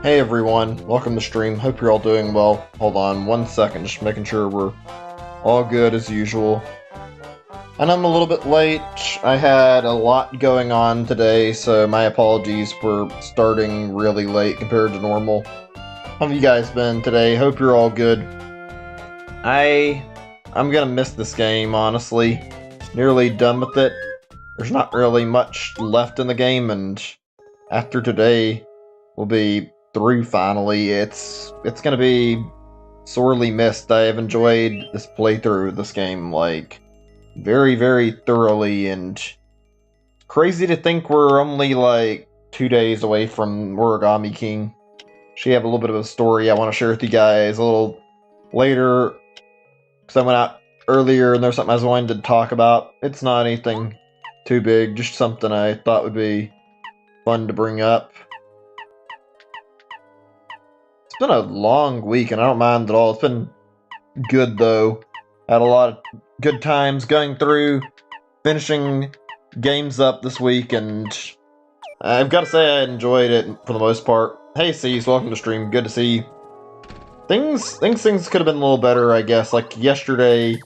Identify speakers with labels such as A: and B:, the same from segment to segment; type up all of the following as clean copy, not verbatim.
A: Hey everyone, welcome to stream. Hope you're all doing well. Hold on one second, just making sure we're all good as usual. And I'm a little bit late. I had a lot going on today, so my apologies for starting really late compared to normal. How have you guys been today? Hope you're all good. I'm gonna miss this game, honestly. Nearly done with it. There's not really much left in the game, and after today, we'll be through finally. It's gonna be sorely missed. I have enjoyed this playthrough of this game, like, very, very thoroughly, and crazy to think we're only, like, 2 days away from Origami King. Actually have a little bit of a story I want to share with you guys a little later, because I went out earlier and there's something I was wanting to talk about. It's not anything too big, just something I thought would be fun to bring up. It's been a long week, and I don't mind at all. It's been good, though. Had a lot of good times going through, finishing games up this week, and I've got to say I enjoyed it for the most part. Hey, C's, welcome to stream. Good to see you. Things could have been a little better, I guess. Like yesterday,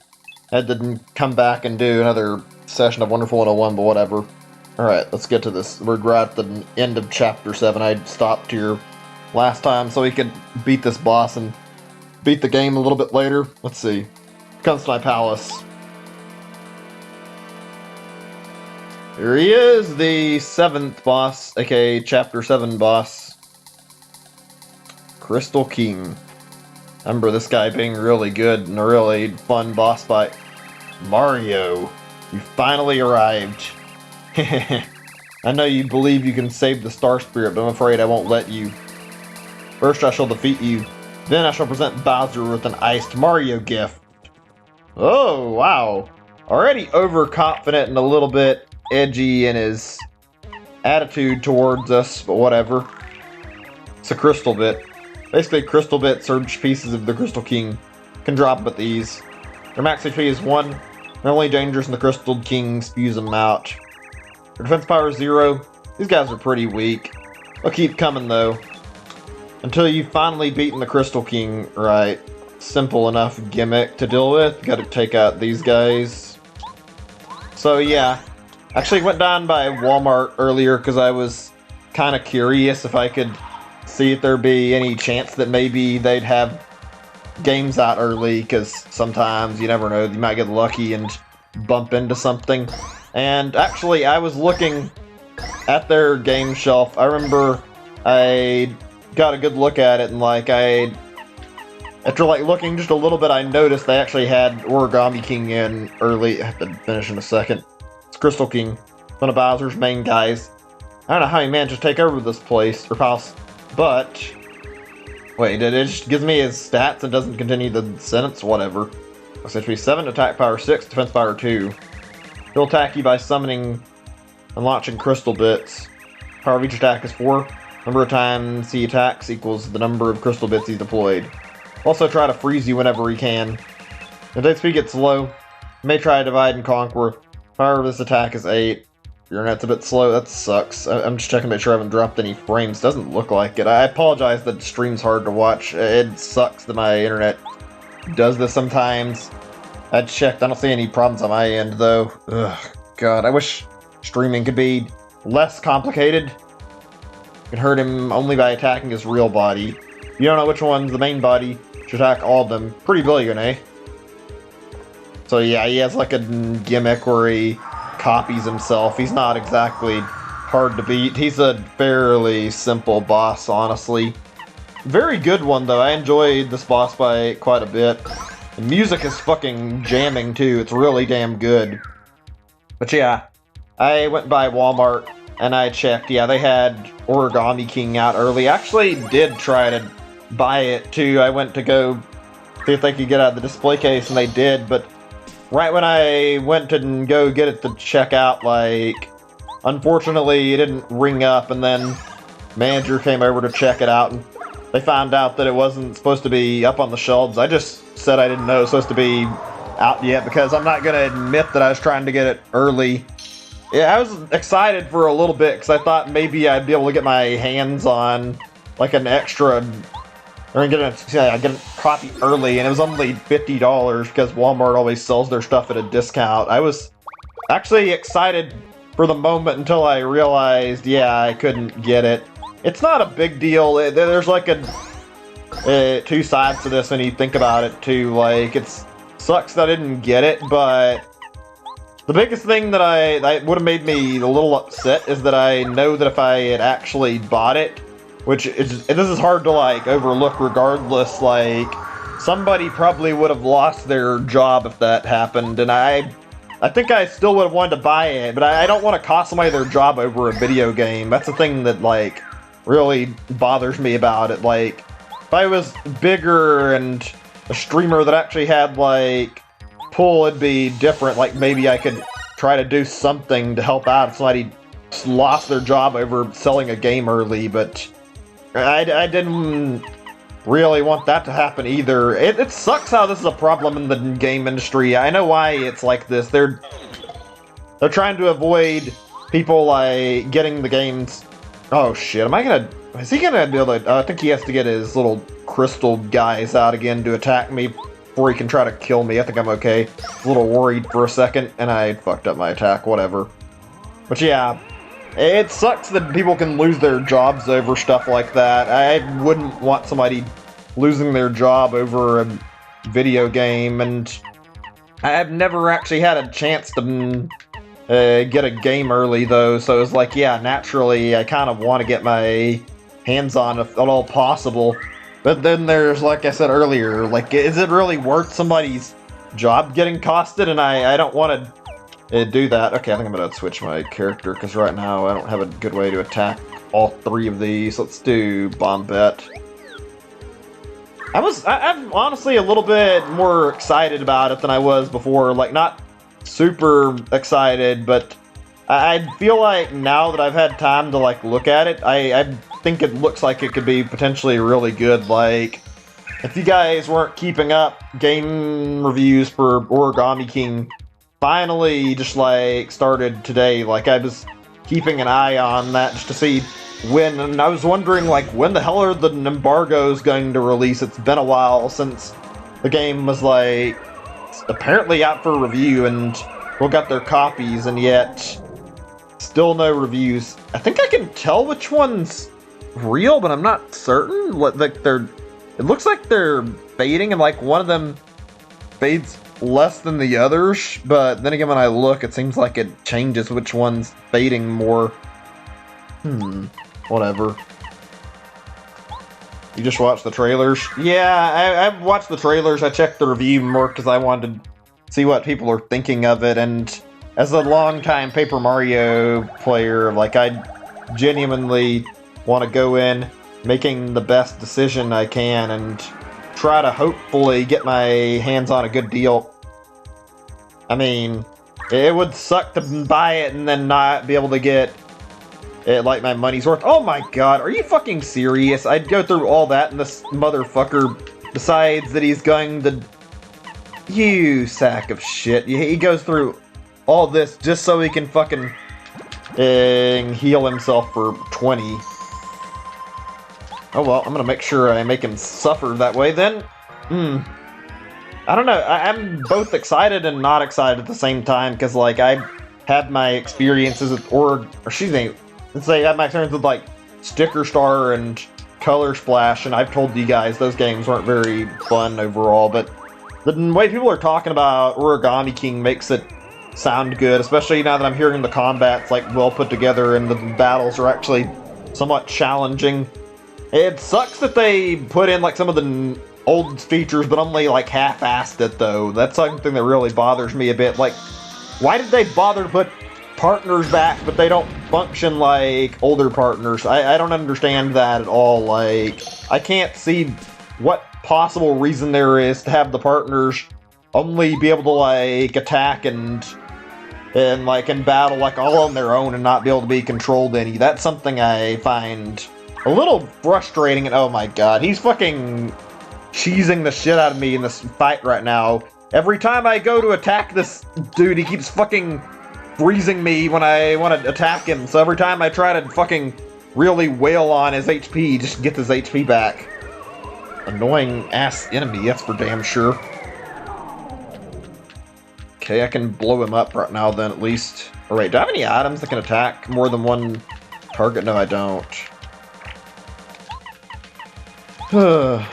A: I had to come back and do another session of Wonderful 101, but whatever. Alright, let's get to this. We're right at the end of Chapter 7. I stopped here last time so we could beat this boss and beat the game a little bit later. Let's see. Comes to my palace. Here he is, the 7th boss, aka Chapter 7 boss. Crystal King. I remember this guy being really good and a really fun boss fight. Mario, you finally arrived. I know you believe you can save the Star Spirit, but I'm afraid I won't let you. First I shall defeat you, then I shall present Bowser with an iced Mario gift. Oh, wow. Already overconfident and a little bit edgy in his attitude towards us, but whatever. It's a crystal bit. Basically, crystal bits are pieces of the Crystal King. Can drop with these. Their max HP is 1. They're only dangerous when the Crystal King spews them out. Their defense power is 0. These guys are pretty weak. They'll keep coming though. Until you've finally beaten the Crystal King, right? Simple enough gimmick to deal with. Gotta take out these guys. So yeah. Actually went down by Walmart earlier because I was kind of curious if I could see if there'd be any chance that maybe they'd have games out early, because sometimes you never know, you might get lucky and bump into something. And actually I was looking at their game shelf. I remember I got a good look at it, and like after like looking just a little bit, I noticed they actually had Origami King in early. I have to finish in a second. It's Crystal King, one of Bowser's main guys. I don't know how he managed to take over this place or house, but wait, it just gives me his stats and doesn't continue the sentence. Whatever. Essentially 7 attack power, 6 defense power, 2. He'll attack you by summoning and launching crystal bits. Power of each attack is 4. Number of times he attacks equals the number of crystal bits he's deployed. Also try to freeze you whenever he can. If his speed gets low, he may try to divide and conquer. Power of this attack is 8. Your internet's a bit slow, that sucks. I'm just checking to make sure I haven't dropped any frames. Doesn't look like it. I apologize that the stream's hard to watch. It sucks that my internet does this sometimes. I checked, I don't see any problems on my end though. Ugh, God, I wish streaming could be less complicated. You can hurt him only by attacking his real body. If you don't know which one's the main body, you should attack all of them. Pretty brilliant, eh? So yeah, he has like a gimmick where he copies himself. He's not exactly hard to beat. He's a fairly simple boss, honestly. Very good one though. I enjoyed this boss fight quite a bit. The music is fucking jamming too. It's really damn good. But yeah, I went by Walmart and I checked. Yeah, they had Origami King out early. I actually did try to buy it too. I went to go see if they could get out of the display case, and they did, but right when I went to go get it to check out, like, unfortunately it didn't ring up, and then manager came over to check it out, and they found out that it wasn't supposed to be up on the shelves. I just said I didn't know it was supposed to be out yet, because I'm not going to admit that I was trying to get it early. Yeah, I was excited for a little bit, because I thought maybe I'd be able to get my hands on like an extra, or get a copy early, and it was only $50 because Walmart always sells their stuff at a discount. I was actually excited for the moment until I realized, yeah, I couldn't get it. It's not a big deal. There's like two sides to this when you think about it too. Like, it sucks that I didn't get it, but the biggest thing that would have made me a little upset is that I know that if I had actually bought it, which this is hard to like overlook regardless, like somebody probably would have lost their job if that happened, and I think I still would have wanted to buy it, but I don't want to cost somebody their job over a video game. That's the thing that like really bothers me about it. Like, if I was bigger and a streamer that actually had like pull, it'd be different. Like, maybe I could try to do something to help out if somebody lost their job over selling a game early, but I didn't really want that to happen either. It sucks how this is a problem in the game industry. I know why it's like this. They're trying to avoid people like getting the games. Oh shit, is he gonna be able to, I think he has to get his little crystal guys out again to attack me before he can try to kill me. I think I'm okay. A little worried for a second, and I fucked up my attack, whatever. But yeah, it sucks that people can lose their jobs over stuff like that. I wouldn't want somebody losing their job over a video game, and I've never actually had a chance to get a game early, though, so it's like, yeah, naturally, I kind of want to get my hands on if at all possible. But then there's, like I said earlier, like, is it really worth somebody's job getting costed? And I don't want to do that. Okay, I think I'm going to switch my character, because right now I don't have a good way to attack all three of these. Let's do Bombette. I'm honestly a little bit more excited about it than I was before. Like, not super excited, but I feel like now that I've had time to, like, look at it, I think it looks like it could be potentially really good. Like, if you guys weren't keeping up, game reviews for Origami King finally just like started today. Like, I was keeping an eye on that just to see when, and I was wondering like, when the hell are the embargoes going to release? It's been a while since the game was like apparently out for review, and we got their copies, and yet still no reviews. I think I can tell which one's real, but I'm not certain. Like, it looks like they're fading, and like one of them fades less than the others, but then again, when I look, it seems like it changes which one's fading more. Whatever. You just watched the trailers? Yeah, I've watched the trailers. I checked the review more because I wanted to see what people are thinking of it, and as a longtime Paper Mario player, like, I genuinely want to go in making the best decision I can and try to hopefully get my hands on a good deal. I mean, it would suck to buy it and then not be able to get it like my money's worth. Oh my god, are you fucking serious? I'd go through all that and this motherfucker decides that he's going to... You sack of shit. He goes through all this just so he can fucking heal himself for 20. Oh well, I'm gonna make sure I make him suffer that way then. I don't know, I'm both excited and not excited at the same time, because like, I've had my experiences with, let's say I had my experience with like Sticker Star and Color Splash, and I've told you guys those games weren't very fun overall, but the way people are talking about Origami King makes it sound good, especially now that I'm hearing the combat's like well put together and the battles are actually somewhat challenging. It sucks that they put in like some of the old features, but only like half-assed it though. That's something that really bothers me a bit. Like, why did they bother to put partners back, but they don't function like older partners? I don't understand that at all. Like, I can't see what possible reason there is to have the partners only be able to like attack and like in battle like all on their own and not be able to be controlled any. That's something I find a little frustrating. And oh my god, he's fucking cheesing the shit out of me in this fight right now. Every time I go to attack this dude, he keeps fucking freezing me when I want to attack him. So every time I try to fucking really wail on his HP just to get his HP back. Annoying ass enemy, that's for damn sure. Okay, I can blow him up right now then at least. Alright, do I have any items that can attack more than one target? No, I don't. Oh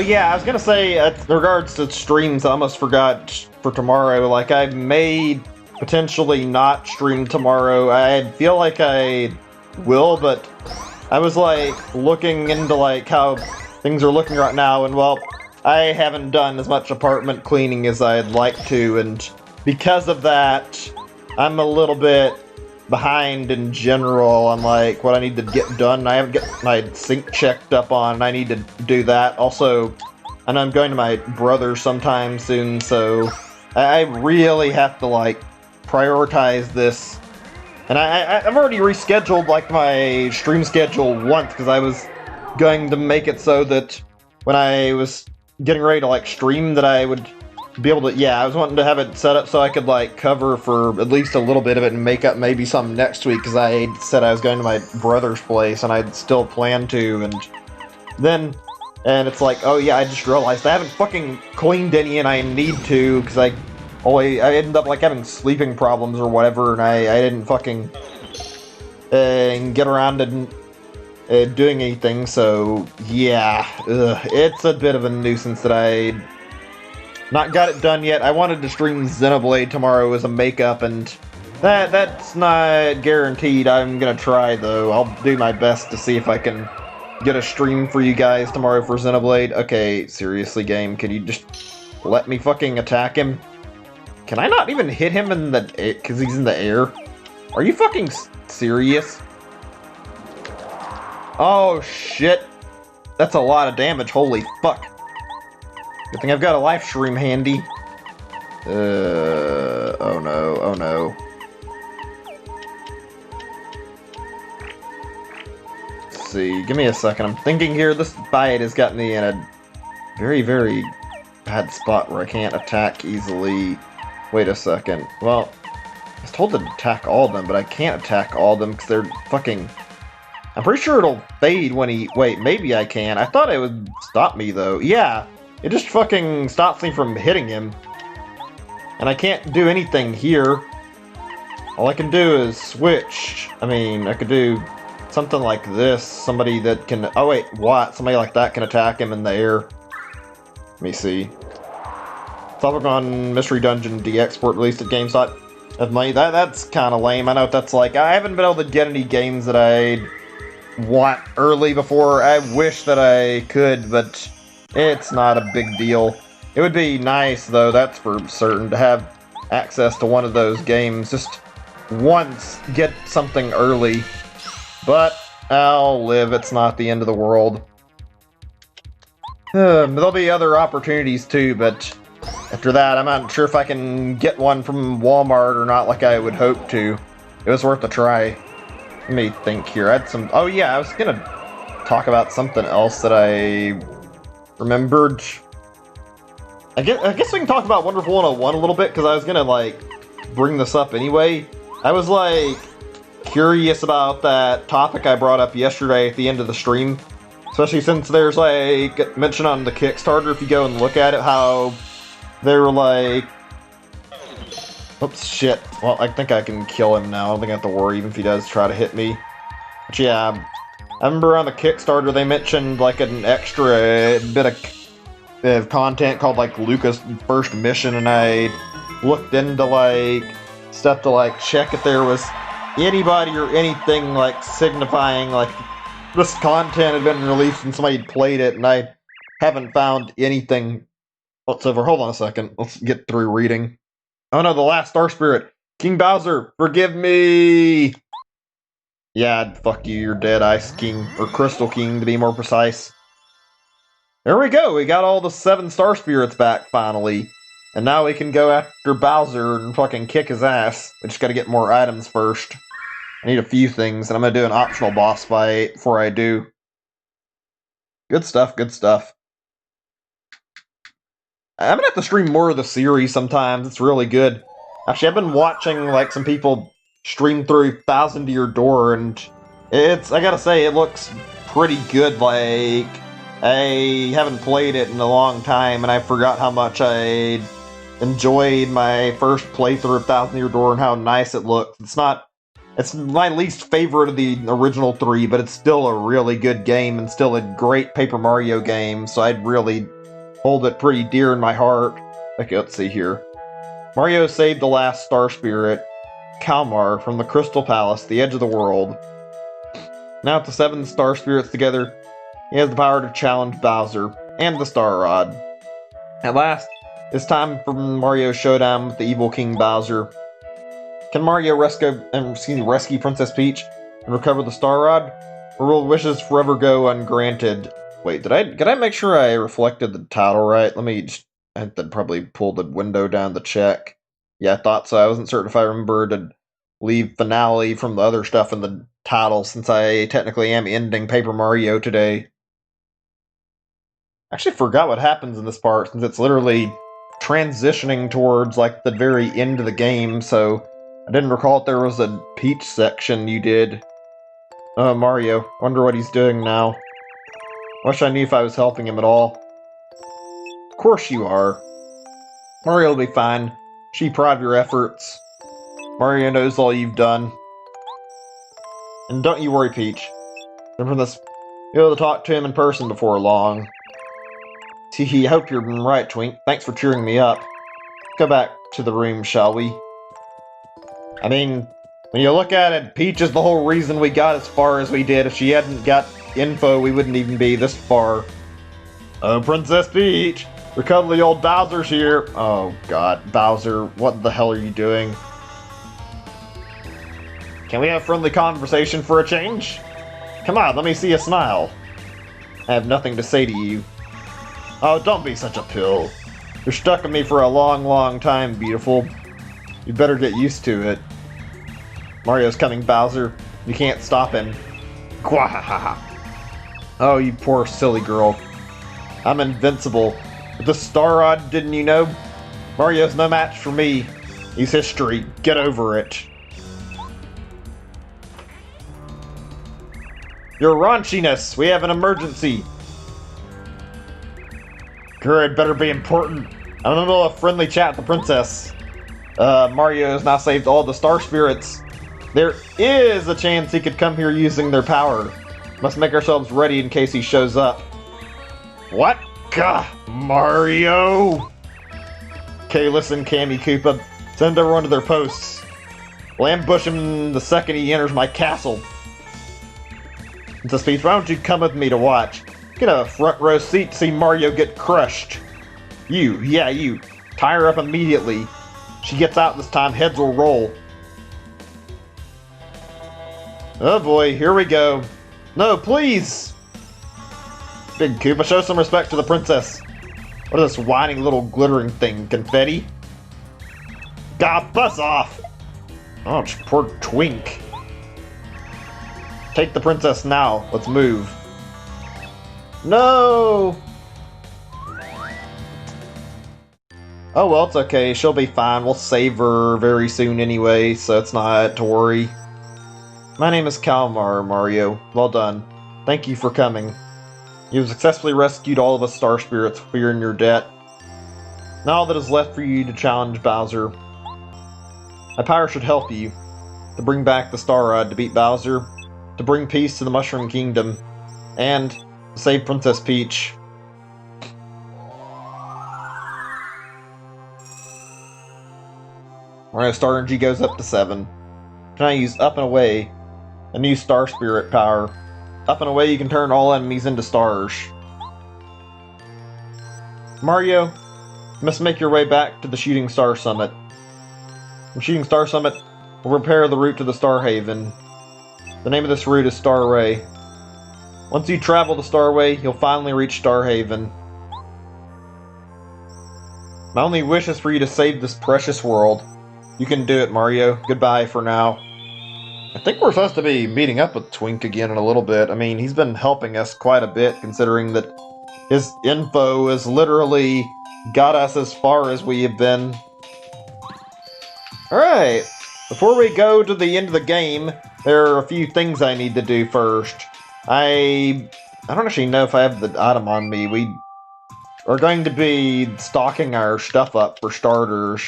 A: yeah, I was gonna say, in regards to streams, I almost forgot for tomorrow, like I may potentially not stream tomorrow. I feel like I will, but I was like looking into like how things are looking right now, and well, I haven't done as much apartment cleaning as I'd like to, and because of that, I'm a little bit behind in general on like what I need to get done. I haven't got my sink checked up on, and I need to do that. Also, I know I'm going to my brother's sometime soon, so I really have to like prioritize this. And I've already rescheduled like my stream schedule once because I was going to make it so that when I was getting ready to like stream that I would be able to, yeah, I was wanting to have it set up so I could like cover for at least a little bit of it and make up maybe some next week because I said I was going to my brother's place and I'd still plan to, and then it's like, oh yeah, I just realized I haven't fucking cleaned any and I need to because I ended up like having sleeping problems or whatever, and I didn't fucking get around to doing anything, so yeah, it's a bit of a nuisance that I not got it done yet. I wanted to stream Xenoblade tomorrow as a makeup, and that's not guaranteed. I'm gonna try though. I'll do my best to see if I can get a stream for you guys tomorrow for Xenoblade. Okay, seriously, game, can you just let me fucking attack him? Can I not even hit him in the because he's in the air? Are you fucking serious? Oh shit, that's a lot of damage. Holy fuck. Good thing I've got a life stream handy. Oh no, oh no. Let's see, give me a second. I'm thinking here, this fight has got me in a very, very bad spot where I can't attack easily. Wait a second. Well, I was told to attack all of them, but I can't attack all of them because they're fucking... I'm pretty sure it'll fade when he... Wait, maybe I can. I thought it would stop me, though. Yeah. It just fucking stops me from hitting him. And I can't do anything here. All I can do is switch. I mean, I could do something like this. Somebody that can... Oh, wait, what? Somebody like that can attack him in the air. Let me see. Topic Mystery Dungeon de-export released at GameStop of money. That's kind of lame. I know what that's like. I haven't been able to get any games that I want early before. I wish that I could, but... it's not a big deal. It would be nice, though, that's for certain, to have access to one of those games. Just once, get something early. But I'll live, it's not the end of the world. There'll be other opportunities, too, but after that, I'm not sure if I can get one from Walmart or not like I would hope to. It was worth a try. Let me think here. I had some... Oh, yeah, I was gonna talk about something else that I... remembered. I guess we can talk about Wonderful 101 a little bit, because I was gonna, like, bring this up anyway. I was, like, curious about that topic I brought up yesterday at the end of the stream. Especially since there's, like, mention on the Kickstarter, if you go and look at it, how they were, like... Oops, shit. Well, I think I can kill him now. I don't think I have to worry, even if he does try to hit me. But yeah, I remember on the Kickstarter they mentioned like an extra bit of content called like Luca's First Mission, and I looked into like stuff to like check if there was anybody or anything like signifying like this content had been released and somebody played it, and I haven't found anything whatsoever. Hold on a second, let's get through reading. Oh no, the last Star Spirit. King Bowser, forgive me! Yeah, fuck you, you're dead, Ice King. Or Crystal King, to be more precise. There we go, we got all the 7 Star Spirits back, finally. And now we can go after Bowser and fucking kick his ass. We just gotta get more items first. I need a few things, and I'm gonna do an optional boss fight before I do. Good stuff, good stuff. I'm gonna have to stream more of the series sometimes, it's really good. Actually, I've been watching, like, some people stream through 1,000 to your door, and I gotta say, it looks pretty good. Like, I haven't played it in a long time, and I forgot how much I enjoyed my first playthrough of 1,000 Year Door and how nice it looks. It's my least favorite of the original 3, but it's still a really good game and still a great Paper Mario game, so I'd really hold it pretty dear in my heart. Okay, let's see here. Mario saved the last Star Spirit, Kalmar, from the Crystal Palace, the edge of the world. Now with the 7 Star Spirits together, he has the power to challenge Bowser and the Star Rod. At last, it's time for Mario's showdown with the evil King Bowser. Can Mario rescue Princess Peach and recover the Star Rod? Or will wishes forever go ungranted? Wait, did I make sure I reflected the title right? I think that probably pulled the window down to check. Yeah, I thought so. I wasn't certain if I remembered to leave finale from the other stuff in the title, since I technically am ending Paper Mario today. I actually forgot what happens in this part, since it's literally transitioning towards like the very end of the game, so I didn't recall if there was a Peach section you did. Oh, Mario. Wonder what he's doing now. Wish I knew if I was helping him at all. Of course you are. Mario will be fine. Be proud of your efforts. Mario knows all you've done. And don't you worry, Peach. Remember this, you'll have to talk to him in person before long. Teehee, I hope you're right, Twink. Thanks for cheering me up. Go back to the room, shall we? I mean, when you look at it, Peach is the whole reason we got as far as we did. If she hadn't got info, we wouldn't even be this far. Oh, Princess Peach! The cuddly old Bowser's here! Oh god, Bowser, what the hell are you doing? Can we have friendly conversation for a change? Come on, let me see you smile. I have nothing to say to you. Oh, don't be such a pill. You're stuck with me for a long, long time, beautiful. You better get used to it. Mario's coming, Bowser. You can't stop him. Gwahaha. Oh, you poor silly girl. I'm invincible. With the Star Rod, didn't you know? Mario's no match for me. He's history. Get over it. Your raunchiness! We have an emergency! Good, better be important. I'm in the middle of a friendly chat with the princess. Mario has now saved all the Star Spirits. There is a chance he could come here using their power. Must make ourselves ready in case he shows up. What? Gah, Mario! Okay, listen, Kammy Koopa. Send everyone to their posts. We'll ambush him the second he enters my castle. Princess Peach, why don't you come with me to watch? Get a front row seat to see Mario get crushed. You. Tie her up immediately. She gets out this time, heads will roll. Oh boy, here we go. No, please! Big Koopa, show some respect to the princess. What is this whining little glittering thing? Confetti? God, buzz off! Oh, poor Twink. Take the princess now. Let's move. No! Oh well, it's okay. She'll be fine. We'll save her very soon anyway, so it's not to worry. My name is Kalmar, Mario. Well done. Thank you for coming. You've successfully rescued all of us Star Spirits. We are in your debt. Now all that is left for you to challenge Bowser. My power should help you. To bring back the Star Rod, to beat Bowser, to bring peace to the Mushroom Kingdom, and to save Princess Peach. Alright, Star Energy goes up to 7. Can I use Up and Away? A new Star Spirit power. Up and Away, you can turn all enemies into stars. Mario, you must make your way back to the Shooting Star Summit. From Shooting Star Summit, we'll repair the route to the Star Haven. The name of this route is Star Ray. Once you travel the Star Way, you'll finally reach Star Haven. My only wish is for you to save this precious world. You can do it, Mario. Goodbye for now. I think we're supposed to be meeting up with Twink again in a little bit. I mean, he's been helping us quite a bit, considering that his info has literally got us as far as we have been. Alright. before we go to the end of the game, there are a few things I need to do first. I don't actually know if I have the item on me. We are going to be stocking our stuff up for starters.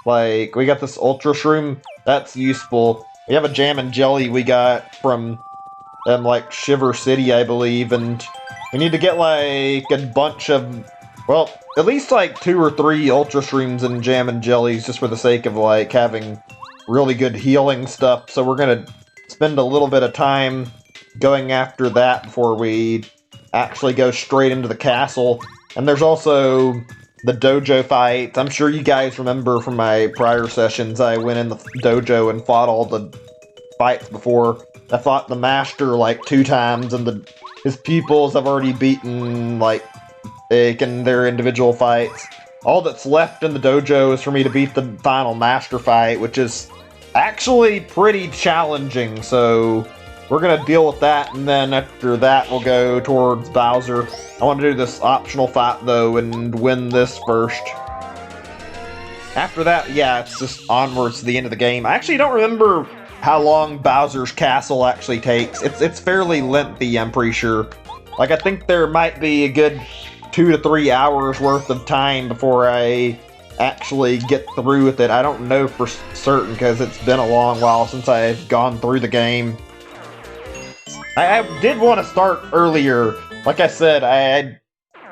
A: Like, we got this Ultra Shroom, that's useful. We have a Jam and Jelly we got from, like, Shiver City, I believe, and we need to get, like, a bunch of, well, at least, like, 2 or 3 Ultra Shrooms and Jam and Jellies, just for the sake of, like, having really good healing stuff, so we're gonna spend a little bit of time going after that before we actually go straight into the castle. And there's also the dojo fight. I'm sure you guys remember from my prior sessions, I went in the dojo and fought all the fights before. I fought the master like 2 times, and his pupils I've already beaten, like, in their individual fights. All that's left in the dojo is for me to beat the final master fight, which is actually pretty challenging, so we're gonna deal with that, and then after that we'll go towards Bowser. I want to do this optional fight, though, and win this first. After that, yeah, it's just onwards to the end of the game. I actually don't remember how long Bowser's Castle actually takes. It's fairly lengthy, I'm pretty sure. Like, I think there might be a good 2 to 3 hours worth of time before I actually get through with it. I don't know for certain, because it's been a long while since I've gone through the game. I did want to start earlier. Like I said,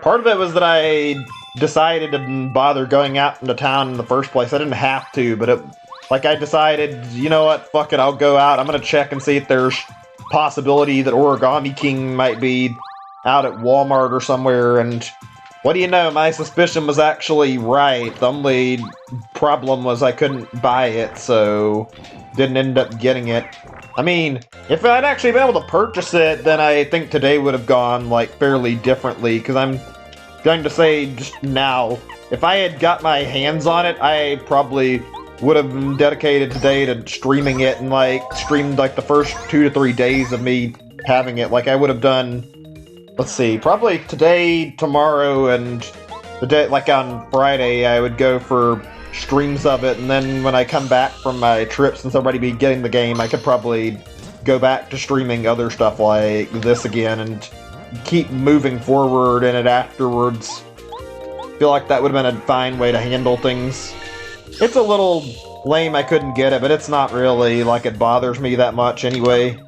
A: part of it was that I decided to bother going out into town in the first place. I didn't have to, but I decided, you know what, fuck it, I'll go out. I'm gonna check and see if there's possibility that Origami King might be out at Walmart or somewhere, and what do you know, my suspicion was actually right. The only problem was I couldn't buy it, so didn't end up getting it. I mean, if I'd actually been able to purchase it, then I think today would have gone, like, fairly differently, because I'm going to say just now, if I had got my hands on it, I probably would have dedicated today to streaming it and, like, streamed, like, the first 2 to 3 days of me having it. Like, I would have done, let's see, probably today, tomorrow, and the day, like, on Friday, I would go for streams of it, and then when I come back from my trip, since I'll already be getting the game, I could probably go back to streaming other stuff like this again and keep moving forward in it afterwards. Feel like that would have been a fine way to handle things. It's a little lame I couldn't get it, but it's not really like it bothers me that much anyway.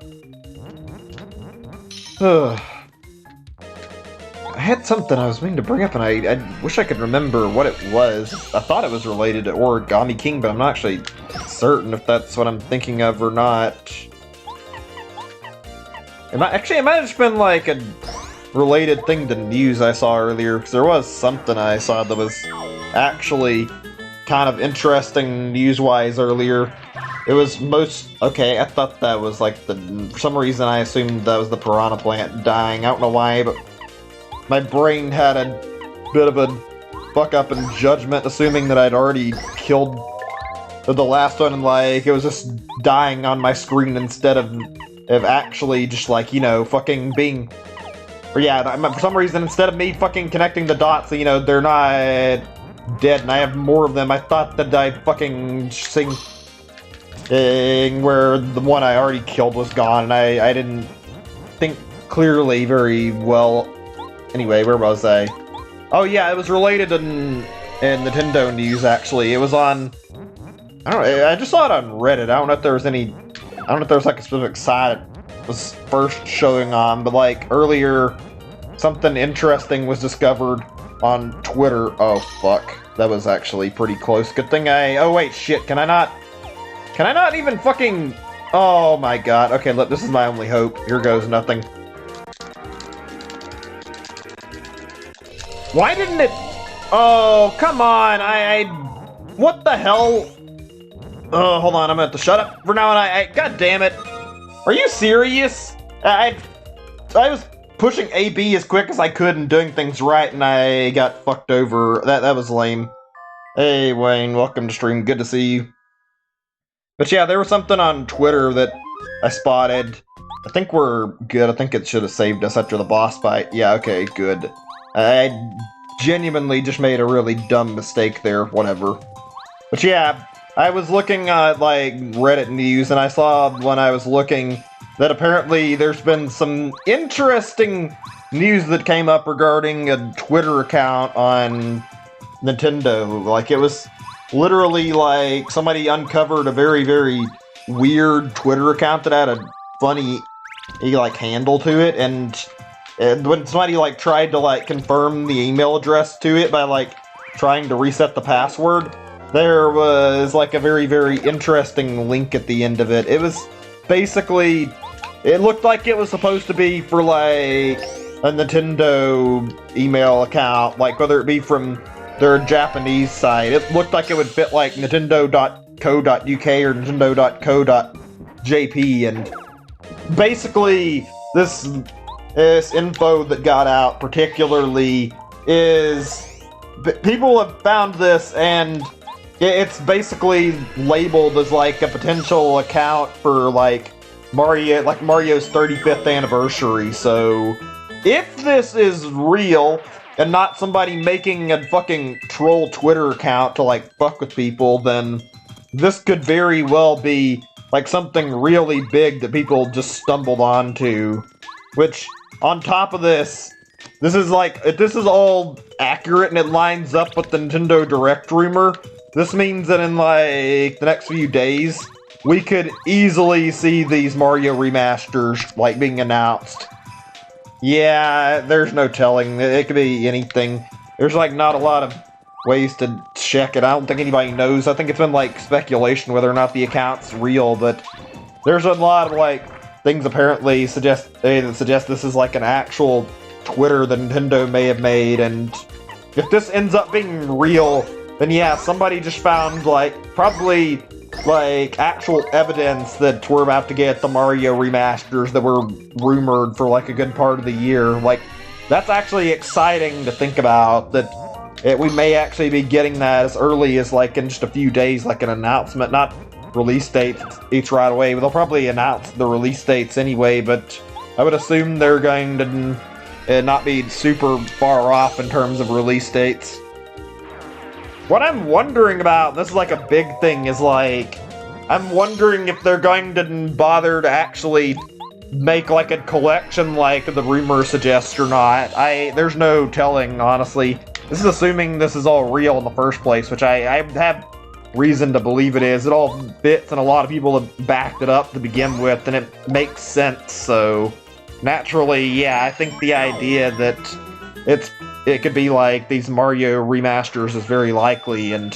A: I had something I was meaning to bring up, and I wish I could remember what it was. I thought it was related to Origami King, but I'm not actually certain if that's what I'm thinking of or not. It might have just been like a related thing to news I saw earlier, because there was something I saw that was actually kind of interesting news-wise earlier. It was okay, I thought that was like for some reason I assumed that was the piranha plant dying. I don't know why, but my brain had a bit of a fuck-up in judgment, assuming that I'd already killed the last one, and, like, it was just dying on my screen instead of actually just, like, you know, fucking being... Or yeah, for some reason, instead of me fucking connecting the dots, you know, they're not dead, and I have more of them. I thought that I fucking sing where the one I already killed was gone, and I didn't think clearly very well. Anyway, where was I? Oh yeah, it was related in Nintendo news, actually. It was on... I don't know, I just saw it on Reddit. I don't know if there was like a specific site it was first showing on, but like earlier, something interesting was discovered on Twitter. Oh fuck, that was actually pretty close. Good thing oh wait, shit, can I not even fucking... Oh my god, okay, look, this is my only hope. Here goes nothing. Why didn't it... Oh, come on, what the hell? Oh, hold on, I'm gonna have to shut up for now, and god damn it. Are you serious? I was pushing AB as quick as I could and doing things right, and I got fucked over. That was lame. Hey, Wayne, welcome to stream, good to see you. But yeah, there was something on Twitter that I spotted. I think we're good. I think it should have saved us after the boss fight. Yeah, okay, good. I genuinely just made a really dumb mistake there, whatever. But yeah, I was looking at like Reddit news, and I saw when I was looking that apparently there's been some interesting news that came up regarding a Twitter account on Nintendo. Like it was literally like somebody uncovered a very, very weird Twitter account that had a funny like handle to it, and when somebody like tried to like confirm the email address to it by like trying to reset the password, there was like a very, very interesting link at the end of it. It was basically, it looked like it was supposed to be for like a Nintendo email account, like whether it be from their Japanese site. It looked like it would fit like nintendo.co.uk or nintendo.co.jp, and basically this info that got out particularly is people have found this, and it's basically labeled as like a potential account for like Mario's 35th anniversary. So if this is real and not somebody making a fucking troll Twitter account to like fuck with people, then this could very well be like something really big that people just stumbled onto. Which, on top of this, this is like, if this is all accurate and it lines up with the Nintendo Direct rumor, this means that in like the next few days, we could easily see these Mario remasters like being announced. Yeah, there's no telling. It could be anything. There's like not a lot of ways to check it. I don't think anybody knows. I think it's been like speculation whether or not the account's real, but there's a lot of like things apparently suggest this is like an actual Twitter that Nintendo may have made, and if this ends up being real, then yeah, somebody just found like probably like actual evidence that we're about to get the Mario remasters that were rumored for like a good part of the year. Like that's actually exciting to think about, that we may actually be getting that as early as like in just a few days, like an announcement, not release dates each right away, but they'll probably announce the release dates anyway, but I would assume they're going to not be super far off in terms of release dates. What I'm wondering about, this is like a big thing, is like, I'm wondering if they're going to bother to actually make like a collection like the rumor suggests or not. There's no telling, honestly. This is assuming this is all real in the first place, which I have reason to believe it is. It all fits, and a lot of people have backed it up to begin with, and it makes sense, so naturally, yeah, I think the idea that it could be like these Mario remasters is very likely. And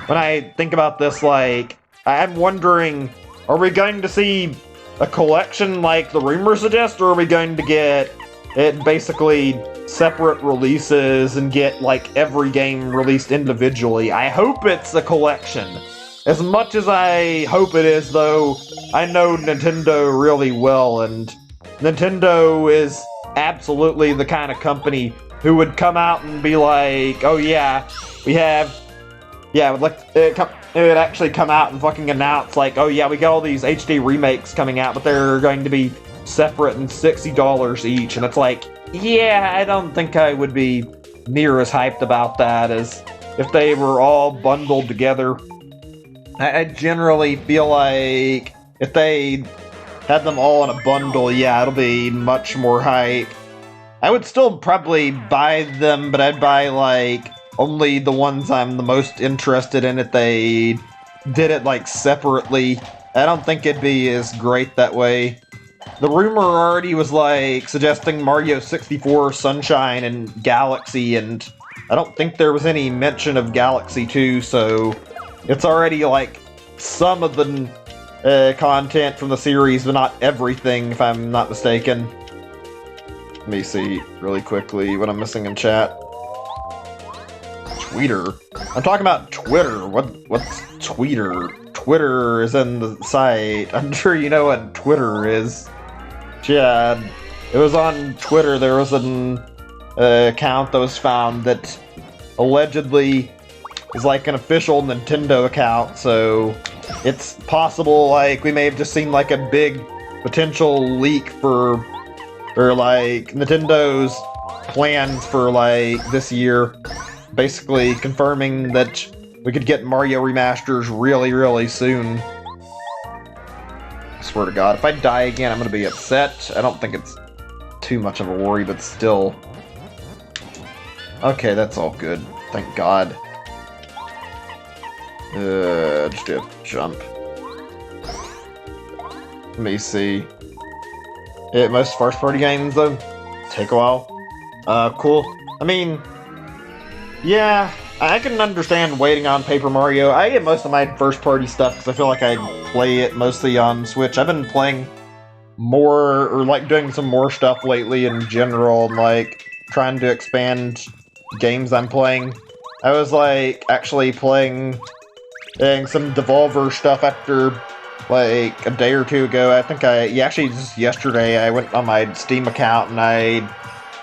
A: when I think about this, like, I'm wondering, are we going to see a collection like the rumors suggest, or are we going to get it basically separate releases and get like every game released individually? I hope it's a collection. As much as I hope it is, though, I know Nintendo really well, and Nintendo is absolutely the kind of company who would come out and be like, oh yeah, we have, yeah, like, it would actually come out and fucking announce, like, oh yeah, we got all these HD remakes coming out, but they're going to be separate and $60 each, and it's like, yeah, I don't think I would be near as hyped about that as if they were all bundled together. I generally feel like if they had them all in a bundle, yeah, it'll be much more hype. I would still probably buy them, but I'd buy, like, only the ones I'm the most interested in if they did it, like, separately. I don't think it'd be as great that way. The rumor already was, like, suggesting Mario 64, Sunshine, and Galaxy, and I don't think there was any mention of Galaxy 2, so it's already, like, some of the content from the series, but not everything, if I'm not mistaken. Let me see really quickly what I'm missing in chat. Tweeter? I'm talking about Twitter. What's Tweeter? Twitter is in the site. I'm sure you know what Twitter is. Yeah, it was on Twitter. There was an account that was found that allegedly is like an official Nintendo account, so it's possible like we may have just seen like a big potential leak for like Nintendo's plans for like this year, basically confirming that we could get Mario remasters really, really soon. I swear to God, if I die again, I'm gonna be upset. I don't think it's too much of a worry, but still. Okay, that's all good. Thank God. Just do a jump. Let me see. Yeah, most first-party games, though, take a while. Cool. I mean, yeah, I can understand waiting on Paper Mario. I get most of my first-party stuff because I feel like I play it mostly on Switch. I've been playing more, or like doing some more stuff lately in general, like trying to expand games I'm playing. I was like actually playing some Devolver stuff after like a day or two ago. I think actually just yesterday I went on my Steam account and I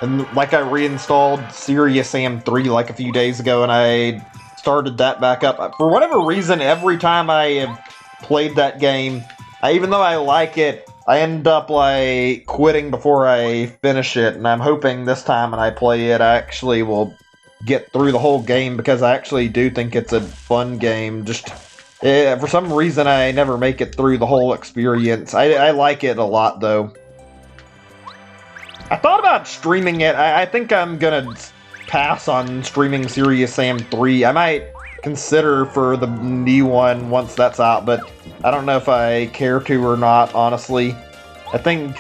A: reinstalled Serious Sam 3 like a few days ago and I started that back up. For whatever reason, every time I have played that game, even though I like it, I end up like quitting before I finish it, and I'm hoping this time when I play it I actually will get through the whole game because I actually do think it's a fun game. Just for some reason I never make it through the whole experience. I like it a lot though. I thought about streaming it. I think I'm gonna pass on streaming Serious Sam 3. I might consider for the new one once that's out, but I don't know if I care to or not, honestly. I think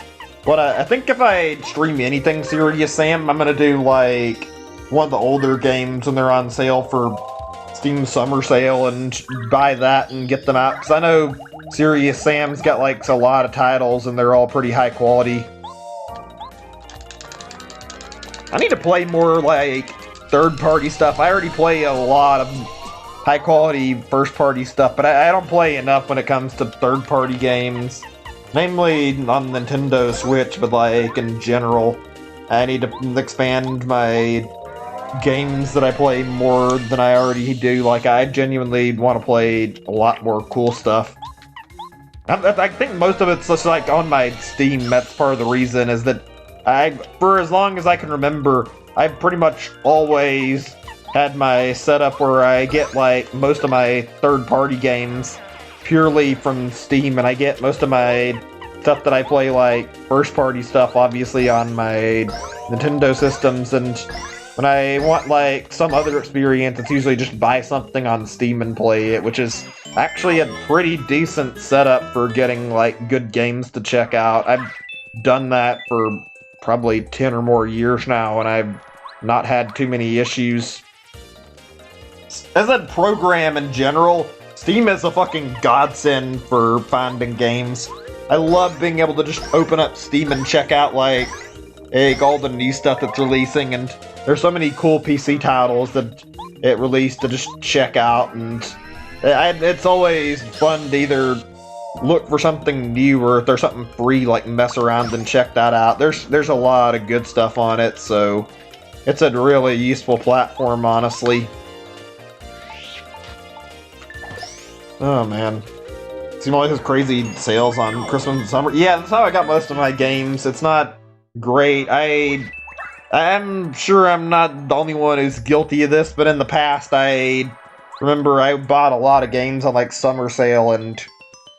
A: if I stream anything Serious Sam, I'm gonna do like one of the older games when they're on sale for Steam Summer Sale and buy that and get them out, because I know Serious Sam's got like a lot of titles and they're all pretty high quality. I need to play more like third-party stuff. I already play a lot of high-quality first-party stuff, but I don't play enough when it comes to third-party games. Namely on Nintendo Switch, but like in general. I need to expand my games that I play more than I already do. Like, I genuinely want to play a lot more cool stuff. I think most of it's just like on my Steam. That's part of the reason, is that for as long as I can remember, I've pretty much always had my setup where I get like most of my third-party games purely from Steam, and I get most of my stuff that I play, like first-party stuff, obviously on my Nintendo systems. And when I want like some other experience, it's usually just buy something on Steam and play it, which is actually a pretty decent setup for getting like good games to check out. I've done that for probably 10 or more years now, and I've not had too many issues. As a program in general, Steam is a fucking godsend for finding games. I love being able to just open up Steam and check out like all the new stuff that's releasing, and there's so many cool PC titles that it released to just check out, and it's always fun to either look for something new, or if there's something free, like mess around and check that out. There's a lot of good stuff on it, so it's a really useful platform, honestly. Oh man, seem all these crazy sales on Christmas and summer. Yeah, that's how I got most of my games. It's not great. I'm sure I'm not the only one who's guilty of this, but in the past I remember I bought a lot of games on like summer sale and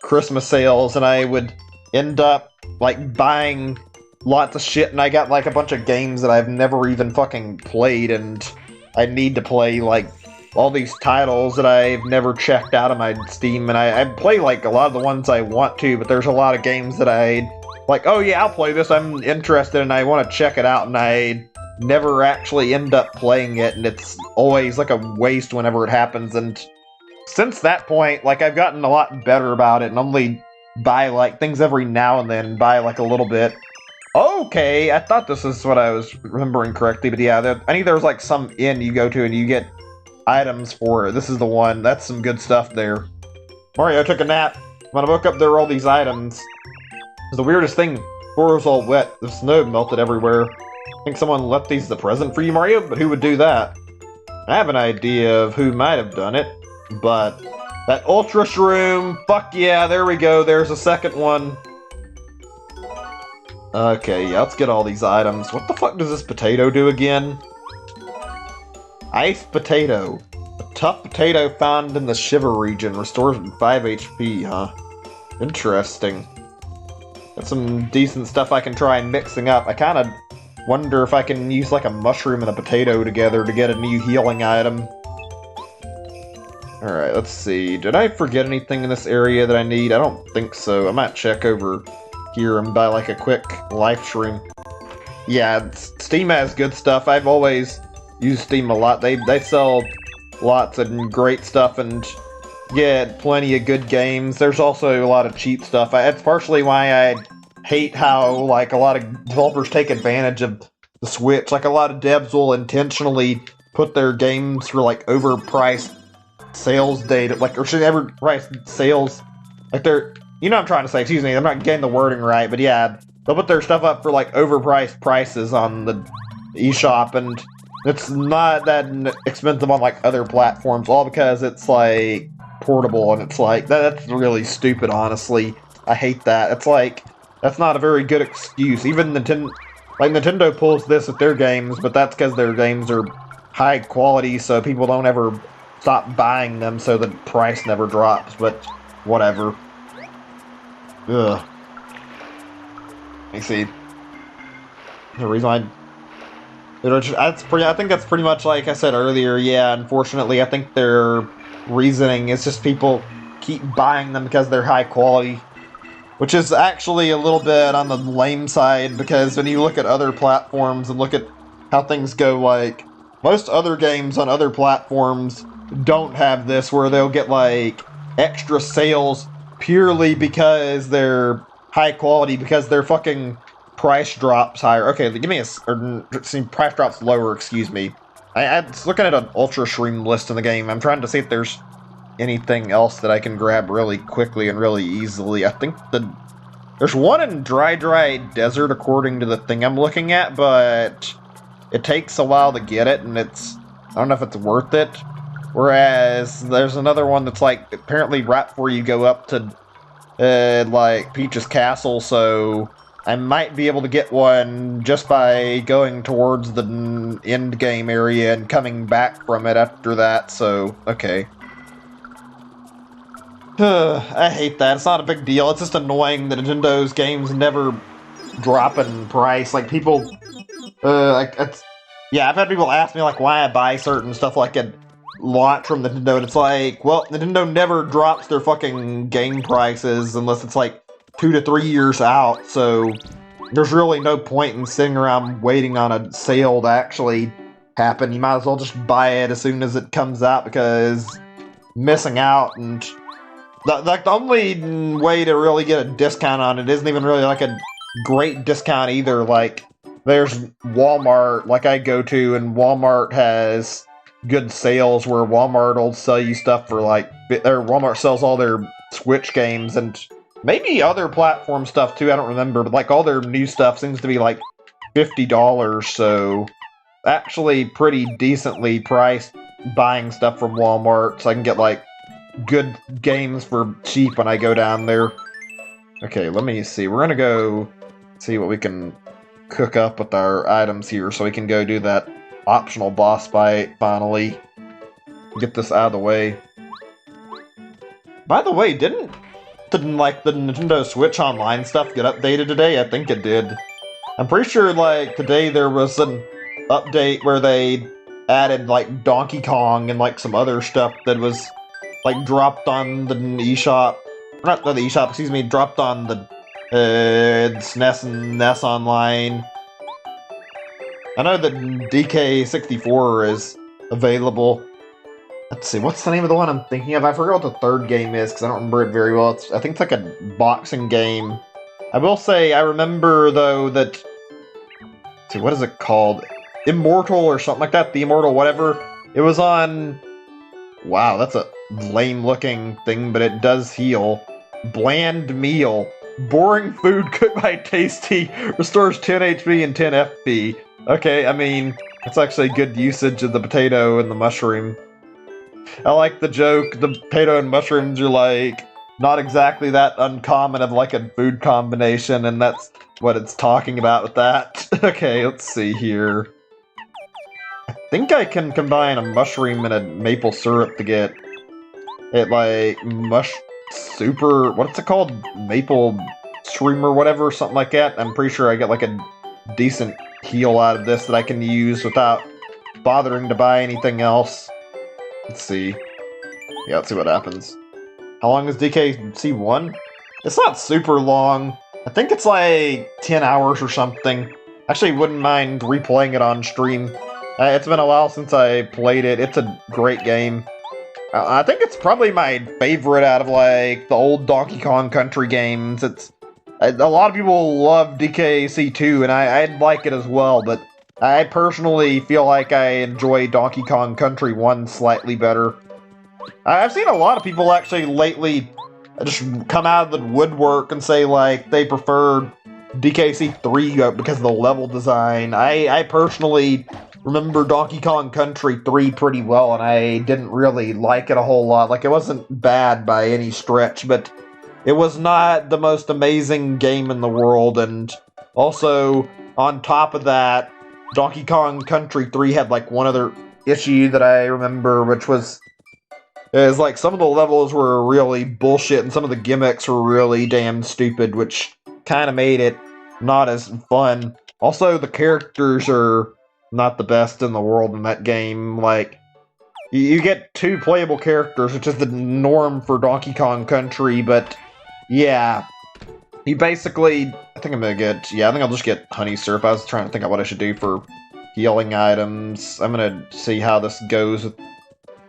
A: Christmas sales, and I would end up like buying lots of shit, and I got like a bunch of games that I've never even fucking played, and I need to play like all these titles that I've never checked out of my Steam, and I play like a lot of the ones I want to, but there's a lot of games that I like, oh yeah, I'll play this, I'm interested and I want to check it out, and I never actually end up playing it, and it's always like a waste whenever it happens. And since that point, like, I've gotten a lot better about it and only buy like things every now and then, buy like a little bit. Okay, I thought this is what I was remembering correctly, but yeah, I think there was like some inn you go to and you get items for it. This is the one. That's some good stuff there. Mario took a nap. When I woke up, there were all these items. It was the weirdest thing. The floor was all wet. The snow melted everywhere. I think someone left these as a present for you, Mario, but who would do that? I have an idea of who might have done it, but that Ultra Shroom, fuck yeah, there we go. There's a second one. Okay, yeah, let's get all these items. What the fuck does this potato do again? Ice potato. Tough potato found in the Shiva region. Restores 5 HP, huh? Interesting. That's some decent stuff I can try mixing up. I kind of wonder if I can use like a mushroom and a potato together to get a new healing item. Alright, let's see. Did I forget anything in this area that I need? I don't think so. I might check over here and buy like a quick life shroom. Yeah, Steam has good stuff. I've always used Steam a lot. They sell lots of great stuff and get plenty of good games. There's also a lot of cheap stuff. That's partially why I hate how like a lot of developers take advantage of the Switch. Like a lot of devs will intentionally put their games for like overpriced sales data, like, or should overpriced sales, like they're, you know what I'm trying to say, excuse me, I'm not getting the wording right, but yeah, they'll put their stuff up for like overpriced prices on the eShop, and it's not that expensive on like other platforms, all because it's like portable, and it's like, that's really stupid, honestly. I hate that. It's like, that's not a very good excuse. Even Nintendo pulls this with their games, but that's because their games are high quality, so people don't ever stop buying them, so the price never drops, but whatever. Ugh. Let me see. The reason I think that's pretty much like I said earlier, yeah, unfortunately, I think their reasoning is just people keep buying them because they're high quality. Which is actually a little bit on the lame side, because when you look at other platforms and look at how things go, like, most other games on other platforms don't have this, where they'll get, like, extra sales purely because they're high quality, because their fucking price drops higher. Okay, give me price drops lower, excuse me. I'm looking at an Ultra Shroom list in the game. I'm trying to see if there's anything else that I can grab really quickly and really easily. I think there's one in Dry Desert, according to the thing I'm looking at, but it takes a while to get it, and I don't know if it's worth it. Whereas there's another one that's like apparently right before you go up to like Peach's Castle, so I might be able to get one just by going towards the end game area and coming back from it after that, so okay. I hate that. It's not a big deal. It's just annoying that Nintendo's games never drop in price. Like, people, yeah, I've had people ask me, like, why I buy certain stuff, like, at launch from Nintendo, and it's like, well, Nintendo never drops their fucking game prices unless it's, like, 2 to 3 years out, so there's really no point in sitting around waiting on a sale to actually happen. You might as well just buy it as soon as it comes out, because missing out, and the only way to really get a discount on it isn't even really like a great discount either. Like, there's Walmart, like I go to, and Walmart has good sales where Walmart will sell you stuff for like, Walmart sells all their Switch games and maybe other platform stuff too, I don't remember, but like all their new stuff seems to be like $50, so actually pretty decently priced buying stuff from Walmart, so I can get like good games for cheap when I go down there. Okay, let me see. We're gonna go see what we can cook up with our items here so we can go do that optional boss fight finally. Get this out of the way. By the way, didn't like the Nintendo Switch Online stuff get updated today? I think it did. I'm pretty sure like today there was an update where they added like Donkey Kong and like some other stuff that was like dropped on the eShop, not the eShop, excuse me, dropped on the SNES and NES Online. I know that DK64 is available. Let's see, what's the name of the one I'm thinking of? I forgot what the third game is, because I don't remember it very well. I think it's like a boxing game. I will say, I remember, though, that... Let's see, what is it called? Immortal or something like that? The Immortal whatever. It was on... Wow, that's a lame-looking thing, but it does heal. Bland meal. Boring food cooked by Tasty. Restores 10 HP and 10 FP. Okay, I mean, it's actually good usage of the potato and the mushroom. I like the joke, the potato and mushrooms are like, not exactly that uncommon of like a food combination, and that's what it's talking about with that. Okay, let's see here. I think I can combine a mushroom and a maple syrup to get it, like, super, what's it called? Maple stream or whatever, something like that. I'm pretty sure I get, like, a decent heal out of this that I can use without bothering to buy anything else. Let's see. Yeah, let's see what happens. How long is DKC1? It's not super long. I think it's like 10 hours or something. Actually, wouldn't mind replaying it on stream. It's been a while since I played it. It's a great game. I think it's probably my favorite out of, like, the old Donkey Kong Country games. A lot of people love DKC2, and I'd like it as well, but I personally feel like I enjoy Donkey Kong Country 1 slightly better. I've seen a lot of people actually lately just come out of the woodwork and say, like, they prefer DKC3 because of the level design. I personally remember Donkey Kong Country 3 pretty well, and I didn't really like it a whole lot. Like, it wasn't bad by any stretch, but it was not the most amazing game in the world, and also, on top of that, Donkey Kong Country 3 had, like, one other issue that I remember, which was like, some of the levels were really bullshit, and some of the gimmicks were really damn stupid, which kind of made it not as fun. Also, the characters are not the best in the world in that game. Like, you get 2 playable characters, which is the norm for Donkey Kong Country, but yeah. You basically, I think I'll just get honey syrup. I was trying to think of what I should do for healing items. I'm gonna see how this goes with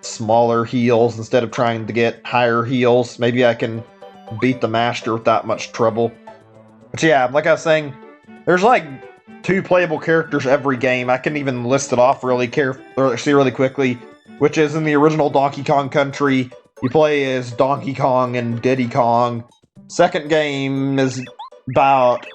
A: smaller heals instead of trying to get higher heals. Maybe I can beat the master without much trouble. But yeah, like I was saying, there's like 2 playable characters every game. I can even list it off really quickly, which is in the original Donkey Kong Country, you play as Donkey Kong and Diddy Kong. Second game is about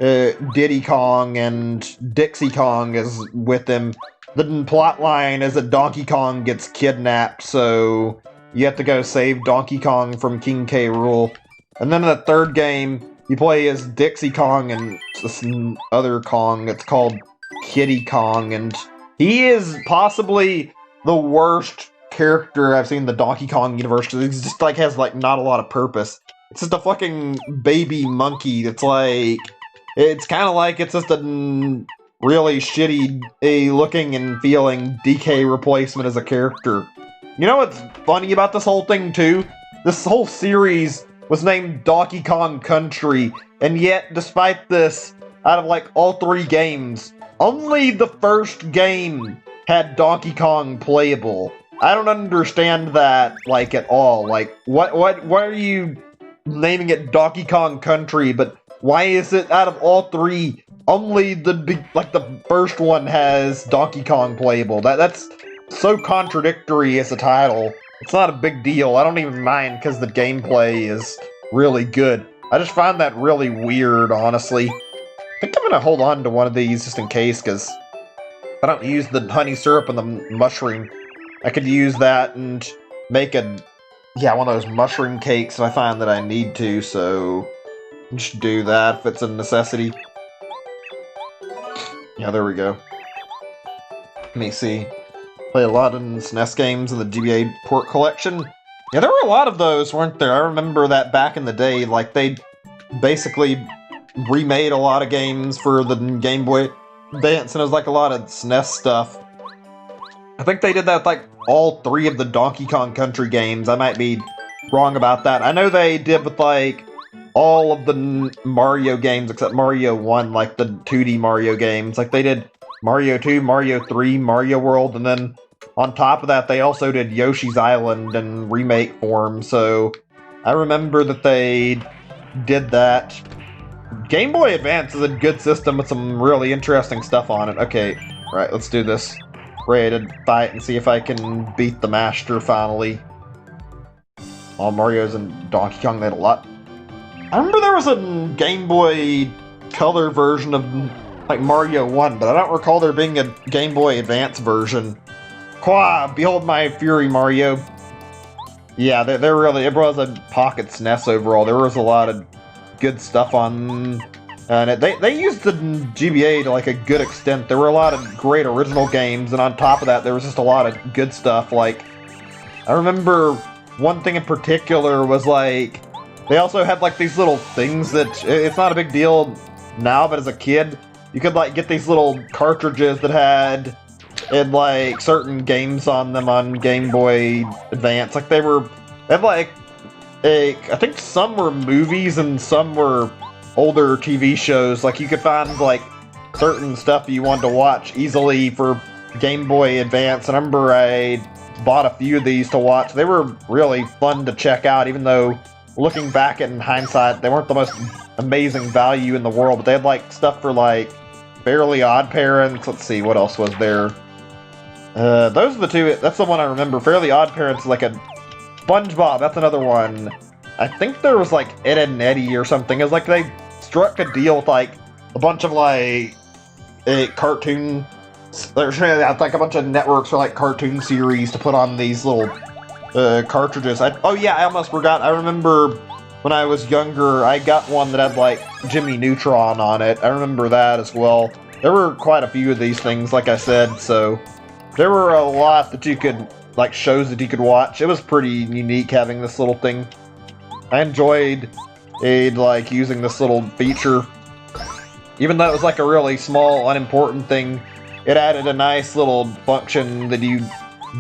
A: Diddy Kong and Dixie Kong is with him. The plot line is that Donkey Kong gets kidnapped, so you have to go save Donkey Kong from King K. Rool. And then in the third game, you play as Dixie Kong and this other Kong. It's called Kiddy Kong, and he is possibly the worst character I've seen in the Donkey Kong universe, because he just, like, has, like, not a lot of purpose. It's just a fucking baby monkey that's, like, it's kind of like it's just a really shitty looking and feeling DK replacement as a character. You know what's funny about this whole thing, too? This whole series was named Donkey Kong Country, and yet, despite this, out of, like, all 3 games, only the first game had Donkey Kong playable. I don't understand that, like, at all. Like, what are you naming it Donkey Kong Country, but why is it out of all 3, only the first one has Donkey Kong playable? That's so contradictory as a title. It's not a big deal. I don't even mind because the gameplay is really good. I just find that really weird, honestly. I think I'm gonna hold on to one of these just in case, because I don't use the honey syrup and the mushroom. I could use that and make one of those mushroom cakes if I find that I need to, so just do that if it's a necessity. Yeah, there we go. Let me see. Play a lot of SNES games in the GBA port collection. Yeah, there were a lot of those, weren't there? I remember that back in the day, like, they basically remade a lot of games for the Game Boy Advance, and it was like a lot of SNES stuff. I think they did that with, like, all 3 of the Donkey Kong Country games. I might be wrong about that. I know they did with, like, all of the Mario games except Mario 1, like the 2D Mario games. Like, they did Mario 2, Mario 3, Mario World, and then on top of that, they also did Yoshi's Island in remake form, so I remember that they did that. Game Boy Advance is a good system with some really interesting stuff on it. Okay, right, let's do this. Ready to fight and see if I can beat the master finally. All Mario's and Donkey Kong, they had a lot. I remember there was a Game Boy Color version of, like, Mario 1, but I don't recall there being a Game Boy Advance version. Qua, behold my fury, Mario. Yeah, it was a pocket SNES overall. There was a lot of good stuff on And they used the GBA to like a good extent. There were a lot of great original games, and on top of that, there was just a lot of good stuff. Like, I remember one thing in particular was like, they also had like these little things that, it's not a big deal now, but as a kid, you could like get these little cartridges that had like certain games on them on Game Boy Advance. Like they had like, I think some were movies and some were older TV shows. Like you could find like certain stuff you wanted to watch easily for Game Boy Advance. And I remember I bought a few of these to watch. They were really fun to check out, even though looking back in hindsight, they weren't the most amazing value in the world. But they had like stuff for like Fairly Odd Parents. Let's see, what else was there? Those are the two. That's the one I remember. Fairly Odd Parents is like a SpongeBob. That's another one. I think there was like Ed, Edd n Eddy or something. It was like they struck a deal with like a bunch of like cartoon. There's like a bunch of networks for like cartoon series to put on these little cartridges. Oh yeah, I almost forgot. I remember when I was younger, I got one that had like Jimmy Neutron on it. I remember that as well. There were quite a few of these things, like I said, so there were a lot that you could, like shows that you could watch. It was pretty unique having this little thing. I enjoyed like using this little feature. Even though it was like a really small, unimportant thing, it added a nice little function that you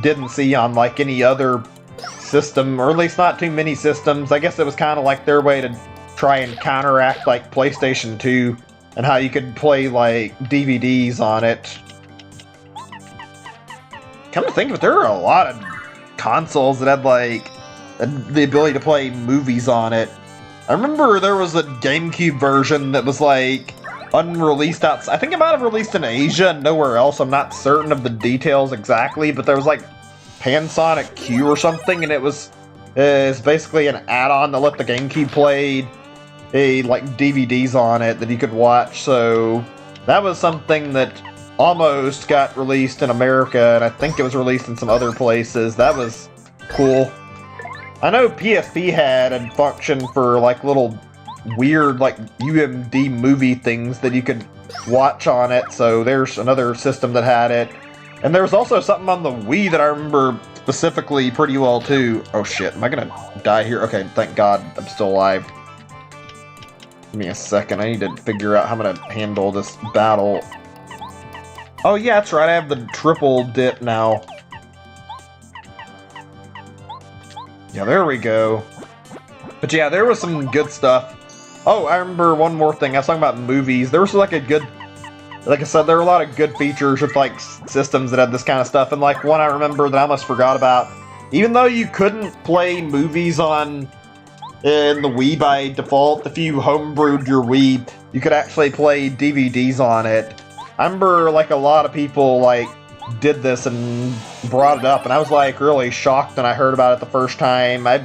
A: didn't see on like any other system, or at least not too many systems. I guess it was kind of like their way to try and counteract like PlayStation 2 and how you could play like DVDs on it. Come to think of it, there are a lot of consoles that had like the ability to play movies on it. I remember there was a GameCube version that was like unreleased out. I think it might have released in Asia and nowhere else. I'm not certain of the details exactly, but there was like Pansonic Q or something, and it's basically an add-on that let the GameCube play like DVDs on it that you could watch. So that was something that almost got released in America, and I think it was released in some other places. That was cool. I know PSP had a function for like little weird like UMD movie things that you could watch on it, so there's another system that had it. And there was also something on the Wii that I remember specifically pretty well too. Oh shit, am I gonna die here? Okay, thank God I'm still alive. Give me a second, I need to figure out how I'm gonna handle this battle. Oh yeah, that's right, I have the triple dip now. Yeah, there we go. But yeah, there was some good stuff. Oh, I remember one more thing. I was talking about movies. There was like a good, like I said, there were a lot of good features with like systems that had this kind of stuff. And like one I remember that I almost forgot about. Even though you couldn't play movies in the Wii by default, if you homebrewed your Wii, you could actually play DVDs on it. I remember like a lot of people like did this and brought it up, and I was like really shocked when I heard about it the first time. I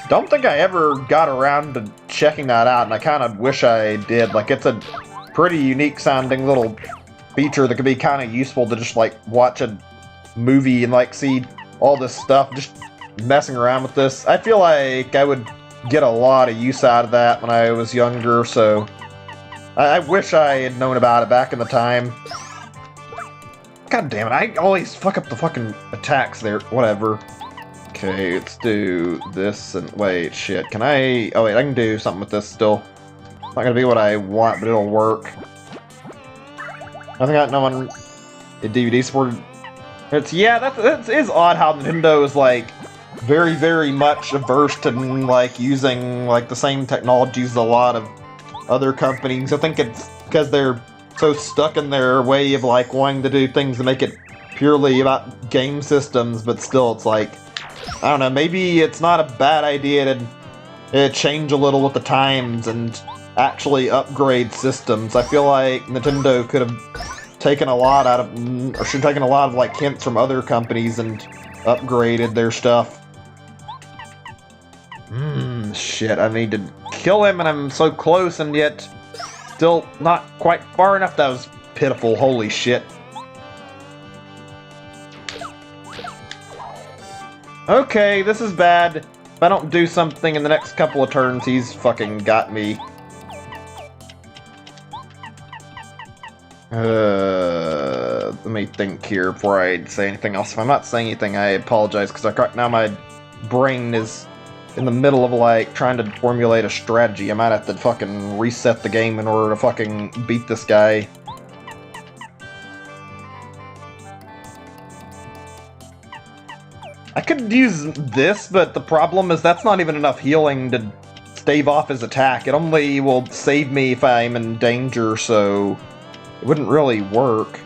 A: don't think I ever got around to checking that out, and I kind of wish I did. Like, it's a pretty unique sounding little feature that could be kind of useful to just like watch a movie and like see all this stuff, just messing around with this. I feel like I would get a lot of use out of that when I was younger, so I wish I had known about it back in the time. God damn it, I always fuck up the fucking attacks there. Whatever. Okay, let's do this and... Wait, shit. Can I... Oh, wait, I can do something with this still. Not gonna be what I want, but it'll work. I think I got no one... DVD supported... Yeah, that is odd how Nintendo is, like, very, very much averse to, like, using, like, the same technologies as a lot of other companies. I think it's because they're so stuck in their way of like wanting to do things to make it purely about game systems, but still it's like, I don't know, maybe it's not a bad idea to change a little with the times and actually upgrade systems. I feel like Nintendo could have taken a lot out of, or should have taken a lot of like hints from other companies and upgraded their stuff. Shit, I need to kill him and I'm so close and yet still not quite far enough. That was pitiful, holy shit. Okay, this is bad. If I don't do something in the next couple of turns, he's fucking got me. Let me think here before I say anything else. If I'm not saying anything, I apologize, because now my brain is in the middle of, like, trying to formulate a strategy. I might have to fucking reset the game in order to fucking beat this guy. I could use this, but the problem is that's not even enough healing to stave off his attack. It only will save me if I'm in danger, so it wouldn't really work.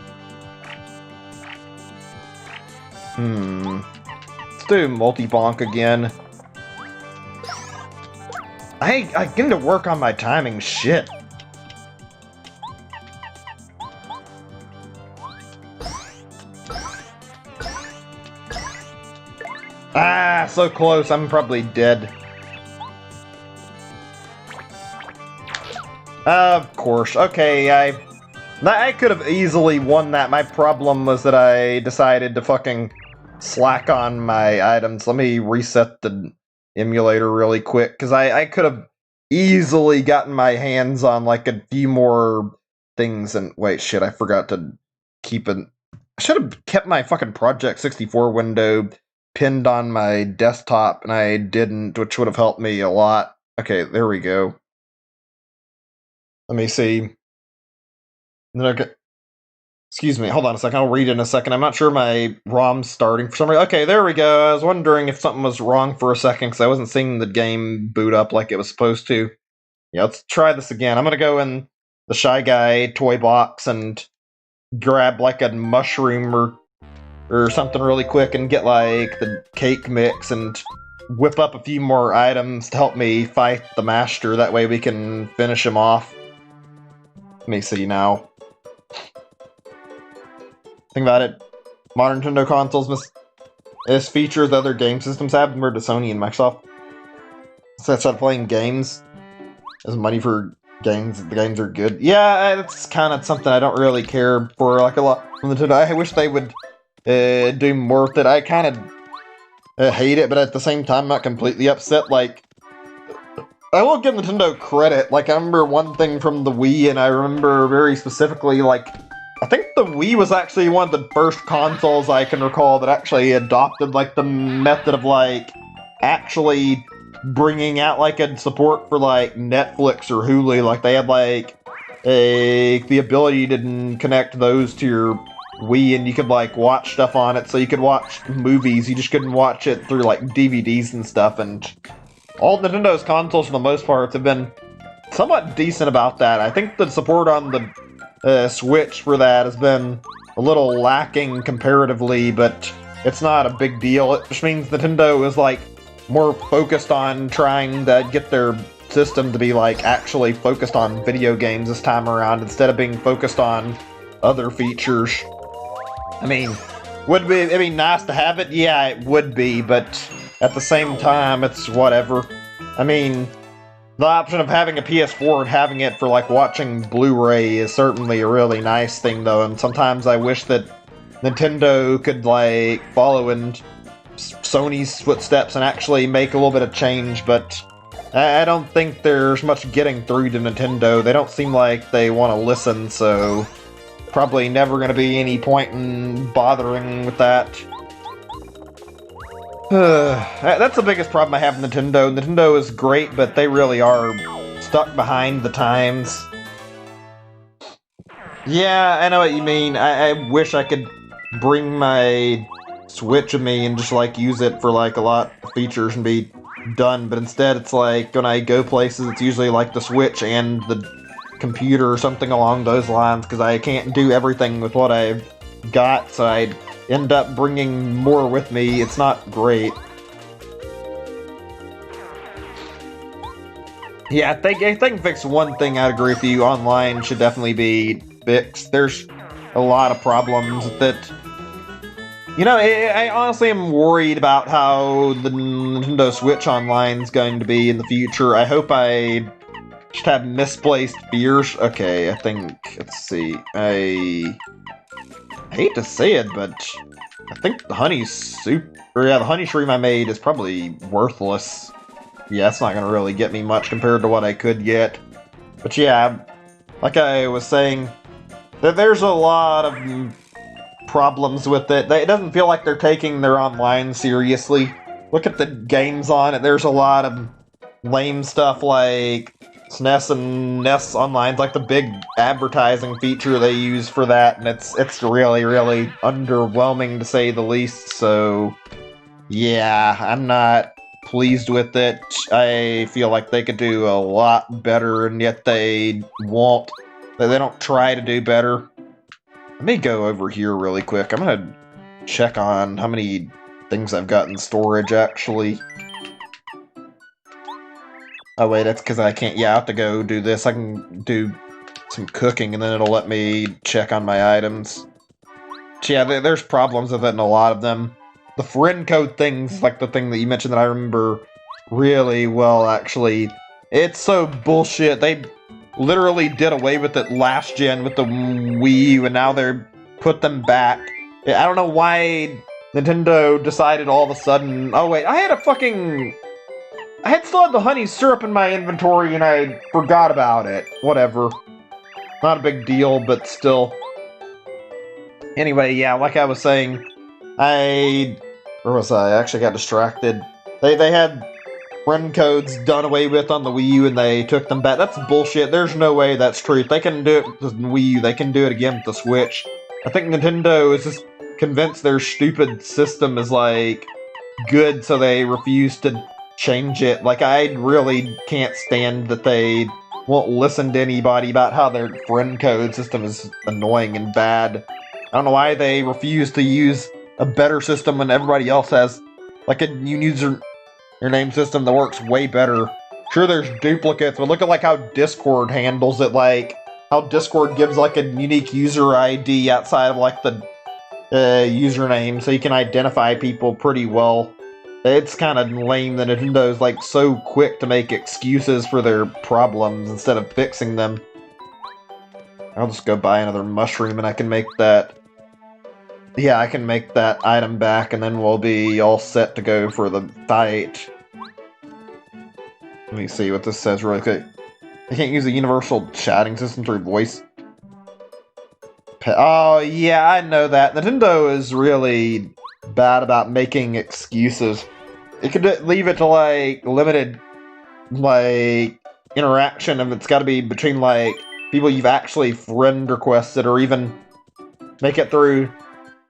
A: Let's do multi-bonk again. I need to work on my timing, shit. Ah, so close, I'm probably dead. Of course, okay, I could have easily won that. My problem was that I decided to fucking slack on my items. Let me reset the emulator really quick, because I could have easily gotten my hands on, like, a few more things. And wait, shit, I forgot to keep it. I should have kept my fucking Project 64 window pinned on my desktop, and I didn't, which would have helped me a lot. Okay, there we go. Let me see. Okay. Excuse me, hold on a second, I'll read in a second. I'm not sure my ROM's starting for some reason. Okay, there we go. I was wondering if something was wrong for a second, because I wasn't seeing the game boot up like it was supposed to. Yeah, let's try this again. I'm gonna go in the Shy Guy toy box and grab, like, a mushroom or something really quick and get, like, the cake mix and whip up a few more items to help me fight the master. That way we can finish him off. Let me see now. Think about it. Modern Nintendo consoles miss features other game systems have compared to Sony and Microsoft. So that's not playing games. There's money for games. The games are good. Yeah, that's kind of something I don't really care for, like, a lot from Nintendo. I wish they would do more with it. I kind of hate it, but at the same time, I'm not completely upset. Like, I will give Nintendo credit. Like, I remember one thing from the Wii, and I remember very specifically, like, I think the Wii was actually one of the first consoles I can recall that actually adopted, like, the method of, like, actually bringing out, like, a support for, like, Netflix or Hulu. Like, they had, like, the ability to connect those to your Wii, and you could, like, watch stuff on it, so you could watch movies. You just couldn't watch it through, like, DVDs and stuff, and all Nintendo's consoles, for the most part, have been somewhat decent about that. I think the support on the Switch for that has been a little lacking comparatively, but it's not a big deal. It just means Nintendo is, like, more focused on trying to get their system to be, like, actually focused on video games this time around instead of being focused on other features. I mean, would it be nice to have it? Yeah, it would be, but at the same time, it's whatever. I mean, the option of having a PS4 and having it for, like, watching Blu-ray is certainly a really nice thing, though, and sometimes I wish that Nintendo could, like, follow in Sony's footsteps and actually make a little bit of change, but I don't think there's much getting through to Nintendo. They don't seem like they want to listen, so probably never going to be any point in bothering with that. That's the biggest problem I have with Nintendo. Nintendo is great, but they really are stuck behind the times. Yeah, I know what you mean. I wish I could bring my Switch with me and just, like, use it for, like, a lot of features and be done, but instead it's like, when I go places, it's usually, like, the Switch and the computer or something along those lines, because I can't do everything with what I've got, so I'd end up bringing more with me. It's not great. Yeah, I think fix one thing. I'd agree with you. Online should definitely be fixed. There's a lot of problems with it. You know, I honestly am worried about how the Nintendo Switch Online is going to be in the future. I hope I just have misplaced fears. Okay, I think, let's see, I hate to say it, but I think the honey soup, or yeah, the honey shroom I made is probably worthless. Yeah, it's not gonna really get me much compared to what I could get. But yeah, like I was saying, There's a lot of problems with it. It doesn't feel like they're taking their online seriously. Look at the games on it. There's a lot of lame stuff like SNES and NES Online, like the big advertising feature they use for that, and it's really, really underwhelming to say the least, so yeah, I'm not pleased with it. I feel like they could do a lot better, and yet they won't. They don't try to do better. Let me go over here really quick. I'm gonna check on how many things I've got in storage, actually. Oh wait, that's because I can't. Yeah, I have to go do this. I can do some cooking, and then it'll let me check on my items. So yeah, there's problems with it in a lot of them. The friend code thing's like the thing that you mentioned that I remember really well, actually. It's so bullshit. They literally did away with it last gen with the Wii U, and now they're put them back. I don't know why Nintendo decided all of a sudden... Oh wait, I still had the honey syrup in my inventory and I forgot about it. Whatever. Not a big deal, but still. Anyway, yeah, like I was saying, where was I? I actually got distracted. They had friend codes done away with on the Wii U and they took them back. That's bullshit. There's no way that's true. If they can do it with the Wii U, they can do it again with the Switch. I think Nintendo is just convinced their stupid system is, like, good, so they refuse to change it. Like, I really can't stand that they won't listen to anybody about how their friend code system is annoying and bad. I don't know why they refuse to use a better system when everybody else has, like, a user name system that works way better. Sure, there's duplicates, but look at, like, how Discord handles it, like, how Discord gives, like, a unique user ID outside of, like, the username, so you can identify people pretty well. It's kind of lame that Nintendo's, like, so quick to make excuses for their problems instead of fixing them. I'll just go buy another mushroom and I can make that... Yeah, I can make that item back and then we'll be all set to go for the fight. Let me see what this says really quick. I can't use a universal chatting system through voice. Oh, yeah, I know that. Nintendo is really bad about making excuses. It could leave it to, like, limited, like, interaction, and it's gotta be between, like, people you've actually friend requested, or even make it through...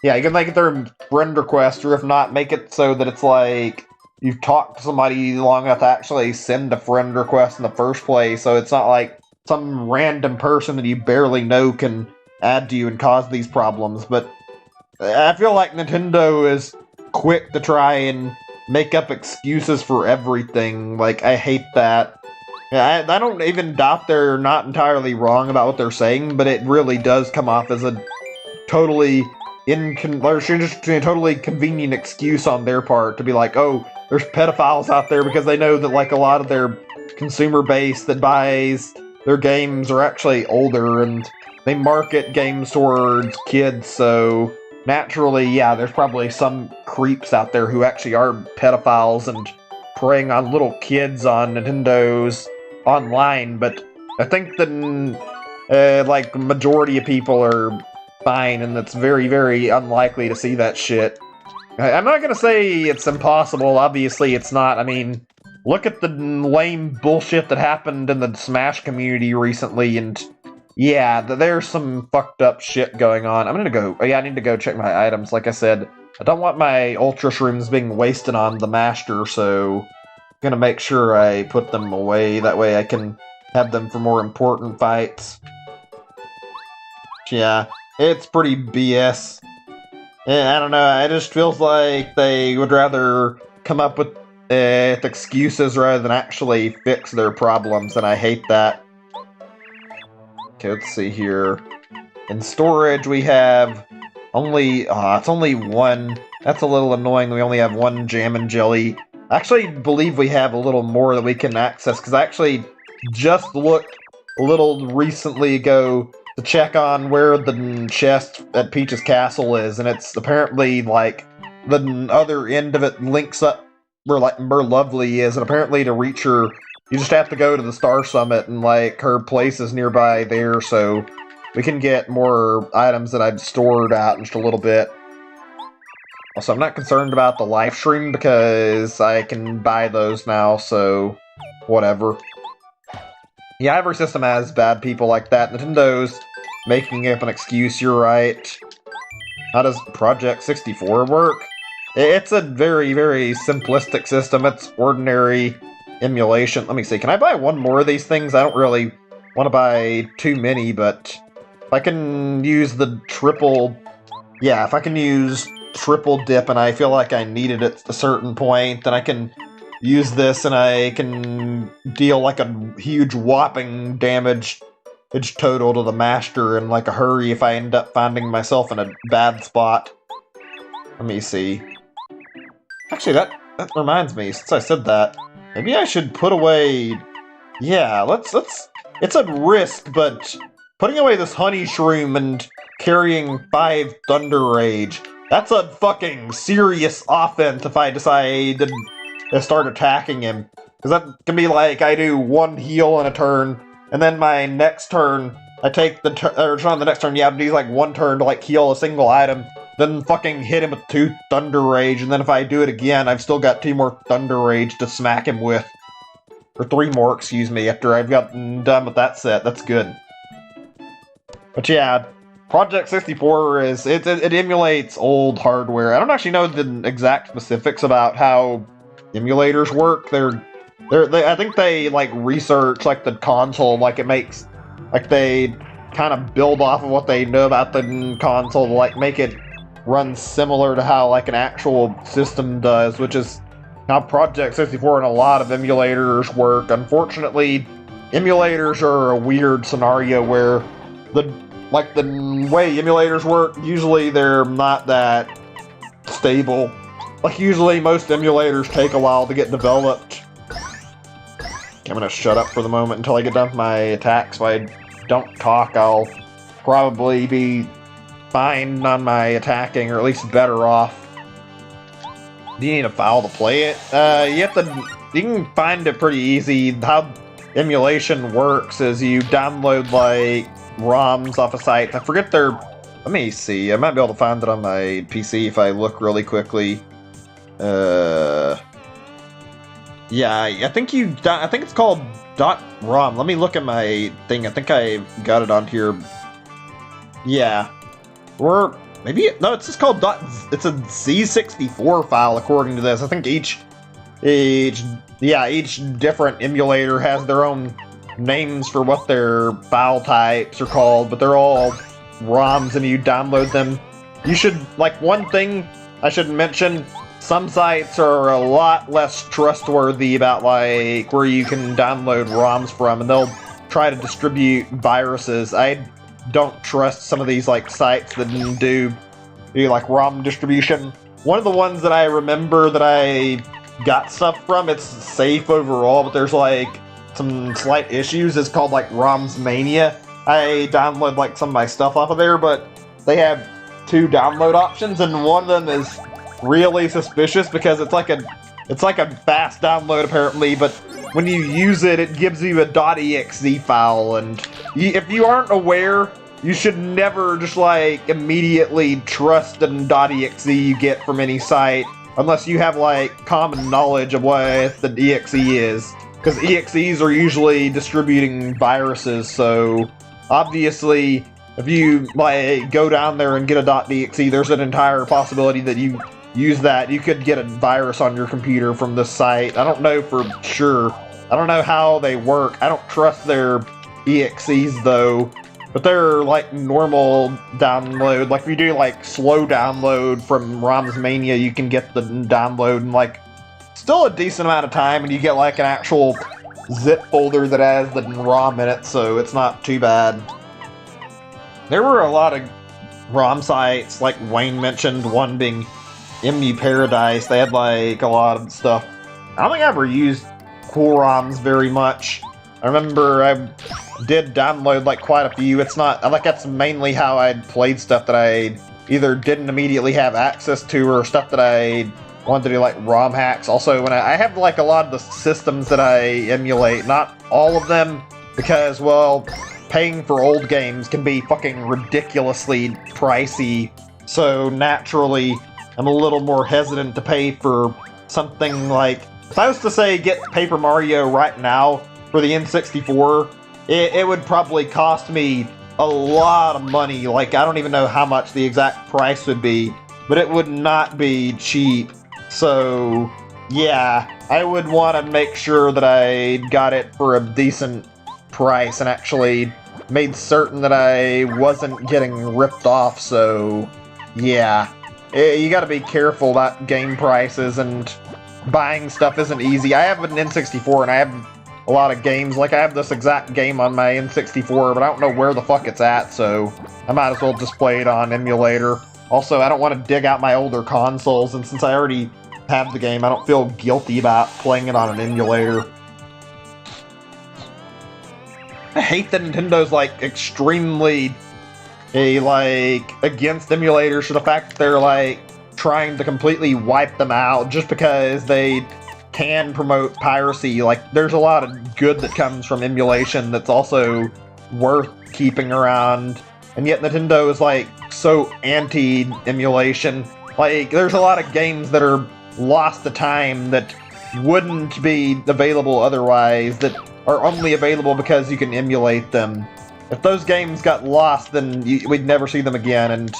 A: Yeah, you can make it through friend request, or if not, make it so that it's, like, you've talked to somebody long enough to actually send a friend request in the first place, so it's not like some random person that you barely know can add to you and cause these problems. But I feel like Nintendo is quick to try and make up excuses for everything. Like, I hate that. I don't even doubt they're not entirely wrong about what they're saying, but it really does come off as a totally totally convenient excuse on their part to be like, oh, there's pedophiles out there, because they know that, like, a lot of their consumer base that buys their games are actually older, and they market games towards kids, so naturally, yeah, there's probably some creeps out there who actually are pedophiles and preying on little kids on Nintendo's online, but I think that, like, the majority of people are fine, and it's very, very unlikely to see that shit. I'm not gonna say it's impossible, obviously it's not. I mean, look at the lame bullshit that happened in the Smash community recently, and yeah, there's some fucked up shit going on. I'm gonna go... Yeah, I need to go check my items. Like I said, I don't want my Ultra Shrooms being wasted on the Master, so I'm gonna make sure I put them away. That way I can have them for more important fights. Yeah, it's pretty BS. Yeah, I don't know, it just feels like they would rather come up with excuses rather than actually fix their problems, and I hate that. Okay, let's see here. In storage, we have only... it's only one. That's a little annoying. We only have one jam and jelly. I actually believe we have a little more that we can access, because I actually just looked a little recently ago to check on where the chest at Peach's Castle is, and it's apparently, like, the other end of it links up where, like, Lovely is, and apparently to reach her, you just have to go to the Star Summit, and, like, her place is nearby there, so we can get more items that I've stored out in just a little bit. Also, I'm not concerned about the live stream because I can buy those now, so whatever. Yeah, every system has bad people like that. Nintendo's making up an excuse, you're right. How does Project 64 work? It's a very, very simplistic system. It's ordinary emulation. Let me see, can I buy one more of these things? I don't really want to buy too many, but if I can use the triple... Yeah, if I can use triple dip and I feel like I need it at a certain point, then I can use this and I can deal like a huge whopping damage total to the master in like a hurry if I end up finding myself in a bad spot. Let me see. Actually, that reminds me, since I said that, maybe I should put away... Yeah, let's... It's a risk, but putting away this honey shroom and carrying 5 Thunder Rage, that's a fucking serious offense if I decide to start attacking him. Because that can be like, I do 1 heal in a turn, and then my next turn, I take the on the next turn, you have to do like 1 turn to like heal a single item, then fucking hit him with 2 Thunder Rage, and then if I do it again, I've still got 2 more Thunder Rage to smack him with. Or 3 more, excuse me, after I've gotten done with that set. That's good. But yeah, Project 64 is, it emulates old hardware. I don't actually know the exact specifics about how emulators work. I think they like research like the console, like it makes, like they kind of build off of what they know about the console to like make it run similar to how like an actual system does, which is how Project 64 and a lot of emulators work. Unfortunately, emulators are a weird scenario where the way emulators work, usually they're not that stable. Like usually most emulators take a while to get developed. I'm gonna shut up for the moment until I get done with my attacks. If I don't talk, I'll probably be fine on my attacking, or at least better off. Do you need a file to play it? You can find it pretty easy. How emulation works is you download like ROMs off a site. I forget their... Let me see. I might be able to find it on my PC if I look really quickly. Yeah, I think it's called .rom. Let me look at my thing. I think I got it on here. Yeah. Or maybe no, it's just called it's a Z64 file according to this. I think each different emulator has their own names for what their file types are called, but they're all ROMs and you download them. You should, like, one thing I should mention, some sites are a lot less trustworthy about like where you can download ROMs from, and they'll try to distribute viruses. I don't trust some of these like sites that do like ROM distribution. One of the ones that I remember that I got stuff from, it's safe overall, but there's like some slight issues. It's called like ROMs Mania. I download like some of my stuff off of there, but they have 2 download options, and one of them is really suspicious because it's like a fast download apparently, but when you use it, it gives you a .exe file, and if you aren't aware, you should never just like immediately trust an .exe you get from any site unless you have like common knowledge of what the exe is, because exes are usually distributing viruses. So obviously if you like go down there and get a .exe, there's an entire possibility that you use that, you could get a virus on your computer from this site. I don't know for sure. I don't know how they work. I don't trust their exes though, but they're like normal download. Like if you do like slow download from ROMs Mania, you can get the download in like still a decent amount of time, and you get like an actual zip folder that has the ROM in it, so it's not too bad. There were a lot of ROM sites, like Wayne mentioned, one being MU Paradise. They had like a lot of stuff. I don't think I ever used Cool ROMs very much. I remember I did download like quite a few. It's not like that's mainly how I'd played stuff that I either didn't immediately have access to, or stuff that I wanted to do like ROM hacks. Also, when I have like a lot of the systems that I emulate, not all of them, because well, paying for old games can be fucking ridiculously pricey, so naturally I'm a little more hesitant to pay for something like... If I was to say get Paper Mario right now for the N64, it would probably cost me a lot of money. Like, I don't even know how much the exact price would be, but it would not be cheap. So, yeah, I would want to make sure that I got it for a decent price and actually made certain that I wasn't getting ripped off. So, yeah, you gotta be careful about game prices, and buying stuff isn't easy. I have an N64 and I have a lot of games. Like, I have this exact game on my N64, but I don't know where the fuck it's at, so I might as well just play it on emulator. Also, I don't want to dig out my older consoles, and since I already have the game, I don't feel guilty about playing it on an emulator. I hate that Nintendo's, like, extremely, against emulators to the fact that they're, like, trying to completely wipe them out just because they can promote piracy. Like, there's a lot of good that comes from emulation that's also worth keeping around, and yet Nintendo is, like, so anti-emulation. Like, there's a lot of games that are lost to time that wouldn't be available otherwise, that are only available because you can emulate them. If those games got lost, then we'd never see them again, and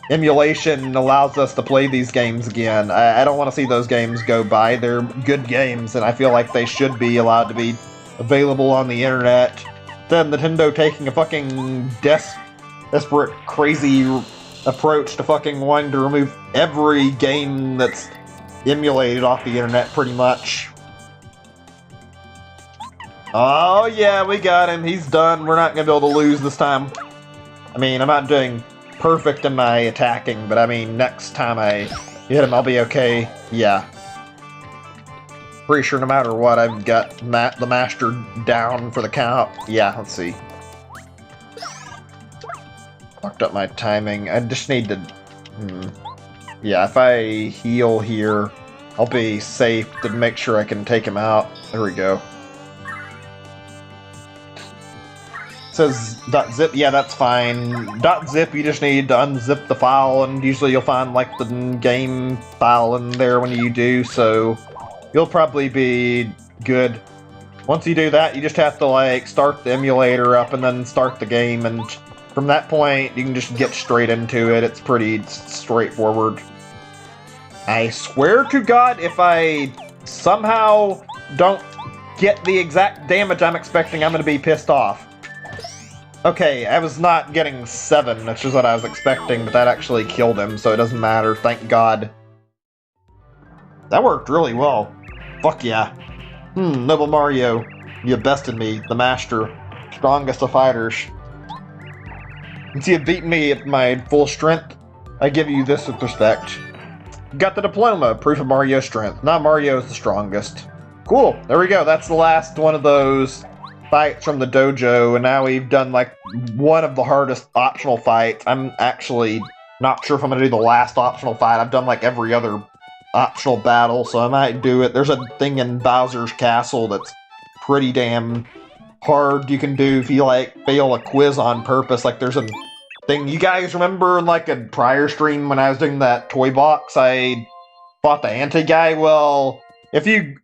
A: emulation allows us to play these games again. I don't want to see those games go by. They're good games, and I feel like they should be allowed to be available on the internet. Then Nintendo taking a fucking desperate, crazy approach to fucking wanting to remove every game that's emulated off the internet, pretty much. Oh yeah, we got him. He's done. We're not gonna be able to lose this time. I mean, I'm not doing perfect in my attacking, but I mean, next time I hit him, I'll be okay. Yeah. Pretty sure no matter what, I've got the master down for the count. Yeah, let's see. Fucked up my timing. I just need to... Yeah, if I heal here, I'll be safe to make sure I can take him out. There we go. Says .zip, yeah, that's fine. .zip, you just need to unzip the file, and usually you'll find, like, the game file in there when you do, so you'll probably be good. Once you do that, you just have to, like, start the emulator up and then start the game, and from that point, you can just get straight into it. It's pretty straightforward. I swear to God, if I somehow don't get the exact damage I'm expecting, I'm gonna be pissed off. Okay, I was not getting 7, which is what I was expecting, but that actually killed him, so it doesn't matter, thank God. That worked really well. Fuck yeah. Noble Mario, you bested me, the master, strongest of fighters. Since you have beaten me at my full strength, I give you this with respect. Got the diploma, proof of Mario's strength. Now Mario is the strongest. Cool, there we go, that's the last one of those fights from the dojo, and now we've done, like, one of the hardest optional fights. I'm actually not sure if I'm gonna do the last optional fight. I've done, like, every other optional battle, so I might do it. There's a thing in Bowser's Castle that's pretty damn hard you can do if you, like, fail a quiz on purpose. Like, there's a thing, you guys remember in, like, a prior stream when I was doing that toy box, I fought the anti-guy? Well, if you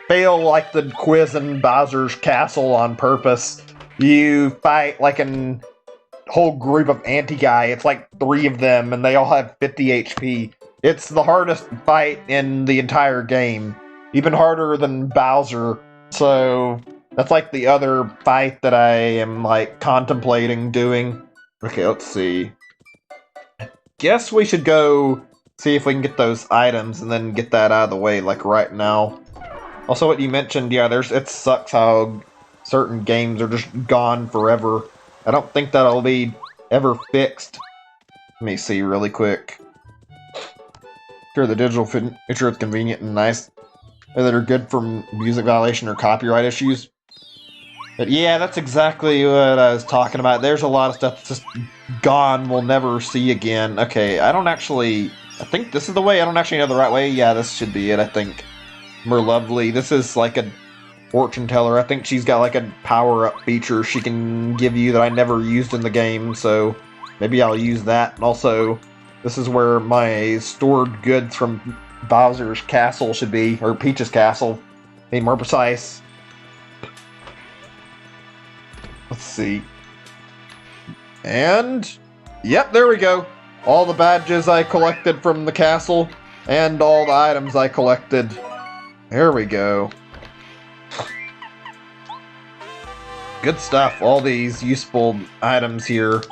A: fail, like, the quiz in Bowser's Castle on purpose, you fight, like, a whole group of anti-guy. It's like 3 of them, and they all have 50 HP. It's the hardest fight in the entire game. Even harder than Bowser. So, that's, like, the other fight that I am, like, contemplating doing. Okay, let's see. I guess we should go see if we can get those items and then get that out of the way, like, right now. Also, what you mentioned, yeah, it sucks how certain games are just gone forever. I don't think that'll be ever fixed. Let me see really quick. Sure, the digital feature is convenient and nice. That are good for music violation or copyright issues. But yeah, that's exactly what I was talking about. There's a lot of stuff that's just gone, we'll never see again. Okay, I think this is the way. I don't actually know the right way. Yeah, this should be it, I think. More lovely. This is like a fortune teller. I think she's got like a power-up feature she can give you that I never used in the game, so maybe I'll use that. And also, this is where my stored goods from Bowser's castle should be, or Peach's castle. Be more precise. Let's see. And, yep, there we go. All the badges I collected from the castle, and all the items I collected. There we go. Good stuff. All these useful items here.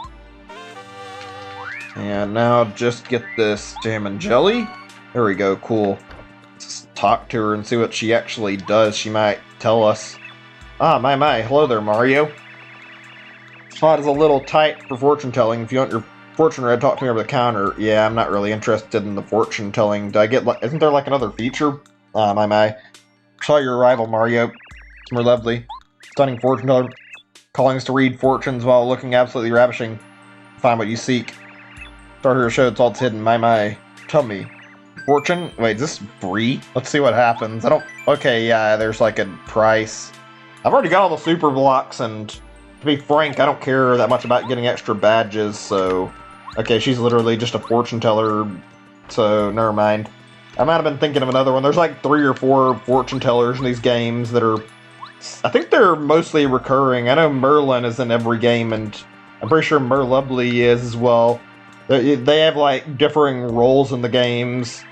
A: And now just get this jam and jelly. There we go, cool. Let's talk to her and see what she actually does. She might tell us. Ah, my. Hello there, Mario. Spot is a little tight for fortune telling. If you want your fortune read, talk to me over the counter. Yeah, I'm not really interested in the fortune telling. Do I get, isn't there like another feature? Ah, my. Saw your arrival, Mario. It's more lovely. Stunning fortune teller. Calling us to read fortunes while looking absolutely ravishing. Find what you seek. Start here to show it's all hidden. My. Tell me. Fortune? Wait, is this free? Let's see what happens. I don't... Okay, yeah, there's like a price. I've already got all the super blocks, and to be frank, I don't care that much about getting extra badges, so... Okay, she's literally just a fortune teller, so never mind. I might have been thinking of another one. There's like 3 or 4 fortune tellers in these games that are... I think they're mostly recurring. I know Merlin is in every game, and I'm pretty sure Merlubly is as well. They have like differing roles in the games.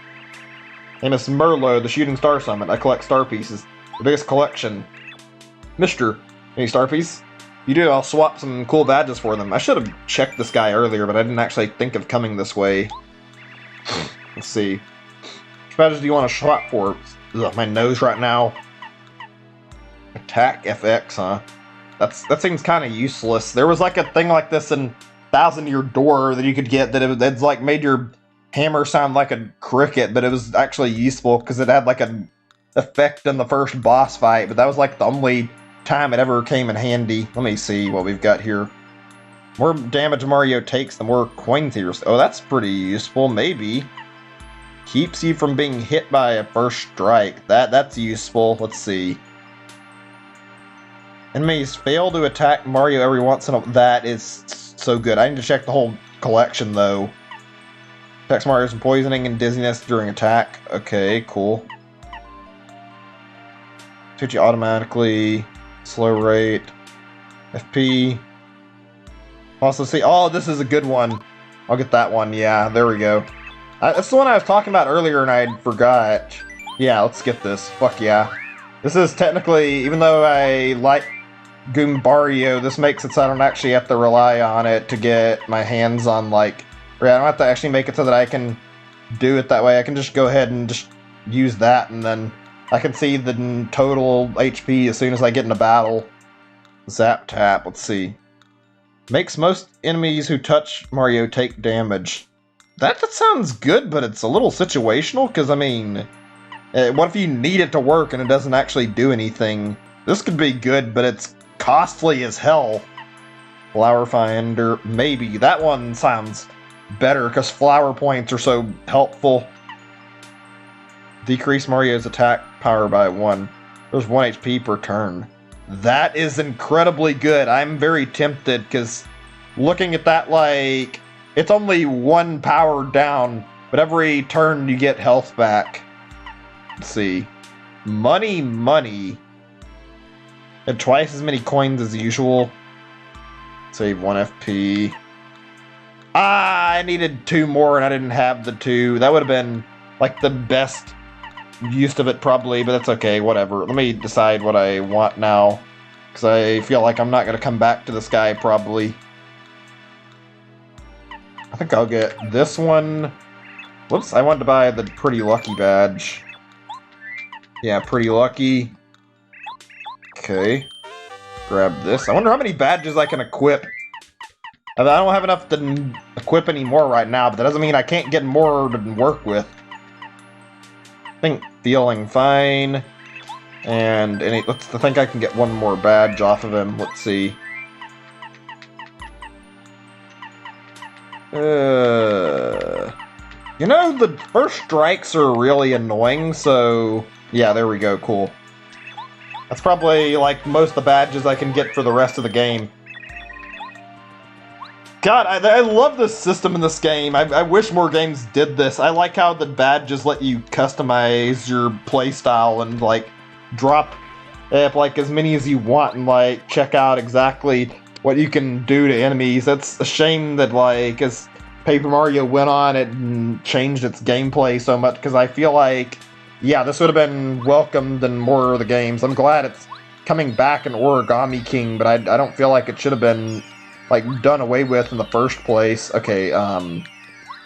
A: Name is Merlo, the Shooting Star Summit. I collect star pieces. The biggest collection. Mister, any star piece? You do, I'll swap some cool badges for them. I should have checked this guy earlier, but I didn't actually think of coming this way. Let's see. Which badges do you want to swap for? Ugh, my nose right now. Attack FX, huh? That seems kind of useless. There was like a thing like this in Thousand Year Door that you could get that's like made your hammer sound like a cricket, but it was actually useful because it had like an effect in the first boss fight, but that was like the only time it ever came in handy. Let me see what we've got here. More damage Mario takes, the more coins he receives. Oh, that's pretty useful, maybe. Keeps you from being hit by a first strike. That's useful. Let's see. Enemies fail to attack Mario every once in a while. That is so good. I need to check the whole collection, though. Attacks Mario from poisoning and dizziness during attack. Okay, cool. Hit you automatically. Slow rate. FP. Also, see. Oh, this is a good one. I'll get that one. Yeah, there we go. That's the one I was talking about earlier and I forgot. Yeah, let's get this. Fuck yeah. This is technically, even though I like Goombario, this makes it so I don't actually have to rely on it to get my hands on, like... I don't have to actually make it so that I can do it that way. I can just go ahead and just use that, and then I can see the total HP as soon as I get in a battle. Zap tap, let's see. Makes most enemies who touch Mario take damage. That sounds good, but it's a little situational, because, I mean... what if you need it to work and it doesn't actually do anything? This could be good, but it's costly as hell. Flower Finder, maybe. That one sounds better, because flower points are so helpful. Decrease Mario's attack power by 1. There's 1 HP per turn. That is incredibly good. I'm very tempted, because looking at that, like, it's only 1 power down, but every turn you get health back. Let's see. Money. And twice as many coins as usual. Save 1 FP. Ah, I needed 2 more and I didn't have the 2. That would have been, like, the best use of it probably, but that's okay, whatever. Let me decide what I want now. Because I feel like I'm not going to come back to this guy, probably. I think I'll get this one. Whoops, I wanted to buy the Pretty Lucky badge. Yeah, Pretty Lucky. Okay. Grab this. I wonder how many badges I can equip. I don't have enough to equip any more right now, but that doesn't mean I can't get more to work with. I think feeling fine. And I think I can get 1 more badge off of him. Let's see. You know, the first strikes are really annoying, so... Yeah, there we go, cool. That's probably, like, most of the badges I can get for the rest of the game. God, I love this system in this game. I wish more games did this. I like how the badges let you customize your playstyle and, like, drop, like, as many as you want and, like, check out exactly what you can do to enemies. That's a shame that, like, as Paper Mario went on, it changed its gameplay so much, because I feel like, yeah, this would have been welcomed in more of the games. I'm glad it's coming back in Origami King, but I don't feel like it should have been, like, done away with in the first place. Okay, yeah,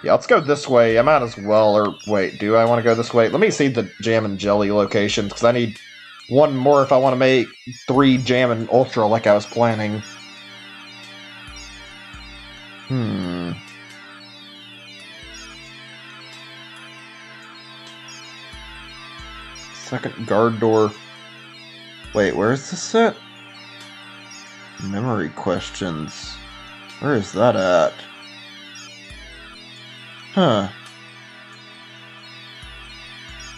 A: let's go this way. I might as well, or wait, do I want to go this way? Let me see the Jam and Jelly locations, because I need one more if I want to make 3 Jam and Ultra like I was planning. Second guard door. Wait, where is this at? Memory questions. Where is that at? Huh.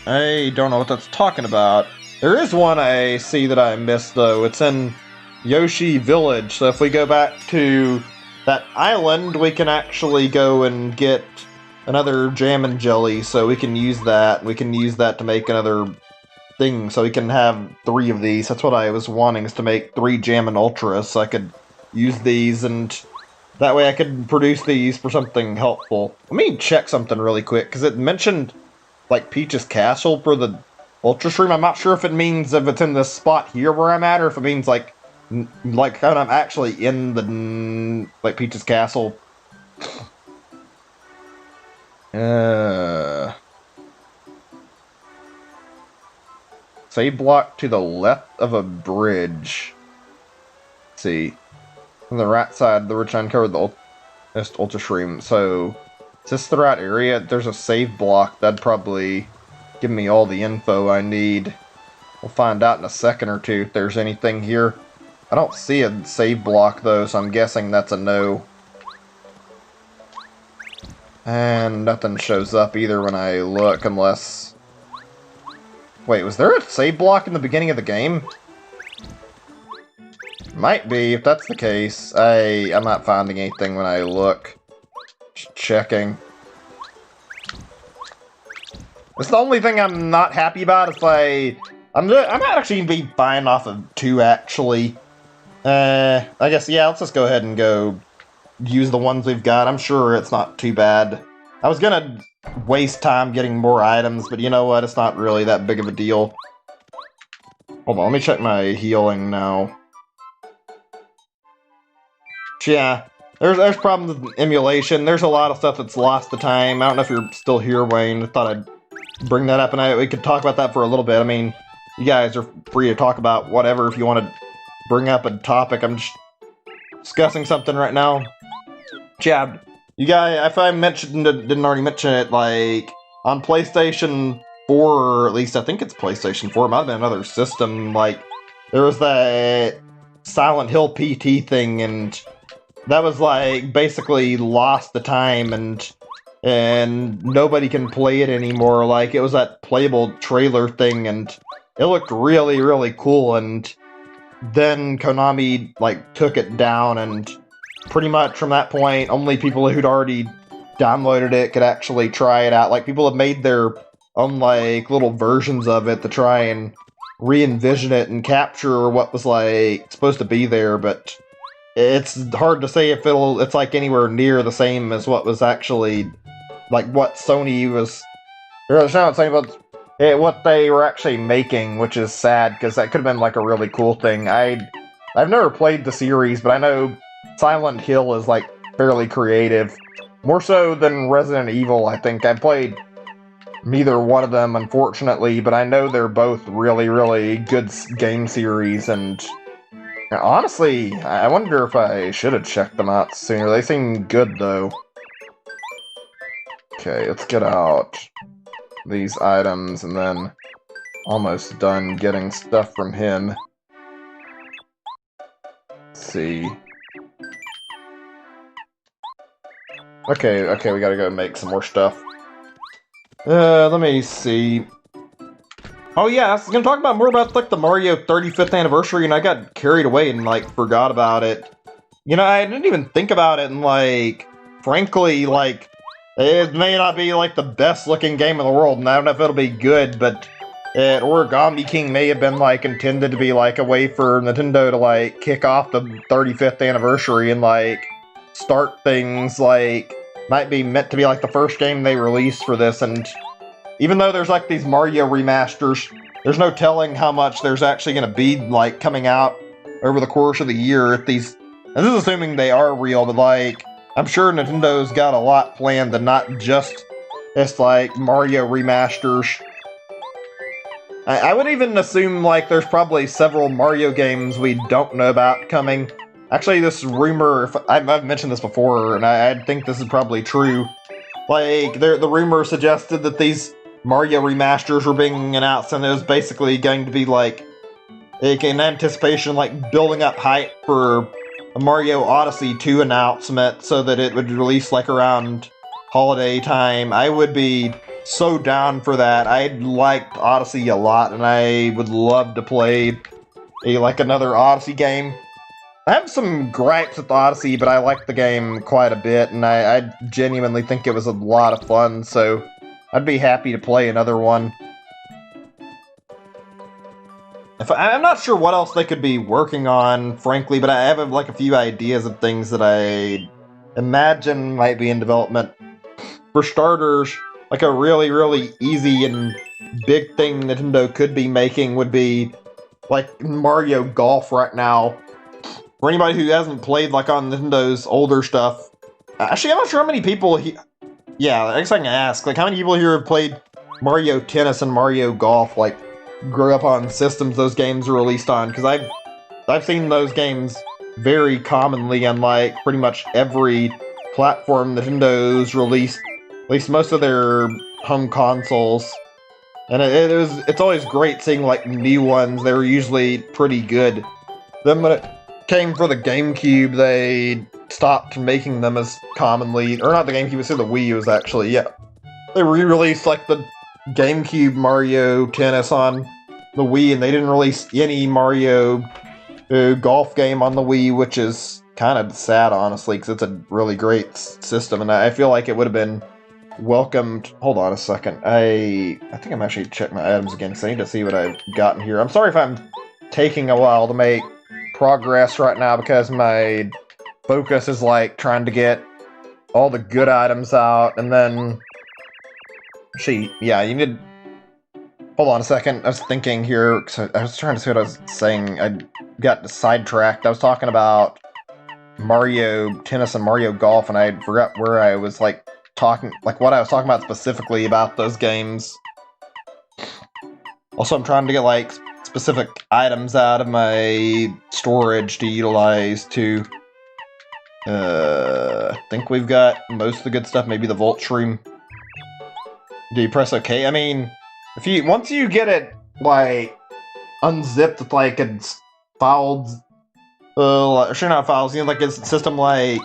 A: I don't know what that's talking about. There is one I see that I missed, though. It's in Yoshi Village, so if we go back to that island, we can actually go and get another Jam and Jelly, so we can use that. We can use that to make another thing, so we can have 3 of these. That's what I was wanting, is to make 3 Jam and Ultras, so I could use these, and that way I could produce these for something helpful. Let me check something really quick, because it mentioned, like, Peach's Castle for the Ultra Stream. I'm not sure if it means if it's in this spot here where I'm at, or if it means, like when I'm actually in the, like, Peach's Castle. Save block to the left of a bridge. Let's see. On the right side, the which uncovered the Ultra Shroom. So, is this the right area? There's a save block. That'd probably give me all the info I need. We'll find out in a second or two if there's anything here. I don't see a save block, though, so I'm guessing that's a no. And nothing shows up either when I look, unless... Wait, was there a save block in the beginning of the game? Might be. If that's the case, I'm not finding anything when I look. Just checking. It's the only thing I'm not happy about. If I might actually be buying off of 2, actually. I guess, yeah, let's just go ahead and go use the ones we've got. I'm sure it's not too bad. I was gonna waste time getting more items, but you know what? It's not really that big of a deal. Hold on, let me check my healing now. Yeah, there's problems with emulation. There's a lot of stuff that's lost to time. I don't know if you're still here, Wayne. I thought I'd bring that up, and we could talk about that for a little bit. I mean, you guys are free to talk about whatever if you want to bring up a topic. I'm just discussing something right now. Yeah, you guys, if I didn't already mention it, like, on PlayStation 4, or at least I think it's PlayStation 4, it might have been another system, like, there was that Silent Hill PT thing, and that was, like, basically lost the time, and nobody can play it anymore. Like, it was that playable trailer thing, and it looked really, really cool, and then Konami, like, took it down, and pretty much from that point, only people who'd already downloaded it could actually try it out. Like, people have made their own, like, little versions of it to try and re-envision it and capture what was, like, supposed to be there, but it's hard to say if it's, like, anywhere near the same as what was actually, like, what Sony was... Or it's not saying about what they were actually making, which is sad, because that could have been, like, a really cool thing. I've never played the series, but I know Silent Hill is, like, fairly creative. More so than Resident Evil, I think. I've played neither one of them, unfortunately, but I know they're both really, really good game series, and honestly, I wonder if I should have checked them out sooner. They seem good, though. Okay, let's get out these items, and then almost done getting stuff from him. Let's see. Okay, we gotta go make some more stuff. Let me see. Oh yeah, I was gonna talk about more about like the Mario 35th anniversary, and I got carried away and like forgot about it. You know, I didn't even think about it, and like, frankly, like, it may not be like the best looking game in the world, and I don't know if it'll be good, but Origami King may have been like intended to be like a way for Nintendo to like kick off the 35th anniversary and like start things like might be meant to be like the first game they release for this, and even though there's like these Mario remasters, there's no telling how much there's actually going to be like coming out over the course of the year at these. And this is assuming they are real, but like I'm sure Nintendo's got a lot planned and not just this like Mario remasters. I would even assume like there's probably several Mario games we don't know about coming. Actually, this rumor, if I've mentioned this before, and I think this is probably true. Like, the rumor suggested that these Mario remasters were being announced, and it was basically going to be like in anticipation, like building up hype for a Mario Odyssey 2 announcement, so that it would release like around holiday time. I would be so down for that. I liked Odyssey a lot, and I would love to play like another Odyssey game. I have some gripes with Odyssey, but I like the game quite a bit, and I genuinely think it was a lot of fun, so I'd be happy to play another one. I'm not sure what else they could be working on, frankly, but I have like a few ideas of things that I imagine might be in development. For starters, like a really, really easy and big thing Nintendo could be making would be like Mario Golf right now. For anybody who hasn't played like on Nintendo's older stuff, actually, I'm not sure how many people. Yeah, I guess I can ask. Like, how many people here have played Mario Tennis and Mario Golf? Like, grew up on systems those games were released on? Because I've seen those games very commonly on like pretty much every platform Nintendo's released, at least most of their home consoles. And it's always great seeing like new ones. They were usually pretty good. Then when it came for the GameCube, they stopped making them as commonly, or not the GameCube, it's the Wii U was actually, yeah. They re-released like the GameCube Mario Tennis on the Wii, and they didn't release any Mario golf game on the Wii, which is kind of sad, honestly, because it's a really great system, and I feel like it would have been welcomed. Hold on a second. I think I'm actually checking my items again, because I need to see what I've gotten here. I'm sorry if I'm taking a while to make progress right now, because my focus is like trying to get all the good items out, and then actually, yeah, you need. Hold on a second. I was thinking here. So I was trying to see what I was saying. I got sidetracked. I was talking about Mario Tennis and Mario Golf, and I forgot where I was like talking, like what I was talking about specifically about those games. Also, I'm trying to get like specific items out of my storage to utilize to. I think we've got most of the good stuff. Maybe the Volt Shroom. Do you press OK? I mean, if you once you get it like unzipped with like it's filed, sure not files. You know, like it's system like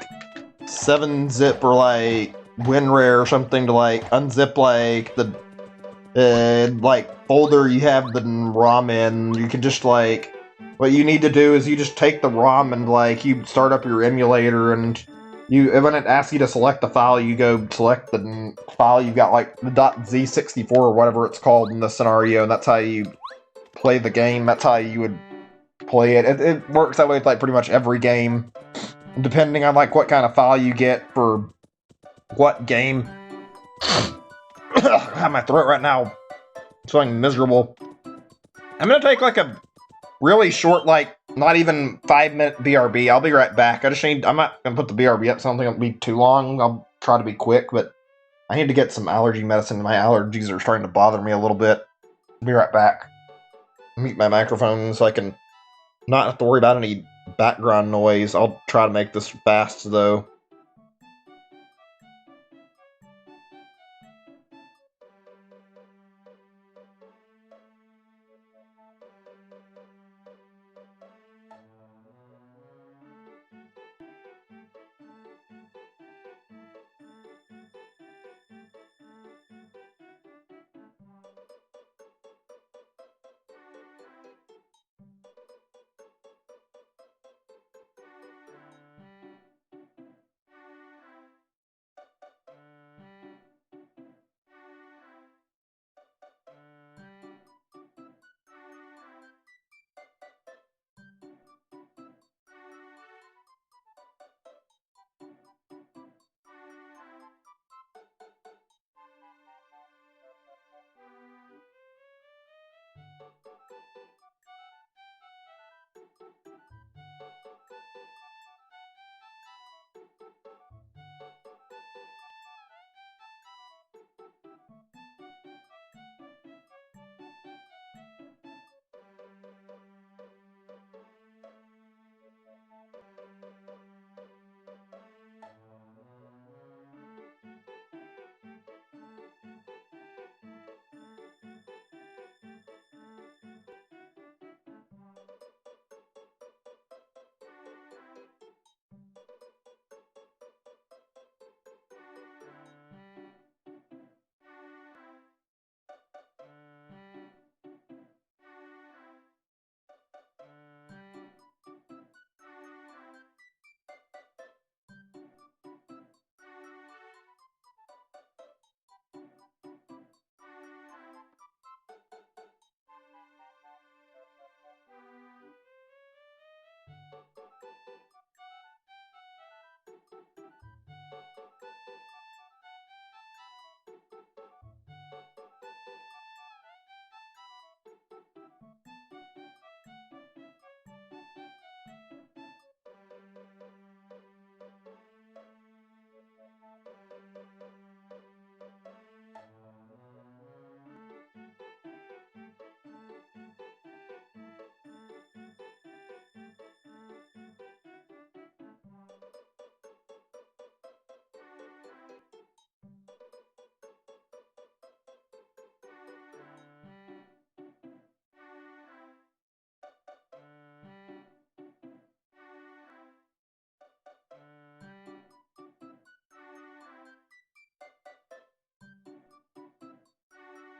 A: 7-zip or like WinRare or something to like unzip like the like folder you have the ROM in. You can just like what you need to do is you just take the ROM and like you start up your emulator, and when it asks you to select the file, you go select the file. You've got like the .z64 or whatever it's called in this scenario, and that's how you play the game. That's how you would play it. It works that way with like pretty much every game, depending on like what kind of file you get for what game. I have my throat right now. It's feeling miserable. I'm gonna take like a really short, like not even 5-minute BRB. I'll be right back. I'm not gonna put the BRB up, so I don't think it'll be too long. I'll try to be quick, but I need to get some allergy medicine. My allergies are starting to bother me a little bit. I'll be right back. Mute my microphone so I can not have to worry about any background noise. I'll try to make this fast though.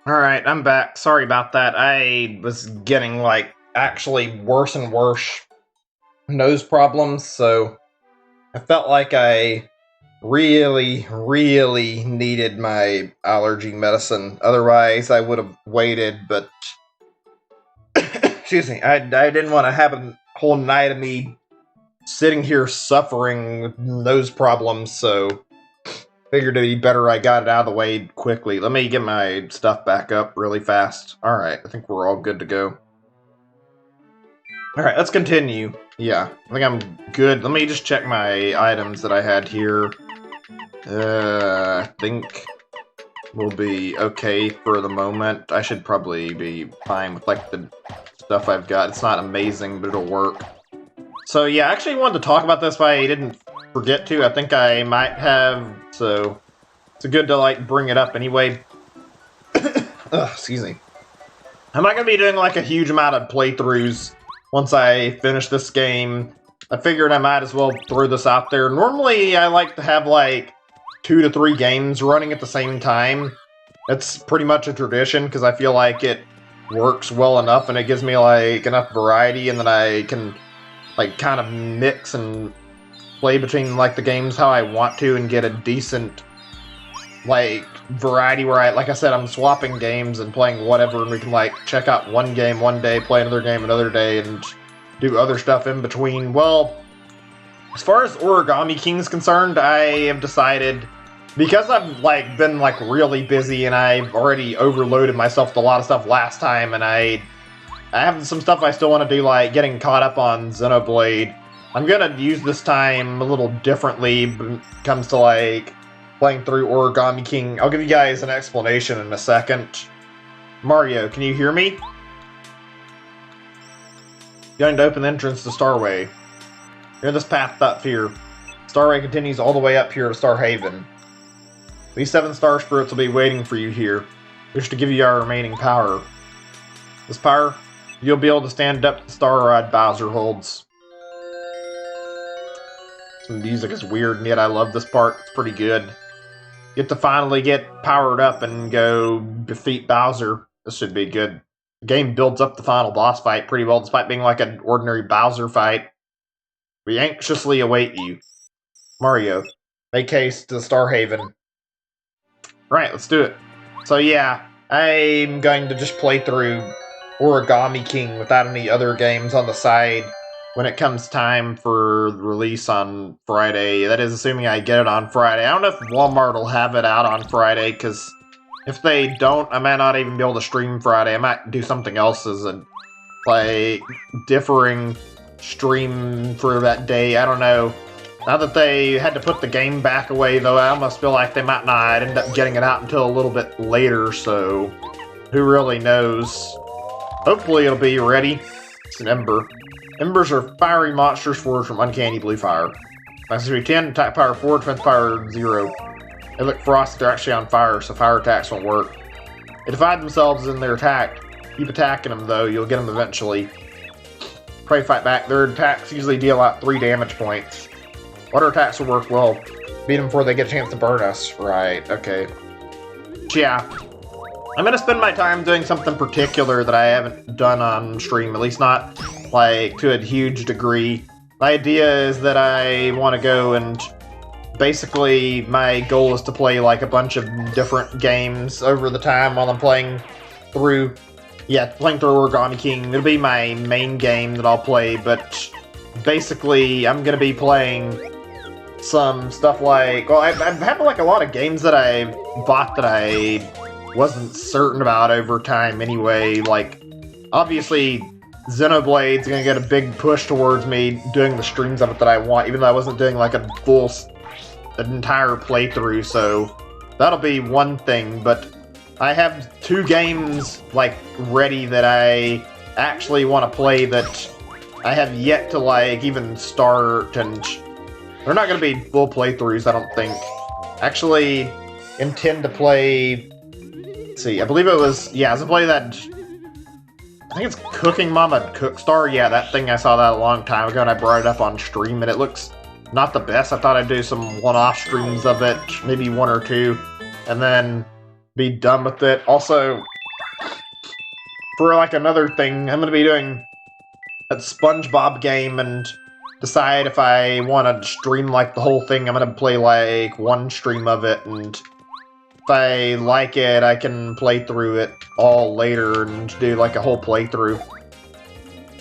A: Alright, I'm back. Sorry about that. I was getting, like, actually worse and worse nose problems, so I felt like I really needed my allergy medicine. Otherwise, I would have waited, but excuse me, I didn't want to have a whole night of me sitting here suffering with nose problems, so figured it'd be better I got it out of the way quickly. Let me get my stuff back up really fast. Alright, I think we're all good to go. Alright, let's continue. Yeah, I think I'm good. Let me just check my items that I had here. I think we'll be okay for the moment. I should probably be fine with, like, the stuff I've got. It's not amazing, but it'll work. So, yeah, I actually wanted to talk about this, but I didn't forget to. I think I might have, so it's good to, like, bring it up anyway. Excuse me. I'm not going to be doing, like, a huge amount of playthroughs once I finish this game. I figured I might as well throw this out there. Normally, I like to have, like, 2 to 3 games running at the same time. It's pretty much a tradition, because I feel like it works well enough, and it gives me, like, enough variety, and then I can, like, kind of mix and play between, like, the games how I want to, and get a decent, like, variety where like I said, I'm swapping games and playing whatever, and we can, like, check out one game one day, play another game another day, and do other stuff in between. Well, as far as Origami King is concerned, I have decided, because I've, like, been, like, really busy, and I've already overloaded myself with a lot of stuff last time, and I have some stuff I still want to do, like getting caught up on Xenoblade. I'm gonna use this time a little differently when it comes to, like, playing through Origami King. I'll give you guys an explanation in a second. Mario, can you hear me? Going to open the entrance to Starway. Near this path up here. Starway continues all the way up here to Star Haven. These 7 star spirits will be waiting for you here. We wish to give you our remaining power. This power, you'll be able to stand up to the Star Rod Bowser holds. Some music is weird, and yet I love this part. It's pretty good. Get to finally get powered up and go defeat Bowser. This should be good. The game builds up the final boss fight pretty well, despite being like an ordinary Bowser fight. We anxiously await you. Mario, make haste to the Star Haven. Right, let's do it. So yeah, I'm going to just play through Origami King without any other games on the side when it comes time for release on Friday. That is assuming I get it on Friday. I don't know if Walmart will have it out on Friday, because if they don't, I might not even be able to stream Friday. I might do something else as a, like, differing stream for that day. I don't know. Now that they had to put the game back away, though, I almost feel like they might not end up getting it out until a little bit later, so who really knows? Hopefully it'll be ready. It's an Ember. Embers are fiery monsters forged from uncanny blue fire. Mastery 10, attack power 4, defense power 0. They look frosty, they're actually on fire, so fire attacks won't work. They divide themselves in their attack. Keep attacking them, though, you'll get them eventually. Pray fight back. Their attacks usually deal out 3 damage points. Water attacks will work well. Beat them before they get a chance to burn us. Right, okay. Yeah. I'm gonna spend my time doing something particular that I haven't done on stream, at least not, like, to a huge degree. The idea is that I want to go and basically my goal is to play, like, a bunch of different games over the time while I'm playing through, playing through Origami King. It'll be my main game that I'll play, but basically I'm gonna be playing some stuff like, well, I've had, like, a lot of games that I bought that I wasn't certain about over time anyway. Like, obviously Xenoblade's gonna get a big push towards me doing the streams of it that I want, even though I wasn't doing, like, an entire playthrough, so that'll be one thing. But I have 2 games, like, ready that I actually want to play that I have yet to, like, even start, and they're not going to be full playthroughs, I don't think. Actually intend to play, let's see, I believe it was, I was going to play that, I think it's Cooking Mama Cookstar. Yeah, that thing, I saw that a long time ago, and I brought it up on stream, and it looks not the best. I thought I'd do some one-off streams of it, maybe 1 or 2, and then be done with it. Also, for like another thing, I'm gonna be doing a SpongeBob game and decide if I want to stream like the whole thing. I'm gonna play like one stream of it, and if I like it, I can play through it all later and do like a whole playthrough.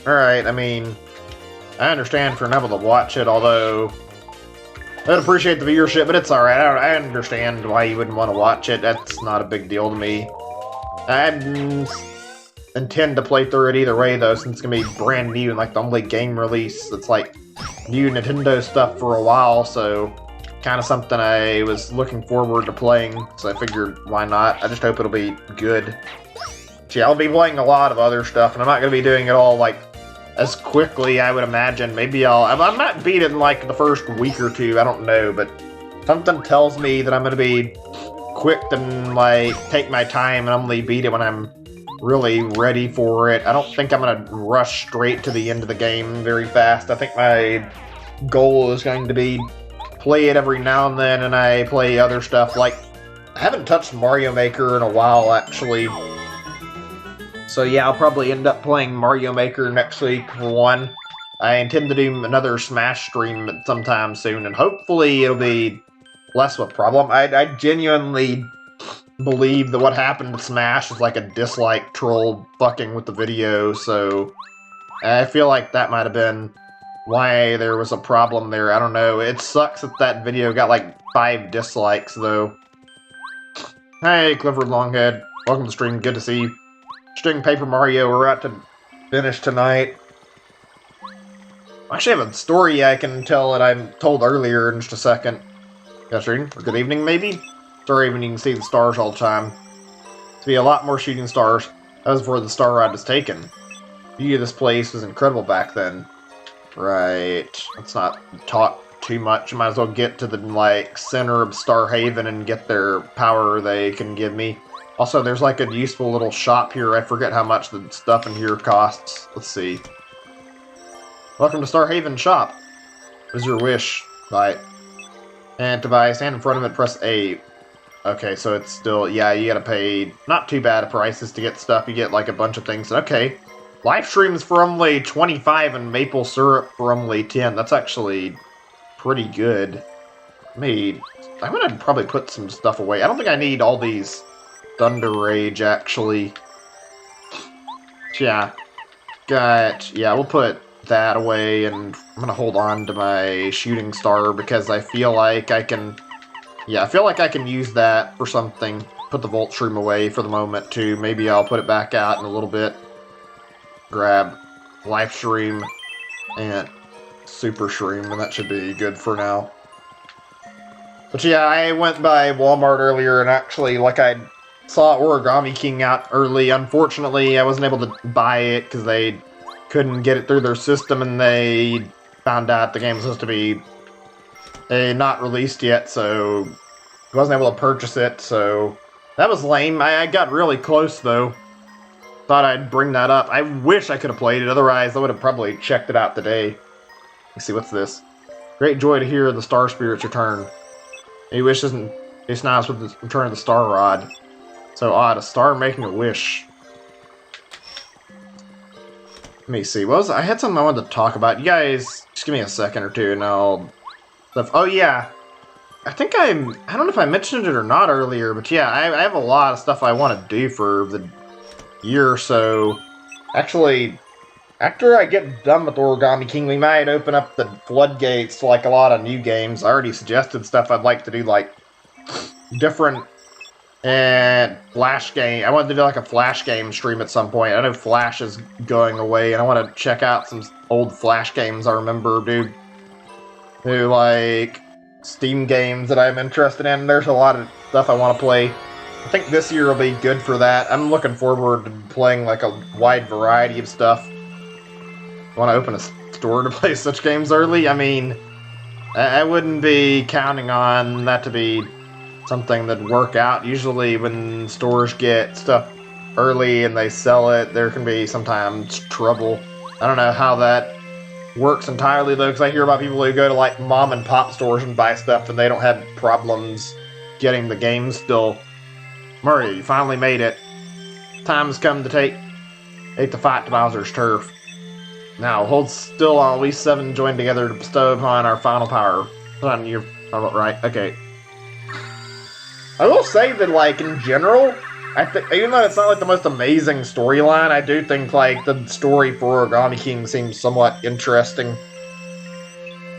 A: Alright, I mean, I understand for not able to watch it, although I'd appreciate the viewership, but it's alright. I understand why you wouldn't want to watch it. That's not a big deal to me. I intend to play through it either way, though, since it's going to be brand new and like the only game release that's like new Nintendo stuff for a while, so kind of something I was looking forward to playing, so I figured why not. I just hope it'll be good. See, I'll be playing a lot of other stuff, and I'm not going to be doing it all like as quickly, I would imagine. Maybe I might beat it in like the first week or two, I don't know, but something tells me that I'm going to be quick and like take my time and only beat it when I'm really ready for it. I don't think I'm going to rush straight to the end of the game very fast. I think my goal is going to be play it every now and then, and I play other stuff. Like, I haven't touched Mario Maker in a while, actually. So yeah, I'll probably end up playing Mario Maker next week for one. I intend to do another Smash stream sometime soon, and hopefully it'll be less of a problem. I genuinely believe that what happened to Smash is like a dislike troll fucking with the video, so I feel like that might have been why there was a problem there. I don't know. It sucks that that video got like 5 dislikes, though. Hey, Clifford Longhead. Welcome to the stream. Good to see you. String Paper Mario, we're about to finish tonight. I actually have a story I can tell that I told earlier in just a second. Yes, or good evening, maybe? Sorry, when you can see the stars all the time. To be a lot more shooting stars. That was before the star ride was taken. The view of this place was incredible back then. Right. Let's not talk too much. I might as well get to the, like, center of Star Haven and get their power they can give me. Also, there's like a useful little shop here. I forget how much the stuff in here costs. Let's see. Welcome to Star Haven shop. What is your wish? Buy it. And to buy, stand in front of it, press A. Okay, so it's still, yeah, you gotta pay not too bad prices to get stuff. You get like a bunch of things. Okay. Live streams for only 25 and maple syrup for only 10. That's actually pretty good. I'm gonna probably put some stuff away. I don't think I need all these Thunder Rage, actually. Yeah. We'll put that away, and I'm gonna hold on to my shooting star because I feel like I can... Yeah, I feel like I can use that for something. Put the Volt Shroom away for the moment, too. Maybe I'll put it back out in a little bit. Grab Life Shroom and Super Shroom, and that should be good for now. But yeah, I went by Walmart earlier, and actually, like, I saw Origami King out early. Unfortunately, I wasn't able to buy it because they couldn't get it through their system, and they found out the game was supposed to be not released yet, so I wasn't able to purchase it, so that was lame. I got really close, though. Thought I'd bring that up. I wish I could have played it, otherwise I would have probably checked it out today. Let's see, what's this? Great joy to hear the Star Spirits return. He wishes and he smiles with the return of the Star Rod. So odd, a star making a wish. Let me see, what was I had something I wanted to talk about. You guys, just give me a second or two and I'll... Oh yeah, I think I don't know if I mentioned it or not earlier, but yeah, I have a lot of stuff I want to do for the year or so. Actually, after I get done with Origami King, we might open up the floodgates to like a lot of new games. I already suggested stuff I'd like to do, like different Flash game. I wanted to do like a Flash game stream at some point. I know Flash is going away, and I want to check out some old Flash games I remember, dude. Who like Steam games that I'm interested in. There's a lot of stuff I want to play. I think this year will be good for that. I'm looking forward to playing like a wide variety of stuff. Want to open a store to play such games early? I mean, I wouldn't be counting on that to be something that'd work out. Usually when stores get stuff early and they sell it, there can be sometimes trouble. I don't know how that works entirely, though, because I hear about people who go to like mom and pop stores and buy stuff and they don't have problems getting the game still. Murray, you finally made it. Time's come to take Ate the fight to Bowser's turf. Now, hold still while we 7 join together to bestow upon our final power. Put on your... Oh, right, okay. I will say that, like, in general, even though it's not, like, the most amazing storyline, I do think, like, the story for Origami King seems somewhat interesting.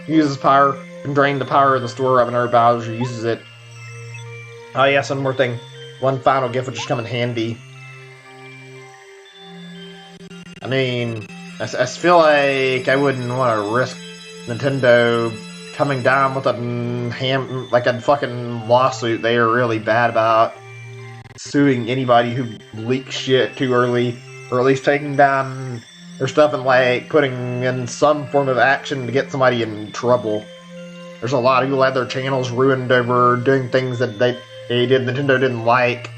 A: He uses power, can drain the power of the store whenever Bowser uses it. Oh, yes, one more thing. One final gift would just come in handy. I mean, I feel like I wouldn't want to risk Nintendo coming down with a fucking lawsuit. They are really bad about suing anybody who leaks shit too early, or at least taking down their stuff and like putting in some form of action to get somebody in trouble. There's a lot of people who had their channels ruined over doing things that Nintendo didn't like.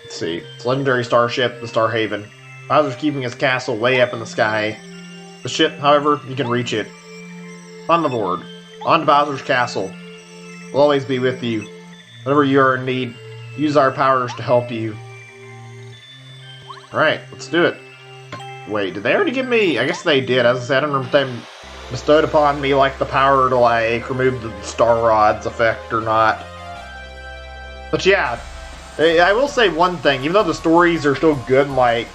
A: Let's see. It's legendary starship, the Star Haven. Bowser's keeping his castle way up in the sky. The ship, however, you can reach it. On the board. On to Bowser's castle. We'll always be with you. Whenever you are in need, use our powers to help you. Alright, let's do it. Wait, did they already give me... I guess they did. As I said, I don't know if they bestowed upon me, like, the power to, like, remove the Star Rod's effect or not. But yeah, I will say one thing. Even though the stories are still good and, like,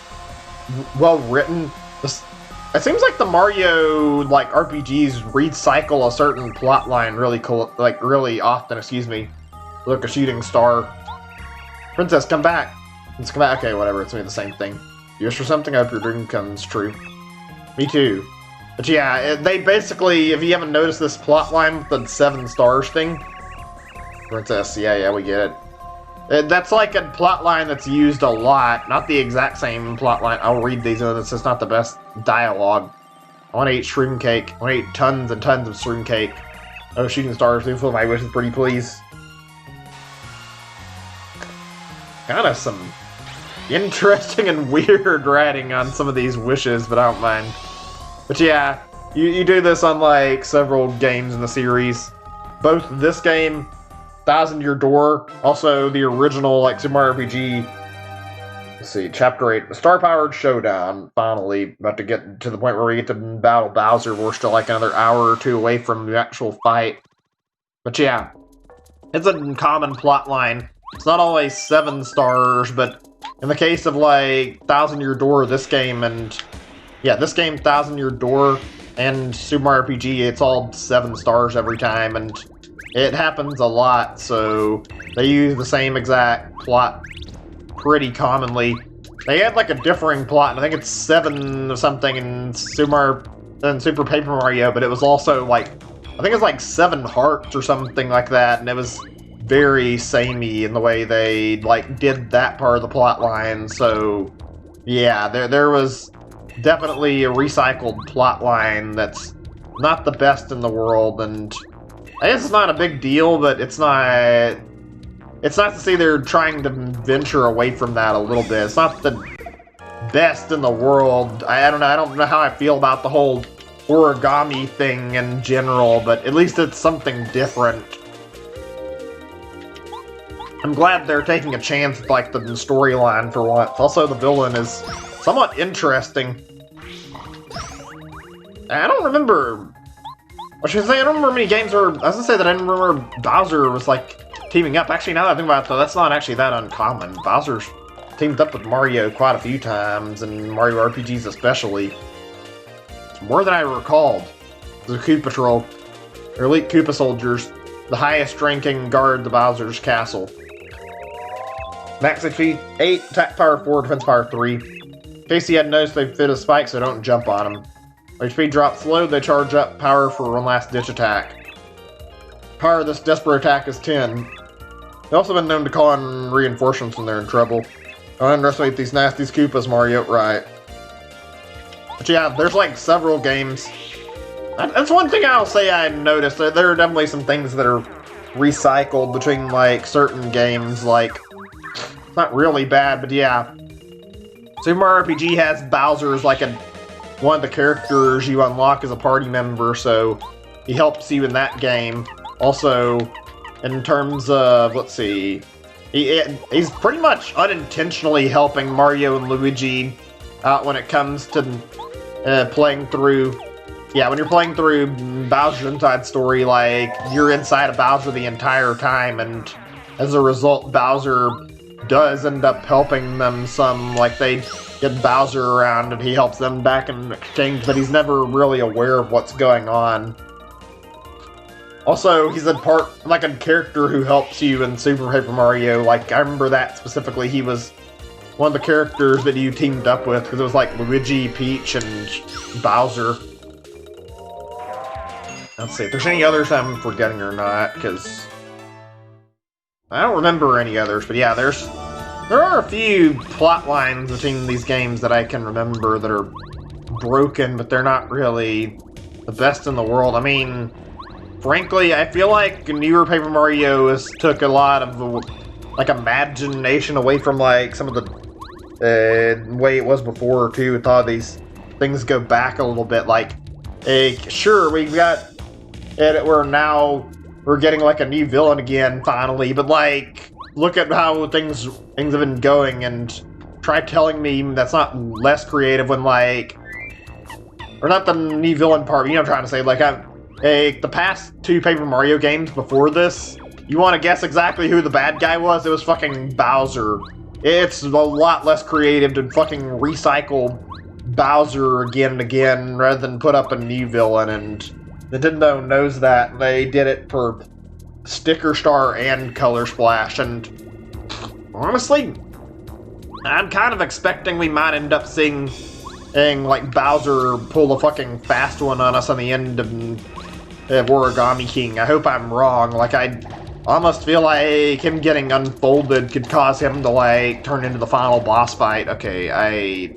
A: well written, it seems like the Mario, like, RPGs recycle a certain plot line really cool, like, really often, excuse me. Look, a shooting star. Princess, come back. Let's come back. Okay, whatever, it's gonna be the same thing. You wish for something, I hope your dream comes true. Me too. But yeah, they basically, if you haven't noticed this plot line with the 7 stars thing, Princess, yeah, we get it. That's like a plot line that's used a lot, not the exact same plot line. I'll read these, and it's just not the best dialogue. I want to eat shroom cake. I want to eat tons and tons of shroom cake. Oh, shooting stars, do fill my wishes, pretty please. Kind of some interesting and weird writing on some of these wishes, but I don't mind. But yeah, you do this on like several games in the series. Both this game, Thousand Year Door, also the original like Super Mario RPG. Let's see, Chapter 8, the Star-Powered Showdown. Finally, about to get to the point where we get to battle Bowser. We're still like another hour or two away from the actual fight. But yeah, it's a common plot line. It's not always 7 stars, but in the case of like Thousand Year Door, this game, and yeah, this game, Thousand Year Door, and Super Mario RPG, it's all 7 stars every time, and it happens a lot, so they use the same exact plot pretty commonly. They had like a differing plot, and I think it's 7 or something in Super Paper Mario, but it was also like, I think it's like 7 hearts or something like that, and it was very samey in the way they like did that part of the plot line. So yeah, there was definitely a recycled plot line that's not the best in the world, and I guess it's not a big deal, but it's not to say they're trying to venture away from that a little bit. It's not the best in the world. I don't know how I feel about the whole origami thing in general, but at least it's something different. I'm glad they're taking a chance with, like, the storyline for once. Also, the villain is somewhat interesting. I don't remember... I should say, I don't remember many games where... I was gonna say that I didn't remember Bowser was, like, teaming up. Actually, now that I think about it, though, that's not actually that uncommon. Bowser's teamed up with Mario quite a few times, and Mario RPGs especially. It's more than I recalled. The Koopa Patrol. They're elite Koopa soldiers. The highest ranking guard the Bowser's castle. Max HP 8, attack power 4, defense power 3. In case you hadn't noticed, they fit a spike, so don't jump on them. HP drops low, they charge up power for one last ditch attack. Power of this desperate attack is 10. They've also been known to call on reinforcements when they're in trouble. Don't underestimate these nasty Koopas, Mario, right. But yeah, there's like several games. That's one thing I'll say I noticed. There are definitely some things that are recycled between like certain games, like not really bad, but yeah. Super Mario RPG has Bowser as like one of the characters you unlock as a party member, so he helps you in that game. Also, in terms of, let's see, He's pretty much unintentionally helping Mario and Luigi out when it comes to playing through. Yeah, when you're playing through Bowser's Inside Story, like, you're inside of Bowser the entire time, and as a result, Bowser does end up helping them some. Like, they get Bowser around and he helps them back in exchange, but he's never really aware of what's going on. Also, he's a character who helps you in Super Paper Mario. Like, I remember that specifically. He was one of the characters that you teamed up with, because it was like Luigi, Peach, and Bowser. Let's see if there's any others I'm forgetting or not, because I don't remember any others. But yeah, there are a few plot lines between these games that I can remember that are broken, but they're not really the best in the world. I mean, frankly, I feel like newer Paper Mario took a lot of the imagination away from some of the way it was before too. With all these things go back a little bit. Sure, we've got it. We're getting a new villain again finally, but look at how things have been going, and try telling me that's not less creative when or not the new villain part. You know what I'm trying to say? The past two Paper Mario games before this, you want to guess exactly who the bad guy was? It was fucking Bowser. It's a lot less creative to fucking recycle Bowser again and again rather than put up a new villain, and Nintendo knows that, and they did it for Sticker Star and Color Splash, and honestly, I'm kind of expecting we might end up seeing Bowser pull a fucking fast one on us on the end of Origami King. I hope I'm wrong. I almost feel like him getting unfolded could cause him to turn into the final boss fight. Okay, I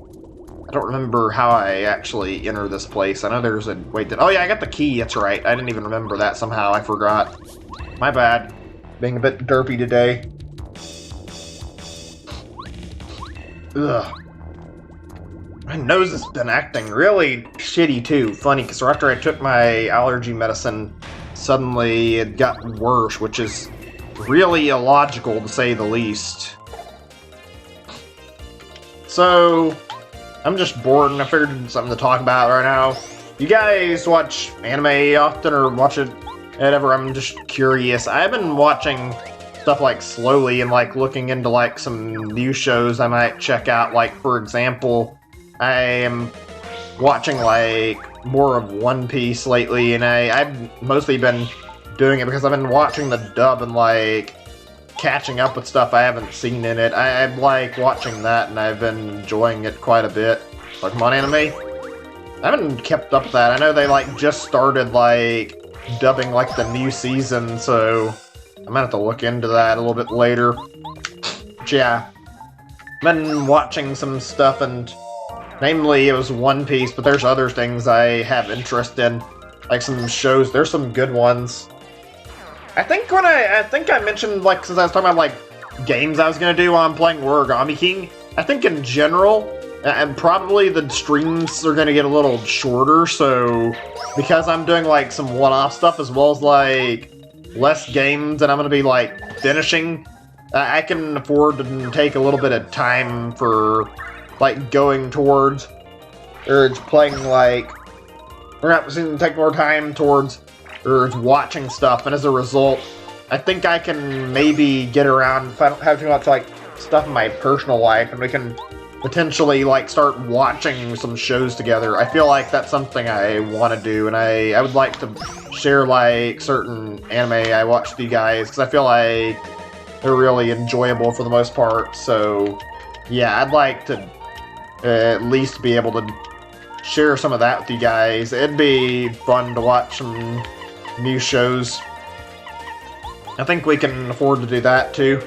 A: don't remember how I actually enter this place. I know there's a way that... Oh yeah, I got the key, that's right. I didn't even remember that somehow. I forgot. My bad. Being a bit derpy today. Ugh. My nose has been acting really shitty too. Funny, because after I took my allergy medicine, suddenly it got worse, which is really illogical to say the least. So, I'm just bored and I figured something to talk about right now. You guys watch anime often or watch it whatever? I'm just curious. I've been watching stuff slowly and looking into some new shows I might check out. For example, I am watching more of One Piece lately, and I've mostly been doing it because I've been watching the dub and catching up with stuff I haven't seen in it. I like watching that, and I've been enjoying it quite a bit. Pokemon anime? I haven't kept up with that. I know they just started dubbing the new season, so I'm gonna have to look into that a little bit later. But yeah, I've been watching some stuff, and namely it was One Piece, but there's other things I have interest in, some shows. There's some good ones. I think I mentioned since I was talking about games I was gonna do while I'm playing Origami King, I think in general, and probably the streams are gonna get a little shorter, so because I'm doing some one-off stuff as well as less games and I'm gonna be finishing, I can afford to take a little bit of time for going towards, or it's playing or not take more time towards, or it's watching stuff, and as a result, I think I can maybe get around if I don't have too much stuff in my personal life, and we can potentially start watching some shows together. I feel that's something I want to do, and I would like to share certain anime I watch with you guys, because I feel they're really enjoyable for the most part. So yeah, I'd like to at least be able to share some of that with you guys. It'd be fun to watch some new shows. I think we can afford to do that too.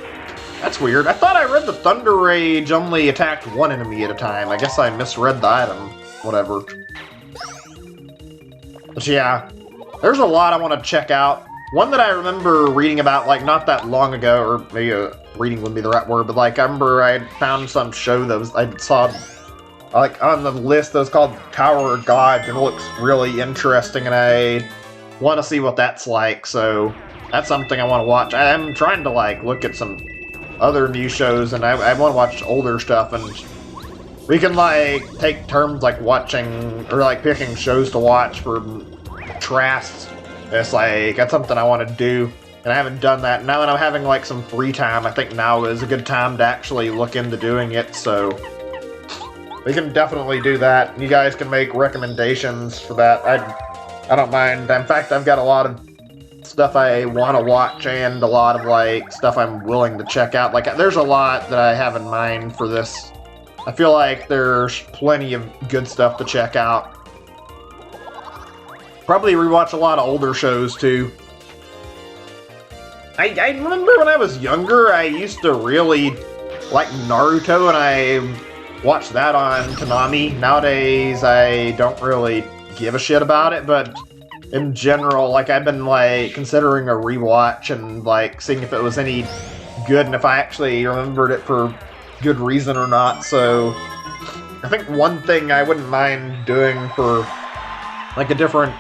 A: That's weird. I thought I read the Thunder Rage only attacked one enemy at a time. I guess I misread the item. Whatever. But yeah, there's a lot I want to check out. One that I remember reading about, not that long ago, or maybe reading wouldn't be the right word, but I remember I found some show that I saw on the list that was called Tower of Gods, and it looks really interesting, and I want to see what that's like, so that's something I want to watch. I'm trying to look at some other new shows, and I want to watch older stuff, and we can, like, take turns, like, watching, or, like, picking shows to watch for Trasts. It's like, that's something I want to do, and I haven't done that. Now that I'm having, like, some free time, I think now is a good time to actually look into doing it, so we can definitely do that. You guys can make recommendations for that. I don't mind. In fact, I've got a lot of stuff I want to watch and a lot of, like, stuff I'm willing to check out. Like, there's a lot that I have in mind for this. I feel like there's plenty of good stuff to check out. Probably rewatch a lot of older shows, too. I remember when I was younger, I used to really like Naruto, and I watched that on Toonami. Nowadays, I don't really give a shit about it, but in general, like, I've been, like, considering a rewatch and, like, seeing if it was any good and if I actually remembered it for good reason or not. So I think one thing I wouldn't mind doing for, like, a different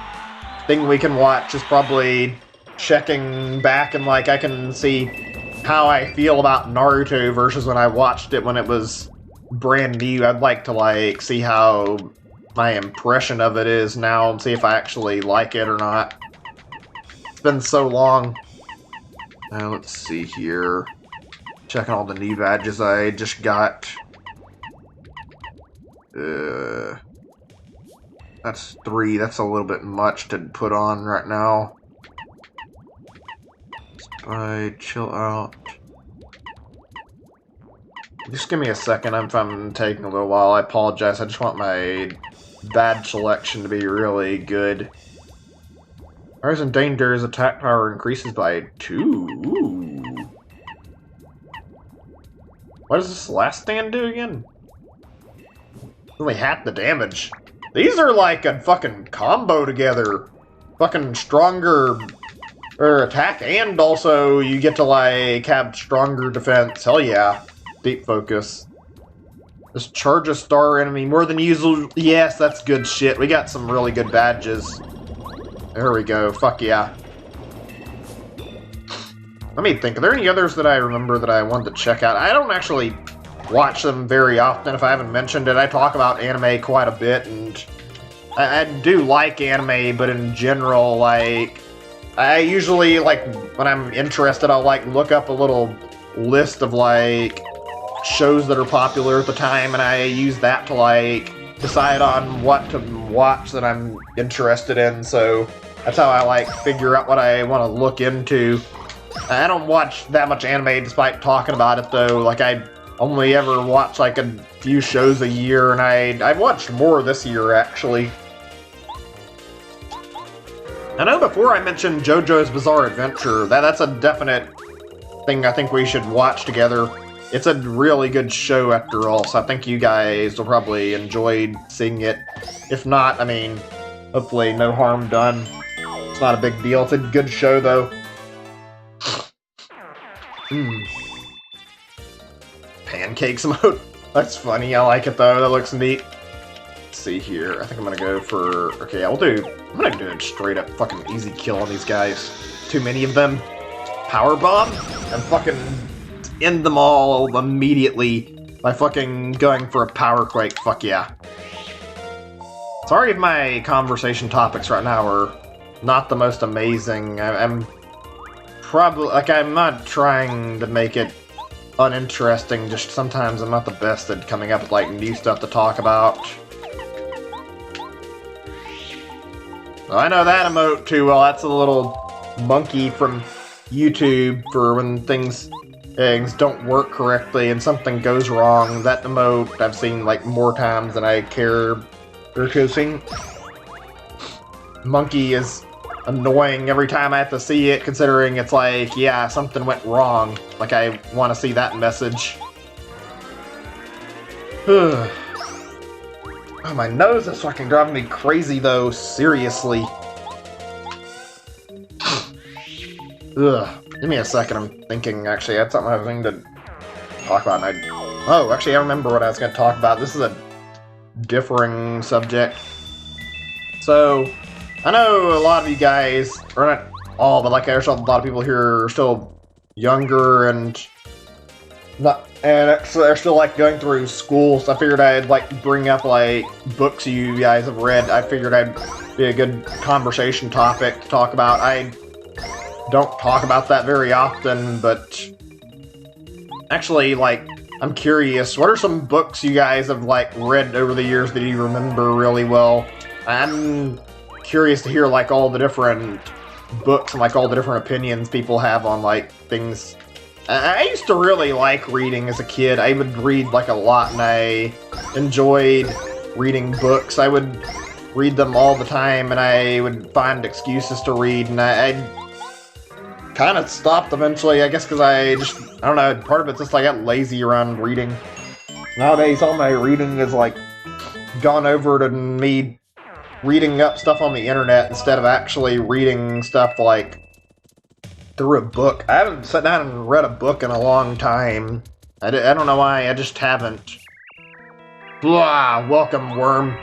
A: thing we can watch is probably checking back and, like, I can see how I feel about Naruto versus when I watched it when it was brand new. I'd like to, like, see how my impression of it is now and see if I actually like it or not. It's been so long. Now, let's see here. Checking all the new badges I just got. That's 3. That's a little bit much to put on right now. Chill out. Just give me a second if I'm taking a little while. I apologize. I just want my badge selection to be really good. Rise in Danger's attack power increases by 2. Ooh. What does this last stand do again? Only half the damage. These are like a fucking combo together. Fucking stronger attack, and also you get to, like, have stronger defense. Hell yeah. Deep focus. Just charge a star enemy more than usual. Yes, that's good shit. We got some really good badges. There we go. Fuck yeah. Let me think. Are there any others that I remember that I wanted to check out? I don't actually watch them very often, if I haven't mentioned it. I talk about anime quite a bit, and I do like anime, but in general, like, I usually, like, when I'm interested, I'll, like, look up a little list of, like, shows that are popular at the time, and I use that to, like, decide on what to watch that I'm interested in, so that's how I, like, figure out what I want to look into. I don't watch that much anime despite talking about it, though. Like, I only ever watch, like, a few shows a year, and I've watched more this year, actually. I know before I mentioned JoJo's Bizarre Adventure, that's a definite thing I think we should watch together. It's a really good show after all, so I think you guys will probably enjoy seeing it. If not, I mean, hopefully no harm done. It's not a big deal. It's a good show, though. Pancakes mode. That's funny. I like it, though. That looks neat. Let's see here. I think I'm gonna go for... Okay, I'm gonna do a straight up fucking easy kill on these guys. Too many of them. Power bomb? And fucking end them all immediately by fucking going for a power quake. Fuck yeah. Sorry if my conversation topics right now are not the most amazing. I'm probably... Like, I'm not trying to make it uninteresting, just sometimes I'm not the best at coming up with, like, new stuff to talk about. Oh, I know that emote too well. That's a little monkey from YouTube for when things don't work correctly and something goes wrong. That emote I've seen, like, more times than I care for seeing. Monkey is annoying every time I have to see it, considering it's like, yeah, something went wrong. Like, I want to see that message. Oh, my nose is fucking driving me crazy, though. Seriously. Ugh. Give me a second. I'm thinking, actually, I had something I was going to talk about. And oh, actually, I remember what I was going to talk about. This is a differing subject. So, I know a lot of you guys, or not all, but, like, there's a lot of people here are still younger, and Not, and they're still like going through school, so I figured I'd like bring up like books you guys have read. I figured I'd be a good conversation topic to talk about. I don't talk about that very often, but actually, like, I'm curious, what are some books you guys have like read over the years that you remember really well? I'm curious to hear like all the different books and like all the different opinions people have on like things. I used to really like reading as a kid. I would read like a lot, and I enjoyed reading books. I would read them all the time, and I would find excuses to read, and I kind of stopped eventually, I guess, because I don't know, part of it's just I got lazy around reading. Nowadays, all my reading is like gone over to me reading up stuff on the internet instead of actually reading stuff like through a book. I haven't sat down and read a book in a long time. I don't know why, I just haven't. Blah, welcome, worm.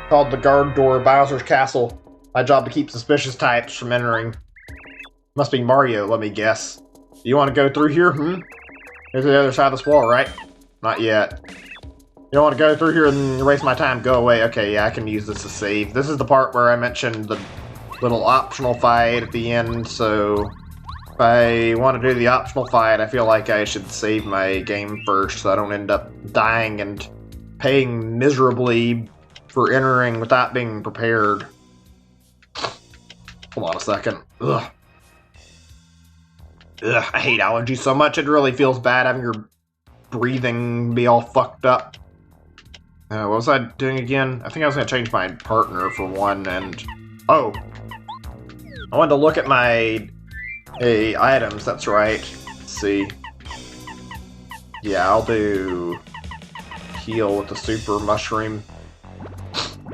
A: Called the guard door of Bowser's castle. My job to keep suspicious types from entering. Must be Mario, let me guess. You want to go through here, Here's the other side of this wall, right? Not yet. You don't want to go through here and waste my time, go away. Okay, yeah, I can use this to save. This is the part where I mentioned the little optional fight at the end, so if I want to do the optional fight, I feel like I should save my game first so I don't end up dying and paying miserably for entering without being prepared. Hold on a second. Ugh, I hate allergies so much, it really feels bad having your breathing be all fucked up. What was I doing again? I think I was going to change my partner for one, and... Oh! I wanted to look at my items, that's right. Let's see. Yeah, I'll do heal with the super mushroom.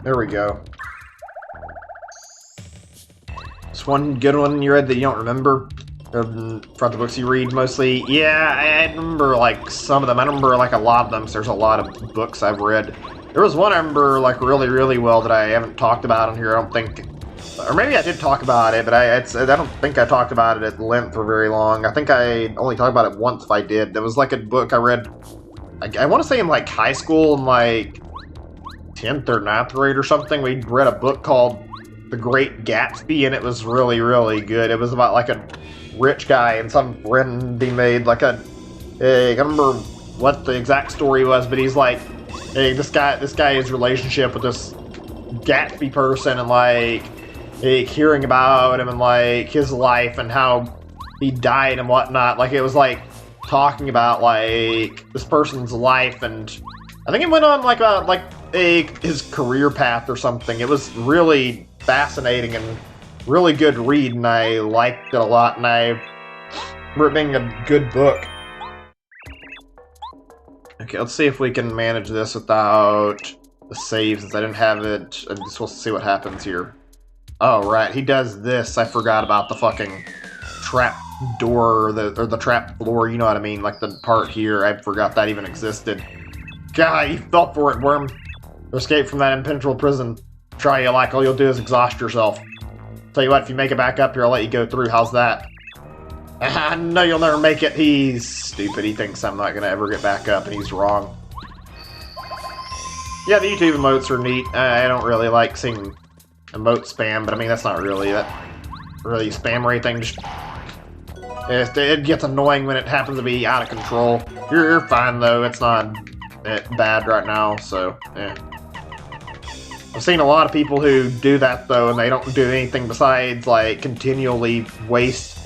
A: There we go. This one good one you read that you don't remember? From the books you read mostly? Yeah, I remember like some of them. I don't remember like a lot of them, so there's a lot of books I've read. There was one I remember like really, really well that I haven't talked about on here, I don't think. Or maybe I did talk about it, but I don't think I talked about it at length for very long. I think I only talked about it once if I did. There was like a book I read, I want to say in like high school, in like 10th or 9th grade or something. We read a book called The Great Gatsby, and it was really, really good. It was about like a rich guy and some friend he made, like I can't remember what the exact story was, but he's like, hey, this guy's relationship with this Gatsby person, and like hearing about him and like his life and how he died and whatnot. Like it was like talking about like this person's life, and I think it went on like about like his career path or something. It was really fascinating and really good read, and I liked it a lot, and I remember it being a good book. Okay, let's see if we can manage this without the save, since I didn't have it. I'm just supposed to see what happens here. Oh, right, he does this. I forgot about the fucking trap door, or the trap floor, you know what I mean? Like the part here, I forgot that even existed. God, you fell for it, worm. To escape from that impenetrable prison. Try you like, all you'll do is exhaust yourself. Tell you what, if you make it back up here, I'll let you go through. How's that? I know you'll never make it. He's stupid. He thinks I'm not going to ever get back up, and he's wrong. Yeah, the YouTube emotes are neat. I don't really like seeing emote spam, but I mean, that's not really spam or anything. Just, it gets annoying when it happens to be out of control. You're fine, though. It's not bad right now, so, yeah. I've seen a lot of people who do that, though, and they don't do anything besides, like, continually waste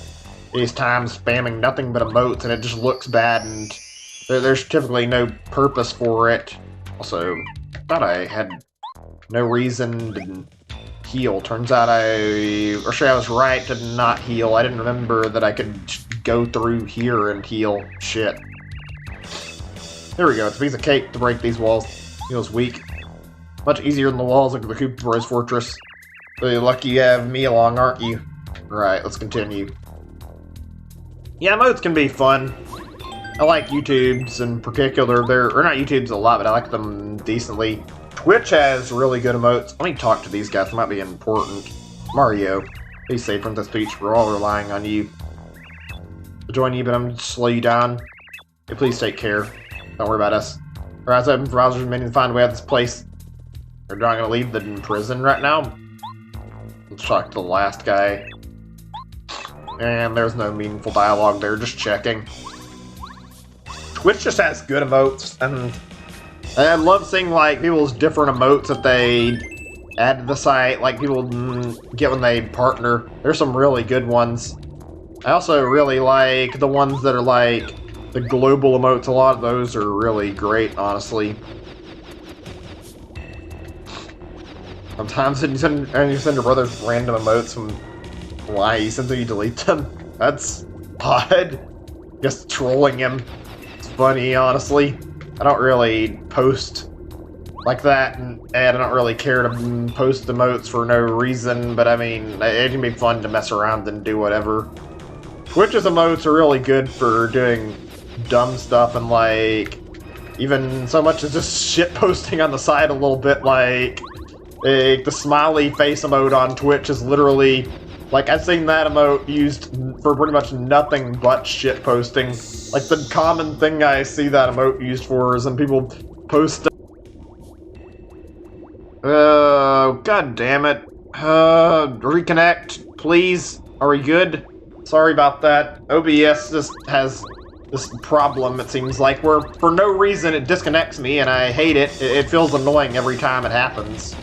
A: his time spamming nothing but emotes, and it just looks bad, and there's typically no purpose for it. Also, I thought I had no reason to heal. Turns out I was right to not heal. I didn't remember that I could go through here and heal. Shit. There we go. It's a piece of cake to break these walls. Feels weak. Much easier than the walls of the Koopa's fortress. So you're lucky you have me along, aren't you? Right, let's continue. Yeah, modes can be fun. I like YouTubes in particular. Or not YouTubes a lot, but I like them decently. Twitch has really good emotes. Let me talk to these guys. They might be important. Mario, please save from this speech. We're all relying on you. I'll join you, but I'm going to slow you down. Hey, please take care. Don't worry about us. Alright, so browsers remaining to find a way out of this place. They're not gonna leave the prison right now. Let's talk to the last guy. And there's no meaningful dialogue there, just checking. Twitch just has good emotes, and I love seeing like people's different emotes that they add to the site, like people get when they partner. There's some really good ones. I also really like the ones that are like the global emotes. A lot of those are really great, honestly. Sometimes you send your brother's random emotes from why he sends them, you delete them. That's odd. Just trolling him. It's funny, honestly. I don't really post like that, and I don't really care to post emotes for no reason, but I mean, it can be fun to mess around and do whatever. Twitch's emotes are really good for doing dumb stuff, and like, even so much as just shit posting on the side a little bit, like the smiley face emote on Twitch is literally, like, I've seen that emote used for pretty much nothing but shit posting. Like, the common thing I see that emote used for is when people post. God damn it. Reconnect, please. Are we good? Sorry about that. OBS just has this problem, it seems like, where for no reason it disconnects me, and I hate it. It feels annoying every time it happens.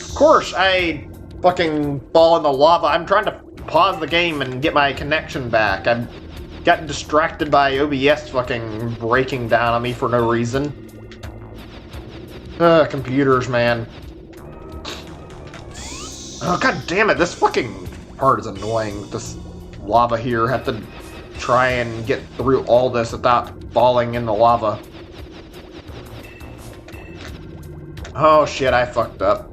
A: Of course, I fucking fall in the lava. I'm trying to pause the game and get my connection back. I've gotten distracted by OBS fucking breaking down on me for no reason. Computers, man. Oh, god damn it, this fucking part is annoying. This lava here, have to try and get through all this without falling in the lava. Oh shit, I fucked up.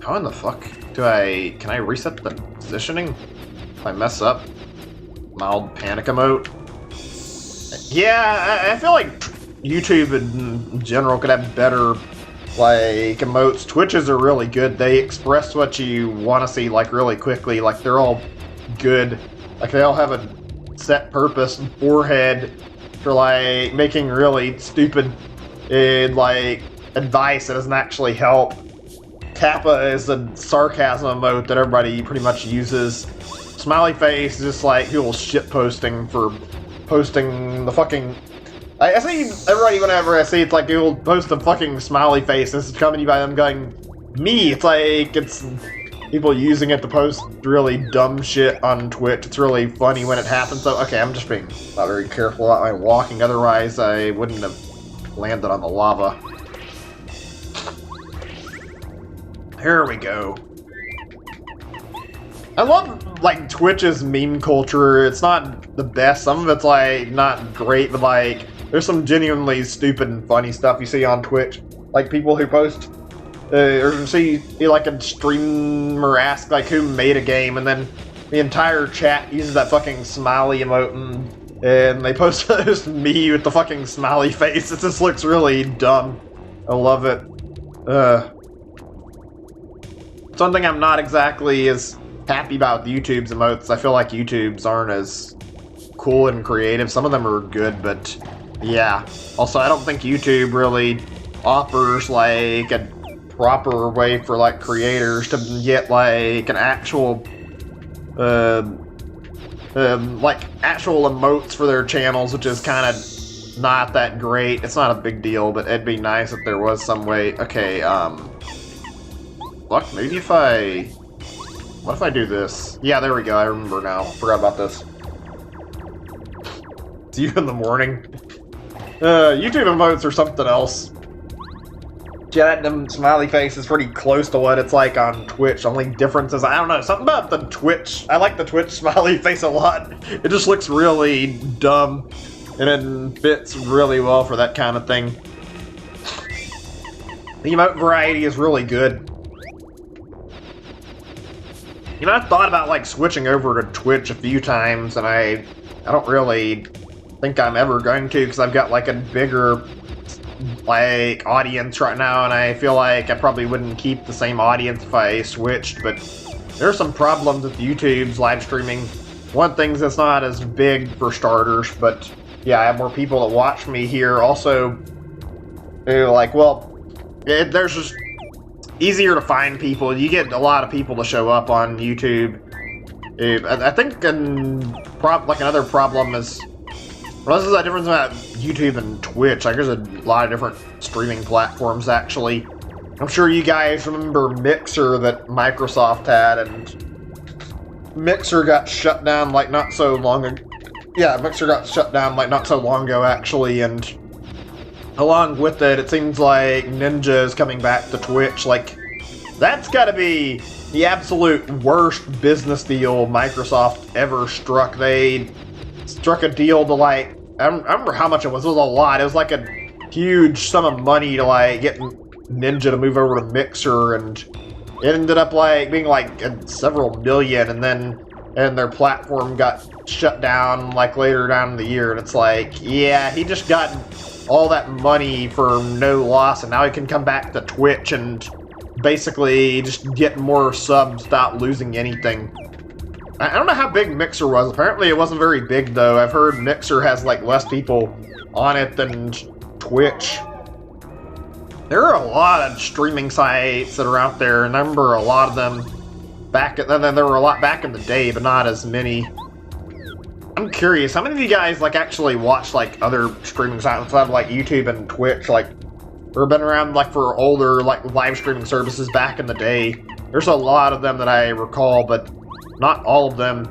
A: How in the fuck can I reset the positioning? If I mess up? Mild panic emote? Yeah, I feel like YouTube in general could have better, like, emotes. Twitches are really good. They express what you want to see, like, really quickly. Like, they're all good. Like, they all have a set purpose and forehead for, like, making really stupid, like, advice that doesn't actually help. Kappa is a sarcasm emote that everybody pretty much uses. Smiley face is just like people shitposting for posting the fucking. I see everybody whenever I see it's like people post a fucking smiley face and it's accompanied by them going, me. It's like it's people using it to post really dumb shit on Twitch. It's really funny when it happens. So okay, I'm just being not very careful about my walking. Otherwise, I wouldn't have landed on the lava. Here we go. I love, like, Twitch's meme culture. It's not the best. Some of it's, like, not great, but, like, there's some genuinely stupid and funny stuff you see on Twitch. Like, people who post, or see, like, a streamer ask, like, who made a game, and then the entire chat uses that fucking smiley emote, and they post just me with the fucking smiley face. It just looks really dumb. I love it. Something I'm not exactly as happy about YouTube's emotes. I feel like YouTube's aren't as cool and creative. Some of them are good, but yeah. Also, I don't think YouTube really offers like a proper way for like creators to get like an actual like actual emotes for their channels, which is kind of not that great. It's not a big deal, but it'd be nice if there was some way. Okay, fuck, maybe if I... What if I do this? Yeah, there we go, I remember now. Forgot about this. See you in the morning. YouTube emotes or something else. Yeah, that smiley face is pretty close to what it's like on Twitch. Only difference is, I don't know, something about the Twitch. I like the Twitch smiley face a lot. It just looks really dumb. And it fits really well for that kind of thing. The emote variety is really good. You know, I've thought about, like, switching over to Twitch a few times, and I don't really think I'm ever going to, because I've got, like, a bigger, like, audience right now, and I feel like I probably wouldn't keep the same audience if I switched, but there are some problems with YouTube's live streaming. one thing that's not as big for starters, but yeah, I have more people that watch me here. Also, like, well, there's just easier to find people. You get a lot of people to show up on YouTube. I think like another problem is, well, this is a difference about YouTube and Twitch. Like, there's a lot of different streaming platforms, actually. I'm sure you guys remember Mixer that Microsoft had, and Mixer got shut down like not so long ago. Yeah, Mixer got shut down like not so long ago, actually, and along with it, it seems like Ninja is coming back to Twitch. Like, that's gotta be the absolute worst business deal Microsoft ever struck. They struck a deal to, like, I don't remember how much it was. It was a lot. It was like a huge sum of money to, like, get Ninja to move over to Mixer, and it ended up, like, being like several million, and then their platform got shut down, like, later down in the year, and it's like, yeah, he just got all that money for no loss, and now he can come back to Twitch and basically just get more subs without losing anything. I don't know how big Mixer was. Apparently it wasn't very big, though. I've heard Mixer has, like, less people on it than Twitch. There are a lot of streaming sites that are out there, and I remember a lot of them there were a lot back in the day, but not as many. I'm curious, how many of you guys, like, actually watch, like, other streaming sites outside of, like, YouTube and Twitch, like, or been around, like, for older, like, live streaming services back in the day? There's a lot of them that I recall, but not all of them.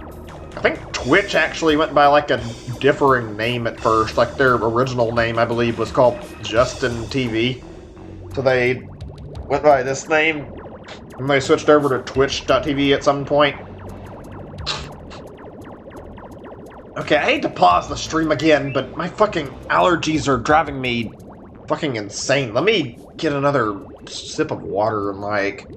A: I think Twitch actually went by, like, a differing name at first. Like, their original name, I believe, was called Justin TV. So they went by this name, and they switched over to Twitch.tv at some point. Okay, I hate to pause the stream again, but my fucking allergies are driving me fucking insane. Let me get another sip of water and, like,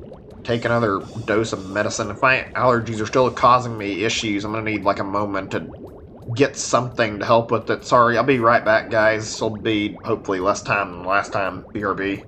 A: take another dose of medicine. If my allergies are still causing me issues, I'm gonna need, like, a moment to get something to help with it. Sorry, I'll be right back, guys. This will be, hopefully, less time than last time. BRB.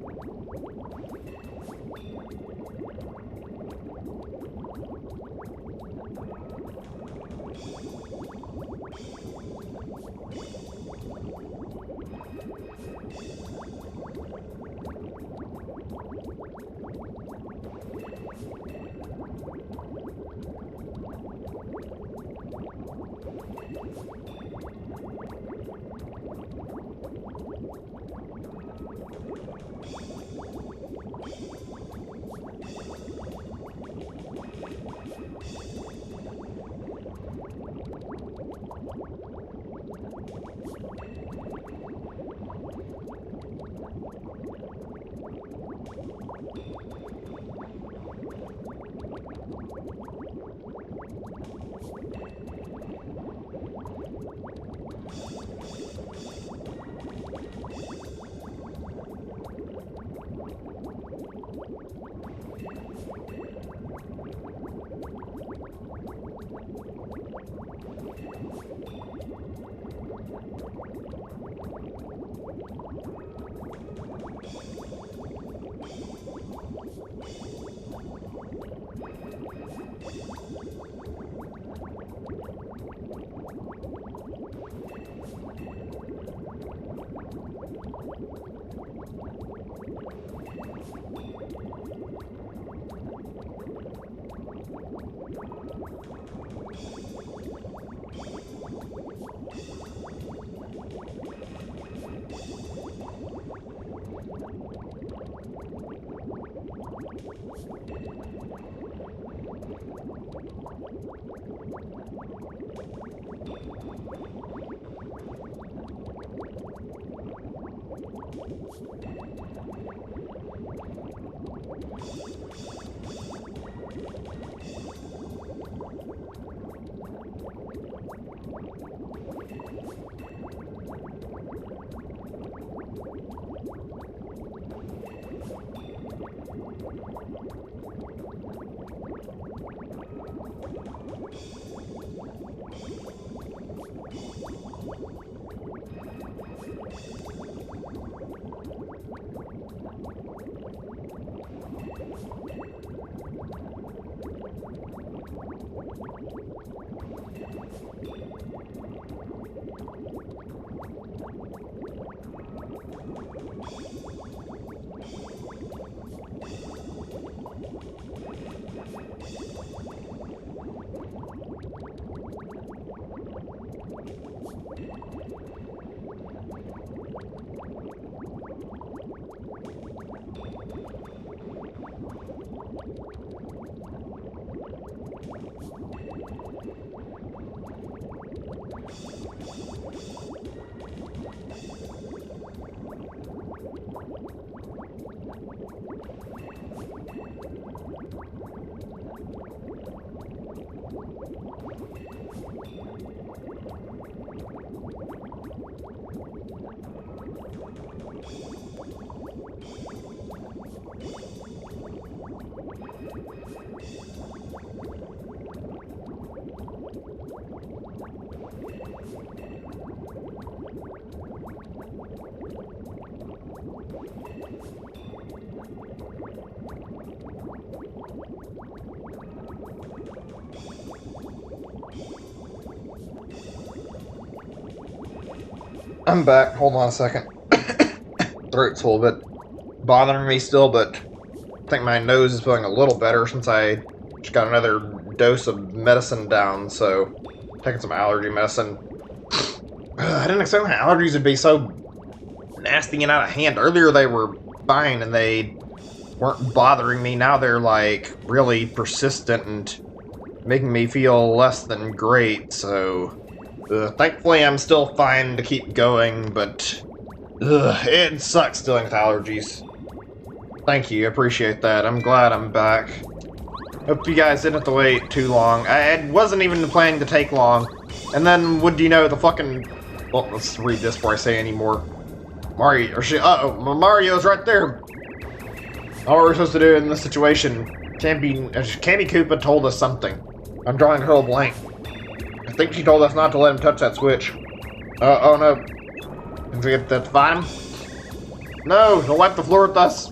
A: I'm back. Hold on a second. Throat's a little bit bothering me still, but I think my nose is feeling a little better since I just got another dose of medicine down, so taking some allergy medicine. I didn't expect my allergies would be so nasty and out of hand. Earlier they were fine and they weren't bothering me. Now they're like really persistent and making me feel less than great, so thankfully I'm still fine to keep going, but it sucks dealing with allergies. Thank you, appreciate that. I'm glad I'm back. Hope you guys didn't have to wait too long. I wasn't even planning to take long. And then, what do you know, the fucking... Well, let's read this before I say any more. Mario, or uh-oh, Mario's right there! All we're supposed to do in this situation, Cammy Koopa told us something. I'm drawing her a blank. I think she told us not to let him touch that switch. Oh no. Did we get to find him? No, don't wipe the floor with us.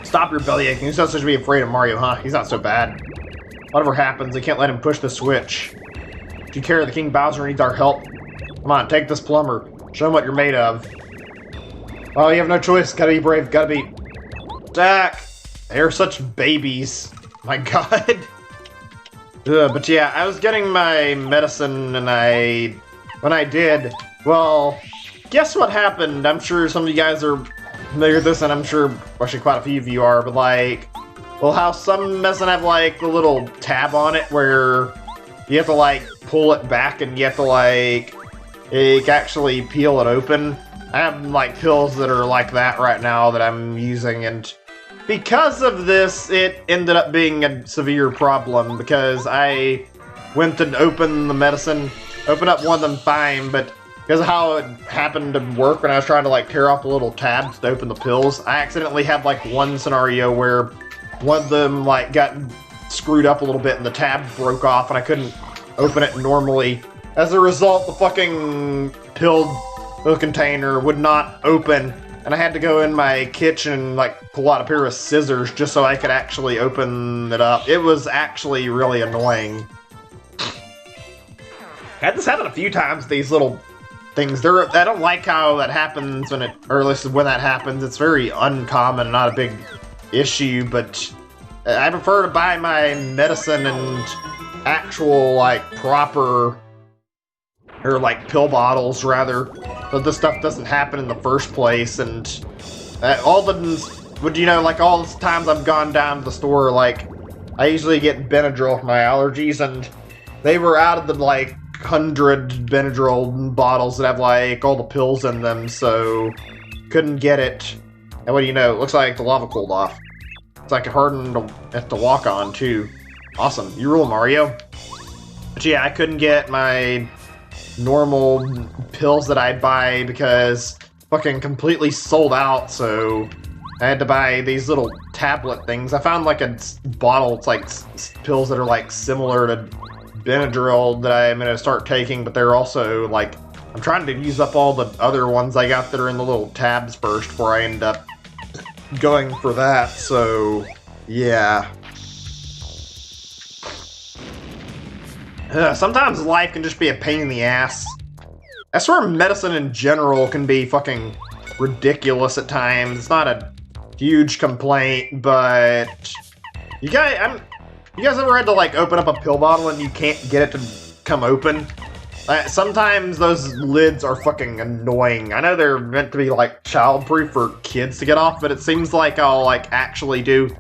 A: Stop your bellyaching. You're supposed to be afraid of Mario, huh? He's not so bad. Whatever happens, they can't let him push the switch. If you care, the King Bowser needs our help. Come on, take this plumber. Show him what you're made of. Oh, you have no choice. Gotta be brave. Gotta be... Jack! They're such babies. My god. But yeah, I was getting my medicine and when I did, well, guess what happened? I'm sure some of you guys are familiar with this, and I'm sure actually quite a few of you are, but like, well, how some medicine have like the little tab on it where you have to like pull it back and you have to like actually peel it open. I have like pills that are like that right now that I'm using, and because of this, it ended up being a severe problem because I went to open the medicine, open up one of them fine, but because of how it happened to work when I was trying to like tear off the little tabs to open the pills, I accidentally had like one scenario where one of them like got screwed up a little bit and the tab broke off and I couldn't open it normally. As a result, the fucking pill container would not open, and I had to go in my kitchen and like pull out a pair of scissors just so I could actually open it up. It was actually really annoying. Had this happen a few times, these little things. I don't like how that happens when or at least when that happens. It's very uncommon, not a big issue, but I prefer to buy my medicine and actual, like, proper, or like pill bottles rather, so this stuff doesn't happen in the first place. And all the times I've gone down to the store, like, I usually get Benadryl for my allergies, and they were out of the like 100 Benadryl bottles that have like all the pills in them, so couldn't get it. And what do you know, it looks like the lava cooled off. It's like it hardened to walk on too. Awesome, you rule, Mario. But yeah, I couldn't get my normal pills that I'd buy because fucking completely sold out, so I had to buy these little tablet things. I found like a bottle, it's like pills that are like similar to Benadryl that I'm gonna start taking, but they're also like, I'm trying to use up all the other ones I got that are in the little tabs first before I end up going for that, so yeah. Sometimes life can just be a pain in the ass. I swear medicine in general can be fucking ridiculous at times. It's not a huge complaint, but you guys ever had to like open up a pill bottle and you can't get it to come open? Sometimes those lids are fucking annoying. I know they're meant to be like childproof for kids to get off, but it seems like I'll like actually do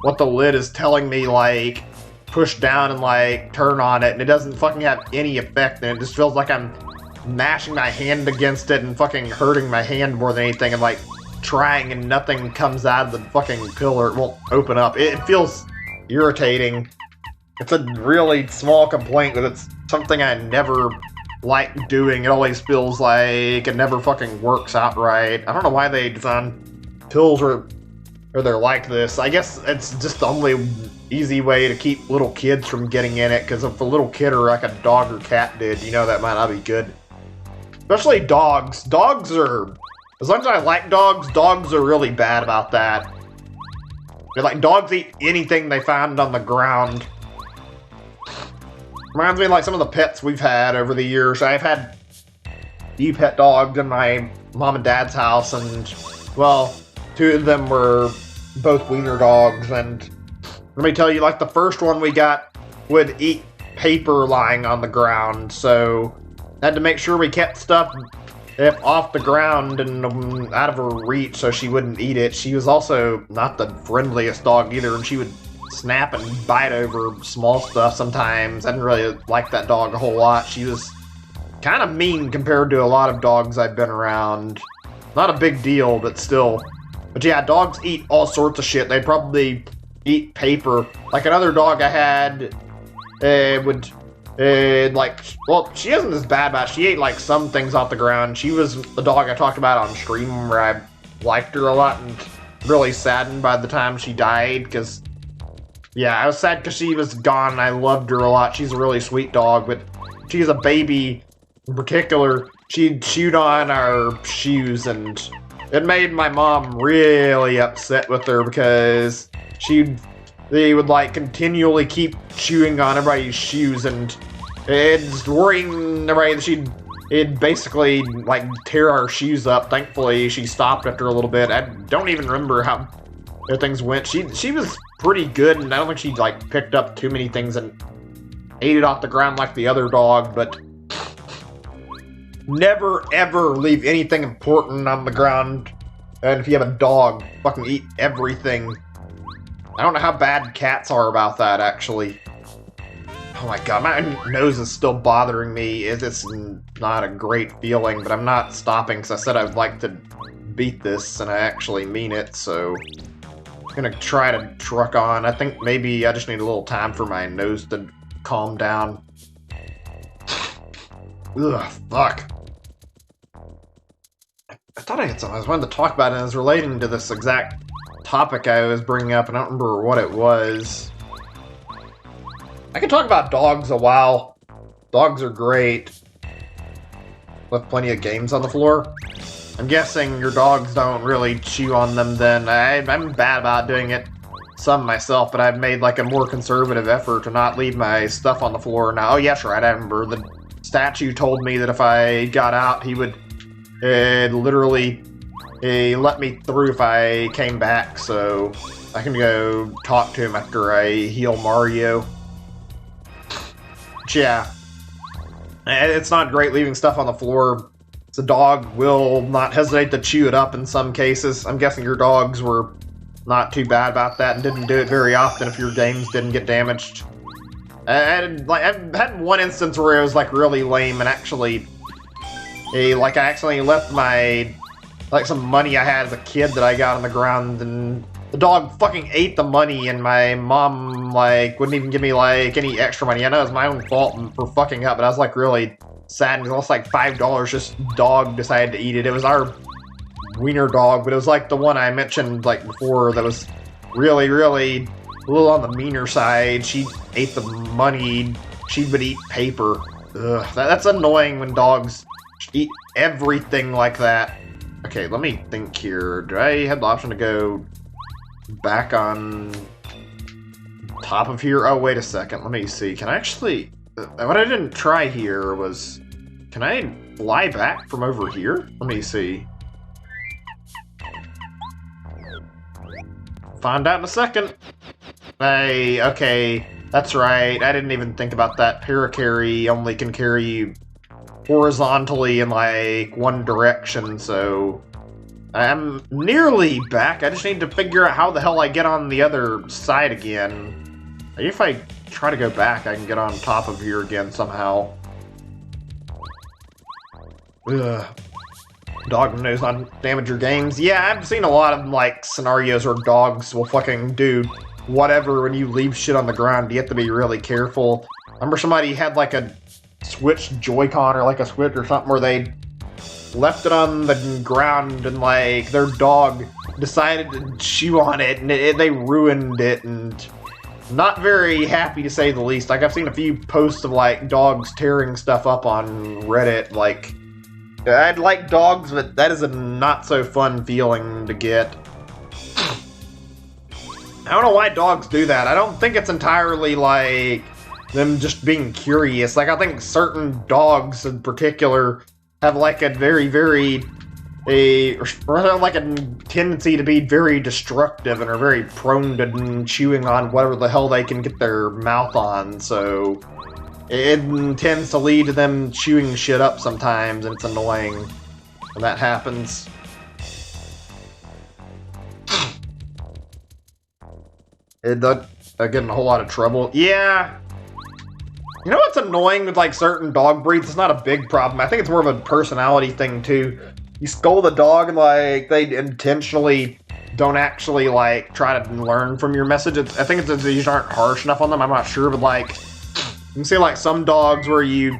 A: what the lid is telling me, like push down and like turn on it, and it doesn't fucking have any effect, and it just feels like I'm mashing my hand against it and fucking hurting my hand more than anything, and like trying and nothing comes out of the fucking pill or it won't open up. It feels irritating. It's a really small complaint, but it's something I never like doing. It always feels like it never fucking works out right. I don't know why they design pills or they're like this. I guess it's just the only easy way to keep little kids from getting in it, because if a little kid or like a dog or cat did, you know that might not be good. Especially dogs. Dogs are, as long as I like dogs, dogs are really bad about that. They're like, dogs eat anything they find on the ground. Reminds me of like some of the pets we've had over the years. I've had a few pet dogs in my mom and dad's house, and well, 2 of them were both wiener dogs, and let me tell you, like the first one we got would eat paper lying on the ground, so had to make sure we kept stuff off the ground and out of her reach so she wouldn't eat it. She was also not the friendliest dog either, and she would snap and bite over small stuff sometimes. I didn't really like that dog a whole lot. She was kind of mean compared to a lot of dogs I've been around. Not a big deal, but still. But yeah, dogs eat all sorts of shit. They'd probably eat paper. Like another dog I had would like, well, she isn't as bad about it. She ate like some things off the ground. She was the dog I talked about on stream where I liked her a lot and really saddened by the time she died, because yeah, I was sad because she was gone and I loved her a lot. She's a really sweet dog, but she's a baby in particular. She chewed on our shoes, and it made my mom really upset with her because they would like continually keep chewing on everybody's shoes, and it's worrying everybody that it'd basically like tear our shoes up. Thankfully, she stopped after a little bit. I don't even remember how things went. She was pretty good, and I don't think she like picked up too many things and ate it off the ground like the other dog, but never ever leave anything important on the ground. And if you have a dog, fucking eat everything. I don't know how bad cats are about that, actually. Oh my god, my nose is still bothering me. It's not a great feeling, but I'm not stopping because I said I'd like to beat this, and I actually mean it, so I'm gonna try to truck on. I think maybe I just need a little time for my nose to calm down. Ugh, fuck. I thought I had something I was wanting to talk about, and it was relating to this exact topic I was bringing up, and I don't remember what it was. I could talk about dogs a while. Dogs are great. Left plenty of games on the floor. I'm guessing your dogs don't really chew on them then. I'm bad about doing it some myself, but I've made like a more conservative effort to not leave my stuff on the floor now. Oh yes, right, I remember. The statue told me that if I got out, he would literally let me through if I came back, so I can go talk to him after I heal Mario. But yeah, it's not great leaving stuff on the floor. The dog will not hesitate to chew it up in some cases. I'm guessing your dogs were not too bad about that and didn't do it very often if your games didn't get damaged. I've had one instance where it was like really lame and actually I accidentally left my some money I had as a kid that I got on the ground, and the dog fucking ate the money, and my mom wouldn't even give me any extra money. I know it was my own fault for fucking up, but I was really sad. It was almost $5. Just dog decided to eat it. It was our wiener dog, but it was the one I mentioned before that was really, really a little on the meaner side. She ate the money. She would eat paper. Ugh, that's annoying when dogs eat everything like that. Okay, let me think here. Do I have the option to go back on top of here? Oh, wait a second. Let me see. Can I actually... what I didn't try here was... Can I fly back from over here? Let me see. Find out in a second. Hey, okay, that's right. I didn't even think about that. Paracarry only can carry you horizontally in, like, one direction, so... I'm nearly back. I just need to figure out how the hell I get on the other side again. Maybe if I try to go back, I can get on top of here again somehow. Ugh. Dog knows not damage your games. Yeah, I've seen a lot of, like, scenarios where dogs will fucking do whatever when you leave shit on the ground. You have to be really careful. I remember somebody had, like, a Switch Joy-Con or, like, a Switch or something where they left it on the ground and, like, their dog decided to chew on it and they ruined it, and not very happy to say the least. Like, I've seen a few posts of, like, dogs tearing stuff up on Reddit. Like, I'd like dogs, but that is a not so fun feeling to get. I don't know why dogs do that. I don't think it's entirely, like, them just being curious. Like, I think certain dogs in particular have, like, a very, very, like a tendency to be very destructive and are very prone to chewing on whatever the hell they can get their mouth on, so it tends to lead to them chewing shit up sometimes, and it's annoying when that happens. I get in a whole lot of trouble. Yeah. You know what's annoying with, like, certain dog breeds? It's not a big problem. I think it's more of a personality thing, too. You scold a dog and, like, they intentionally don't actually, like, try to learn from your message. I think it's these aren't harsh enough on them. I'm not sure, but, like, you can see, like, some dogs where you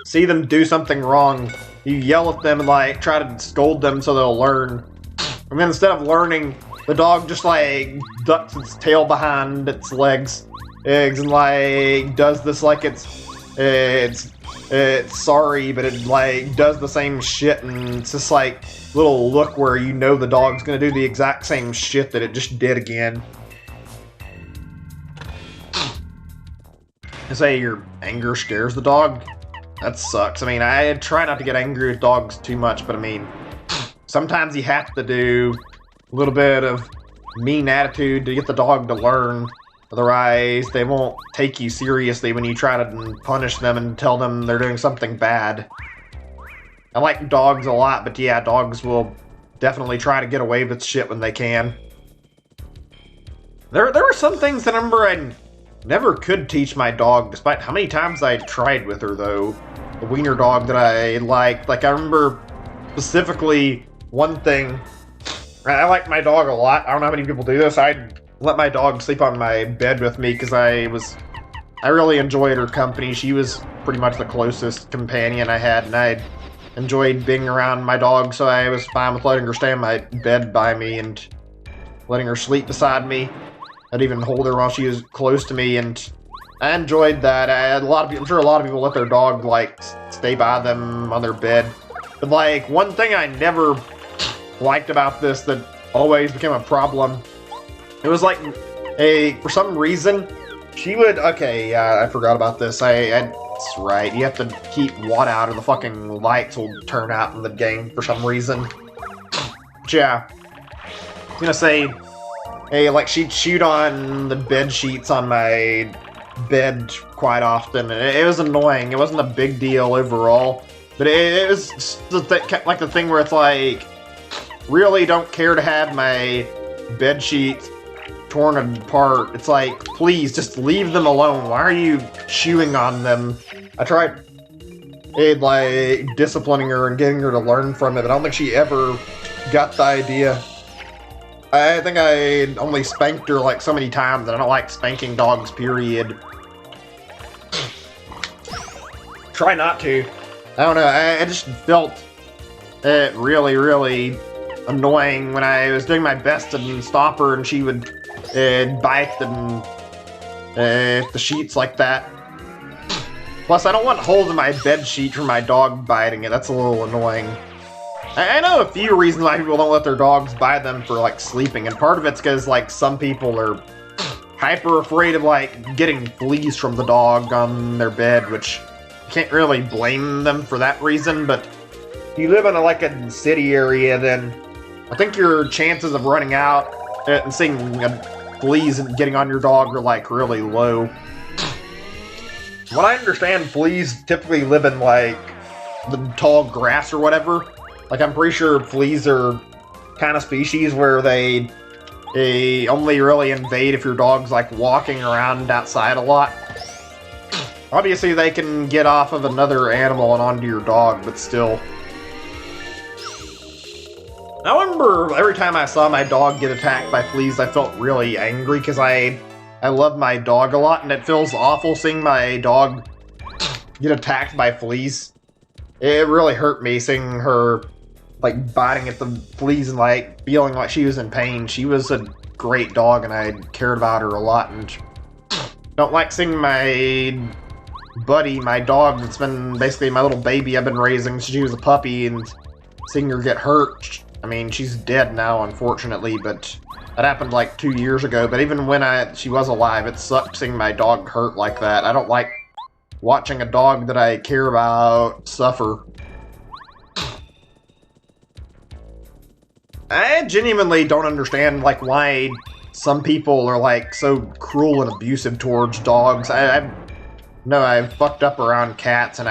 A: see them do something wrong, you yell at them and, like, try to scold them so they'll learn. And then instead of learning, the dog just, like, ducks its tail behind its legs and, like, does this like it's sorry, but it, like, does the same shit, and it's just, like, little look where you know the dog's gonna do the exact same shit that it just did again. You say your anger scares the dog? That sucks. I mean, I try not to get angry with dogs too much, but I mean, sometimes you have to do a little bit of mean attitude to get the dog to learn. Otherwise, they won't take you seriously when you try to punish them and tell them they're doing something bad. I like dogs a lot, but yeah, dogs will definitely try to get away with shit when they can. There were some things that I remember I never could teach my dog, despite how many times I tried with her, though. The wiener dog that I liked. Like, I remember specifically one thing. I like my dog a lot. I don't know how many people do this. I'd let my dog sleep on my bed with me because I really enjoyed her company. She was pretty much the closest companion I had, and I enjoyed being around my dog, so I was fine with letting her stay on my bed by me and letting her sleep beside me. I'd even hold her while she was close to me, and I enjoyed that. I'm sure a lot of people let their dog, like, stay by them on their bed. But, like, one thing I never liked about this that always became a problem, it was like, for some reason, she would, okay, I forgot about this. That's right, you have to keep Watt out or the fucking lights will turn out in the game for some reason. But yeah, I was gonna say, hey, like, she'd shoot on the bed sheets on my bed quite often, and it was annoying. It wasn't a big deal overall, but it was like the thing where it's like, really don't care to have my bed sheets torn apart. It's like, please, just leave them alone. Why are you chewing on them? I tried, like, disciplining her and getting her to learn from it, but I don't think she ever got the idea. I think I only spanked her, like, so many times, and I don't like spanking dogs, period. Try not to. I don't know, I just felt it really, really annoying when I was doing my best to stop her, and she would bite the sheets like that. Plus, I don't want holes in my bed sheet from my dog biting it. That's a little annoying. I know a few reasons why people don't let their dogs bite them for, like, sleeping, and part of it's because, like, some people are
B: hyper afraid of, like, getting fleas from the dog on their bed, which you can't really blame them for that reason, but if you live in, like, a city area, then I think your chances of running out and seeing fleas and getting on your dog are, like, really low. What I understand, fleas typically live in, like, the tall grass or whatever. Like, I'm pretty sure fleas are kind of species where they only really invade if your dog's, like, walking around outside a lot. Obviously, they can get off of another animal and onto your dog, but still. I remember every time I saw my dog get attacked by fleas, I felt really angry because I love my dog a lot, and it feels awful seeing my dog get attacked by fleas. It really hurt me seeing her, like, biting at the fleas and, like, feeling like she was in pain. She was a great dog, and I cared about her a lot, and don't like seeing my buddy, my dog, that's been basically my little baby I've been raising since she was a puppy, and seeing her get hurt. I mean, she's dead now, unfortunately, but that happened like 2 years ago. But even when she was alive, it sucked seeing my dog hurt like that. I don't like watching a dog that I care about suffer. I genuinely don't understand, like, why some people are, like, so cruel and abusive towards dogs. I've fucked up around cats, and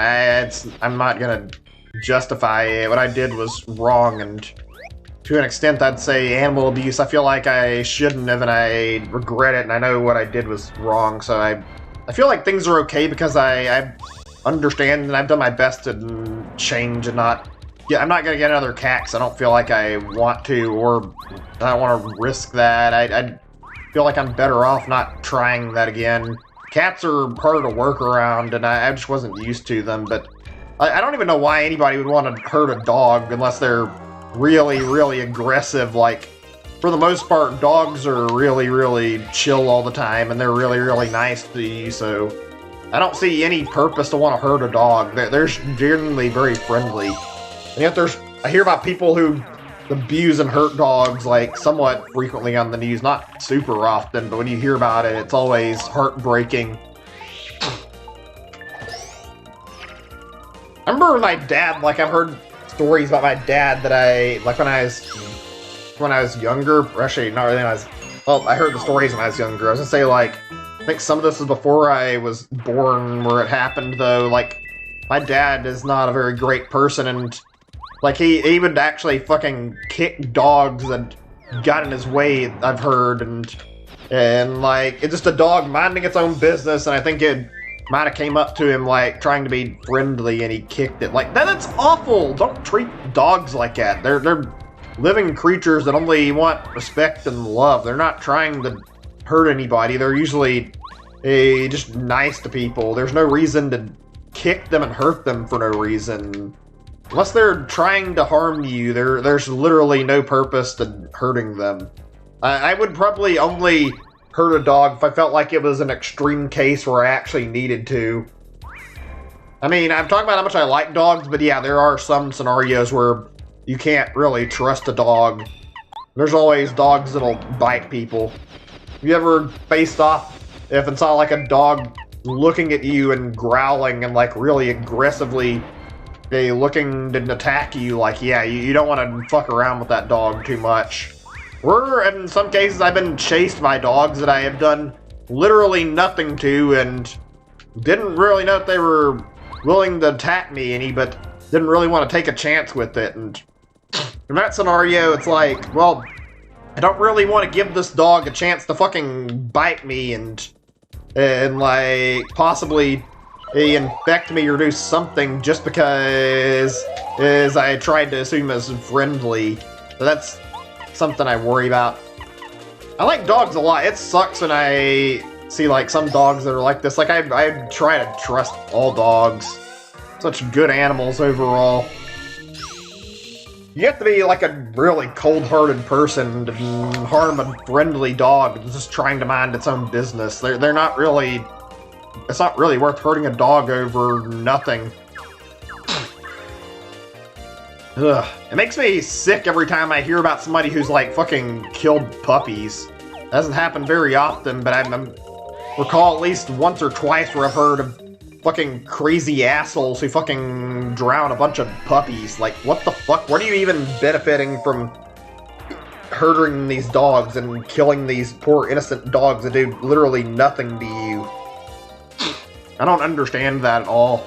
B: I'm not gonna justify it. What I did was wrong, and to an extent, I'd say animal abuse. I feel like I shouldn't have, and I regret it, and I know what I did was wrong, so I feel like things are okay because I understand, and I've done my best to change and not... Yeah, I'm not gonna get another cat, 'cause I don't feel like I want to, or I don't want to risk that. I feel like I'm better off not trying that again. Cats are hard to work around, and I just wasn't used to them, but I don't even know why anybody would want to hurt a dog unless they're really, really aggressive. Like, for the most part, dogs are really, really chill all the time, and they're really, really nice to you, so I don't see any purpose to want to hurt a dog. They're generally very friendly. And yet I hear about people who abuse and hurt dogs, like, somewhat frequently on the news. Not super often, but when you hear about it, it's always heartbreaking. I remember my dad, like, I've heard stories about my dad that when I was younger, or actually, not really when I was, well, I heard the stories when I was younger. I was gonna say, like, I think some of this was before I was born where it happened, though. Like, my dad is not a very great person, and, like, he would actually fucking kick dogs that got in his way, I've heard, and like, it's just a dog minding its own business, and I think it might have came up to him, like, trying to be friendly, and he kicked it. Like, that's awful! Don't treat dogs like that. They're living creatures that only want respect and love. They're not trying to hurt anybody. They're usually just nice to people. There's no reason to kick them and hurt them for no reason. Unless they're trying to harm you, there's literally no purpose to hurting them. I would probably only hurt a dog if I felt like it was an extreme case where I actually needed to. I mean, I'm talking about how much I like dogs, but yeah, there are some scenarios where you can't really trust a dog. There's always dogs that'll bite people. Have you ever faced off if it's not like a dog looking at you and growling and, like, really aggressively looking to attack you? Like, yeah, you don't want to fuck around with that dog too much. Or, in some cases, I've been chased by dogs that I have done literally nothing to, and didn't really know if they were willing to attack me any, but didn't really want to take a chance with it. And in that scenario, it's like, well, I don't really want to give this dog a chance to fucking bite me and like, possibly infect me or do something just because I tried to assume as friendly. So that's something I worry about. I like dogs a lot. It sucks when I see, like, some dogs that are like this. Like, I try to trust all dogs. Such good animals overall. You have to be, like, a really cold-hearted person to harm a friendly dog that's just trying to mind its own business. They're not really... It's not really worth hurting a dog over nothing. Ugh. It makes me sick every time I hear about somebody who's, like, fucking killed puppies. Hasn't happened very often, but I recall at least once or twice where I've heard of fucking crazy assholes who fucking drown a bunch of puppies. Like, what the fuck? What are you even benefiting from hurting these dogs and killing these poor innocent dogs that do literally nothing to you? I don't understand that at all.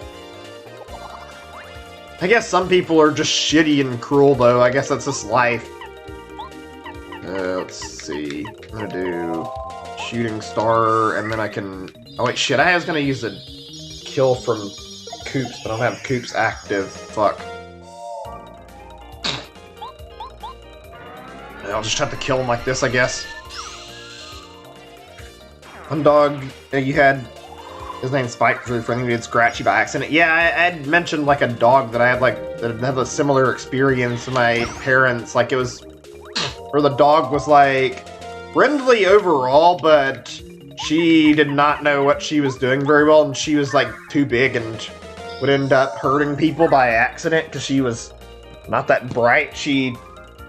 B: I guess some people are just shitty and cruel, though. I guess that's just life. Let's see. I'm gonna do shooting star, and then I can... Oh wait, shit, I was gonna use a kill from Coops, but I don't have Coops active. Fuck. I'll just have to kill him like this, I guess. One dog you had... His name's Spike, was really friendly. We did Scratchy by accident. Yeah, I had mentioned like a dog that I had like that had a similar experience to my parents. Like it was, or the dog was like friendly overall, but she did not know what she was doing very well, and she was like too big and would end up hurting people by accident because she was not that bright. He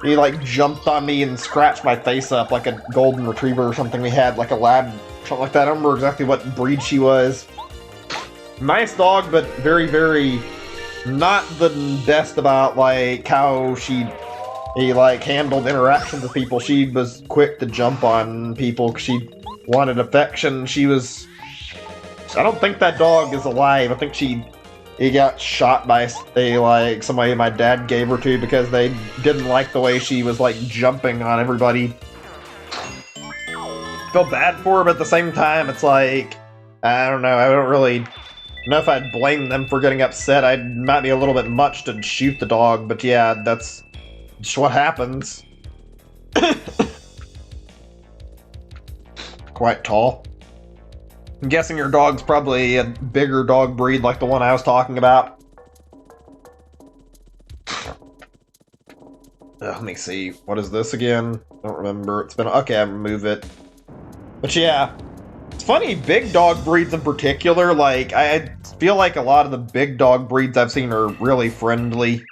B: like jumped on me and scratched my face up like a golden retriever or something. We had like a lab. Something like that. I don't remember exactly what breed she was. Nice dog, but very, very not the best about like how he like handled interactions with people. She was quick to jump on people because she wanted affection. She was... I don't think that dog is alive. I think he got shot by like somebody my dad gave her to because they didn't like the way she was like jumping on everybody. Feel bad for her, but at the same time, it's like, I don't know, I don't really know if I'd blame them for getting upset. It might be a little bit much to shoot the dog, but yeah, that's just what happens. Quite tall. I'm guessing your dog's probably a bigger dog breed like the one I was talking about. Let me see, what is this again? I don't remember. It's been, okay, I remove it. But yeah, it's funny, big dog breeds in particular, like, I feel like a lot of the big dog breeds I've seen are really friendly.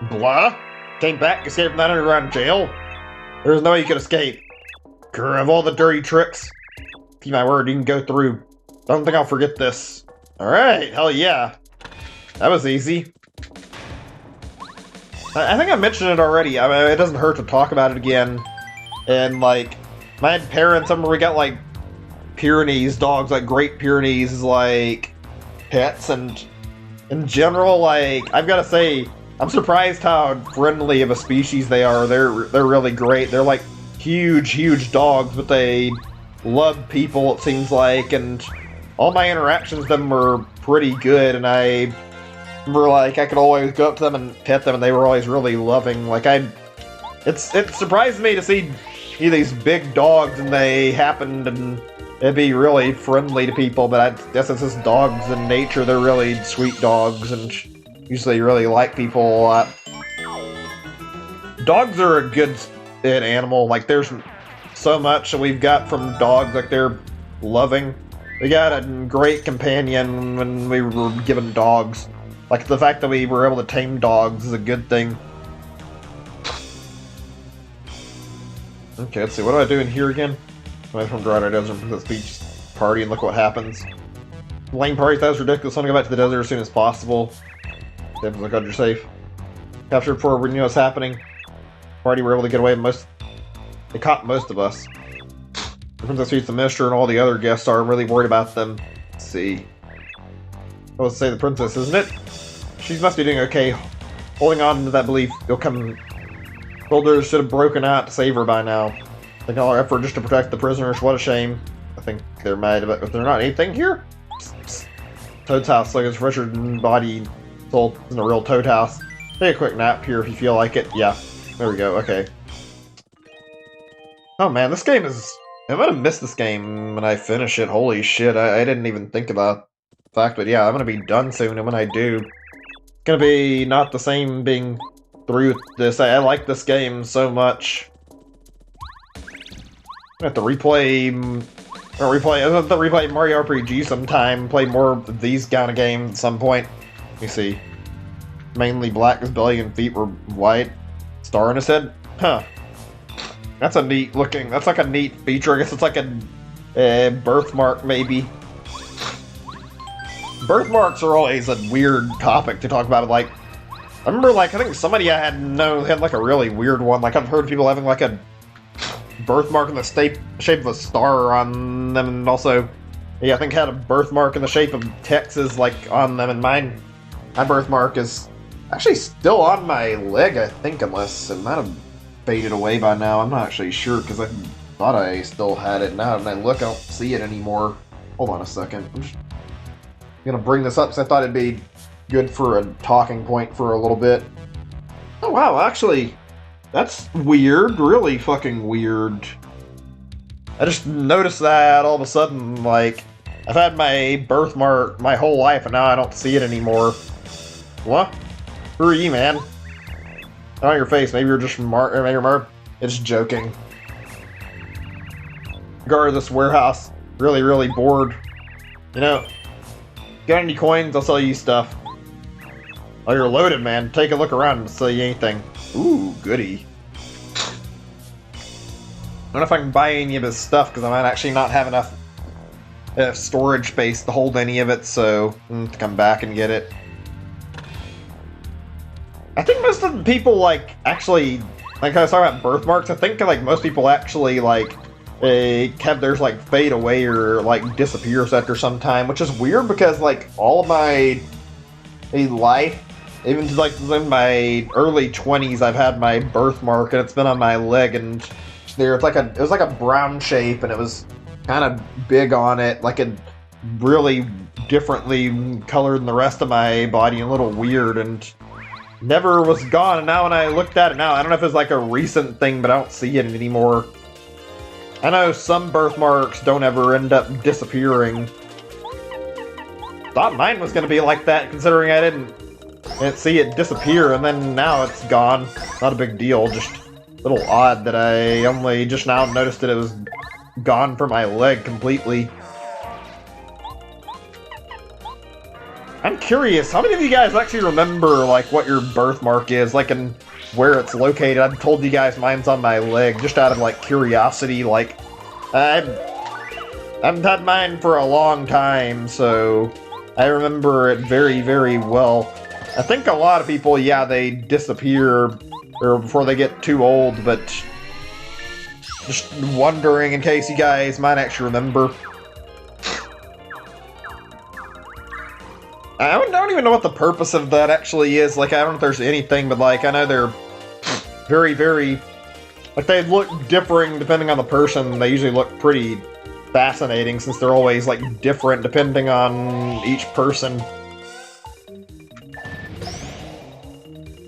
B: Blah? Came back, escaped from that underground jail? There's no way you could escape. Grr, of all the dirty tricks. Keep my word, you can go through. Don't think I'll forget this. Alright, hell yeah. That was easy. I think I mentioned it already. I mean, it doesn't hurt to talk about it again. And, like, my parents, I remember we got, like, Pyrenees dogs, like, Great Pyrenees, like, pets, and in general, like, I've got to say, I'm surprised how friendly of a species they are. They're really great. They're, like, huge dogs, but they love people, it seems like, and all my interactions with them were pretty good, and I remember, like, I could always go up to them and pet them, and they were always really loving. Like, it surprised me to see these big dogs, and they happened, and it'd be really friendly to people, but I guess it's just dogs in nature. They're really sweet dogs, and usually really like people a lot. Dogs are a good animal. Like, there's so much that we've got from dogs. Like, they're loving. We got a great companion when we were given dogs. Like, the fact that we were able to tame dogs is a good thing. Okay, let's see, what do I do in here again? I'm from Dorado Desert from this beach party, and look what happens. Lane party, that was ridiculous. I want to go back to the desert as soon as possible. Look like you're safe. Captured before we knew what's happening. Party were able to get away most. They caught most of us. The Princess Streets, the Minister, and all the other guests are really worried about them. Let's see. I would say the princess, isn't it? She must be doing okay. Holding on to that belief, you'll come. Soldiers should have broken out to save her by now. I think all our effort just to protect the prisoners. What a shame. I think they're mad about. Is there not anything here? Psst, psst. Toad's house, like it's fresher than body. Soul in a real Toad house. Take a quick nap here if you feel like it. Yeah, there we go. Okay. Oh man, this game is. I'm gonna miss this game when I finish it. Holy shit! I didn't even think about the fact, but yeah, I'm gonna be done soon, and when I do, it's gonna be not the same being through this. I like this game so much. I have to replay. I have to replay Mario RPG sometime. Play more of these kind of games at some point. Let me see. Mainly black, his belly and feet were white. Star on his head? Huh.
A: That's a neat looking. That's like a neat feature. I guess it's like a birthmark, maybe. Birthmarks are always a weird topic to talk about. Like, I remember, like, I think somebody I had known had like a really weird one. Like, I've heard people having like a birthmark in the shape of a star on them, and also, yeah, I think had a birthmark in the shape of Texas, like, on them. And my birthmark is actually still on my leg, I think, unless it might have faded away by now. I'm not actually sure, because I thought I still had it. Now when I look, I don't see it anymore. Hold on a second. I'm just gonna bring this up because I thought it'd be good for a talking point for a little bit. Oh wow, actually, that's weird. Really fucking weird. I just noticed that all of a sudden, like, I've had my birthmark my whole life and now I don't see it anymore. What? Who are you, man? On your face. Maybe you're just It's joking. Guard of this warehouse. Really, really bored. You know, got any coins? I'll sell you stuff. Oh, you're loaded, man. Take a look around and sell you anything. Ooh, goody. I don't know if I can buy any of his stuff because I might actually not have enough storage space to hold any of it, so to come back and get it. I think most of the people, like, actually, like I was talking about birthmarks, I think, like, most people actually, like, have theirs, like, fade away or, like, disappear after some time, which is weird because, like, all of my life, even to, like, in my early 20s, I've had my birthmark, and it's been on my leg, and there, it was like a brown shape, and it was kind of big on it, like, a really differently colored than the rest of my body, and a little weird, and never was gone. And now when I looked at it now, I don't know if it's like a recent thing, but I don't see it anymore. I know some birthmarks don't ever end up disappearing. Thought mine was going to be like that, considering I didn't see it disappear, and then now it's gone. Not a big deal, just a little odd that I only just now noticed that it was gone from my leg completely. I'm curious, how many of you guys actually remember, like, what your birthmark is, like, and where it's located? I've told you guys mine's on my leg, just out of, like, curiosity. Like, I haven't had mine for a long time, so I remember it very, very well. I think a lot of people, yeah, they disappear or before they get too old, but just wondering in case you guys might actually remember. I don't even know what the purpose of that actually is. Like, I don't know if there's anything, but, like, I know they're very, very, like, they look differing depending on the person. They usually look pretty fascinating since they're always, like, different depending on each person.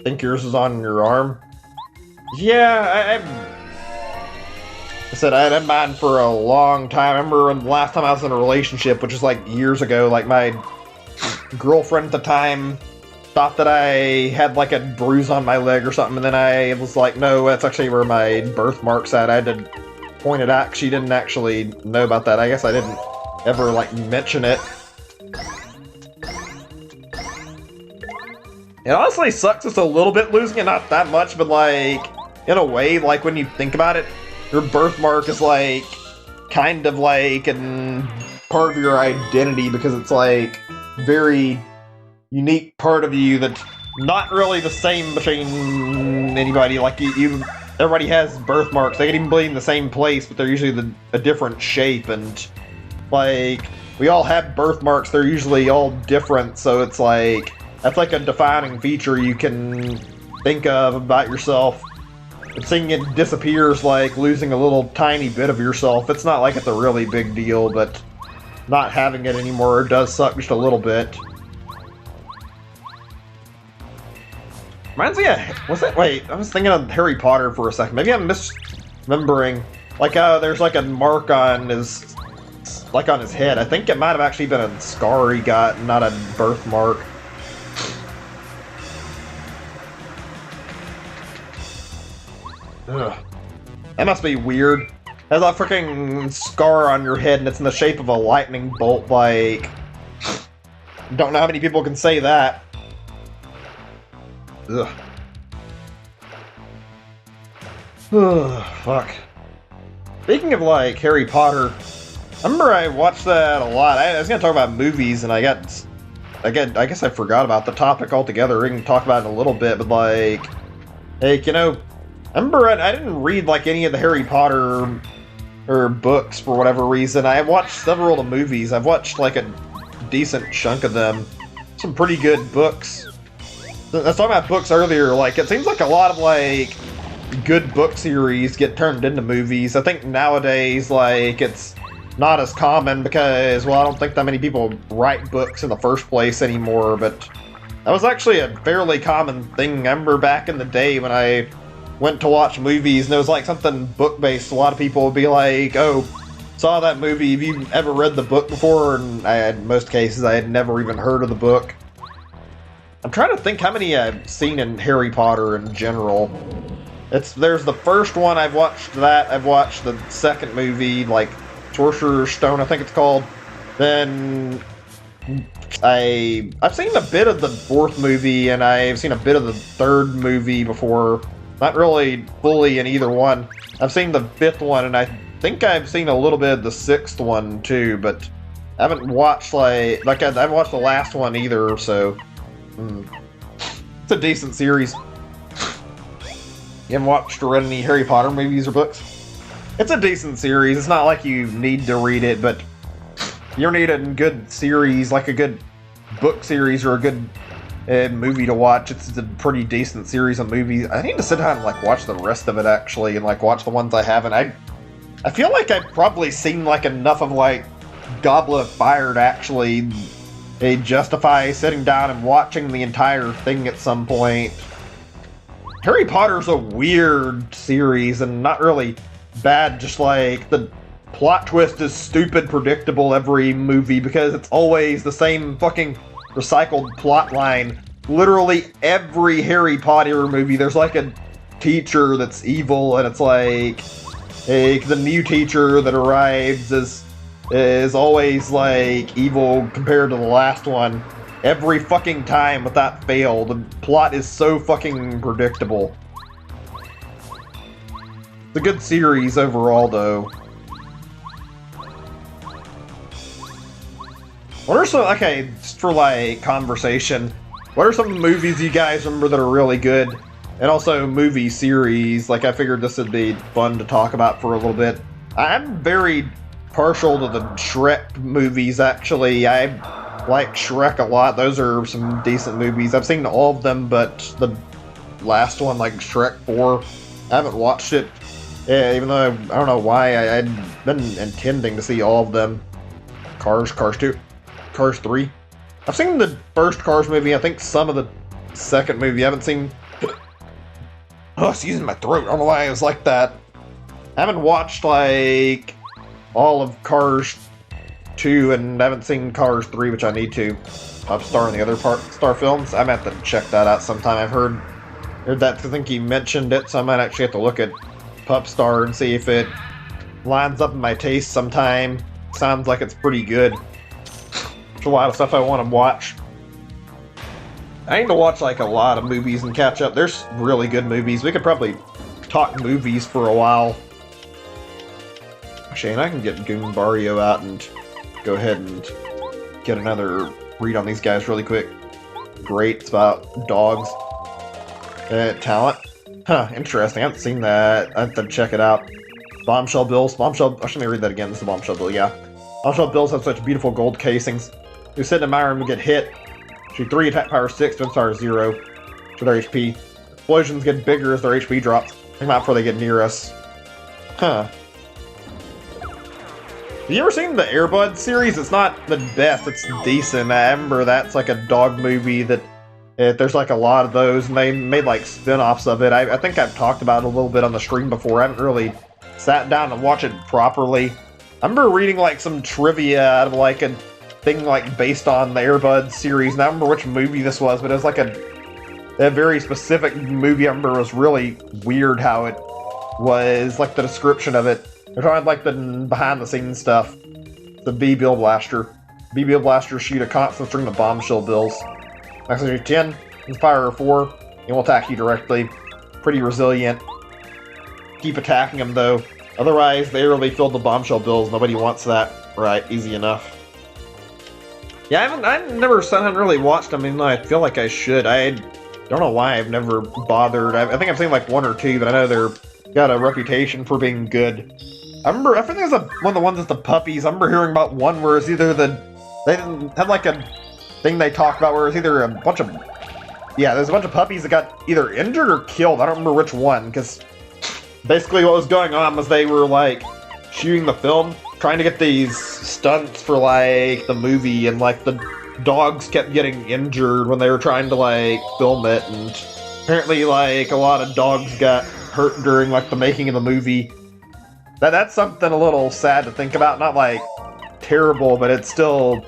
A: Think yours is on your arm? Yeah, I said I had mine for a long time. I remember when the last time I was in a relationship, which was, like, years ago, like, my girlfriend at the time thought that I had like a bruise on my leg or something, and then I was like, no, that's actually where my birthmark's at. I had to point it out. She didn't actually know about that. I guess I didn't ever like mention it. It honestly sucks just a little bit losing it, not that much, but like in a way, like when you think about it, your birthmark is like kind of like a part of your identity because it's like very unique part of you that's not really the same between anybody. Like everybody has birthmarks. They can even be in the same place, but they're usually a different shape. And like we all have birthmarks. They're usually all different. So it's like that's like a defining feature you can think of about yourself. And seeing it disappears like losing a little tiny bit of yourself. It's not like it's a really big deal, but not having it anymore does suck just a little bit. Reminds me of, what's that? Wait, I was thinking of Harry Potter for a second. Maybe I'm misremembering. Like, there's like a mark on his, like on his head. I think it might have actually been a scar he got, not a birthmark. Ugh. That must be weird. Has a freaking scar on your head and it's in the shape of a lightning bolt, like... Don't know how many people can say that. Ugh. Fuck. Speaking of like Harry Potter, I remember I watched that a lot. I was gonna talk about movies, and I guess I forgot about the topic altogether. We can talk about it a little bit, but like, I remember I didn't read like any of the Harry Potter or books for whatever reason. I watched several of the movies. I've watched like a decent chunk of them. Some pretty good books. I was talking about books earlier. Like, it seems like a lot of like good book series get turned into movies. I think nowadays, like, it's not as common because, well, I don't think that many people write books in the first place anymore, but that was actually a fairly common thing. I remember back in the day when I went to watch movies and it was like something book-based, a lot of people would be like, oh, saw that movie, have you ever read the book before? And in most cases, I had never even heard of the book. I'm trying to think how many I've seen in Harry Potter in general. There's the first one, I've watched that, I've watched the second movie, like Sorcerer's Stone, I think it's called. Then I've seen a bit of the fourth movie, and I've seen a bit of the third movie before. Not really fully in either one. I've seen the fifth one, and I think I've seen a little bit of the sixth one too, but I haven't watched I haven't watched the last one either. So it's a decent series. You haven't watched or read any Harry Potter movies or books? It's a decent series. It's not like you need to read it, but you need a good series, like a good book series or a good movie to watch. It's a pretty decent series of movies. I need to sit down and like watch the rest of it actually, and like watch the ones I haven't. I feel like I've probably seen like enough of like Goblet of Fire to actually justify sitting down and watching the entire thing at some point. Harry Potter's a weird series and not really bad, just like the plot twist is stupid predictable every movie because it's always the same fucking recycled plot line. Literally every Harry Potter movie there's like a teacher that's evil, and it's like the new teacher that arrives is always like evil compared to the last one. Every fucking time without fail. The plot is so fucking predictable. It's a good series overall though. What are some, okay, just for like conversation, what are some movies you guys remember that are really good? And also movie series, like I figured this would be fun to talk about for a little bit. I'm very partial to the Shrek movies actually. I like Shrek a lot. Those are some decent movies. I've seen all of them, but the last one, like Shrek 4, I haven't watched it. Yeah, even though I don't know why. I'd been intending to see all of them. Cars 2. Cars 3. I've seen the first Cars movie, I think some of the second movie. I haven't seen... Oh, it's using my throat. I don't know why it was like that. I haven't watched, like, all of Cars 2, and I haven't seen Cars 3, which I need to. Upstar and the other Star films. I might have to check that out sometime. I've heard that, I think he mentioned it, so I might actually have to look at Pupstar and see if it lines up in my taste sometime. Sounds like it's pretty good. There's a lot of stuff I want to watch. I need to watch like a lot of movies and catch up. There's really good movies. We could probably talk movies for a while. Shane, I can get Goombario out and go ahead and get another read on these guys really quick. Great, it's about dogs. Talent. Huh, interesting. I haven't seen that. I have to check it out. Bombshell Bills. I should read that again. This is the Bombshell Bill, yeah. Bombshell Bills have such beautiful gold casings. You sit in my room and get hit. Shoot 3, attack power 6, defense power 0. For their HP. Explosions get bigger as their HP drops. Think about before they get near us. Huh. Have you ever seen the Air Bud series? It's not the best, it's decent. I remember that's like a dog movie that there's like a lot of those, and they made like spin-offs of it. I think I've talked about it a little bit on the stream before. I haven't really sat down and watched it properly. I remember reading like some trivia out of like a thing like based on the Air Bud series, and I don't remember which movie this was, but it was like a very specific movie. I remember it was really weird how it was, like the description of it. They're talking like the behind-the-scenes stuff. The B-Bill Blaster. B-Bill Blasters shoot a constant string of bombshell bills. Max energy 10, inspire 4, and will attack you directly. Pretty resilient.
B: keep attacking them, though. Otherwise, they really filled the bombshell bills. Nobody wants that. Right, easy enough. Yeah, I've never haven't really watched them, even though I feel like I should. I don't know why I've never bothered. I think I've seen like one or two, but I know they're got a reputation for being good. I think there's one of the ones with the puppies. I remember hearing about one where it's either they didn't have like a thing they talked about where it's either a bunch of there's a bunch of puppies that got either injured or killed. I don't remember which one, because basically what was going on was they were like shooting the film, trying to get these stunts for like the movie, and like the dogs kept getting injured when they were trying to like film it, and apparently like a lot of dogs got hurt during like the making of the movie. That's something a little sad to think about. Not like terrible, but it's still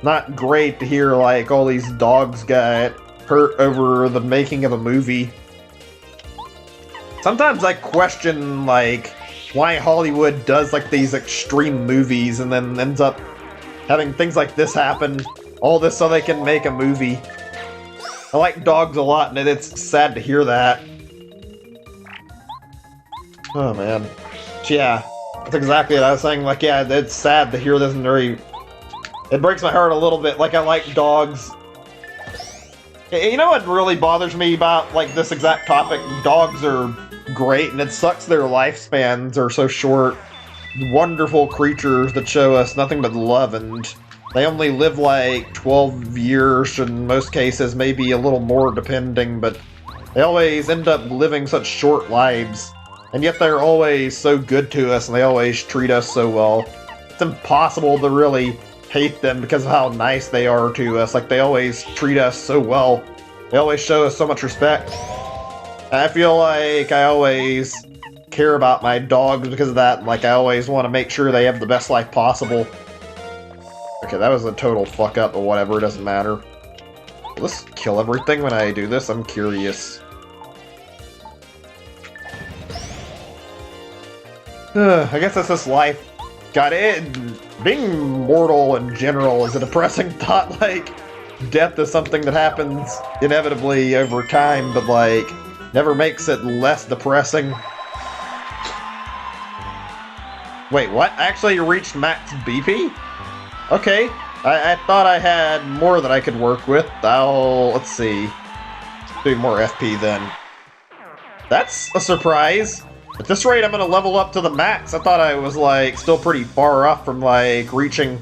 B: not great to hear like all these dogs got hurt over the making of a movie. Sometimes I question like why Hollywood does like these extreme movies and then ends up having things like this happen. All this so they can make a movie. I like dogs a lot, and it's sad to hear that. Oh man. Yeah, that's exactly what I was saying. Like, yeah, it's sad to hear this, and it breaks my heart a little bit. Like, I like dogs. You know what really bothers me about like this exact topic? Dogs are great, and it sucks their lifespans are so short. Wonderful creatures that show us nothing but love, and they only live like 12 years in most cases, maybe a little more depending, but they always end up living such short lives. And yet they're always so good to us, and they always treat us so well. It's impossible to really hate them because of how nice they are to us. Like, they always treat us so well. They always show us so much respect. And I feel like I always care about my dogs because of that. Like, I always want to make sure they have the best life possible. Okay, that was a total fuck up or whatever, it doesn't matter. Will this kill everything when I do this? I'm curious. I guess that's just life. God, being mortal in general is a depressing thought. Like, death is something that happens inevitably over time, but like, never makes it less depressing. Wait, what? I actually reached max BP? Okay, I thought I had more that I could work with. Let's see. Do more FP then. That's a surprise. At this rate, I'm gonna level up to the max. I thought I was, like, still pretty far off from, like, reaching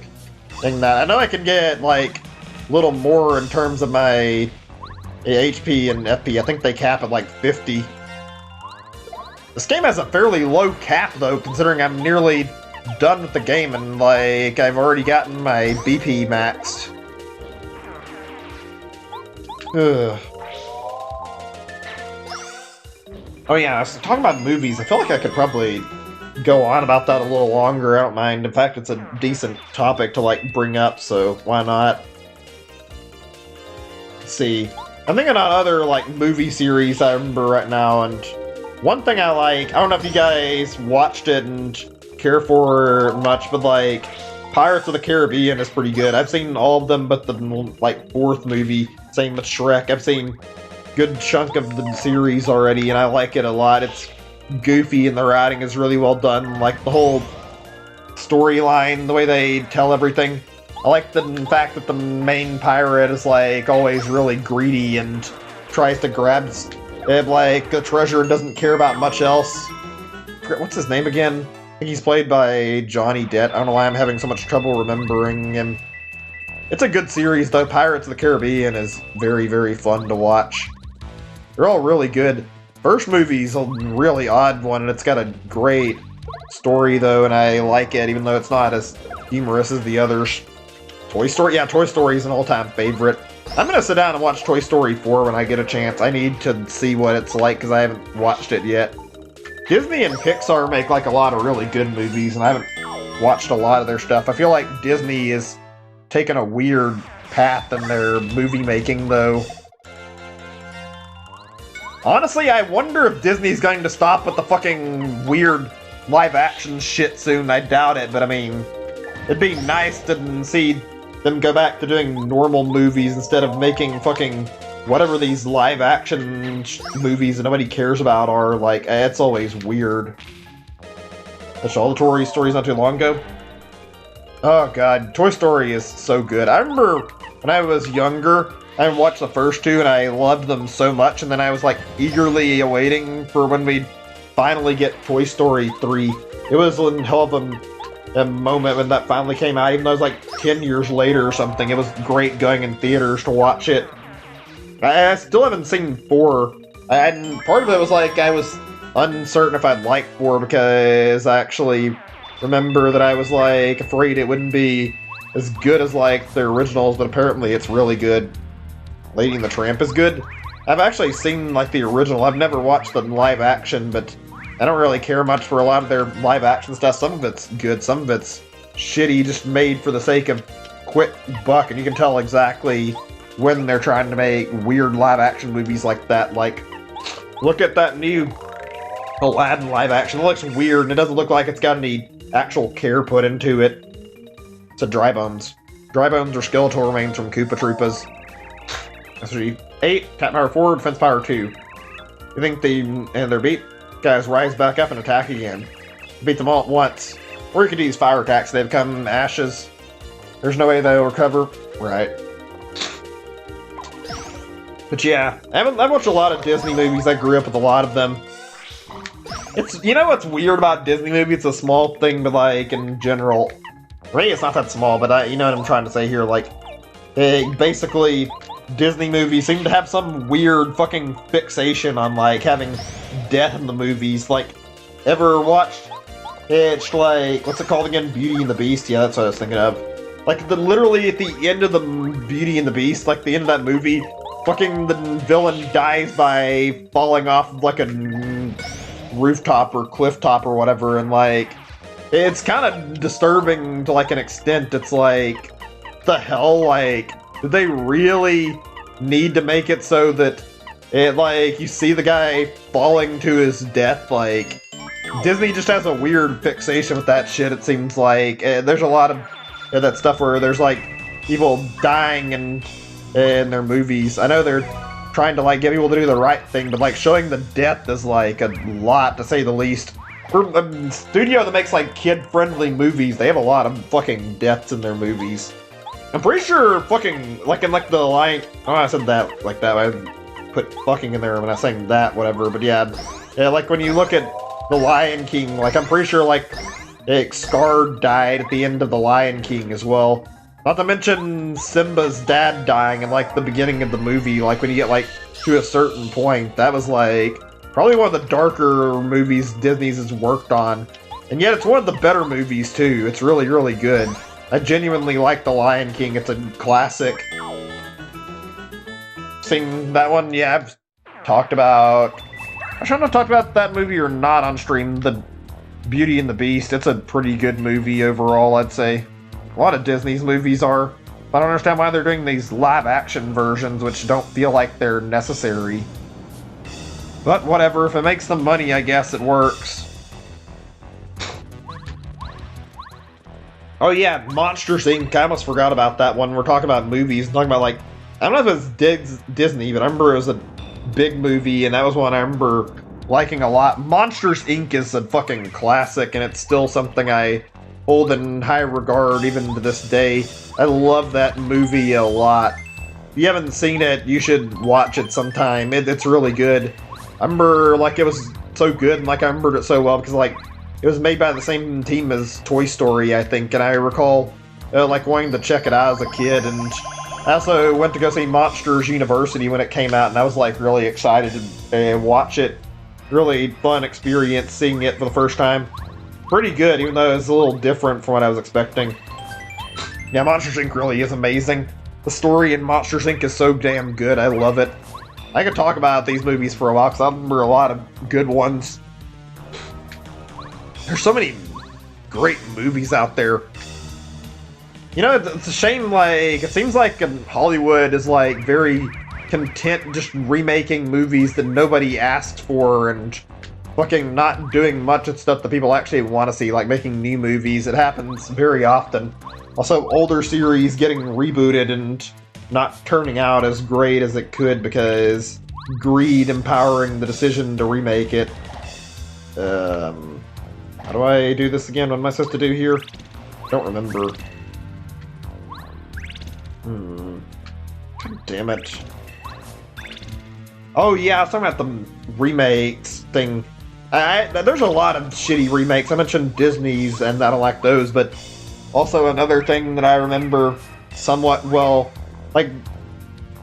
B: that. I know I can get, like, a little more in terms of my HP and FP. I think they cap at, like, 50. This game has a fairly low cap, though, considering I'm nearly done with the game, and, like, I've already gotten my BP maxed. Ugh. Oh yeah, I was talking about movies. I feel like I could probably go on about that a little longer. I don't mind. In fact, it's a decent topic to, like, bring up, so why not? Let's see. I'm thinking about other, like, movie series I remember right now, and one thing I like, I don't know if you guys watched it and care for it much, but, like, Pirates of the Caribbean is pretty good. I've seen all of them but the, like, 4th movie. Same with Shrek. I've seen good chunk of the series already, and I like it a lot. It's goofy, and the writing is really well done. Like, the whole storyline, the way they tell everything. I like the fact that the main pirate is, like, always really greedy and tries to grab, like, the treasure and doesn't care about much else. What's his name again? I think he's played by Johnny Depp. I don't know why I'm having so much trouble remembering him. It's a good series, though. Pirates of the Caribbean is very, very fun to watch. They're all really good. First movie's a really odd one, and it's got a great story, though, and I like it, even though it's not as humorous as the others. Toy Story? Yeah, Toy Story is an all-time favorite. I'm gonna sit down and watch Toy Story 4 when I get a chance. I need to see what it's like, because I haven't watched it yet. Disney and Pixar make, like, a lot of really good movies, and I haven't watched a lot of their stuff. I feel like Disney is taking a weird path in their movie making, though. Honestly, I wonder if Disney's going to stop with the fucking weird live-action shit soon. I doubt it, but I mean, it'd be nice to see them go back to doing normal movies instead of making fucking
A: whatever these live action movies that nobody cares about are, like, it's always weird. That's all the Toy Stories not too long ago. Oh god, Toy Story is so good. I remember when I was younger, I watched the first two and I loved them so much, and then I was like eagerly awaiting for when we'd finally get Toy Story 3. It was a hell of a moment when that finally came out, even though it was like 10 years later or something. It was great going in theaters to watch it. I still haven't seen 4. And part of it was like I was uncertain if I'd like 4 because I actually remember that I was like afraid it wouldn't be as good as like the originals, but apparently it's really good. Lady and the Tramp is good. I've actually seen like the original. I've never watched the live action, but I don't really care much for a lot of their live action stuff. Some of it's good, some of it's shitty, just made for the sake of quick buck, and you can tell exactly when they're trying to make weird live action movies like that. Like, look at that new Aladdin live action. It looks weird, and it doesn't look like it's got any actual care put into it. It's a Dry Bones. Dry Bones are skeletal remains from Koopa Troopas. That's 8, attack power 4, defense power 2. You think they're beat? Guys rise back up and attack again. Beat them all at once. Or you could use fire attacks, they become ashes. There's no way they'll recover. Right. But yeah, I've watched a lot of Disney movies. I grew up with a lot of them. It's, you know what's weird about Disney movies? It's a small thing, but like in general, maybe it's not that small, but you know what I'm trying to say here. Like, basically, Disney movies seem to have some weird fucking fixation on like having death in the movies. Like, ever watched? It's like, what's it called again? Beauty and the Beast. Yeah, that's what I was thinking of. Like, literally at the end of the Beauty and the Beast, like the end of that movie, fucking the villain dies by falling off of like a rooftop or cliff top or whatever, and like, it's kind of disturbing to like an extent. It's like, the hell, like, did they really need to make it so that it, like, you see the guy falling to his death? Like, Disney just has a weird fixation with that shit, it seems like. There's a lot of that stuff where there's like people dying in their movies. I know they're trying to like get people to do the right thing, but like showing the death is like a lot, to say the least. For a studio that makes like kid-friendly movies, they have a lot of fucking deaths in their movies. I'm pretty sure fucking, like in like the Lion... Oh, I said that like that. I put fucking in there when I was saying that, whatever. But yeah, like when you look at the Lion King, like I'm pretty sure like Scar died at the end of the Lion King as well. Not to mention Simba's dad dying in like the beginning of the movie. Like when you get like to a certain point, that was like probably one of the darker movies Disney's has worked on. And yet it's one of the better movies too. It's really, really good. I genuinely like The Lion King. It's a classic. Seen that one? Yeah, I've talked about... I should have talked about that movie or not on stream. The Beauty and the Beast. It's a pretty good movie overall, I'd say. A lot of Disney's movies are. I don't understand why they're doing these live-action versions, which don't feel like they're necessary. But whatever, if it makes them money, I guess it works. Oh yeah, Monsters, Inc. I almost forgot about that one. We're talking about movies, talking about like, I don't know if it was Disney, but I remember it was a big movie, and that was one I remember liking a lot. Monsters, Inc. is a fucking classic, and it's still something I hold in high regard even to this day. I love that movie a lot. If you haven't seen it, you should watch it sometime. It's really good. I remember, like, it was so good, and like, I remembered it so well because, like, it was made by the same team as Toy Story, I think, and I recall, like, wanting to check it out as a kid, and I also went to go see Monsters University when it came out, and I was, like, really excited to watch it. Really fun experience seeing it for the first time. Pretty good, even though it was a little different from what I was expecting. Yeah, Monsters, Inc. really is amazing. The story in Monsters, Inc. is so damn good, I love it. I could talk about these movies for a while, because I remember a lot of good ones. There's so many great movies out there. You know, it's a shame, like, it seems like Hollywood is, like, very content just remaking movies that nobody asked for and fucking not doing much of stuff that people actually want to see, like making new movies. It happens very often. Also, older series getting rebooted and not turning out as great as it could because greed empowering the decision to remake it. How do I do this again? What am I supposed to do here? Don't remember. God damn it. Oh yeah, I was talking about the remakes thing. There's a lot of shitty remakes. I mentioned Disney's and I don't like those, but also another thing that I remember somewhat well, like,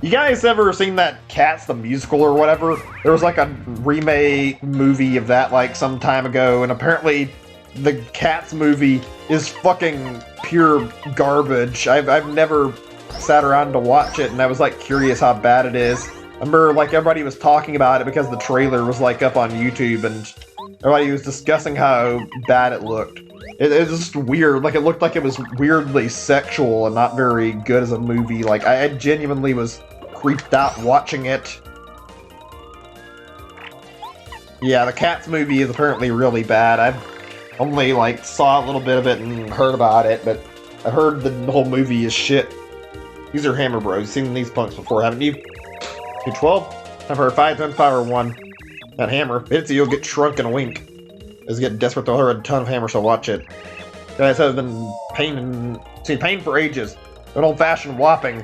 A: you guys ever seen that Cats the Musical or whatever? There was like a remake movie of that like some time ago, and apparently the Cats movie is fucking pure garbage. I've never sat around to watch it, and I was like curious how bad it is. I remember like everybody was talking about it because the trailer was like up on YouTube, and everybody was discussing how bad it looked. It was just weird. Like, it looked like it was weirdly sexual and not very good as a movie. Like, I genuinely was creeped out watching it. Yeah, the Cats movie is apparently really bad. I've only, like, saw a little bit of it and heard about it, but I heard the whole movie is shit. These are Hammer Bros. You've seen these punks before, haven't you? 212? I've heard 5 times power 1. That hammer. Hits you, you'll get shrunk in a wink. Is getting desperate to hurt a ton of hammer, so watch it. Guys have been pain for ages. An old-fashioned whopping.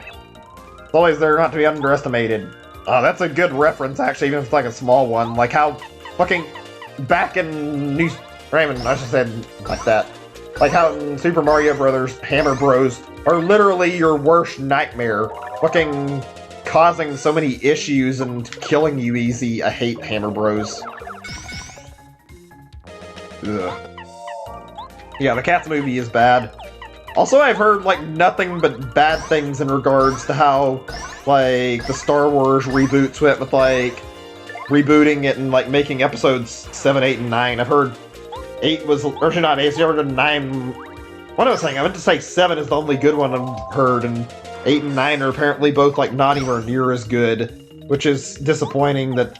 A: It's always there, not to be underestimated. Oh, that's a good reference, actually, even if it's like a small one. Like how fucking back in Raymond, I should have said like that. Like how in Super Mario Brothers, Hammer Bros are literally your worst nightmare. Fucking causing so many issues and killing you easy. I hate Hammer Bros. Ugh. Yeah, the Cats movie is bad. Also, I've heard, like, nothing but bad things in regards to how, like, the Star Wars reboots went with, like, rebooting it and, like, making episodes 7, 8, and 9. I've heard 8 was, or actually not 8, it's never done 9. What I was saying, I meant to say 7 is the only good one I've heard, and 8 and 9 are apparently both, like, not even near as good, which is disappointing that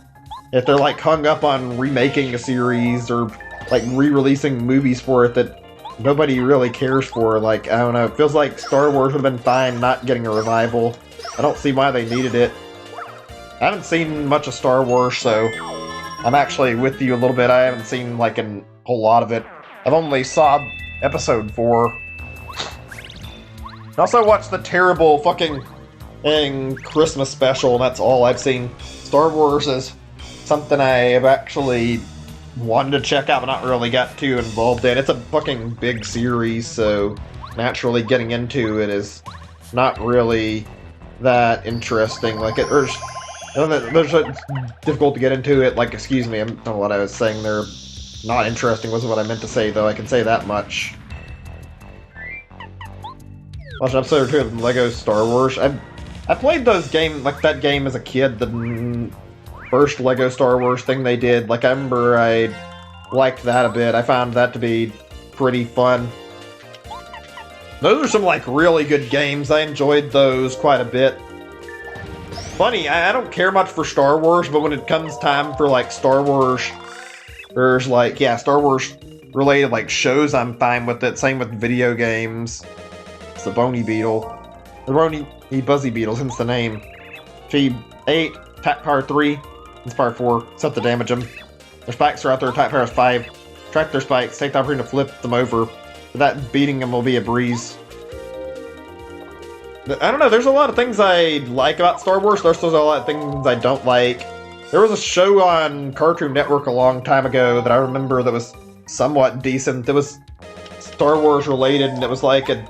A: if they're, like, hung up on remaking a series or like re-releasing movies for it that nobody really cares for. Like, I don't know, it feels like Star Wars would have been fine not getting a revival. I don't see why they needed it. I haven't seen much of Star Wars, so I'm actually with you a little bit. I haven't seen like a whole lot of it. I've only saw episode 4. I also watched the terrible fucking Christmas special, and that's all I've seen. Star Wars is something I have actually wanted to check out, but not really got too involved in. It's a fucking big series, so naturally getting into it is not really that interesting. Like, it's difficult to get into it. Like, excuse me, I don't know what I was saying there. Not interesting wasn't what I meant to say, though. I can say that much. Watch an episode or 2 of Lego Star Wars. I played those games, like that game as a kid. The first Lego Star Wars thing they did, like, I remember I liked that a bit. I found that to be pretty fun. Those are some, like, really good games. I enjoyed those quite a bit. Funny, I don't care much for Star Wars, but when it comes time for, like, Star Wars, there's, like, yeah, Star Wars related, like, shows, I'm fine with it. Same with video games. It's the Bony Beetle. The Bony Buzzy Beetles, hence the name. Feed 8, Attack Power 3, Inspire 4, set to damage them. Their spikes are out there, attack power is 5. Track their spikes, take the opportunity to flip them over. That beating them will be a breeze. I don't know, there's a lot of things I like about Star Wars, there's also a lot of things I don't like. There was a show on Cartoon Network a long time ago that I remember that was somewhat decent. It was Star Wars related, and it was like a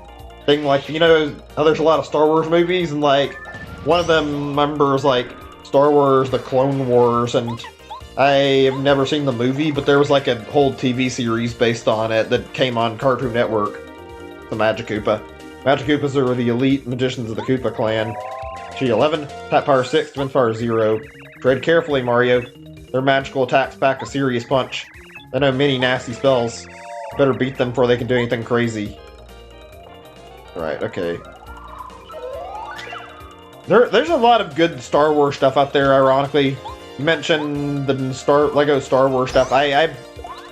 A: thing like, you know how there's a lot of Star Wars movies, and like, one of them, remember, was like Star Wars The Clone Wars, and I have never seen the movie, but there was like a whole TV series based on it that came on Cartoon Network. The Magic Koopa. Magic Koopas are the elite magicians of the Koopa clan. G11, attack power 6, defense power 0. Tread carefully, Mario. Their magical attacks pack a serious punch. They know many nasty spells. Better beat them before they can do anything crazy. Right, okay. There's a lot of good Star Wars stuff out there, ironically. You mentioned the Lego Star Wars stuff. I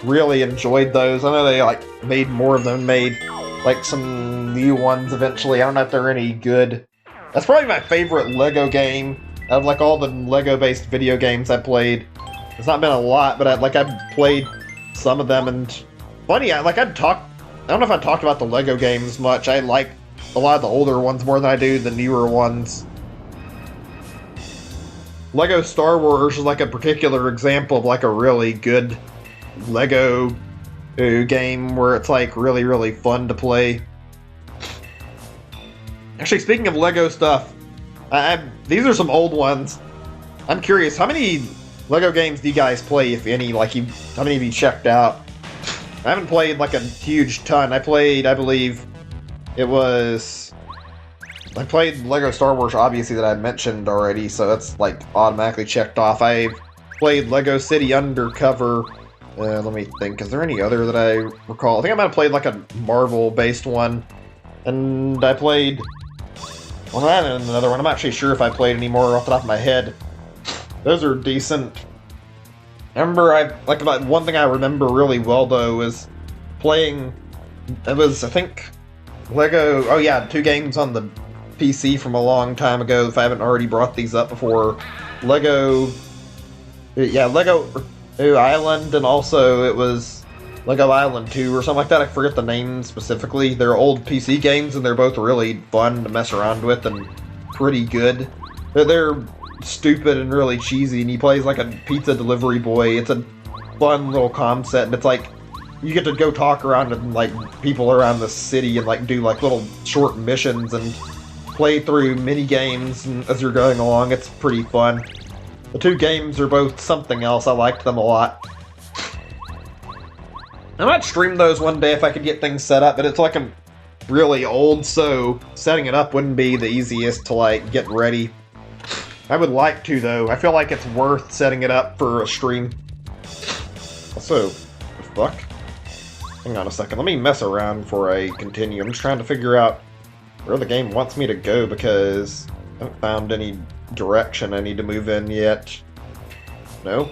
A: really enjoyed those. I know they like made more of them, made like some new ones eventually. I don't know if they're any good.
B: That's probably my favorite Lego game of like all the Lego-based video games I played. It's not been a lot, but I've played some of them, and funny, I don't know if I talked about the Lego games much. I like a lot of the older ones more than I do the newer ones. Lego Star Wars is like a particular example of like a really good Lego game where it's like really, really fun to play. Actually, speaking of Lego stuff, these are some old ones. I'm curious, how many Lego games do you guys play, if any? Like, how many have you checked out? I haven't played like a huge ton. I played Lego Star Wars, obviously, that I mentioned already, so that's like automatically checked off. I've played Lego City Undercover. Let me think. Is there any other that I recall? I think I might have played like a Marvel-based one. And I played... Well, I had another one. I'm not actually sure if I played any more off the top of my head. Those are decent. I remember, one thing I remember really well, though, is playing... It was, I think, Lego... Oh, yeah, 2 games on the PC from a long time ago, if I haven't already brought these up before. Lego Island, and also it was Lego Island 2 or something like that. I forget the name specifically. They're old PC games, and they're both really fun to mess around with and pretty good. They're stupid and really cheesy, and he plays like a pizza delivery boy. It's a fun little concept, and it's like you get to go talk around and like people around the city and like do like little short missions and play through mini games as you're going along. It's pretty fun. The 2 games are both something else. I liked them a lot. I might stream those one day if I could get things set up, but it's like I'm really old, so setting it up wouldn't be the easiest to like get ready. I would like to, though. I feel like it's worth setting it up for a stream. Also, the fuck? Hang on a second. Let me mess around before I continue. I'm just trying to figure out where the game wants me to go, because I haven't found any direction I need to move in yet. No?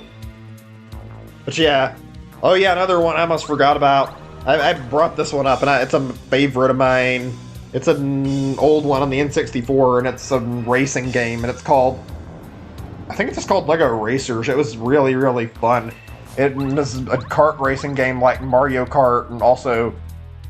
B: But yeah. Oh yeah, another one I almost forgot about. I brought this one up, and it's a favorite of mine. It's an old one on the N64, and it's a racing game, and it's called... I think it's just called Lego Racers. It was really, really fun. This is a kart racing game like Mario Kart, and also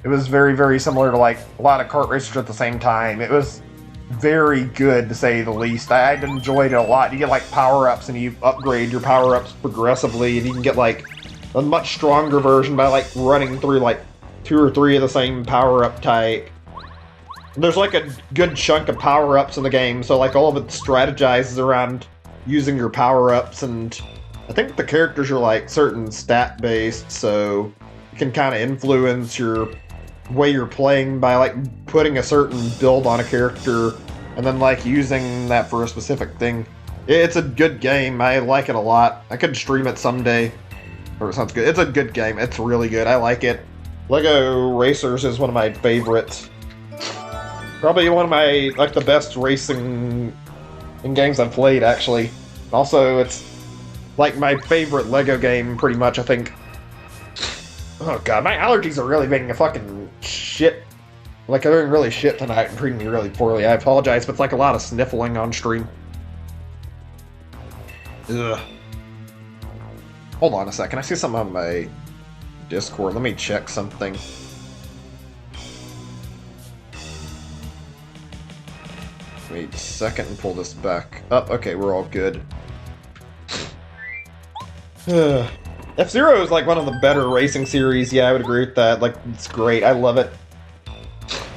B: it was very, very similar to like a lot of kart racers at the same time. It was very good, to say the least. I enjoyed it a lot. You get like power-ups, and you upgrade your power-ups progressively, and you can get like a much stronger version by like running through like 2 or 3 of the same power-up type. There's like a good chunk of power-ups in the game, so like all of it strategizes around using your power-ups, and I think the characters are like certain stat-based, so you can kind of influence your way you're playing by like putting a certain build on a character and then like using that for a specific thing. It's a good game. I like it a lot. I could stream it someday. Or it sounds good. It's a good game. It's really good. I like it. Lego Racers is one of my favorites. Probably one of my, like, the best racing in games I've played, actually. Also, it's like my favorite Lego game, pretty much, I think. Oh god, my allergies are really making a fucking shit. Like, they're doing really shit tonight and treating me really poorly. I apologize, but it's like a lot of sniffling on stream. Ugh. Hold on a second, I see something on my Discord. Let me check something. Wait a second and pull this back up. Okay, we're all good. F-Zero is like one of the better racing series. Yeah, I would agree with that. Like, it's great. I love it.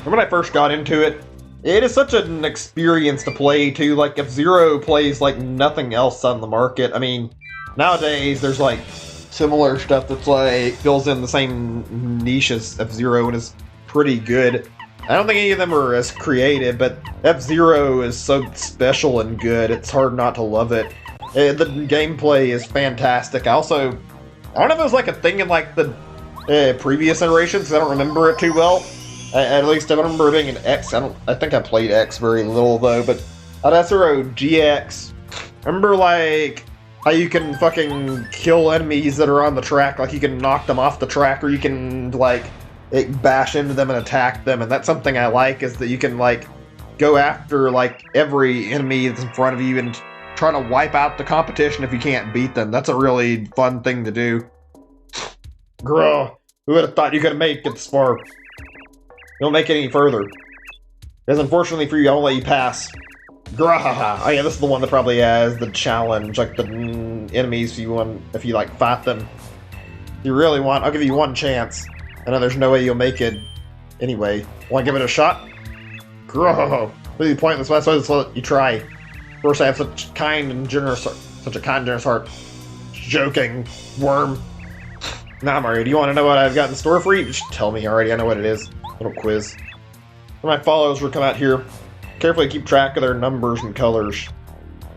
B: When I first got into it, it is such an experience to play, too. Like, F-Zero plays like nothing else on the market. I mean, nowadays, there's like similar stuff that's like fills in the same niche as F-Zero and is pretty good. I don't think any of them are as creative, but F-Zero is so special and good, it's hard not to love it. The gameplay is fantastic. I don't know if it was like a thing in like the previous iterations, because I don't remember it too well. At least I don't remember it being an X. I think I played X very little though, but F-Zero GX, I remember like how you can fucking kill enemies that are on the track, like you can knock them off the track, or you can like bash into them and attack them, and that's something I like, is that you can go after like every enemy that's in front of you and trying to wipe out the competition if you can't beat them. That's a really fun thing to do. Girl, who would have thought you could make it this far? Don't make it any further. Because unfortunately for you, I'll let you pass. Grahaha. Oh yeah, this is the one that probably has the challenge, like the enemies if you like fight them. If you really want, I'll give you one chance. I know there's no way you'll make it anyway. Want to give it a shot? Grahaha. Really pointless, but I just let you try. Of course, I have such a kind and generous heart. Joking, worm. Nah, Mario, do you want to know what I've got in store for you? Just tell me already, I know what it is. Little quiz. When my followers will come out here, carefully keep track of their numbers and colors.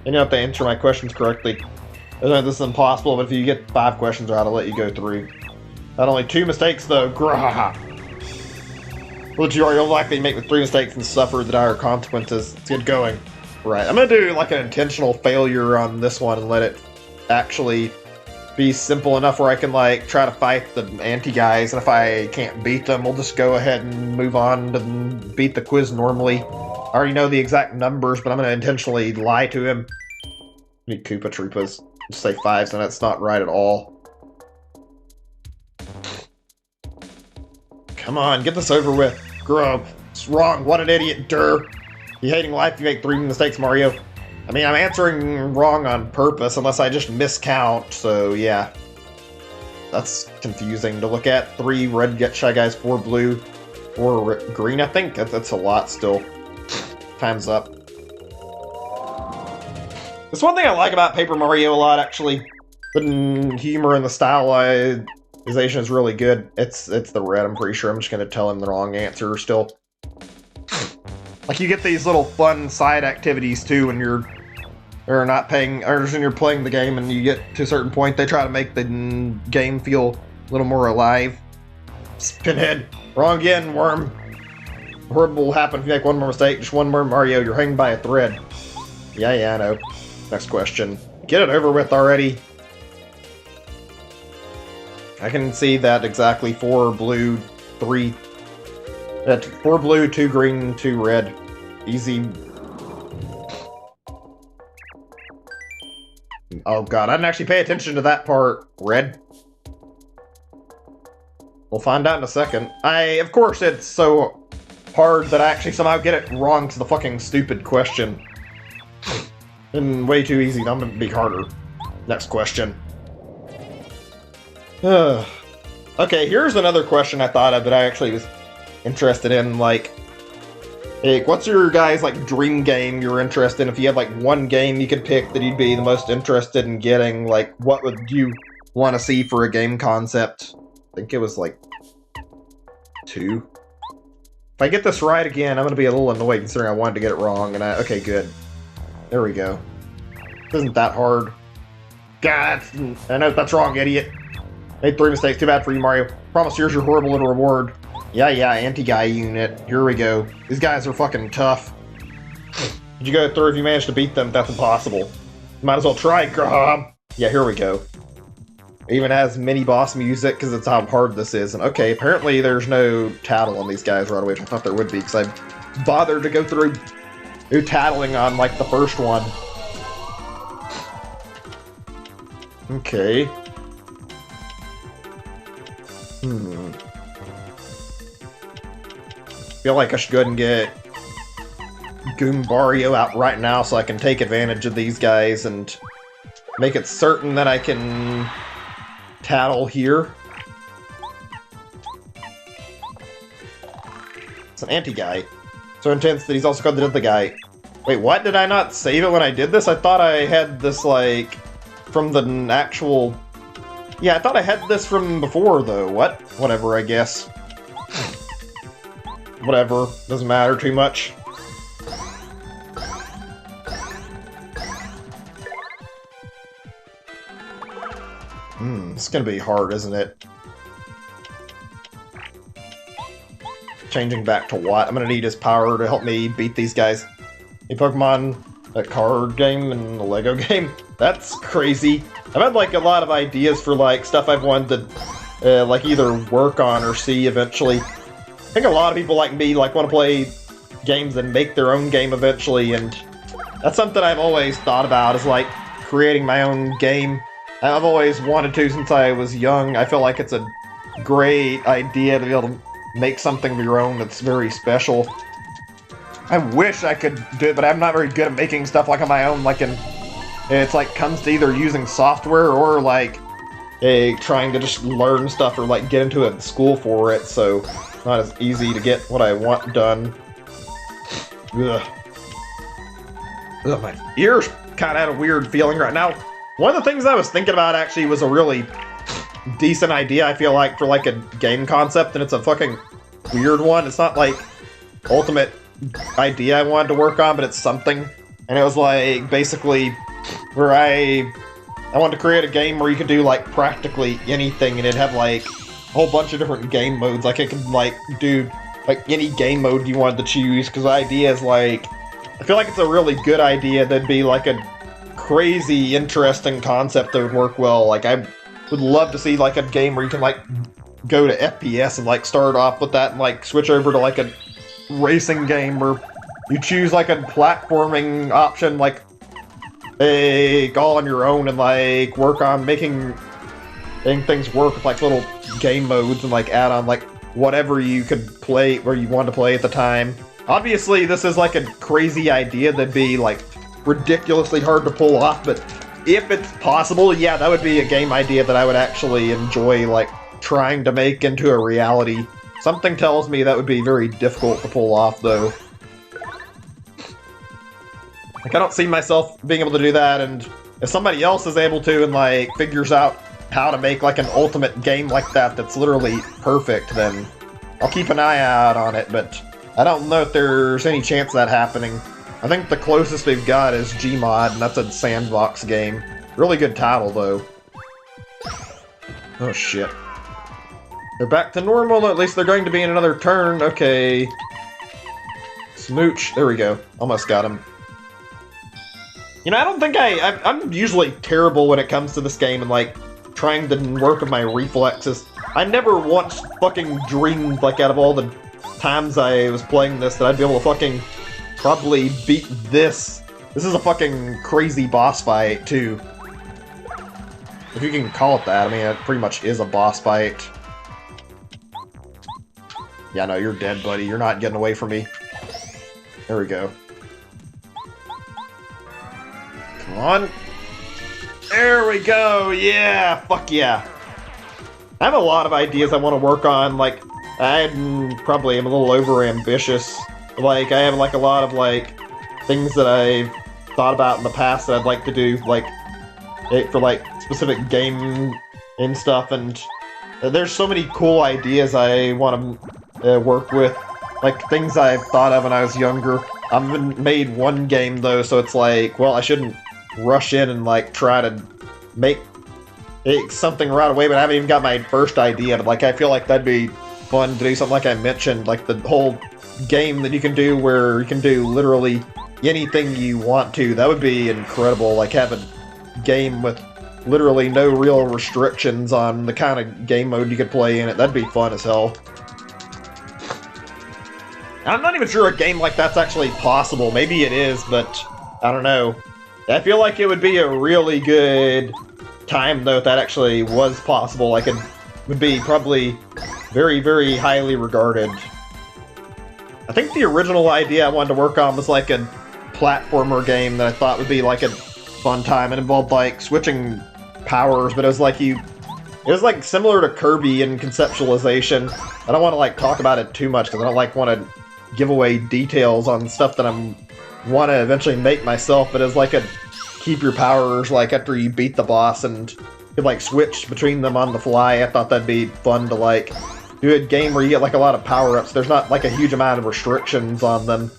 B: And you have to answer my questions correctly. I know this is impossible, but if you get 5 questions right, I'll let you go through. Not only 2 mistakes, though. Grahaha. But you'll likely make the 3 mistakes and suffer the dire consequences. Let's get going. Right, I'm gonna do like an intentional failure on this one and let it actually be simple enough where I can like try to fight the anti-guys, and if I can't beat them, we'll just go ahead and move on and beat the quiz normally. I already know the exact numbers, but I'm gonna intentionally lie to him. Need Koopa Troopas. Just say 5s, and that's not right at all. Come on, get this over with. Grub. It's wrong. What an idiot, Durr. You hating life, you make 3 mistakes, Mario. I mean, I'm answering wrong on purpose, unless I just miscount, so yeah. That's confusing to look at. 3 red Shy Guys, 4 blue, 4 green, I think. That's a lot still. Time's up. That's one thing I like about Paper Mario a lot, actually. The humor and the stylization is really good. It's the red, I'm pretty sure. I'm just gonna tell him the wrong answer still. Like, you get these little fun side activities, too, when you're not paying, or when you're playing the game and you get to a certain point, they try to make the game feel a little more alive. Spinhead. Wrong again, worm. Horrible will happen if you make one more mistake. Just one more, Mario. You're hanging by a thread. Yeah, I know. Next question. Get it over with already. I can see that exactly. 4 blue, 3... 4 blue, 2 green, 2 red. Easy. Oh god, I didn't actually pay attention to that part. Red. We'll find out in a second. Of course, it's so hard that I actually somehow get it wrong to the fucking stupid question. And way too easy, I'm gonna be harder. Next question. Okay, here's another question I thought of that I actually was interested in, like, hey, what's your guys' like dream game you're interested in? If you had like one game you could pick that you'd be the most interested in getting, like, what would you want to see for a game concept? I think it was like 2. If I get this right again, I'm gonna be a little annoyed considering I wanted to get it wrong, and okay, good. There we go. This isn't that hard. God, I know that's wrong, idiot. Made 3 mistakes, too bad for you, Mario. Promise here's your horrible little reward. Yeah, anti-guy unit. Here we go. These guys are fucking tough. Did you go through if you managed to beat them? That's impossible. Might as well try, Graham. Yeah, here we go. It even has mini-boss music, because it's how hard this is. And okay, apparently there's no tattle on these guys right away, which I thought there would be, because I bothered to go through tattling on, like, the first one. Okay. Feel like I should go ahead and get Goombario out right now so I can take advantage of these guys and make it certain that I can tattle here. It's an anti-guy. So intense that he's also called the other guy. Wait, what? Did I not save it when I did this? I thought I had this, like, from the actual... Yeah, I thought I had this from before, though. What? Whatever, I guess. Whatever. Doesn't matter too much. It's gonna be hard, isn't it? Changing back to what? I'm gonna need his power to help me beat these guys. A Pokemon, a card game, and a Lego game? That's crazy. I've had, like, a lot of ideas for, like, stuff I've wanted to, like, either work on or see eventually. I think a lot of people like me, like, want to play games and make their own game eventually, and that's something I've always thought about, is like creating my own game. I've always wanted to since I was young. I feel like it's a great idea to be able to make something of your own that's very special. I wish I could do it, but I'm not very good at making stuff like on my own. It's like comes to either using software or like trying to just learn stuff or like get into a school for it. So it's not as easy to get what I want done. Ugh. Ugh, my ears kind of had a weird feeling right now. One of the things I was thinking about actually was a really decent idea, I feel like, for like a game concept, and it's a fucking weird one. It's not like ultimate idea I wanted to work on, but it's something. And it was like basically where I wanted to create a game where you could do like practically anything, and it'd have like a whole bunch of different game modes. Like it could like do like any game mode you wanted to choose, because the idea is like, I feel like it's a really good idea. That'd be like a crazy interesting concept that would work well. Like I would love to see like a game where you can like go to FPS and like start off with that and like switch over to like a racing game where you choose like a platforming option, like all on your own, and like work on making things work with like little game modes and like add on like whatever you could play where you want to play at the time. Obviously this is like a crazy idea that'd be like ridiculously hard to pull off, but if it's possible, yeah, that would be a game idea that I would actually enjoy like trying to make into a reality. Something tells me that would be very difficult to pull off, though. Like, I don't see myself being able to do that, and if somebody else is able to and like figures out how to make like an ultimate game like that that's literally perfect, then I'll keep an eye out on it, but I don't know if there's any chance of that happening. I think the closest we've got is Gmod, and that's a sandbox game. Really good title, though. Oh, shit. They're back to normal, at least they're going to be in another turn. Okay. Smooch. There we go. Almost got him. You know, I don't think I'm usually terrible when it comes to this game and, like, trying to work with my reflexes. I never once fucking dreamed, like, out of all the times I was playing this, that I'd be able to fucking probably beat this. This is a fucking crazy boss fight, too. If you can call it that. I mean, it pretty much is a boss fight. Yeah, no, you're dead, buddy. You're not getting away from me. There we go. Come on. There we go. Yeah, fuck yeah. I have a lot of ideas I want to work on. Like, I probably am a little over-ambitious. Like, I have, like, a lot of, like, things that I've thought about in the past that I'd like to do, like, for, like, specific game and stuff, and there's so many cool ideas I want to work with. Like, things I've thought of when I was younger. I've made one game, though, so it's like, well, I shouldn't rush in and, like, try to make something right away, but I haven't even got my first idea, but, like, I feel like that'd be fun to do something like I mentioned, like the whole game that you can do where you can do literally anything you want to. That would be incredible. Like, have a game with literally no real restrictions on the kind of game mode you could play in it. That'd be fun as hell. I'm not even sure a game like that's actually possible. Maybe it is, but I don't know. I feel like it would be a really good time, though, if that actually was possible. Like, it would be probably very, very highly regarded. I think the original idea I wanted to work on was like a platformer game that I thought would be like a fun time. It involved like switching powers, but it was like like similar to Kirby in conceptualization. I don't want to like talk about it too much because I don't like want to give away details on stuff that I'm want to eventually make myself, but it's like a keep your powers like after you beat the boss and you could like switch between them on the fly. I thought that'd be fun to like do a game where you get like a lot of power-ups. There's not like a huge amount of restrictions on them.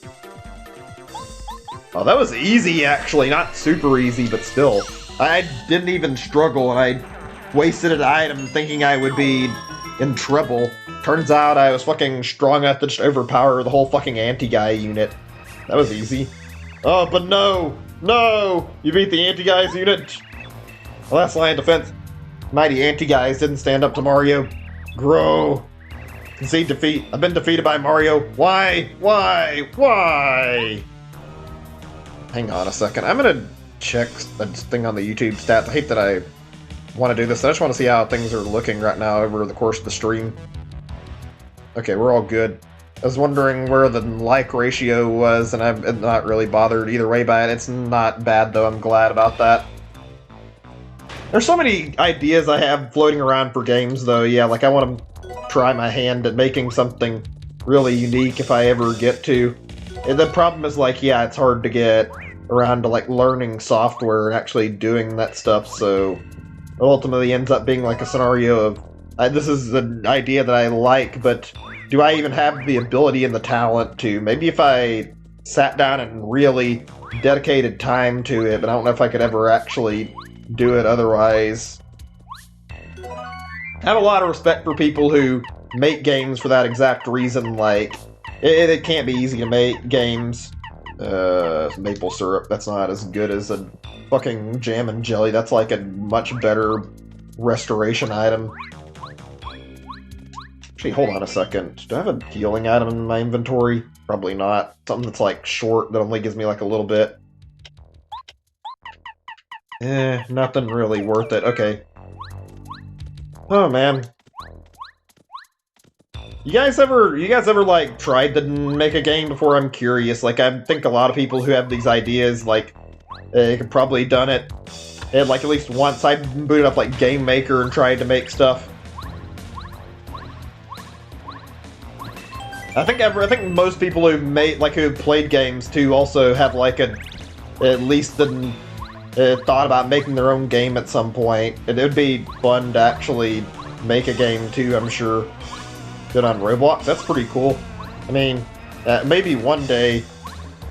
B: Oh, that was easy actually, not super easy, but still. I didn't even struggle and I wasted an item thinking I would be in trouble. Turns out I was fucking strong enough to just overpower the whole fucking anti-guy unit. That was easy. Oh, but no! No! You beat the anti-guys unit! Last line of defense. Mighty anti-guys didn't stand up to Mario. Grow.
A: Concede defeat. I've been defeated by Mario. Why? Why? Why? Hang on a second. I'm gonna check a thing on the YouTube stats. I hate that I want to do this. I just want to see how things are looking right now over the course of the stream. Okay, we're all good. I was wondering where the like ratio was, and I'm not really bothered either way by it. It's not bad, though. I'm glad about that. There's so many ideas I have floating around for games, though. Yeah, like I want to try my hand at making something really unique if I ever get to. And the problem is, like, yeah, it's hard to get around to, like, learning software and actually doing that stuff, so it ultimately ends up being like a scenario of, this is an idea that I like, but do I even have the ability and the talent to? Maybe if I sat down and really dedicated time to it, but I don't know if I could ever actually do it otherwise. I have a lot of respect for people who make games for that exact reason, like, it can't be easy to make games. Maple syrup, that's not as good as a fucking jam and jelly. That's like a much better restoration item. Actually, hold on a second. Do I have a healing item in my inventory? Probably not. Something that's like short that only gives me like a little bit. Nothing really worth it. Okay. Oh man. You guys ever like tried to make a game before? I'm curious. Like, I think a lot of people who have these ideas, like, they could probably done it. And like at least once I booted up like Game Maker and tried to make stuff. I think most people who who played games too also have like at least thought about making their own game at some point. It would be fun to actually make a game too, I'm sure. Good on Roblox, that's pretty cool. I mean, maybe one day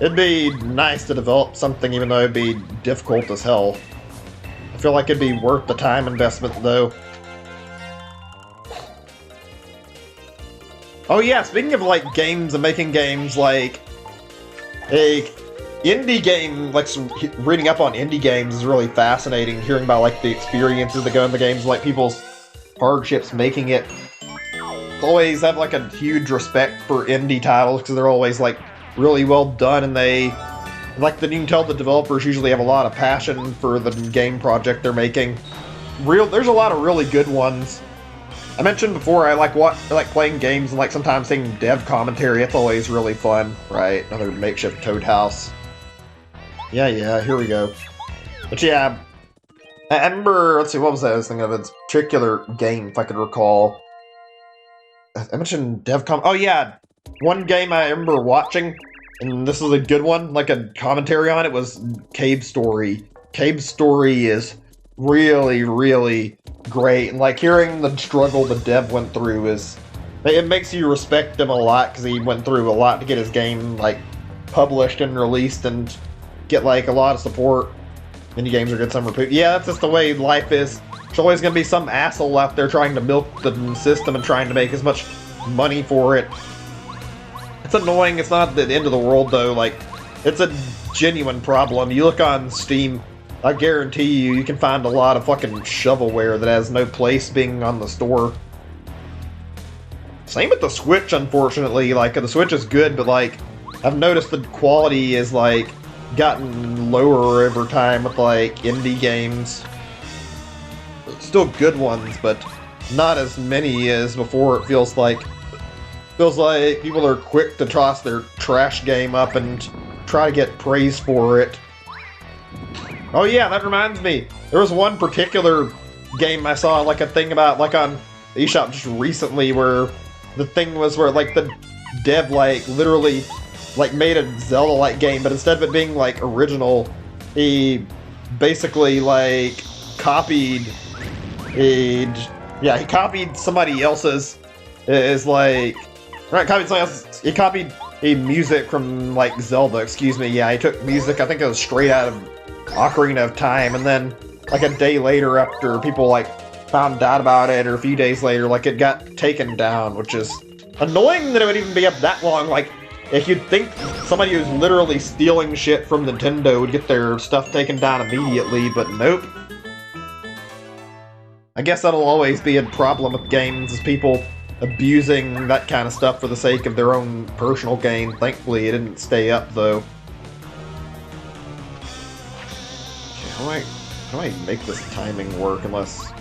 A: it'd be nice to develop something, even though it'd be difficult as hell. I feel like it'd be worth the time investment though. Oh yeah, speaking of like games and making games, like a indie game, like reading up on indie games is really fascinating. Hearing about like the experiences that go in the games, like people's hardships making it. Always have like a huge respect for indie titles because they're always like really well done, and they like you can tell the developers usually have a lot of passion for the game project they're making. There's a lot of really good ones. I mentioned before I like playing games and like sometimes seeing dev commentary. It's always really fun, right? Another makeshift Toad house. Yeah, here we go. But yeah, I remember. Let's see, what was that I was thinking of? It's a particular game, if I could recall. I mentioned DevCom. Oh yeah, one game I remember watching, and this is a good one, like a commentary on it, was Cave Story. Cave Story is really, really great, and like hearing the struggle the dev went through it makes you respect him a lot, because he went through a lot to get his game like published and released and get like a lot of support. Indie games are good, some are poop. Yeah, that's just the way life is. There's always going to be some asshole out there trying to milk the system and trying to make as much money for it. It's annoying. It's not the end of the world, though. Like, it's a genuine problem. You look on Steam, I guarantee you can find a lot of fucking shovelware that has no place being on the store. Same with the Switch, unfortunately. Like, the Switch is good, but, like, I've noticed the quality is, like, gotten lower over time with, like, indie games. Still good ones, but not as many as before. It feels like people are quick to toss their trash game up and try to get praise for it. Oh yeah, that reminds me. There was one particular game I saw like a thing about like on eShop just recently where the thing was where like the dev like literally like made a Zelda-like game, but instead of it being like original, he basically like copied he copied somebody else's. He copied a music from like Zelda. Excuse me. Yeah, he took music. I think it was straight out of Ocarina of Time, and then like a day later, after people like found out about it, or a few days later, like it got taken down, which is annoying that it would even be up that long. Like, if you'd think somebody who's literally stealing shit from Nintendo would get their stuff taken down immediately, but nope. I guess that'll always be a problem with games, is people abusing that kind of stuff for the sake of their own personal gain. Thankfully, it didn't stay up, though. Okay, how do I make this timing work unless...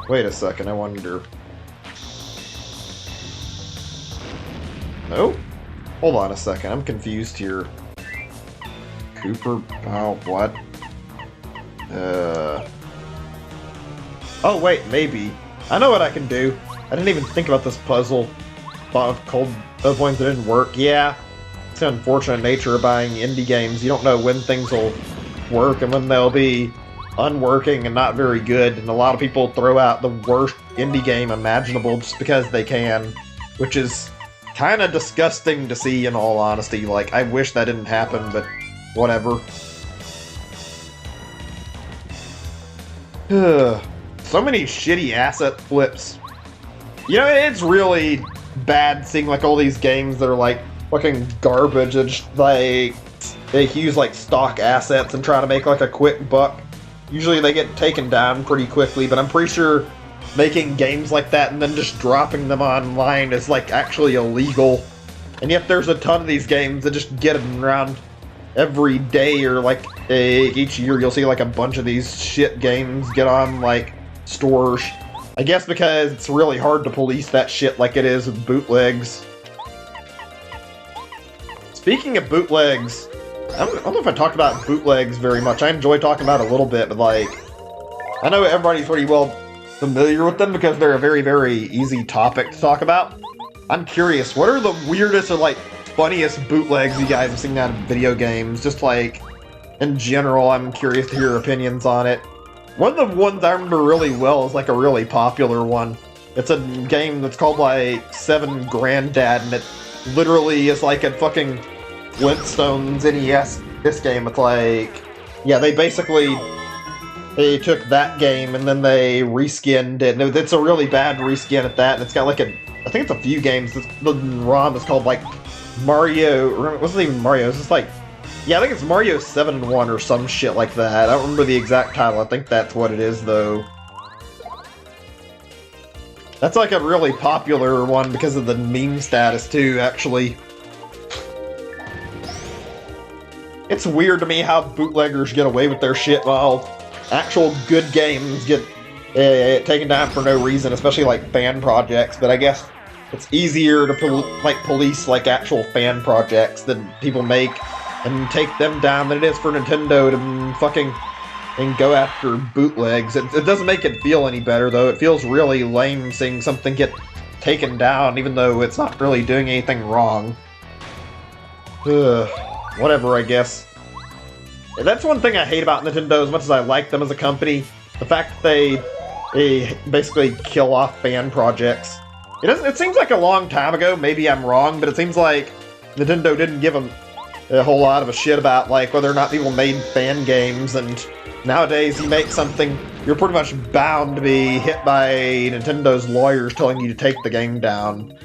A: Wait a second, I wonder... No? Hold on a second, I'm confused here. Cooper... Oh, what? Oh, wait, maybe. I know what I can do. I didn't even think about this puzzle. Thought of cold points that didn't work. Yeah, it's the unfortunate nature of buying indie games. You don't know when things will work and when they'll be unworking and not very good. And a lot of people throw out the worst indie game imaginable just because they can, which is kind of disgusting to see, in all honesty. Like, I wish that didn't happen, but whatever. So many shitty asset flips. You know, it's really bad seeing like all these games that are like fucking garbage and just, like they use like stock assets and try to make like a quick buck. Usually they get taken down pretty quickly, but I'm pretty sure making games like that and then just dropping them online is like actually illegal. And yet there's a ton of these games that just get around every day, or like each year you'll see like a bunch of these shit games get on like stores. I guess because it's really hard to police that shit like it is with bootlegs. Speaking of bootlegs, I don't know if I talked about bootlegs very much. I enjoy talking about it a little bit, but like, I know everybody's pretty well familiar with them because they're a very, very easy topic to talk about. I'm curious, what are the weirdest or like funniest bootlegs you guys have seen out of video games? Just like, in general, I'm curious to hear your opinions on it. One of the ones I remember really well is like a really popular one. It's a game that's called like 7 Granddad, and it literally is like a fucking Flintstones NES. This game, it's like, yeah, they took that game and then they reskinned it. And it's a really bad reskin at that, and it's got like I think it's a few games. The ROM is called like Mario, or it wasn't even Mario, it's just like, yeah, I think it's Mario 7-1 or some shit like that. I don't remember the exact title. I think that's what it is, though. That's like a really popular one because of the meme status, too, actually. It's weird to me how bootleggers get away with their shit while actual good games get taken down for no reason, especially like fan projects, but I guess it's easier to police like actual fan projects that people make and take them down than it is for Nintendo to fucking and go after bootlegs. It doesn't make it feel any better, though. It feels really lame seeing something get taken down, even though it's not really doing anything wrong. Whatever, I guess. That's one thing I hate about Nintendo, as much as I like them as a company. The fact that they basically kill off fan projects. It seems like a long time ago, maybe I'm wrong, but it seems like Nintendo didn't give them a whole lot of a shit about like whether or not people made fan games, and nowadays you make something, you're pretty much bound to be hit by Nintendo's lawyers telling you to take the game down.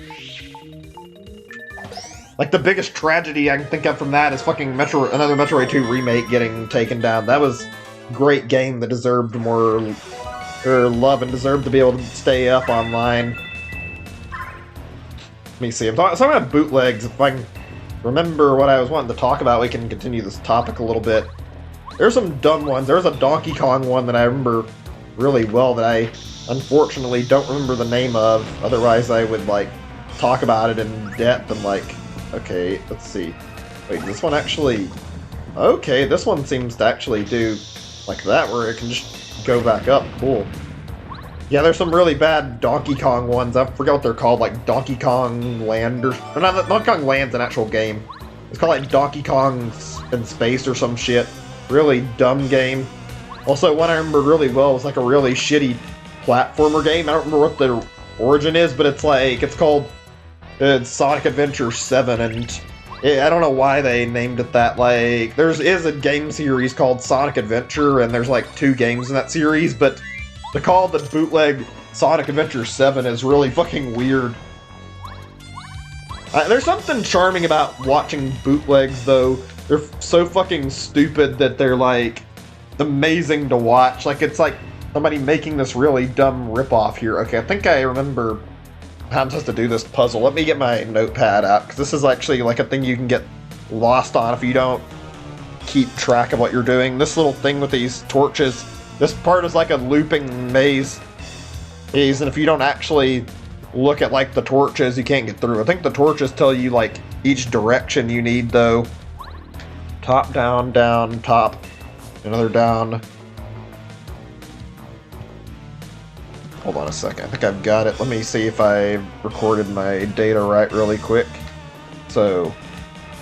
A: Like the biggest tragedy I can think of from that is fucking another Metroid 2 remake getting taken down. That was a great game that deserved more love and deserved to be able to stay up online. Let me see, I'm talking about bootlegs. If I can remember what I was wanting to talk about, we can continue this topic a little bit. There's some dumb ones. There's a Donkey Kong one that I remember really well that I unfortunately don't remember the name of. Otherwise I would like talk about it in depth and like, okay, let's see. Wait, this one actually... Okay, this one seems to actually do like that, where it can just go back up. Cool. Yeah, there's some really bad Donkey Kong ones. I forget what they're called, like Donkey Kong Land or not. Donkey Kong Land's an actual game. It's called like Donkey Kong in Space or some shit. Really dumb game. Also, one I remember really well was like a really shitty platformer game. I don't remember what the origin is, but it's like, it's called Sonic Adventure 7, and I don't know why they named it that. Like, there is a game series called Sonic Adventure, and there's like 2 games in that series, but to call the bootleg Sonic Adventure 7 is really fucking weird. There's something charming about watching bootlegs, though. They're so fucking stupid that they're like amazing to watch. Like, it's like somebody making this really dumb ripoff here. Okay, I think I remember how I'm supposed to do this puzzle. Let me get my notepad out, because this is actually like a thing you can get lost on if you don't keep track of what you're doing. This little thing with these torches, this part is like a looping maze, and if you don't actually look at like the torches, you can't get through. I think the torches tell you like each direction you need though. Top, down, down, top, another down. Hold on a second, I think I've got it. Let me see if I recorded my data right really quick. So,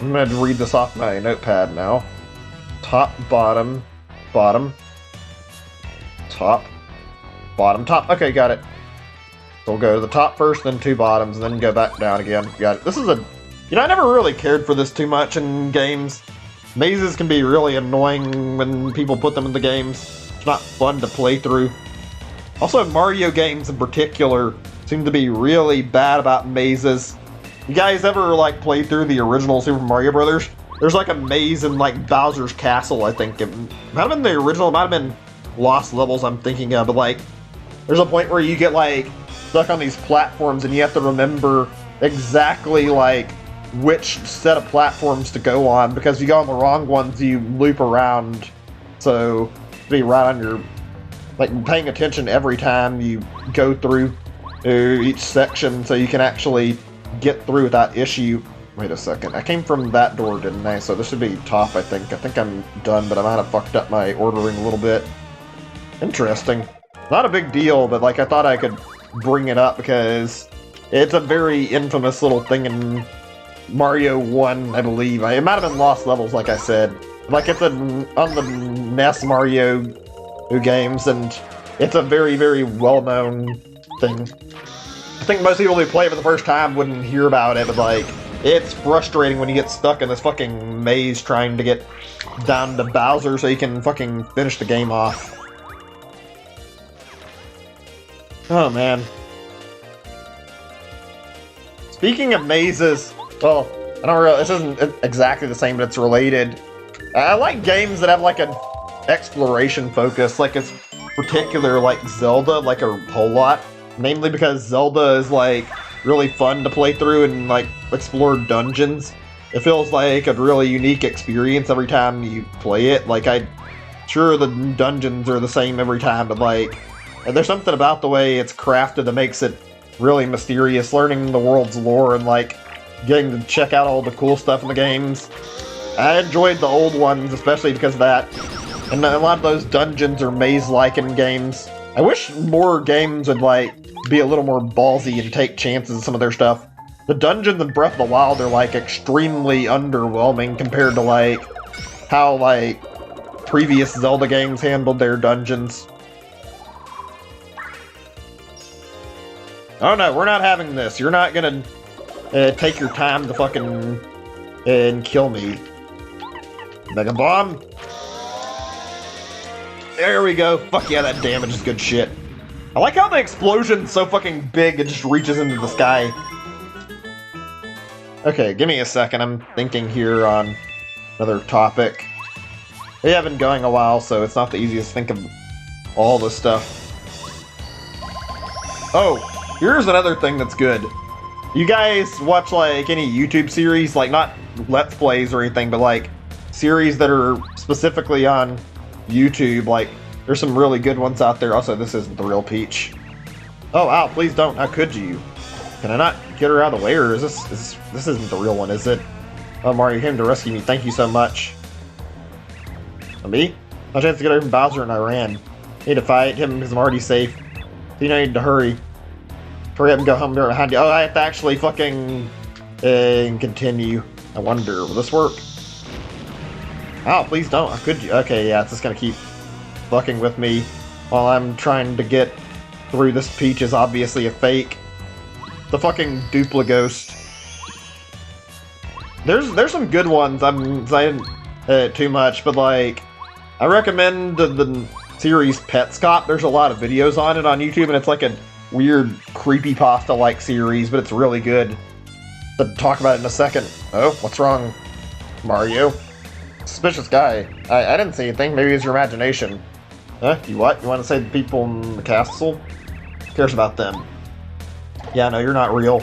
A: I'm going to read this off my notepad now. Top, bottom, bottom, top, bottom, top. Okay, got it. So we'll go to the top first, then 2 bottoms, and then go back down again. Got it. This is a... You know, I never really cared for this too much in games. Mazes can be really annoying when people put them in the games. It's not fun to play through. Also, Mario games in particular seem to be really bad about mazes. You guys ever, like, play through the original Super Mario Brothers? There's, like, a maze in, like, Bowser's Castle, I think. It might have been the original, it might have been Lost Levels I'm thinking of, but, like, there's a point where you get, like, stuck on these platforms and you have to remember exactly, like, which set of platforms to go on, because if you go on the wrong ones, you loop around. So, be right on your... like, paying attention every time you go through each section so you can actually get through without issue. Wait a second, I came from that door, didn't I? So this should be top, I think. I think I'm done, but I might have fucked up my ordering a little bit. Interesting. Not a big deal, but, like, I thought I could bring it up because it's a very infamous little thing in Mario 1, I believe. It might have been Lost Levels, like I said. Like, it's on the NES Mario games, and it's a very, very well-known thing. I think most people who play it for the first time wouldn't hear about it, but, like, it's frustrating when you get stuck in this fucking maze trying to get down to Bowser so you can fucking finish the game off. Oh, man. Speaking of mazes, well, I don't really, this isn't exactly the same, but it's related. I like games that have, like, an exploration focus, like it's particular, like Zelda, like a whole lot. Mainly because Zelda is like really fun to play through and like explore dungeons. It feels like a really unique experience every time you play it. Like sure the dungeons are the same every time, but like there's something about the way it's crafted that makes it really mysterious. Learning the world's lore and like getting to check out all the cool stuff in the games. I enjoyed the old ones, especially because of that. And a lot of those dungeons are maze-like in games. I wish more games would, like, be a little more ballsy and take chances in some of their stuff. The dungeons in Breath of the Wild are, like, extremely underwhelming compared to, like, how, like, previous Zelda games handled their dungeons. Oh no, we're not having this. You're not gonna take your time to fucking and kill me. Mega Bomb! There we go. Fuck yeah, that damage is good shit. I like how the explosion's so fucking big it just reaches into the sky. Okay, give me a second. I'm thinking here on another topic. We have been going a while, so it's not the easiest to think of all this stuff. Oh, here's another thing that's good. You guys watch, like, any YouTube series? Like, not Let's Plays or anything, but, like, series that are specifically on YouTube, like, there's some really good ones out there. Also, this isn't the real Peach. Oh, ow, please don't. How could you? Can I not get her out of the way, or is this isn't the real one, is it? Oh, Mario, you came to rescue me. Thank you so much. Me? No chance to get away from Bowser and I ran. Need to fight him because I'm already safe. So you need to hurry. Hurry up and go home behind you. Oh, I have to actually fucking continue. I wonder, will this work? Oh, please don't. How could you? Okay, yeah, it's just gonna keep fucking with me while I'm trying to get through. This Peach is obviously a fake. The fucking Duplighost. There's some good ones. I'm saying too much, but like I recommend the series Petscop. There's a lot of videos on it on YouTube, and it's like a weird creepypasta-like series, but it's really good. But talk about it in a second. Oh, what's wrong, Mario? Suspicious guy. I didn't see anything. Maybe it's your imagination. Huh? You what? You want to say the people in the castle? Who cares about them? Yeah, no, you're not real.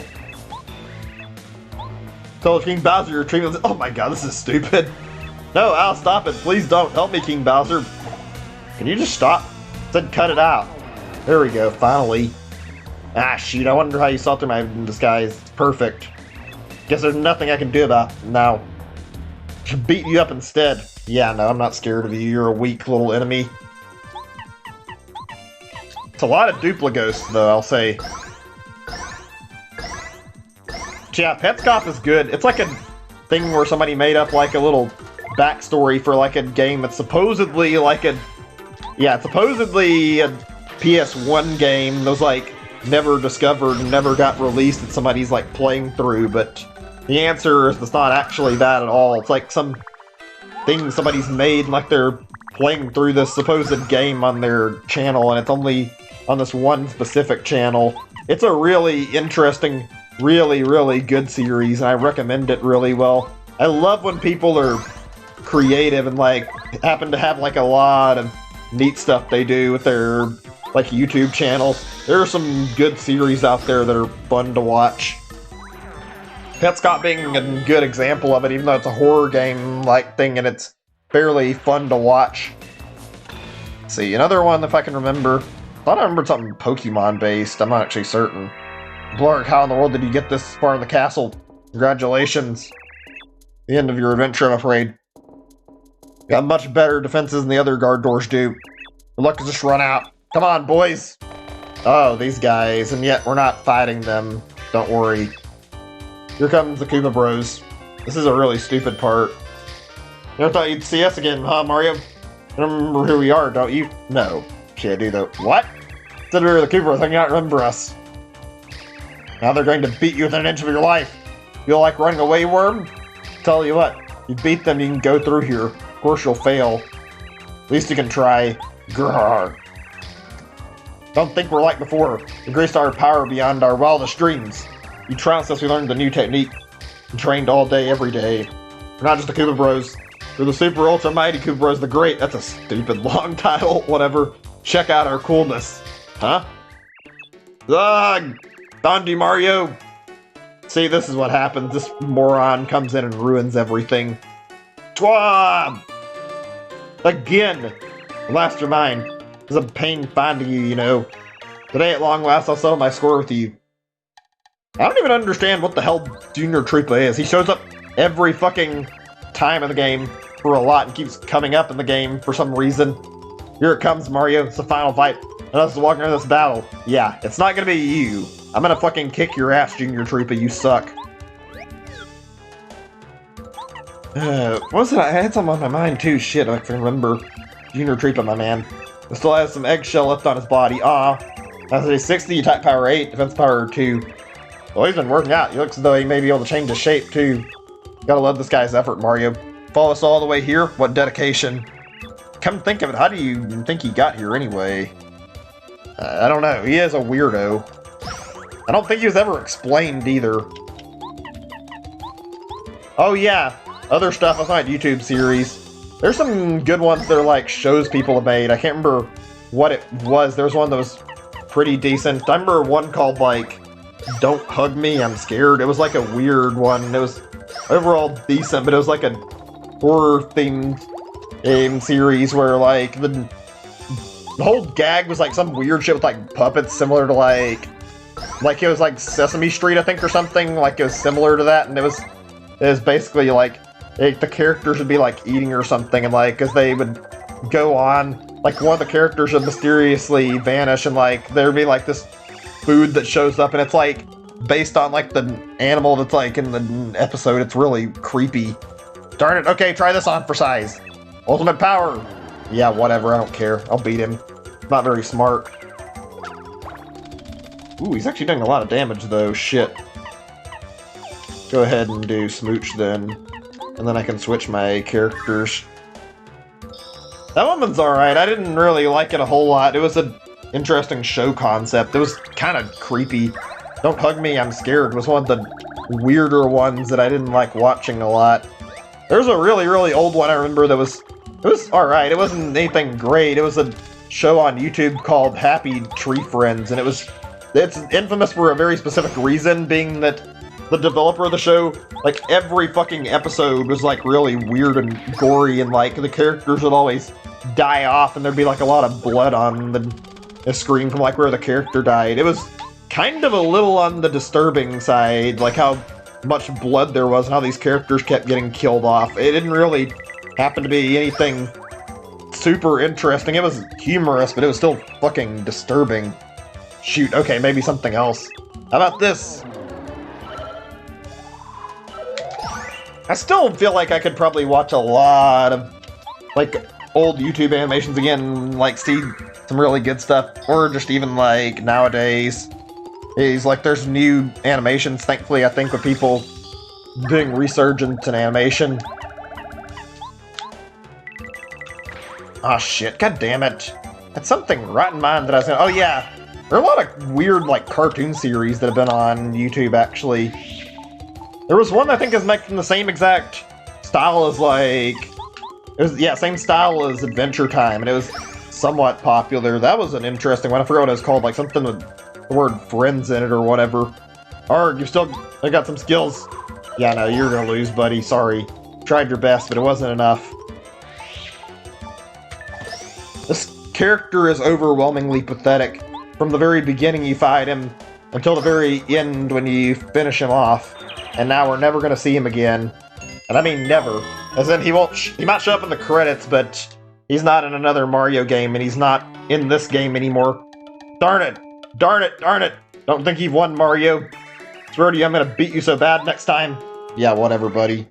A: Tell King Bowser your treatment. Oh my god, this is stupid. No, Al, stop it. Please don't. Help me, King Bowser. Can you just stop? I said cut it out. There we go, finally. Ah, shoot, I wonder how you saw through my disguise. It's perfect. Guess there's nothing I can do about it now. Should beat you up instead. Yeah, no, I'm not scared of you. You're a weak little enemy. It's a lot of duplighosts, though, I'll say. Yeah, Petscop is good. It's like a thing where somebody made up like a little backstory for like a game that's supposedly like a... Yeah, it's supposedly a PS1 game that was like never discovered and never got released that somebody's like playing through, but the answer is it's not actually that at all. It's like some thing somebody's made, like they're playing through this supposed game on their channel, and it's only on this one specific channel. It's a really interesting, really good series, and I recommend it really well. I love when people are creative and like happen to have like a lot of neat stuff they do with their like YouTube channel. There are some good series out there that are fun to watch. Petscop being a good example of it, even though it's a horror game like thing and it's fairly fun to watch. Let's see, another one if I can remember. I thought I remembered something Pokemon based, I'm not actually certain. Blarg, how in the world did you get this far in the castle? Congratulations. The end of your adventure, I'm afraid. Got much better defenses than the other guard doors do. Your luck has just run out. Come on, boys! Oh, these guys, and yet we're not fighting them. Don't worry. Here comes the Koopa Bros. This is a really stupid part. You never thought you'd see us again, huh, Mario? You remember who we are, don't you? No. Shit, I do though. What? Said we were the Koopa Bros, how can you not remember us? Now they're going to beat you within an inch of your life. Feel like running away, Worm? Tell you what, you beat them, you can go through here. Of course you'll fail. At least you can try. Grrr. Don't think we're like before. Increased our power beyond our wildest dreams. You trounced us, we learned the new technique. And trained all day, every day. We're not just the Koopa Bros. We're the Super Ultra Mighty Koopa Bros the Great. That's a stupid long title. Whatever. Check out our coolness. Huh? Ugh! Dondi Mario! See, this is what happens. This moron comes in and ruins everything. Twab! Again! Mastermind. It was a pain finding you, you know. Today, at long last, I'll settle my score with you. I don't even understand what the hell Junior Troopa is. He shows up every fucking time in the game for a lot and keeps coming up in the game for some reason. Here it comes, Mario. It's the final fight. And us walking into this battle. Yeah, it's not gonna be you. I'm gonna fucking kick your ass, Junior Troopa. You suck. What was it? I had something on my mind too. Shit, I can remember. Junior Troopa, my man. He still has some eggshell left on his body. As a 60, attack power 8, defense power 2. Well, he's been working out. He looks as though he may be able to change his shape too. Gotta love this guy's effort, Mario. Follow us all the way here? What dedication. Come think of it, how do you think he got here anyway? I don't know. He is a weirdo. I don't think he was ever explained either. Oh yeah, other stuff. I saw a YouTube series. There's some good ones that are like shows people have made. I can't remember what it was. There was one that was pretty decent. I remember one called like Don't Hug Me, I'm Scared. It was like a weird one. It was overall decent, but it was like a horror themed game series where like the whole gag was like some weird shit with like puppets similar to like it was like Sesame Street, I think, or something. Like it was similar to that, and it was basically like the characters would be like eating or something, and like as they would go on, like one of the characters would mysteriously vanish, and like there'd be like this food that shows up, and it's like based on like the animal that's like in the episode. It's really creepy. Darn it. Okay, try this on for size. Ultimate power. Yeah, whatever. I don't care. I'll beat him. Not very smart. Ooh, he's actually doing a lot of damage though. Shit. Go ahead and do Smooch then. And then I can switch my characters. That woman's alright. I didn't really like it a whole lot. It was an interesting show concept. It was kind of creepy. Don't Hug Me, I'm Scared was one of the weirder ones that I didn't like watching a lot. There was a really old one I remember that was... It was alright. It wasn't anything great. It was a show on YouTube called Happy Tree Friends, and it's infamous for a very specific reason, being that the developer of the show, like, every fucking episode was, like, really weird and gory, and, like, the characters would always die off, and there'd be, like, a lot of blood on the screen from, like, where the character died. It was kind of a little on the disturbing side, like, how much blood there was and how these characters kept getting killed off. It didn't really happen to be anything super interesting. It was humorous, but it was still fucking disturbing. Shoot, okay, maybe something else. How about this? I still feel like I could probably watch a lot of, like, old YouTube animations again, and, like, see some really good stuff, or just even, like, nowadays. There's new animations, thankfully, I think, with people doing resurgence in animation. Oh shit, god damn it. Had something right in mind that I was gonna... Oh yeah, there are a lot of weird, like, cartoon series that have been on YouTube, actually. There was one I think is making the same exact style as, like... same style as Adventure Time, and it was somewhat popular. That was an interesting one. I forgot what it was called, like something with the word friends in it or whatever. Arg, I got some skills. Yeah, no, you're gonna lose, buddy. Sorry. Tried your best, but it wasn't enough. This character is overwhelmingly pathetic. From the very beginning you fight him, until the very end when you finish him off. And now we're never gonna see him again. And I mean never. As in, he might show up in the credits, but he's not in another Mario game, and he's not in this game anymore. Darn it! Darn it! Darn it! Don't think you've won, Mario. Swear to you, I'm gonna beat you so bad next time. Yeah, whatever, buddy.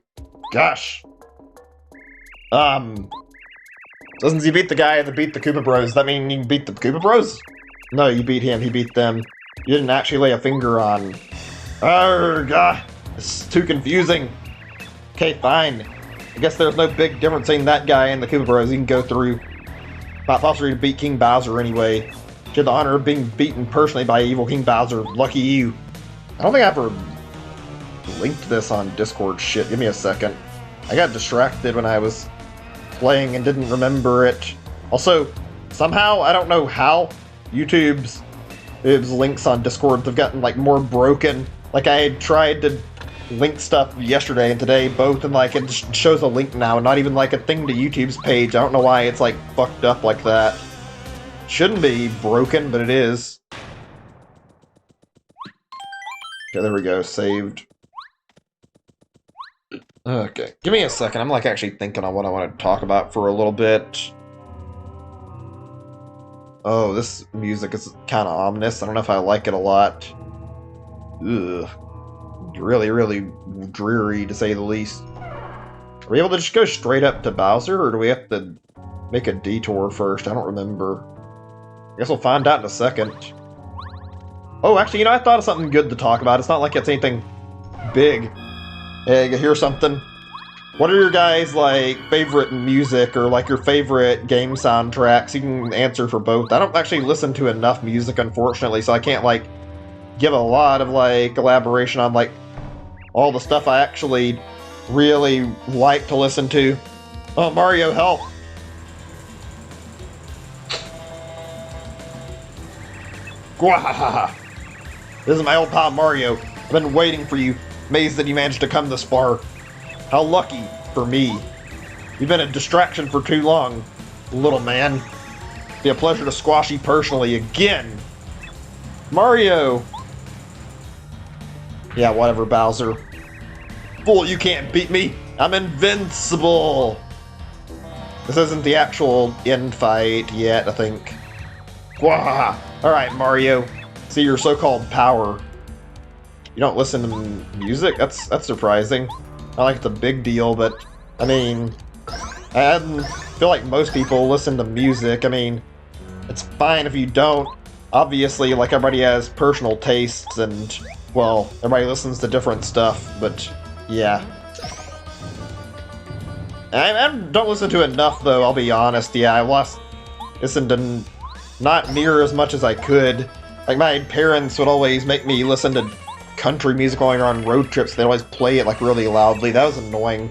A: Gosh. Since you beat the guy that beat the Koopa Bros, that mean you beat the Koopa Bros? No, you beat him, he beat them. You didn't actually lay a finger on... Arrgh, this is too confusing. Okay, fine. I guess there's no big difference between that guy and the Koopa Bros. You can go through. Not possible to beat King Bowser anyway. You had the honor of being beaten personally by evil King Bowser. Lucky you. I don't think I ever linked this on Discord. Shit, give me a second. I got distracted when I was playing and didn't remember it. Also, somehow, I don't know how, YouTube's links on Discord have gotten, like, more broken. Like, I had tried to link stuff yesterday and today both, and, like, it just shows a link now, not even, like, a thing to YouTube's page. I don't know why it's, like, fucked up like that. Shouldn't be broken, but it is. Okay, there we go. Saved. Okay. Give me a second. I'm, like, actually thinking on what I want to talk about for a little bit. Oh, this music is kind of ominous. I don't know if I like it a lot. Ugh. Really, really dreary, to say the least. Are we able to just go straight up to Bowser, or do we have to make a detour first? I don't remember. I guess we'll find out in a second. Oh, actually, you know, I thought of something good to talk about. It's not like it's anything big. Hey, here's something. What are your guys' like favorite music or like your favorite game soundtracks? You can answer for both. I don't actually listen to enough music, unfortunately, so I can't like give a lot of like elaboration on like all the stuff I actually really like to listen to. Oh, Mario, help! Gwahaha! This is my old pal Mario. I've been waiting for you. Amazed that you managed to come this far. How lucky for me. You've been a distraction for too long, little man. It'd be a pleasure to squash you personally again. Mario! Yeah, whatever, Bowser. Fool, you can't beat me. I'm invincible. This isn't the actual end fight yet, I think. Gwahaha! Alright, Mario. See your so-called power. You don't listen to music? That's surprising. I like it's a big deal, but I mean, I feel like most people listen to music. I mean, it's fine if you don't. Obviously, like everybody has personal tastes, and well, everybody listens to different stuff. But yeah, I don't listen to enough, though. I'll be honest. Yeah, I listened to not near as much as I could. Like my parents would always make me listen to country music while you're on road trips. They'd always play it like really loudly. That was annoying.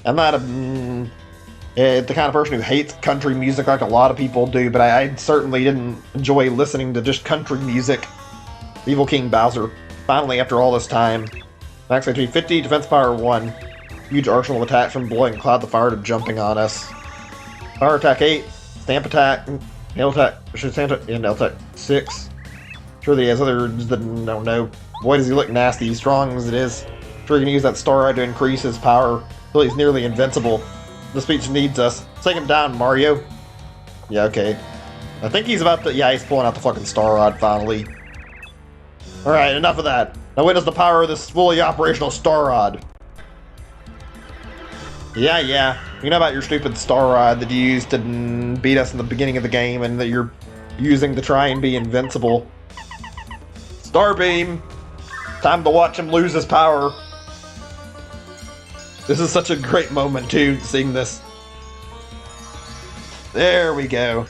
A: I'm not a the kind of person who hates country music like a lot of people do, but I certainly didn't enjoy listening to just country music. Evil King Bowser, finally after all this time. Max HP 50, defense power 1. Huge arsenal of attacks from blowing Cloud the Fire to jumping on us. Power attack 8, stamp attack, nail attack, and nail attack 6. Sure that he has others that don't know. Boy, does he look nasty, strong as it is. Sure he can use that star ride to increase his power until he's nearly invincible. The speech needs us. Take him down, Mario. Yeah, okay. I think he's about to... Yeah, he's pulling out the fucking star rod finally. Alright, enough of that. Now witness the power of this fully operational star rod. Yeah. You know about your stupid star rod that you used to beat us in the beginning of the game and that you're using to try and be invincible. Starbeam! Time to watch him lose his power. This is such a great moment, too, seeing this. There we go.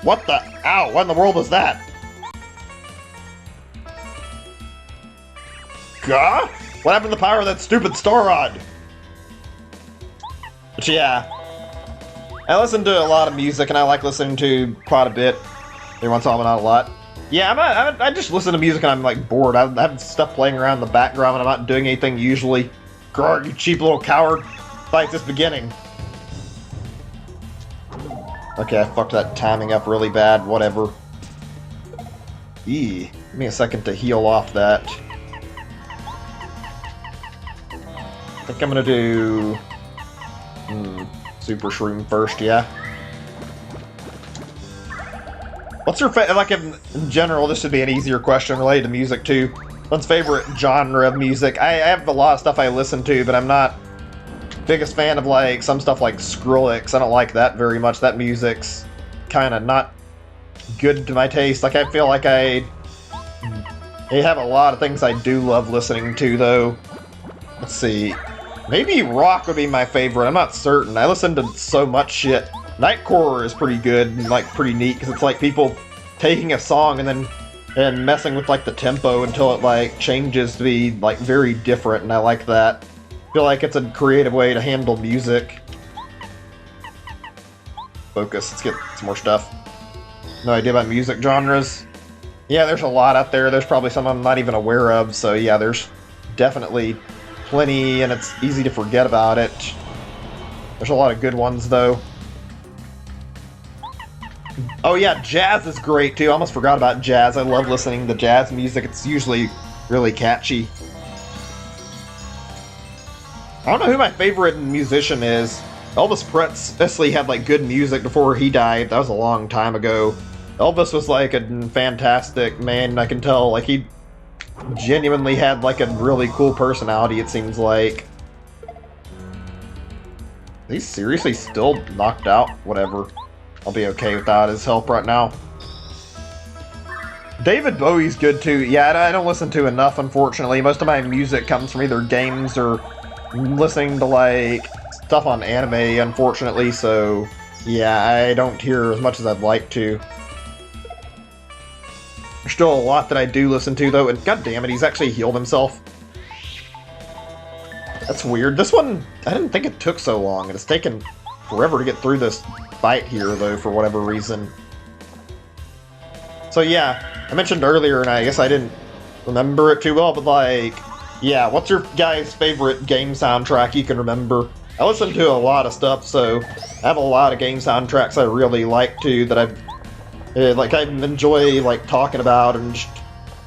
A: What the? Ow, what in the world was that? Gah? What happened to the power of that stupid star rod? But yeah. I listen to a lot of music, and I like listening to quite a bit. Every once in a while, but not a lot. Yeah, I just listen to music and I'm like bored. I have stuff playing around in the background and I'm not doing anything usually. Grr, you cheap little coward. Fight this beginning. Okay, I fucked that timing up really bad. Whatever. Give me a second to heal off that. I think I'm gonna do... Super Shroom first, yeah. What's your favorite, like in general, this should be an easier question related to music too. One's favorite genre of music? I have a lot of stuff I listen to, but I'm not biggest fan of like some stuff like Skrillex. I don't like that very much. That music's kind of not good to my taste. Like I feel like they have a lot of things I do love listening to though. Let's see. Maybe rock would be my favorite. I'm not certain. I listen to so much shit. Nightcore is pretty good and like pretty neat because it's like people taking a song and messing with like the tempo until it like changes to be like very different, and I like that. I feel like it's a creative way to handle music. Focus. Let's get some more stuff. No idea about music genres. Yeah, there's a lot out there. There's probably some I'm not even aware of. So yeah, there's definitely plenty, and it's easy to forget about it. There's a lot of good ones though. Oh yeah, jazz is great too. I almost forgot about jazz. I love listening to jazz music. It's usually really catchy. I don't know who my favorite musician is. Elvis Presley had like good music before he died. That was a long time ago. Elvis was like a fantastic man. I can tell like he genuinely had like a really cool personality, it seems like. He's seriously still knocked out? Whatever. I'll be okay without his help right now. David Bowie's good too. Yeah, I don't listen to enough, unfortunately. Most of my music comes from either games or listening to, like, stuff on anime, unfortunately, so yeah, I don't hear as much as I'd like to. There's still a lot that I do listen to, though, and god damn it, he's actually healed himself. That's weird. This one, I didn't think it took so long. It's taken forever to get through this fight here, though, for whatever reason. So yeah, I mentioned earlier, and I guess I didn't remember it too well, but like, yeah, what's your guys' favorite game soundtrack you can remember? I listen to a lot of stuff, so I have a lot of game soundtracks I really like to, that I enjoy like talking about and just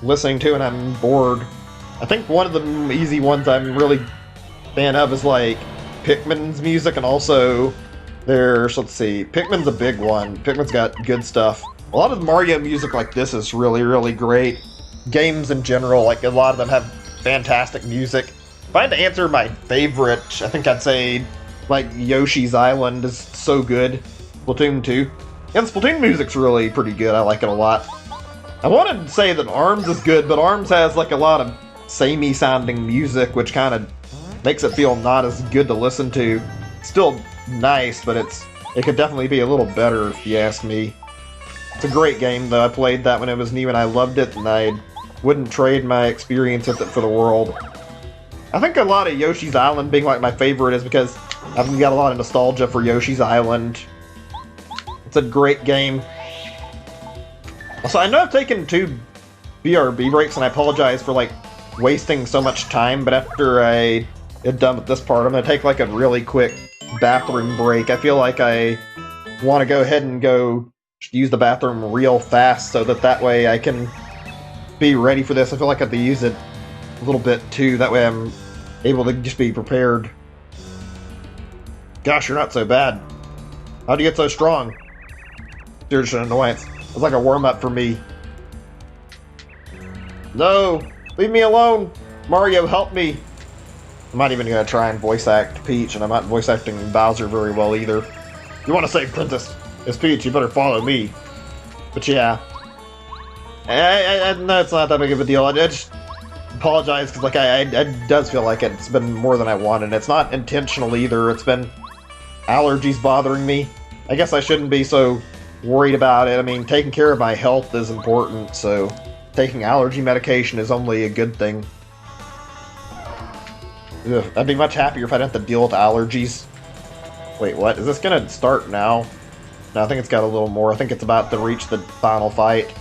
A: listening to, and I'm bored. I think one of the easy ones I'm really a fan of is like Pikmin's music, and also there's, let's see, Pikmin's a big one. Pikmin's got good stuff. A lot of the Mario music like this is really, really great. Games in general, like a lot of them have fantastic music. If I had to answer my favorite, I think I'd say like Yoshi's Island is so good. Splatoon 2. Yeah, the Splatoon music's really pretty good. I like it a lot. I wanted to say that ARMS is good, but ARMS has like a lot of samey sounding music, which kind of makes it feel not as good to listen to. Still nice, but it could definitely be a little better if you ask me. It's a great game though. I played that when it was new and I loved it, and I wouldn't trade my experience with it for the world. I think a lot of Yoshi's Island being like my favorite is because I've got a lot of nostalgia for Yoshi's Island. It's a great game. Also, I know I've taken 2 BRB breaks, and I apologize for, like, wasting so much time, but after I get done with this part, I'm gonna take, like, a really quick bathroom break. I feel like I want to go ahead and go use the bathroom real fast, so that way I can be ready for this. I feel like I have to use it a little bit, too. That way I'm able to just be prepared. Gosh, you're not so bad. How'd you get so strong? Seriously, an annoyance. It's like a warm-up for me. No! Leave me alone! Mario, help me! I'm not even gonna try and voice act Peach, and I'm not voice acting Bowser very well either. If you want to save Princess Peach, you better follow me. But yeah. No, it's not that big of a deal. I just apologize, because like, it does feel like it's been more than I wanted. It's not intentional either. It's been allergies bothering me. I guess I shouldn't be so worried about it. I mean, taking care of my health is important, so taking allergy medication is only a good thing. Ugh, I'd be much happier if I didn't have to deal with allergies. Wait, what? Is this gonna start now? No, I think it's got a little more. I think it's about to reach the final fight.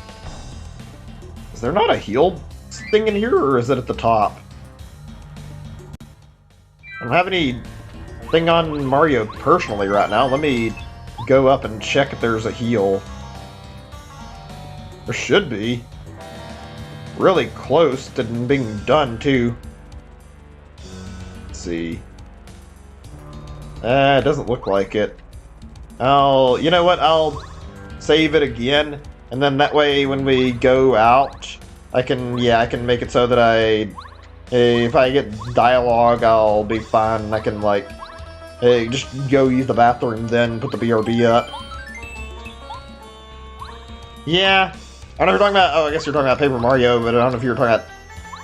A: Is there not a heal thing in here, or is it at the top? I don't have anything on Mario personally right now. Let me go up and check if there's a heal. There should be. Really close to being done, too. Let's see. It doesn't look like it. You know what? I'll save it again, and then that way when we go out, I can make it so that if I get dialogue, I'll be fine. I can, like, just go use the bathroom, then put the BRB up. Yeah. I don't know if you're talking about, I guess you're talking about Paper Mario, but I don't know if you were talking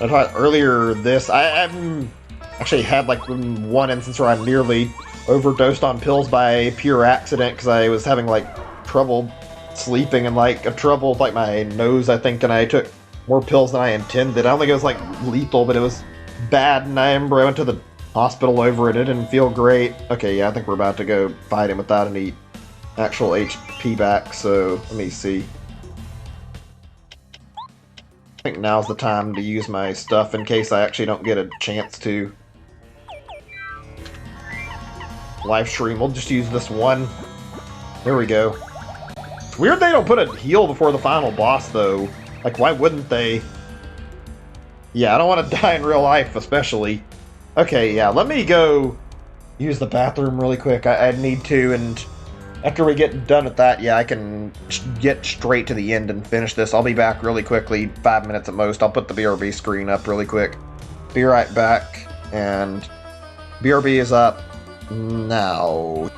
A: about earlier this. I've actually had, like, one instance where I nearly overdosed on pills by pure accident, because I was having, like, trouble sleeping and, like, trouble with, like, my nose, I think, and I took more pills than I intended. I don't think it was, like, lethal, but it was bad, and I remember I went to the hospital over it. It didn't feel great. Okay, yeah, I think we're about to go fight him without any actual HP back, so let me see. I think now's the time to use my stuff in case I actually don't get a chance to. Live stream, we'll just use this one. There we go. It's weird they don't put a heal before the final boss, though. Like, why wouldn't they? Yeah, I don't want to die in real life, especially. Okay, yeah, let me go use the bathroom really quick. I need to, and after we get done with that, yeah, I can get straight to the end and finish this. I'll be back really quickly, 5 minutes at most. I'll put the BRB screen up really quick. Be right back, and BRB is up now.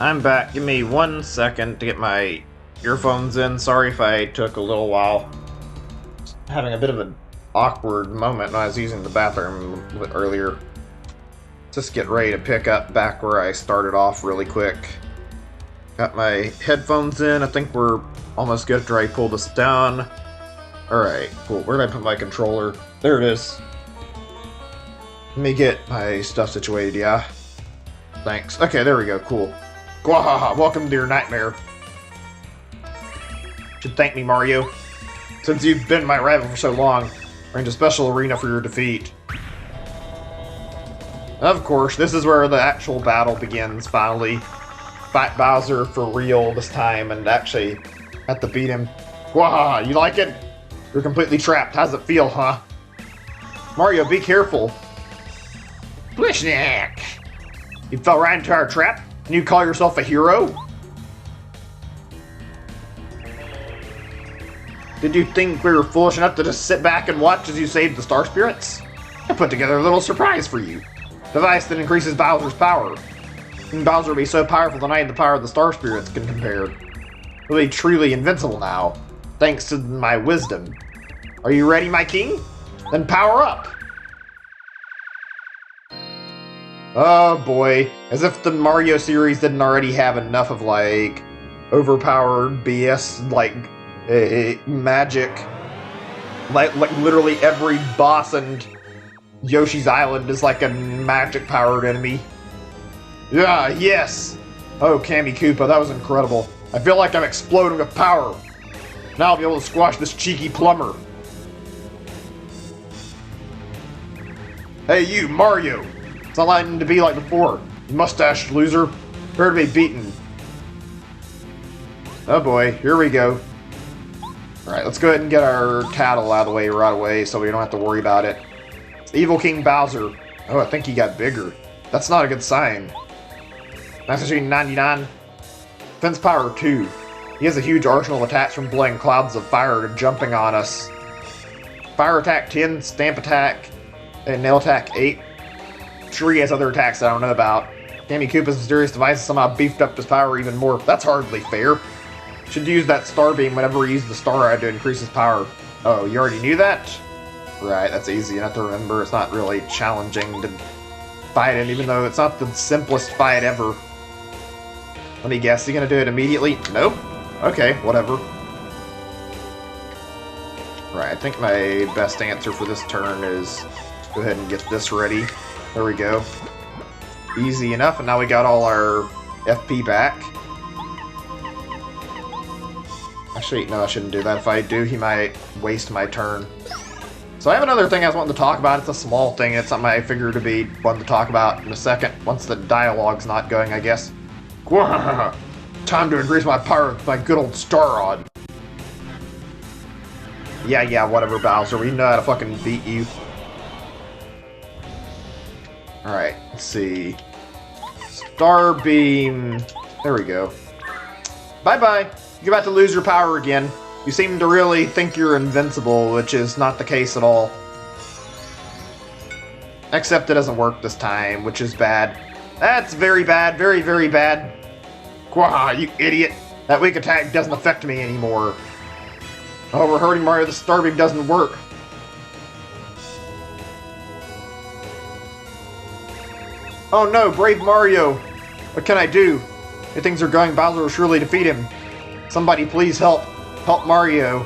B: I'm back. Give me 1 second to get my earphones in. Sorry if I took a little while. Having a bit of an awkward moment when I was using the bathroom a bit earlier. Just get ready to pick up back where I started off really quick. Got my headphones in. I think we're almost good after I pull this down. Alright, cool. Where did I put my controller? There it is. Let me get my stuff situated, yeah. Thanks. Okay, there we go. Cool. Gwahaha, welcome to your nightmare. Should thank me, Mario. Since you've been my rival for so long, we're in a special arena for your defeat. Of course, this is where the actual battle begins, finally. Fight Bowser for real this time, and actually have to beat him. Gwahaha, you like it? You're completely trapped. How's it feel, huh? Mario, be careful. Blishnak! You fell right into our trap? And you call yourself a hero? Did you think we were foolish enough to just sit back and watch as you saved the Star Spirits? I put together a little surprise for you. Device that increases Bowser's power. And Bowser will be so powerful tonight the power of the Star Spirits can compare. He'll be truly invincible now, thanks to my wisdom. Are you ready, my king? Then power up! Oh boy, as if the Mario series didn't already have enough of, like, overpowered BS, like, magic. Like literally every boss and Yoshi's Island is like a magic-powered enemy. Yeah, yes! Oh, Kammy Koopa, that was incredible. I feel like I'm exploding with power. Now I'll be able to squash this cheeky plumber. Hey you, Mario! It's not letting to be like before. You mustached loser. Prepare to be beaten. Oh boy, here we go. Alright, let's go ahead and get our cattle out of the way right away so we don't have to worry about it. It's the Evil King Bowser. Oh, I think he got bigger. That's not a good sign. Master Machine 99. Defense Power 2. He has a huge arsenal of attacks from blowing clouds of fire to jumping on us. Fire Attack 10, Stamp Attack, and Nail Attack 8. Sure, he has other attacks that I don't know about. Kammy Koopa's mysterious device somehow beefed up his power even more. That's hardly fair. Should use that star beam whenever he uses the star eye to increase his power. Oh, you already knew that? Right, that's easy enough to remember. It's not really challenging to fight it, even though it's not the simplest fight ever. Let me guess, is he gonna do it immediately? Nope. Okay, whatever. Right, I think my best answer for this turn is go ahead and get this ready. There we go. Easy enough, and now we got all our FP back. Actually, no, I shouldn't do that. If I do, he might waste my turn. So I have another thing I was wanting to talk about. It's a small thing. It's something I figured to be fun to talk about in a second, once the dialogue's not going, I guess. Time to increase my power with my good old Star Rod. Yeah, whatever, Bowser. We know how to fucking beat you. Alright, let's see. Star Beam. There we go. Bye-bye. You're about to lose your power again. You seem to really think you're invincible, which is not the case at all. Except it doesn't work this time, which is bad. That's very bad. Very, very bad. Quah, you idiot. That weak attack doesn't affect me anymore. Oh, we're hurting Mario. The Star Beam doesn't work. Oh no, brave Mario! What can I do? If things are going, Bowser will surely defeat him. Somebody please help. Help Mario.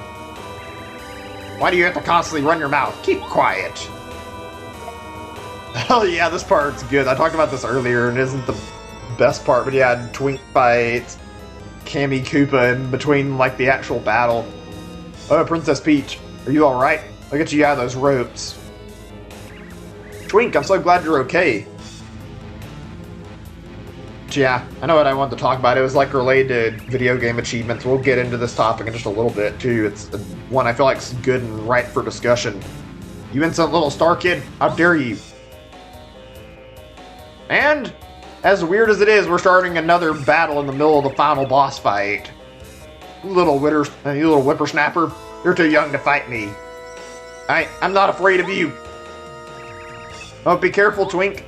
B: Why do you have to constantly run your mouth? Keep quiet. Hell yeah, this part's good. I talked about this earlier and it isn't the best part, but yeah, Twink fights Kammy Koopa in between like the actual battle. Oh, Princess Peach, are you alright? I'll get you out of those ropes. Twink, I'm so glad you're okay. Yeah, I know what I wanted to talk about. It was like related to video game achievements. We'll get into this topic in just a little bit too. It's one I feel like is good and right for discussion. You insolent little star kid, how dare you? And as weird as it is, we're starting another battle in the middle of the final boss fight. You little whippersnapper, you're too young to fight me. I'm not afraid of you. Oh, be careful, Twink.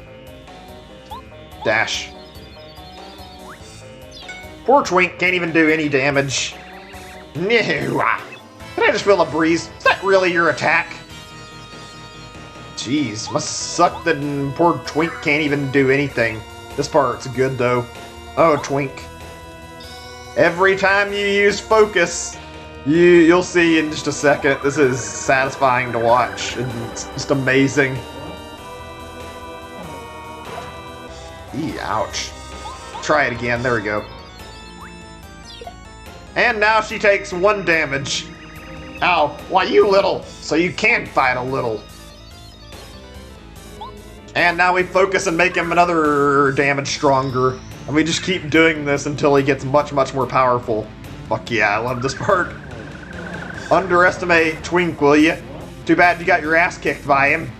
B: Dash. Poor Twink can't even do any damage. No. Can I just feel a breeze? Is that really your attack? Jeez, must suck that poor Twink can't even do anything. This part's good though. Oh, Twink. Every time you use focus, you'll see in just a second. This is satisfying to watch. It's just amazing. Ouch. Try it again. There we go. And now she takes 1 damage. Ow. Why, you little. So you can fight a little. And now we focus and make him another damage stronger. And we just keep doing this until he gets much, much more powerful. Fuck yeah, I love this part. Underestimate Twink, will ya? Too bad you got your ass kicked by him.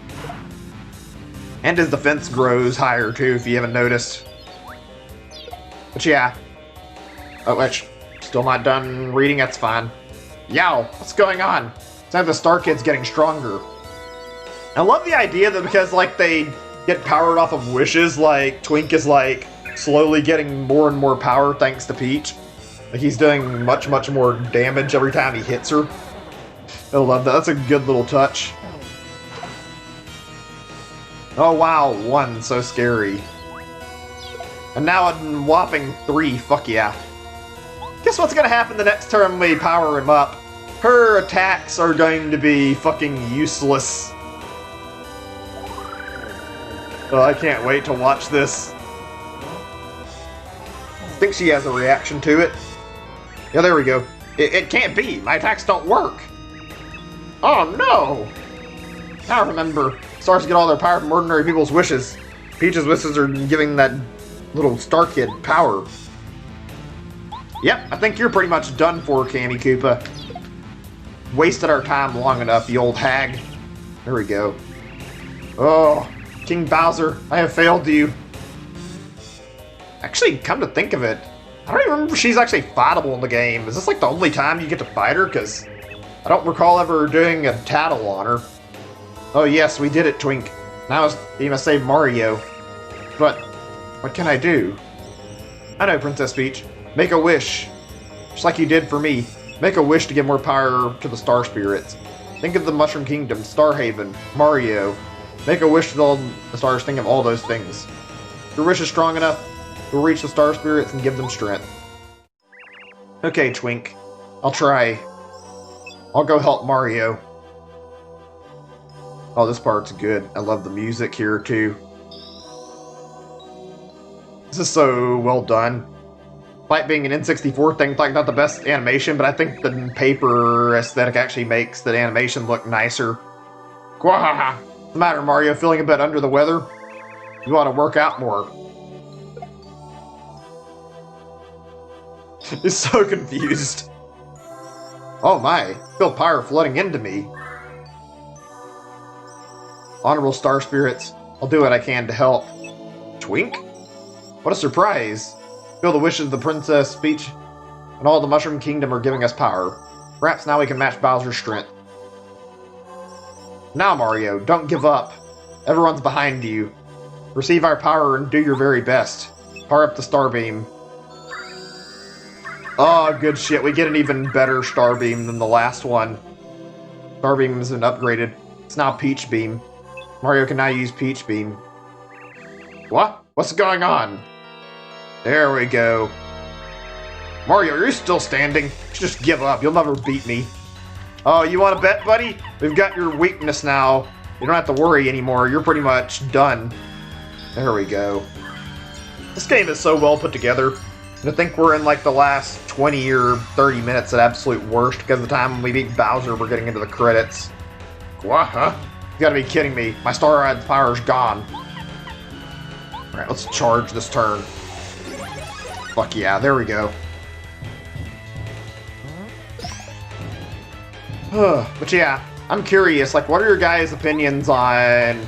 B: And his defense grows higher too, if you haven't noticed. But yeah. Oh, which, still not done reading, that's fine. Yow, what's going on? It's like the Star Kid's getting stronger. I love the idea that because, like, they get powered off of wishes, like, Twink is, like, slowly getting more and more power thanks to Peach. Like, he's doing much, much more damage every time he hits her. I love that. That's a good little touch. Oh, wow. 1. So scary. And now a whopping 3. Fuck yeah. Guess what's gonna happen the next time we power him up? Her attacks are going to be fucking useless. Oh, I can't wait to watch this. I think she has a reaction to it. Yeah, there we go. It can't be. My attacks don't work. Oh, no. Now remember, stars get all their power from ordinary people's wishes. Peach's wishes are giving that little Star Kid power. Yep, I think you're pretty much done for, Candy Koopa. Wasted our time long enough, you old hag. There we go. Oh, King Bowser, I have failed you. Actually, come to think of it, I don't even remember if she's actually fightable in the game. Is this like the only time you get to fight her? Because I don't recall ever doing a tattle on her. Oh yes, we did it, Twink. Now you must save Mario. But what can I do? I know, Princess Peach. Make a wish. Just like you did for me. Make a wish to give more power to the Star Spirits. Think of the Mushroom Kingdom, Star Haven, Mario. Make a wish to all the stars. Think of all those things. If your wish is strong enough, you'll reach the Star Spirits and give them strength. Okay, Twink. I'll try. I'll go help Mario. Oh, this part's good. I love the music here, too. This is so well done. Despite being an N64 thing, like not the best animation, but I think the paper aesthetic actually makes the animation look nicer. What's the matter, Mario? Feeling a bit under the weather? You ought to work out more. He's so confused. Oh my, I feel power flooding into me. Honorable Star Spirits, I'll do what I can to help. Twink? What a surprise. Feel the wishes of the Princess Peach and all the Mushroom Kingdom are giving us power. Perhaps now we can match Bowser's strength. Now, Mario, don't give up. Everyone's behind you. Receive our power and do your very best. Power up the Star Beam. Oh, good shit. We get an even better Star Beam than the last one. Star Beam has been upgraded. It's now Peach Beam. Mario can now use Peach Beam. What? What's going on? There we go. Mario, are you still standing? Just give up. You'll never beat me. Oh, you want to bet, buddy? We've got your weakness now. You don't have to worry anymore. You're pretty much done. There we go. This game is so well put together. And I think we're in like the last 20 or 30 minutes at absolute worst, because the time when we beat Bowser, we're getting into the credits. What, huh? You gotta be kidding me. My Star Power's gone. Alright, let's charge this turn. Fuck yeah, there we go. But yeah, I'm curious, like, what are your guys' opinions on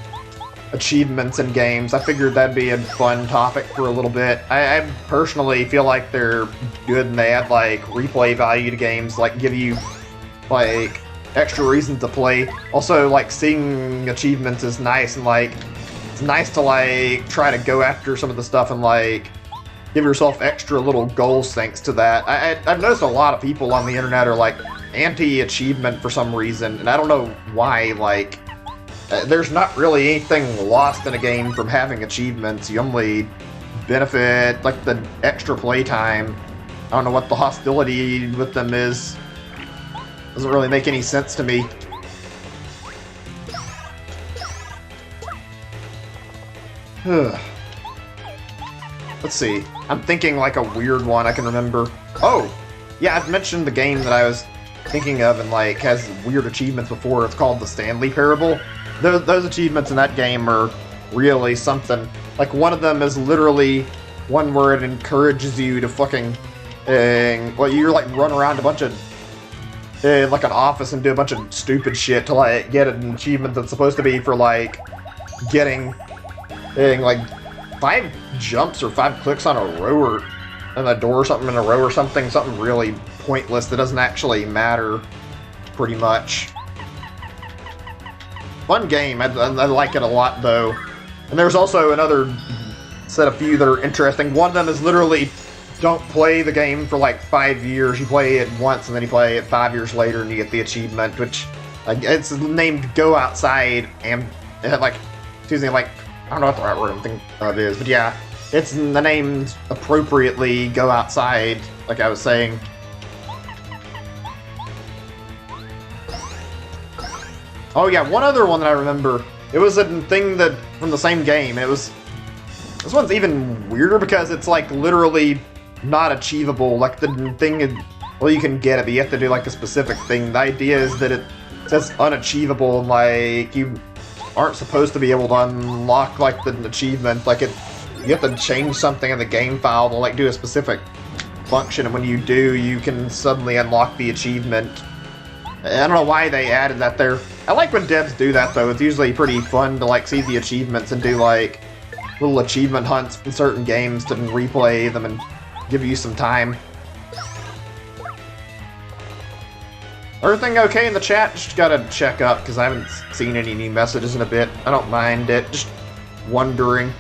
B: achievements in games? I figured that'd be a fun topic for a little bit. I personally feel like they're good and they add, like, replay value to games, like, give you, like, extra reasons to play. Also, like, seeing achievements is nice, and, like, it's nice to, like, try to go after some of the stuff and, like, give yourself extra little goals thanks to that. I've noticed a lot of people on the internet are like anti-achievement for some reason, and I don't know why. Like, there's not really anything lost in a game from having achievements. You only benefit like the extra playtime. I don't know what the hostility with them is. Doesn't really make any sense to me. Let's see. I'm thinking like a weird one I can remember. Oh! Yeah, I've mentioned the game that I was thinking of and like has weird achievements before. It's called the Stanley Parable. Those achievements in that game are really something. Like one of them is literally one where it encourages you to fucking well, you're like run around a bunch of like an office and do a bunch of stupid shit to like get an achievement that's supposed to be for like getting like 5 jumps or 5 clicks on a row or on a door or something in a row or something really pointless that doesn't actually matter pretty much. Fun game. I like it a lot though. And there's also another set of few that are interesting. One of them is literally don't play the game for like 5 years. You play it once and then you play it 5 years later and you get the achievement, which it's named Go Outside and like, excuse me, like, I don't know what the right word I'm thinking of is, but yeah, it's the name appropriately Go Outside, like I was saying. Oh yeah, one other one that I remember. It was a thing that from the same game. This one's even weirder because it's like literally not achievable. Like the thing is, well, you can get it, but you have to do like a specific thing. The idea is that it says unachievable, and like you aren't supposed to be able to unlock like the achievement. Like you have to change something in the game file to like do a specific function, and when you do, you can suddenly unlock the achievement. I don't know why they added that there. I like when devs do that though. It's usually pretty fun to like see the achievements and do like little achievement hunts in certain games to replay them and give you some time. Everything okay in the chat? Just gotta check up because I haven't seen any new messages in a bit. I don't mind it. Just wondering.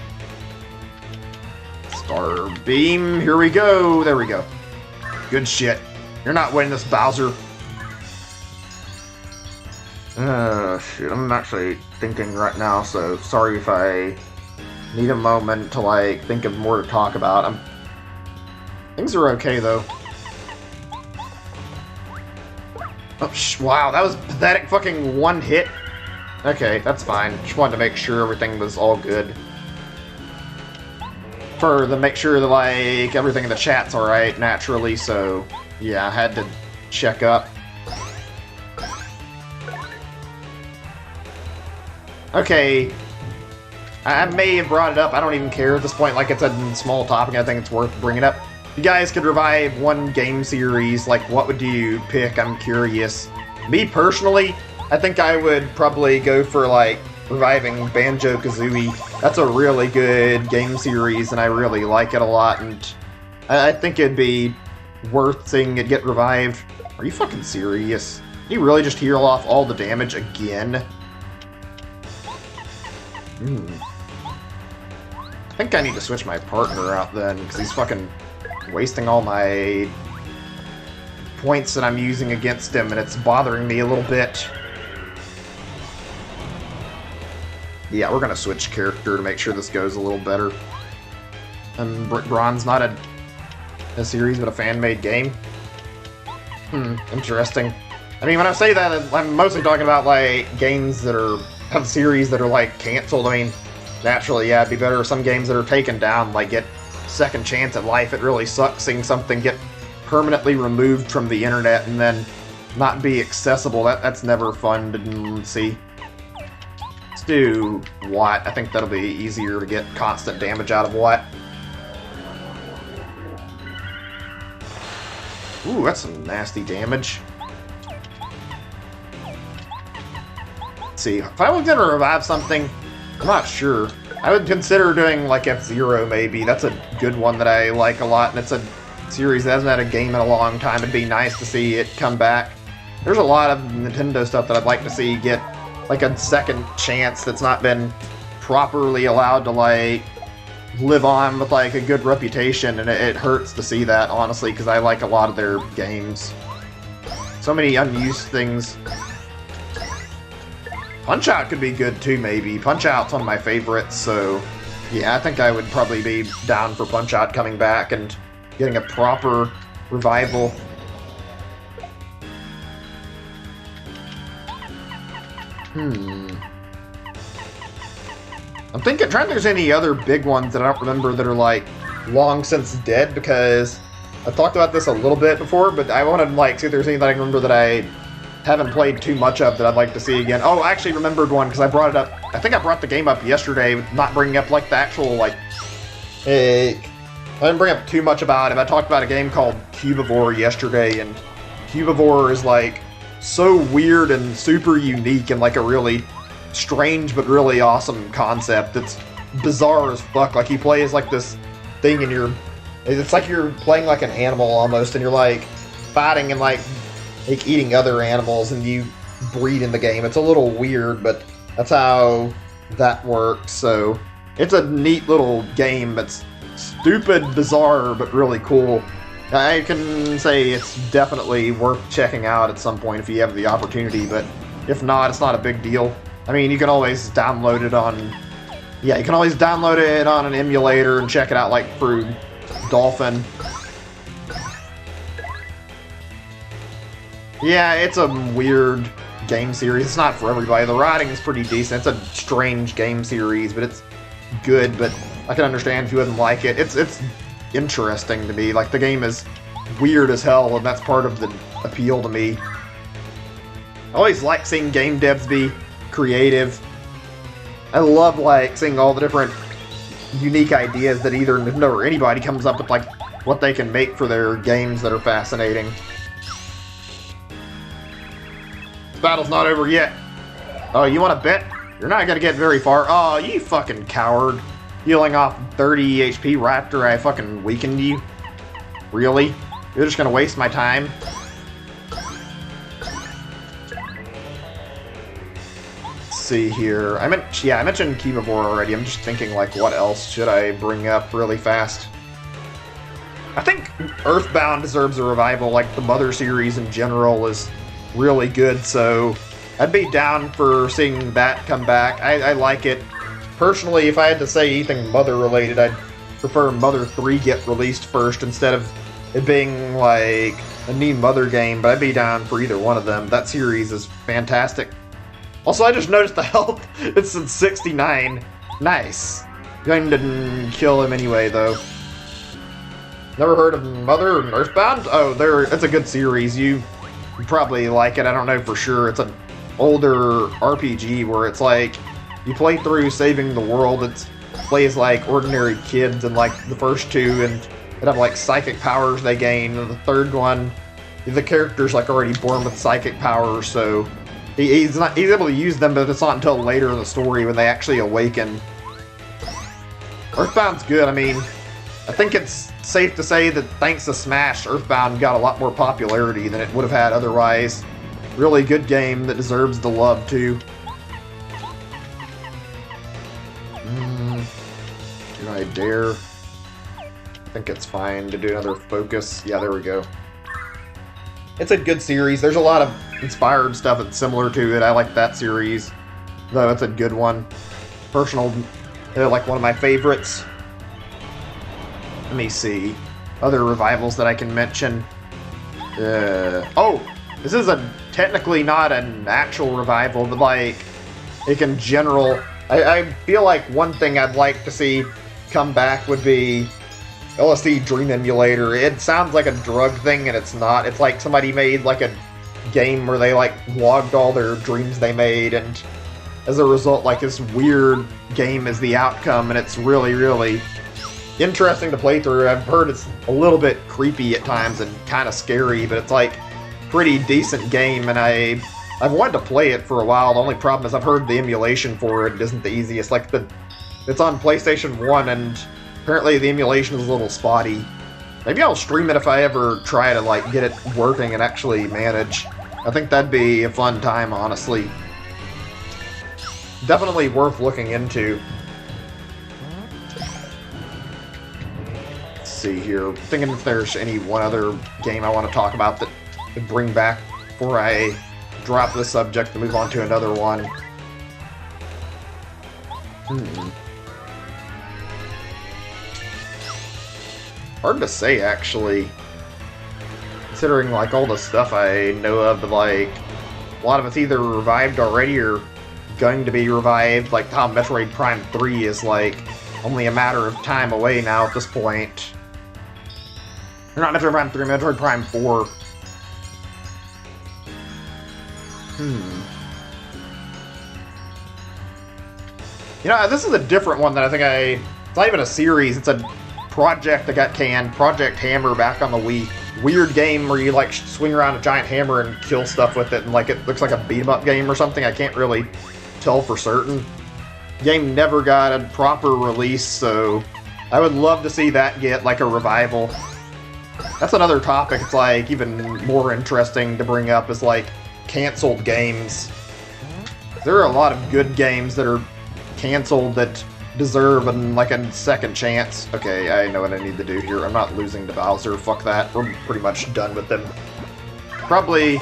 B: Star Beam, here we go. There we go. Good shit. You're not winning this, Bowser. Shit, I'm actually thinking right now, so sorry if I need a moment to, like, think of more to talk about. Things are okay, though. Oh, wow, that was pathetic fucking one hit. Okay, that's fine. Just wanted to make sure everything was all good. Make sure that, like, everything in the chat's alright, naturally, so, yeah, I had to check up. Okay, I may have brought it up, I don't even care at this point, like it's a small topic, I think it's worth bringing up. If you guys could revive one game series, like what would you pick? I'm curious. Me personally, I think I would probably go for like reviving Banjo-Kazooie. That's a really good game series and I really like it a lot, and I think it'd be worth seeing it get revived. Are you fucking serious? Did you really just heal off all the damage again? I think I need to switch my partner out then, because he's fucking wasting all my points that I'm using against him, and it's bothering me a little bit. Yeah, we're gonna switch character to make sure this goes a little better. And Brick Bronze, not a series, but a fan-made game. Interesting. I mean, when I say that, I'm mostly talking about, like, games that have series that are, like, canceled. I mean, naturally, yeah, it'd be better if some games that are taken down, like, get second chance at life. It really sucks seeing something get permanently removed from the internet and then not be accessible. That's never fun to see. Let's do Watt. I think that'll be easier to get constant damage out of Watt. Ooh, that's some nasty damage. Let's see, if I was gonna revive something, I'm not sure. I would consider doing like F-Zero maybe. That's a good one that I like a lot, and it's a series that hasn't had a game in a long time. It'd be nice to see it come back. There's a lot of Nintendo stuff that I'd like to see get like a second chance that's not been properly allowed to like live on with like a good reputation, and it hurts to see that, honestly, because I like a lot of their games. So many unused things. Punch-Out could be good too, maybe. Punch-Out's one of my favorites, so yeah, I think I would probably be down for Punch-Out coming back and getting a proper revival. I'm trying to think there's any other big ones that I don't remember that are like long since dead, because I've talked about this a little bit before, but I want to like see if there's anything that I can remember that I haven't played too much of that I'd like to see again. Oh, I actually remembered one because I brought it up. I think I brought the game up yesterday, not bringing up like the actual like. I didn't bring up too much about it. I talked about a game called Cubivore yesterday, and Cubivore is like so weird and super unique and like a really strange but really awesome concept. It's bizarre as fuck. Like you play as like this thing, and it's like you're playing like an animal almost, and you're like fighting and like eating other animals, and you breed in the game. It's a little weird, but that's how that works. So it's a neat little game. It's stupid, bizarre, but really cool. I can say it's definitely worth checking out at some point if you have the opportunity, but if not, it's not a big deal. I mean, you can always download it on... Yeah, you can always download it on an emulator and check it out, like, through Dolphin. Yeah, it's a weird game series. It's not for everybody. The writing is pretty decent. It's a strange game series, but it's good, but I can understand if you wouldn't like it. It's interesting to me. Like, the game is weird as hell, and that's part of the appeal to me. I always like seeing game devs be creative. I love, like, seeing all the different unique ideas that either Nintendo or anybody comes up with, like, what they can make for their games that are fascinating. This battle's not over yet. Oh, you want to bet? You're not going to get very far. Oh, you fucking coward. Healing off 30 HP right after I fucking weakened you? Really? You're just going to waste my time? See here. I mentioned Cubivore already. I'm just thinking, like, what else should I bring up really fast? I think Earthbound deserves a revival. Like, the Mother series in general is really good, so I'd be down for seeing that come back. I like it. Personally, if I had to say anything Mother-related, I'd prefer Mother 3 get released first instead of it being, like, a new Mother game, but I'd be down for either one of them. That series is fantastic. Also, I just noticed the health. It's at 69. Nice. Going to kill him anyway, though. Never heard of Mother and Earthbound? Oh, it's a good series. You probably like it. I don't know for sure. It's an older RPG where it's like you play through saving the world. It plays like ordinary kids in like the first two, and it have like psychic powers they gain. And the third one, the character's like already born with psychic powers, so he's able to use them, but it's not until later in the story when they actually awaken. Earthbound's good. I mean, I think it's safe to say that thanks to Smash, Earthbound got a lot more popularity than it would have had otherwise. Really good game that deserves the love, too. Do I dare? I think it's fine to do another focus. Yeah, there we go. It's a good series. There's a lot of inspired stuff that's similar to it. I like that series, though it's a good one. Personal, like one of my favorites. Let me see. Other revivals that I can mention. Oh! This is technically not an actual revival, but like, in general, I feel like one thing I'd like to see come back would be LSD Dream Emulator. It sounds like a drug thing, and it's not. It's like somebody made like a game where they like logged all their dreams they made, and as a result, like this weird game is the outcome, and it's really, really interesting to play through. I've heard it's a little bit creepy at times and kind of scary, but it's like pretty decent game, and I've wanted to play it for a while. The only problem is I've heard the emulation for it isn't the easiest. Like it's on PlayStation 1, and apparently the emulation is a little spotty. Maybe I'll stream it if I ever try to like get it working and actually manage. I think that'd be a fun time, honestly. Definitely worth looking into. see here. I'm thinking if there's any one other game I want to talk about that would bring back before I drop this subject and move on to another one. Hard to say, actually. Considering, like, all the stuff I know of, but, like, a lot of it's either revived already or going to be revived, like how Metroid Prime 3 is, like, only a matter of time away now at this point. Or not Metroid Prime 3, Metroid Prime 4. You know, this is a different one that I think it's not even a series, it's a project that got canned. Project Hammer back on the Wii. Weird game where you, like, swing around a giant hammer and kill stuff with it, and, like, it looks like a beat-em-up game or something. I can't really tell for certain. Game never got a proper release, so I would love to see that get, like, a revival. That's another topic. It's, like, even more interesting to bring up is, like, canceled games. There are a lot of good games that are canceled that deserve a second chance. Okay, I know what I need to do here. I'm not losing to Bowser. Fuck that. We're pretty much done with them. Probably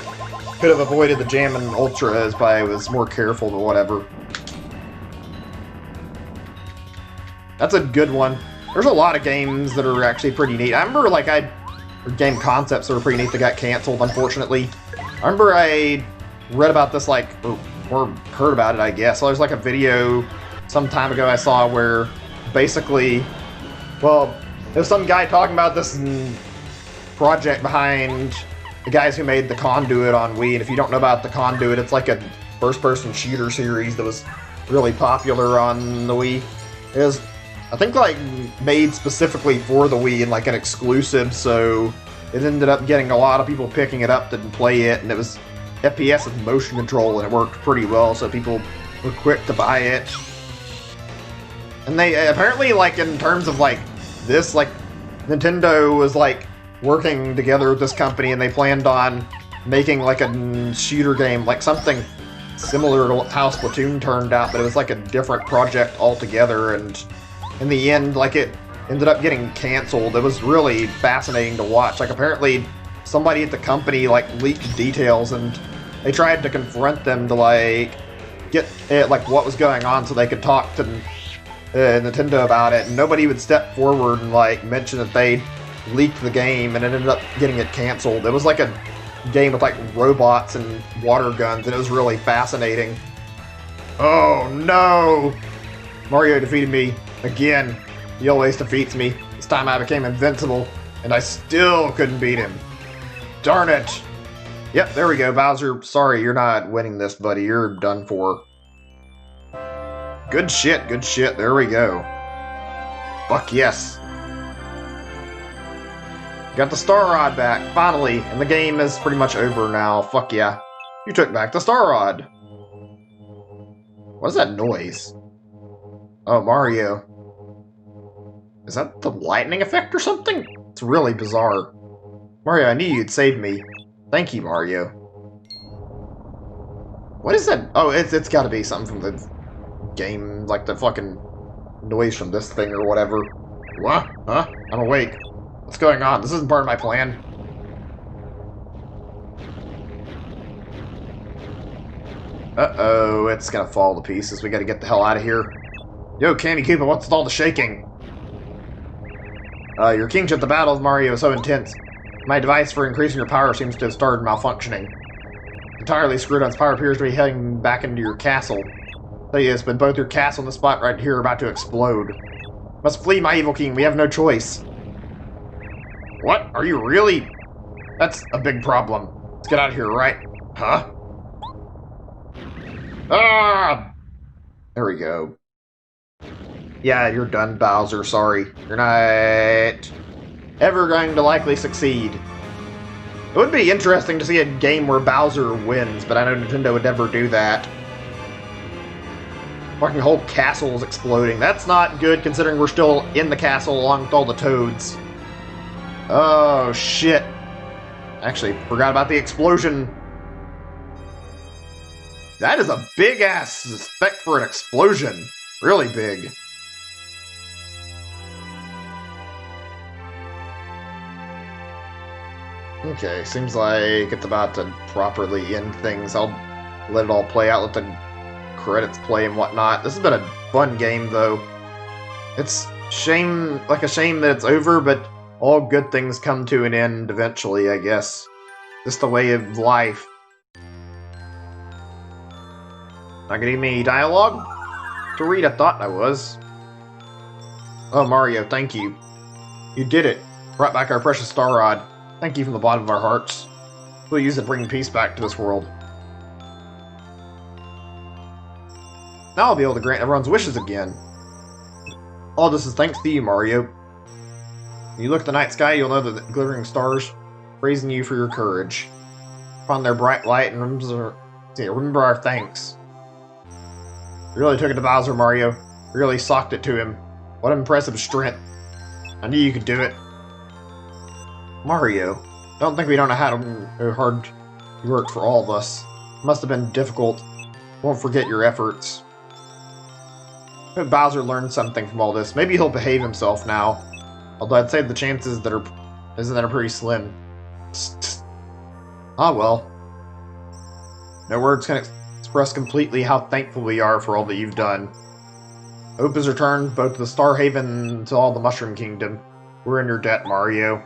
B: could have avoided the Jam and Ultras, but I was more careful, but whatever. That's a good one. There's a lot of games that are actually pretty neat. I remember, like, or game concepts that were pretty neat that got canceled, unfortunately. I remember I read about this, like, or heard about it, I guess. So there's, like, a video some time ago I saw where basically, well, there's some guy talking about this project behind the guys who made the Conduit on Wii, and if you don't know about the Conduit, it's like a first-person shooter series that was really popular on the Wii. It was, I think, like, made specifically for the Wii and, like, an exclusive, so it ended up getting a lot of people picking it up to play it, and it was FPS with motion control, and it worked pretty well, so people were quick to buy it. And they, apparently, like, in terms of, like, this, like, Nintendo was, like, working together with this company, and they planned on making, like, a shooter game, like, something similar to how Splatoon turned out, but it was, like, a different project altogether, and in the end, like, it ended up getting canceled. It was really fascinating to watch. Like, apparently, somebody at the company, like, leaked details, and they tried to confront them to, like, get, like, what was going on so they could talk to Nintendo about it, and nobody would step forward and, like, mention that they leaked the game, and it ended up getting it canceled. It was like a game with, like, robots and water guns, and it was really fascinating. Oh no! Mario defeated me again. He always defeats me. This time I became invincible, and I still couldn't beat him. Darn it! Yep, there we go, Bowser. Sorry, you're not winning this, buddy. You're done for. Good shit, there we go. Fuck yes. Got the Star Rod back, finally, and the game is pretty much over now. Fuck yeah. You took back the Star Rod. What is that noise? Oh, Mario. Is that the lightning effect or something? It's really bizarre. Mario, I knew you'd save me. Thank you, Mario. What is that? Oh, it's gotta be something from the game, like the fucking noise from this thing or whatever. What? Huh? I'm awake. What's going on? This isn't part of my plan. Uh-oh, it's gonna fall to pieces. We gotta get the hell out of here. Yo, Candy Koopa, what's with all the shaking? Your kingship, the battle with Mario is so intense. My device for increasing your power seems to have started malfunctioning. Entirely screwed on, its power appears to be heading back into your castle. Tell you this, but both your castle and the spot right here are about to explode. Must flee, my evil king. We have no choice. What? Are you really? That's a big problem. Let's get out of here, right? Huh? Ah! There we go. Yeah, you're done, Bowser. Sorry. You're not ever going to likely succeed. It would be interesting to see a game where Bowser wins, but I know Nintendo would never do that. Fucking whole castle's exploding. That's not good, considering we're still in the castle along with all the toads. Oh, shit. Actually, forgot about the explosion. That is a big-ass spec for an explosion. Really big. Okay, seems like it's about to properly end things. I'll let it all play out, let the credits play and whatnot. This has been a fun game, though. It's a shame that it's over, but all good things come to an end eventually, I guess. Just the way of life. Not getting any dialogue to read? I thought I was. Oh, Mario, thank you. You did it. Brought back our precious Star Rod. Thank you from the bottom of our hearts. We'll use it to bring peace back to this world. Now I'll be able to grant everyone's wishes again. All this is thanks to you, Mario. When you look at the night sky, you'll know that the glittering stars praising you for your courage. Upon their bright light and remember our thanks. You really took it to Bowser, Mario. You really socked it to him. What impressive strength. I knew you could do it. Mario, don't think we don't know how hard you worked for all of us. It must have been difficult. Won't forget your efforts. I hope Bowser learned something from all this. Maybe he'll behave himself now. Although I'd say the chances that are pretty slim. Ah well. No words can express completely how thankful we are for all that you've done. Hope has returned both to the Star Haven and to all the Mushroom Kingdom. We're in your debt, Mario.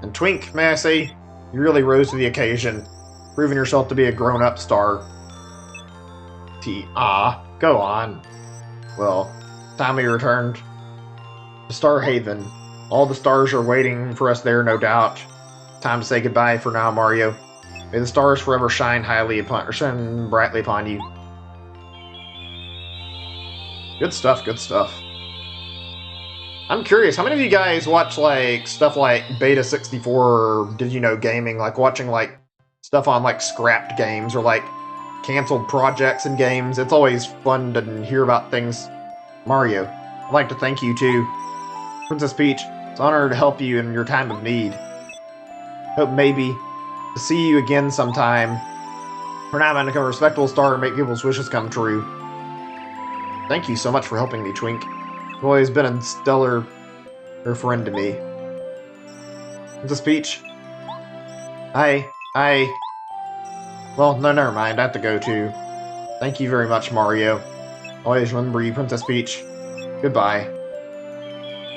B: And Twink, may I say, you really rose to the occasion, proving yourself to be a grown-up star. Go on. Well, time we returned to Star Haven. All the stars are waiting for us there, no doubt. Time to say goodbye for now, Mario. May the stars forever shine brightly upon you. Good stuff, good stuff. I'm curious, how many of you guys watch, like, stuff like Beta 64 or Did You Know Gaming? Like, watching, like, stuff on, like, scrapped games or, like, canceled projects and games. It's always fun to hear about things. Mario, I'd like to thank you, too. Princess Peach, it's an honor to help you in your time of need. Hope maybe to see you again sometime. For now, I'm going to become a respectable star and make people's wishes come true. Thank you so much for helping me, Twink. You've always been a stellar friend to me. Princess Peach? Well, no, never mind. I have to go, too. Thank you very much, Mario. Always remember you, Princess Peach. Goodbye.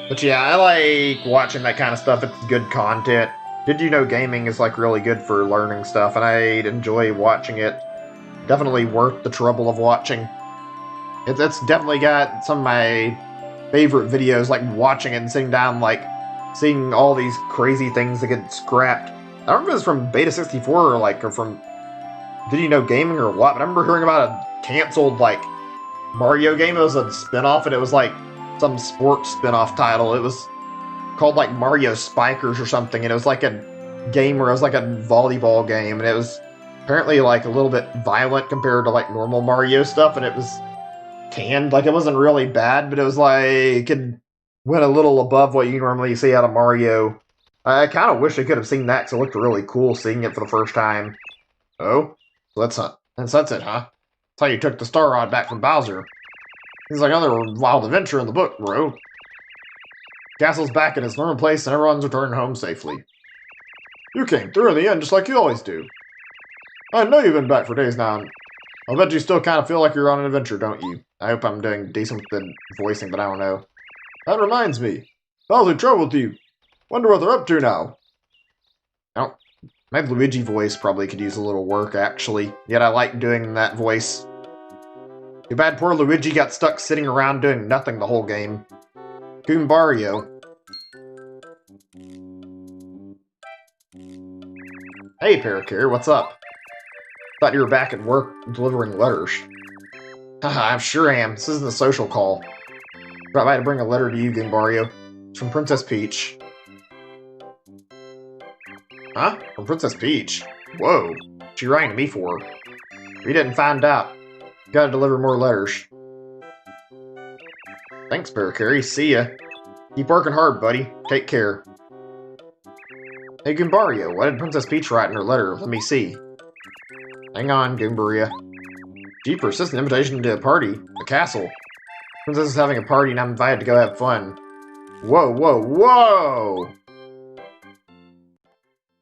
B: But yeah, I like watching that kind of stuff. It's good content. Did You Know Gaming is, like, really good for learning stuff, and I'd enjoy watching it. Definitely worth the trouble of watching. It's definitely got some of my favorite videos, like watching it and sitting down, like, seeing all these crazy things that get scrapped. I don't remember if it was from Beta 64 or from Did You Know Gaming or what, but I remember hearing about a canceled, like, Mario game. It was a spin-off, and it was, like, some sports spin-off title. It was called, like, Mario Spikers or something, and it was, like, a game where it was, like, a volleyball game, and it was apparently, like, a little bit violent compared to, like, normal Mario stuff, and it was canned. Like, it wasn't really bad, but it was, like, it went a little above what you normally see out of Mario. I kind of wish I could have seen that, because it looked really cool seeing it for the first time. Oh? That's it, huh? That's how you took the Star Rod back from Bowser. Seems like another wild adventure in the book, bro. Castle's back in its normal place, and everyone's returning home safely. You came through in the end, just like you always do. I know you've been back for days now. I'll bet you still kind of feel like you're on an adventure, don't you? I hope I'm doing decent with the voicing, but I don't know. That reminds me. Bowser traveled with you. Wonder what they're up to now. Oh, my Luigi voice probably could use a little work, actually. Yet I like doing that voice. Too bad poor Luigi got stuck sitting around doing nothing the whole game. Goombario. Hey, Parakeer, what's up? Thought you were back at work delivering letters. Haha, I sure am. This isn't a social call. Brought by to bring a letter to you, Goombario. It's from Princess Peach. Huh? From Princess Peach? Whoa. What's she writing to me for? Read it and find out. Gotta deliver more letters. Thanks, Parakeer. See ya. Keep working hard, buddy. Take care. Hey, Goombario, what did Princess Peach write in her letter? Let me see. Hang on, Goombaria. Jeepers, this is an invitation to a party. The castle. Princess is having a party and I'm invited to go have fun. Whoa, whoa, whoa!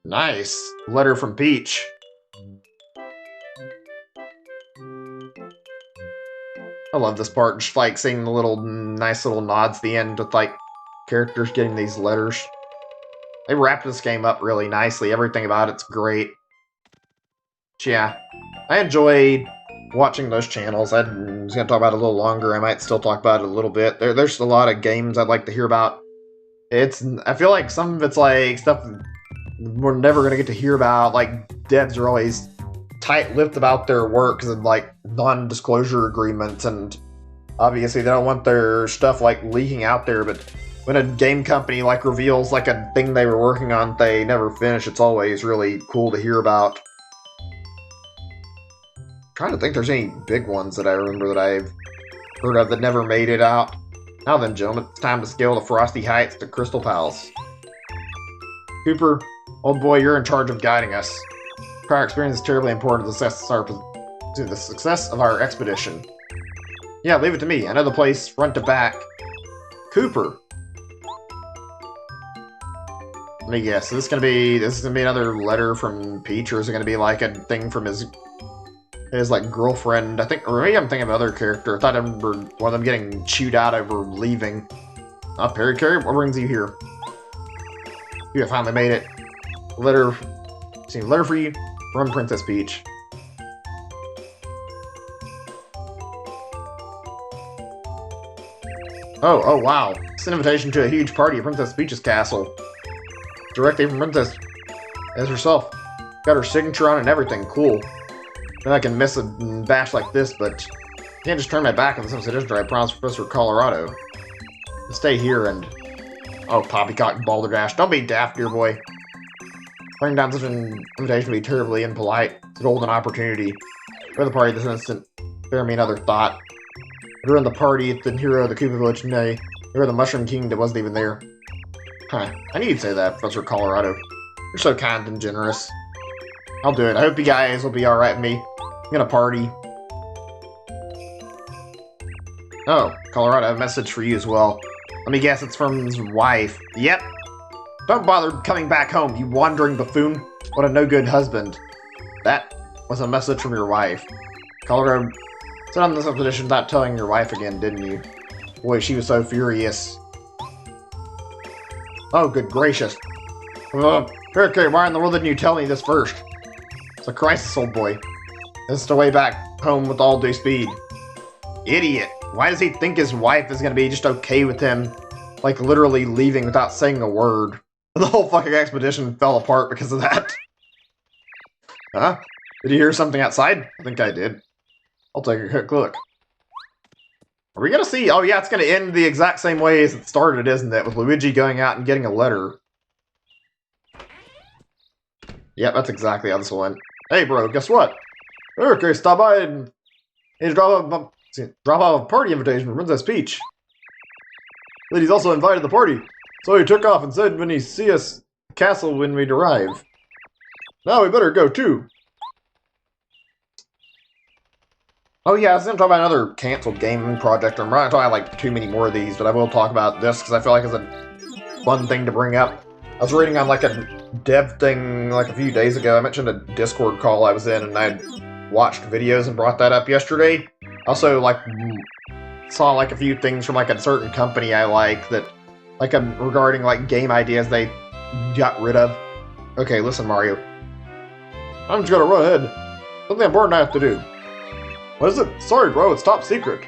B: Nice. Letter from Peach. I love this part, just like seeing the little nice little nods at the end with like characters getting these letters. They wrapped this game up really nicely. Everything about it's great. But yeah, I enjoyed watching those channels. I was going to talk about it a little longer. I might still talk about it a little bit. There's a lot of games I'd like to hear about. I feel like some of it's like stuff we're never going to get to hear about. Like, devs are always tight-lipped about their work because of like non-disclosure agreements, and obviously they don't want their stuff like leaking out there. But when a game company like reveals like a thing they were working on they never finish, it's always really cool to hear about. I'm trying to think if there's any big ones that I remember that I've heard of that never made it out. Now then, gentlemen, it's time to scale the Frosty Heights to Crystal Palace. Cooper, old boy, you're in charge of guiding us. Prior experience is terribly important to the success of our expedition. Yeah, leave it to me. I know the place front to back. Cooper. Let me guess. This is gonna be another letter from Peach, or is it gonna be like a thing from his like girlfriend? I think, or maybe I'm thinking of another character. I thought I remember one of them getting chewed out over leaving. Perry Carey, what brings you here? You have finally made it. Letter for you from Princess Peach. Oh wow. It's an invitation to a huge party at Princess Peach's castle. Directly from Princess as herself. Got her signature on it and everything. Cool. Then I can miss a bash like this, but I can't just turn my back on this invitation. I promised Professor Colorado to stay here and... Oh, poppycock and balderdash. Don't be daft, dear boy. Turning down such an invitation would be terribly impolite. It's a golden opportunity. For the party this instant, spare me another thought. During the party, the hero of the Koopa Village, nay, you're the Mushroom King that wasn't even there. Huh, I knew you'd say that, Professor Colorado. You're so kind and generous. I'll do it. I hope you guys will be alright with me. I'm gonna party. Oh, Colorado, I have a message for you as well. Let me guess, it's from his wife. Yep. Don't bother coming back home, you wandering buffoon. What a no-good husband. That was a message from your wife. Colorado, set on this expedition without telling your wife again, didn't you? Boy, she was so furious. Oh, good gracious. Okay, why in the world didn't you tell me this first? It's a crisis, old boy. This is the way back home with all due speed. Idiot. Why does he think his wife is gonna be just okay with him, like, literally leaving without saying a word? The whole fucking expedition fell apart because of that. Huh? Did you hear something outside? I think I did. I'll take a quick look. Are we gonna see? Oh yeah, it's gonna end the exact same way as it started, isn't it? With Luigi going out and getting a letter. Yep, that's exactly how this will end. Hey bro, guess what? Okay, stop by and drop off a party invitation from Princess Peach. Lady's also invited to the party, so he took off and said when he see us at the castle when we'd arrive. Now we better go too. Oh yeah, I was going to talk about another canceled gaming project. I'm not going to talk about like too many more of these, but I will talk about this because I feel like it's a fun thing to bring up. I was reading on like a dev thing like a few days ago. I mentioned a Discord call I was in, and I watched videos and brought that up yesterday. Also, like, saw like a few things from like a certain company I like that, like, regarding like game ideas they got rid of. Okay, listen, Mario. I'm just gonna run ahead. Something important I have to do. What is it? Sorry, bro. It's top secret.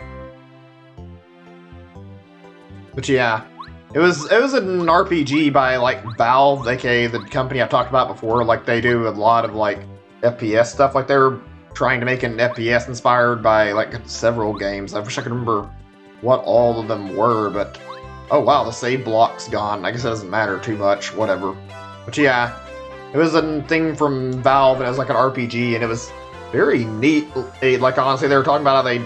B: But yeah, it was an RPG by like Valve, aka the company I've talked about before. Like they do a lot of like FPS stuff. Like they were trying to make an FPS inspired by like several games. I wish I could remember what all of them were, but oh wow, the save block's gone. I guess it doesn't matter too much. Whatever. But yeah, it was a thing from Valve, and it was like an RPG, and it was very neat. Like honestly, they were talking about how they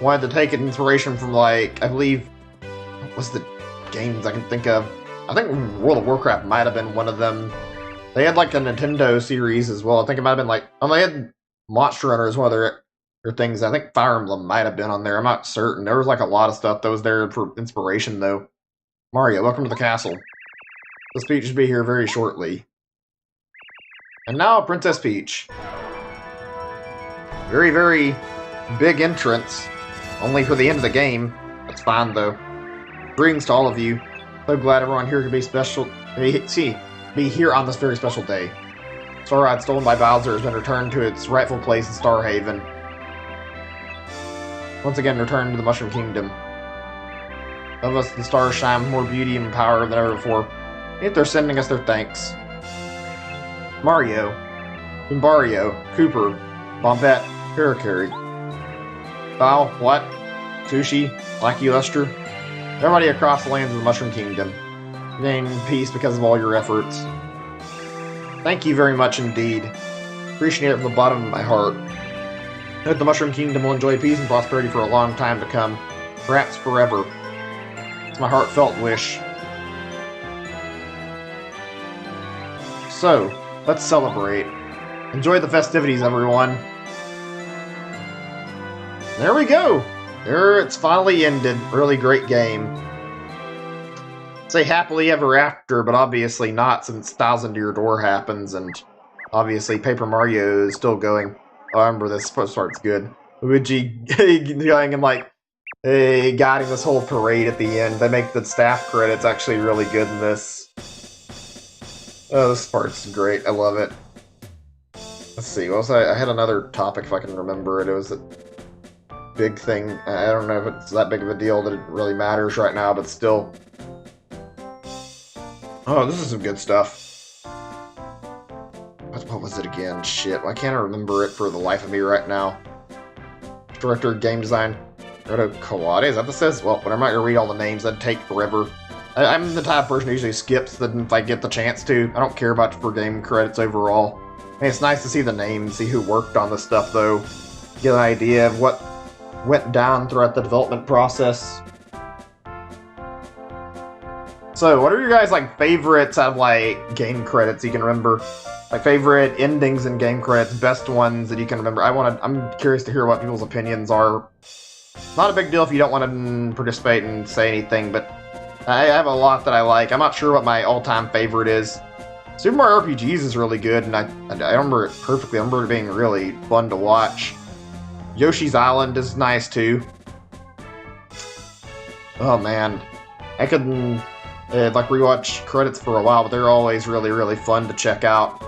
B: wanted to take inspiration from like, I believe, what was the games I can think of? I think World of Warcraft might have been one of them. They had like a Nintendo series as well. I think it might have been like, oh, they had Monster Hunter as one of their things. I think Fire Emblem might have been on there. I'm not certain. There was like a lot of stuff that was there for inspiration though. Mario, welcome to the castle. The speech should be here very shortly. And now Princess Peach. Very, very big entrance. Only for the end of the game. That's fine though. Greetings to all of you. So glad everyone here could be be here on this very special day. Star Ride stolen by Bowser has been returned to its rightful place in Starhaven. Once again returned to the Mushroom Kingdom. Above us the stars shine with more beauty and power than ever before. Yet they're sending us their thanks. Mario, Mario, Cooper, Bombette, Karakuri, Bao, what? Sushi, Lucky Luster, everybody across the lands of the Mushroom Kingdom. Gain peace because of all your efforts. Thank you very much indeed. Appreciate it from the bottom of my heart. I hope the Mushroom Kingdom will enjoy peace and prosperity for a long time to come. Perhaps forever. It's my heartfelt wish. So, let's celebrate. Enjoy the festivities, everyone. There we go! There, it's finally ended. Really great game. Say happily ever after, but obviously not since Thousand Year Door happens, and obviously Paper Mario is still going. Oh, I remember this part's good. Luigi going and like, hey, guiding this whole parade at the end. They make the staff credits actually really good in this. Oh, this part's great. I love it. Let's see, what was I had another topic if I can remember it. It was a big thing. I don't know if it's that big of a deal that it really matters right now, but still. Oh, this is some good stuff. What was it again? Shit, why can't I remember it for the life of me right now? Director of Game Design, Roto Kawade, is that what this says? Well, when I'm not going to read all the names, that'd take forever. I'm the type of person who usually skips them if I get the chance to. I don't care much for game credits overall. I mean, it's nice to see the names, see who worked on this stuff, though. Get an idea of what went down throughout the development process. So, what are your guys' like favorites out of like game credits you can remember? Like favorite endings in game credits, best ones that you can remember. I'm curious to hear what people's opinions are. Not a big deal if you don't want to participate and say anything, but I have a lot that I like. I'm not sure what my all-time favorite is. Super Mario RPGs is really good, and I remember it perfectly. I remember it being really fun to watch. Yoshi's Island is nice too. Oh man, I could like rewatch credits for a while, but they're always really, really fun to check out.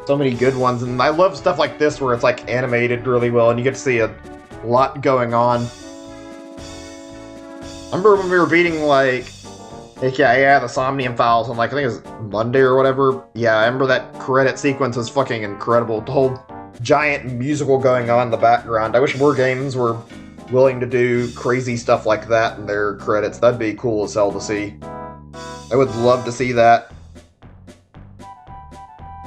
B: So many good ones, and I love stuff like this where it's like animated really well, and you get to see a lot going on. I remember when we were beating like, yeah, the Somnium Files on like, I think it was Monday or whatever. Yeah, I remember that credit sequence was fucking incredible. The whole giant musical going on in the background. I wish more games were willing to do crazy stuff like that in their credits. That'd be cool as hell to see. I would love to see that.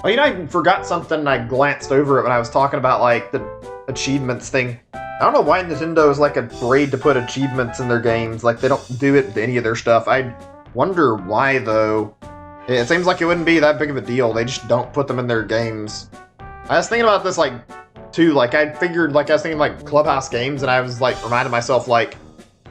B: Oh, you know, I forgot something. I glanced over it when I was talking about like the achievements thing. I don't know why Nintendo is like afraid to put achievements in their games. Like they don't do it to any of their stuff. I wonder why though. It seems like it wouldn't be that big of a deal. They just don't put them in their games. I was thinking about this like too. Like I figured, like I was thinking like Clubhouse Games, and I was like reminding myself like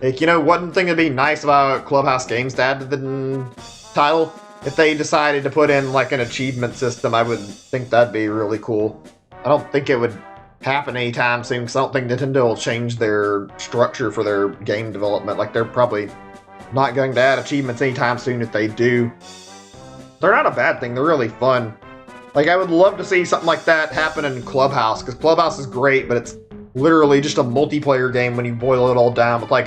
B: you know, one thing that'd be nice about Clubhouse Games to add to the title. If they decided to put in like an achievement system, I would think that'd be really cool. I don't think it would happen anytime soon, because I don't think Nintendo will change their structure for their game development. Like they're probably not going to add achievements anytime soon. If they do, they're not a bad thing. They're really fun. Like I would love to see something like that happen in Clubhouse, because Clubhouse is great, but it's literally just a multiplayer game when you boil it all down. With like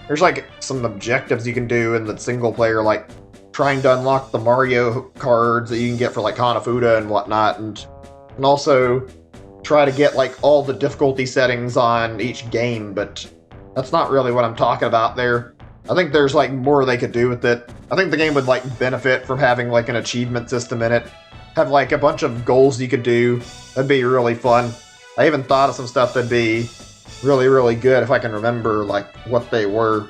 B: there's like some objectives you can do in the single player, like trying to unlock the Mario cards that you can get for like Hanafuda and whatnot, and also try to get like all the difficulty settings on each game, but that's not really what I'm talking about there. I think there's like more they could do with it. I think the game would like benefit from having like an achievement system in it. Have like a bunch of goals you could do. That'd be really fun. I even thought of some stuff that'd be really, really good if I can remember like what they were.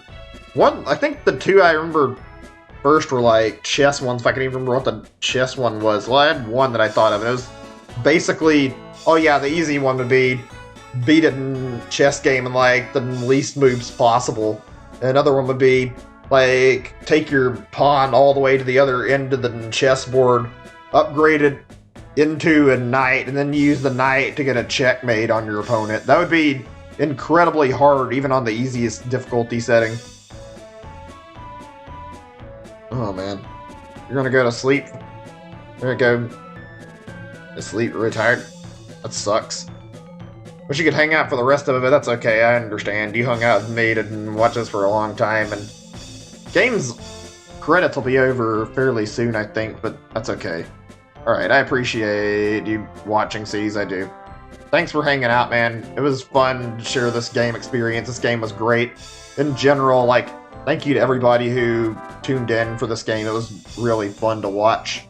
B: I think the two I remember first were like chess ones, if I can even remember what the chess one was. Well, I had one that I thought of, and it was basically, oh yeah, the easy one would be beat a chess game in like the least moves possible. Another one would be like take your pawn all the way to the other end of the chessboard, upgrade it into a knight and then use the knight to get a checkmate on your opponent. That would be incredibly hard, even on the easiest difficulty setting. Oh man. You're gonna go to sleep? You're gonna go to sleep retired? That sucks. Wish you could hang out for the rest of it, but that's okay, I understand. You hung out with me and watched this for a long time, and game's credits will be over fairly soon, I think, but that's okay. Alright, I appreciate you watching, C's, I do. Thanks for hanging out, man. It was fun to share this game experience. This game was great. In general, like, thank you to everybody who tuned in for this game. It was really fun to watch.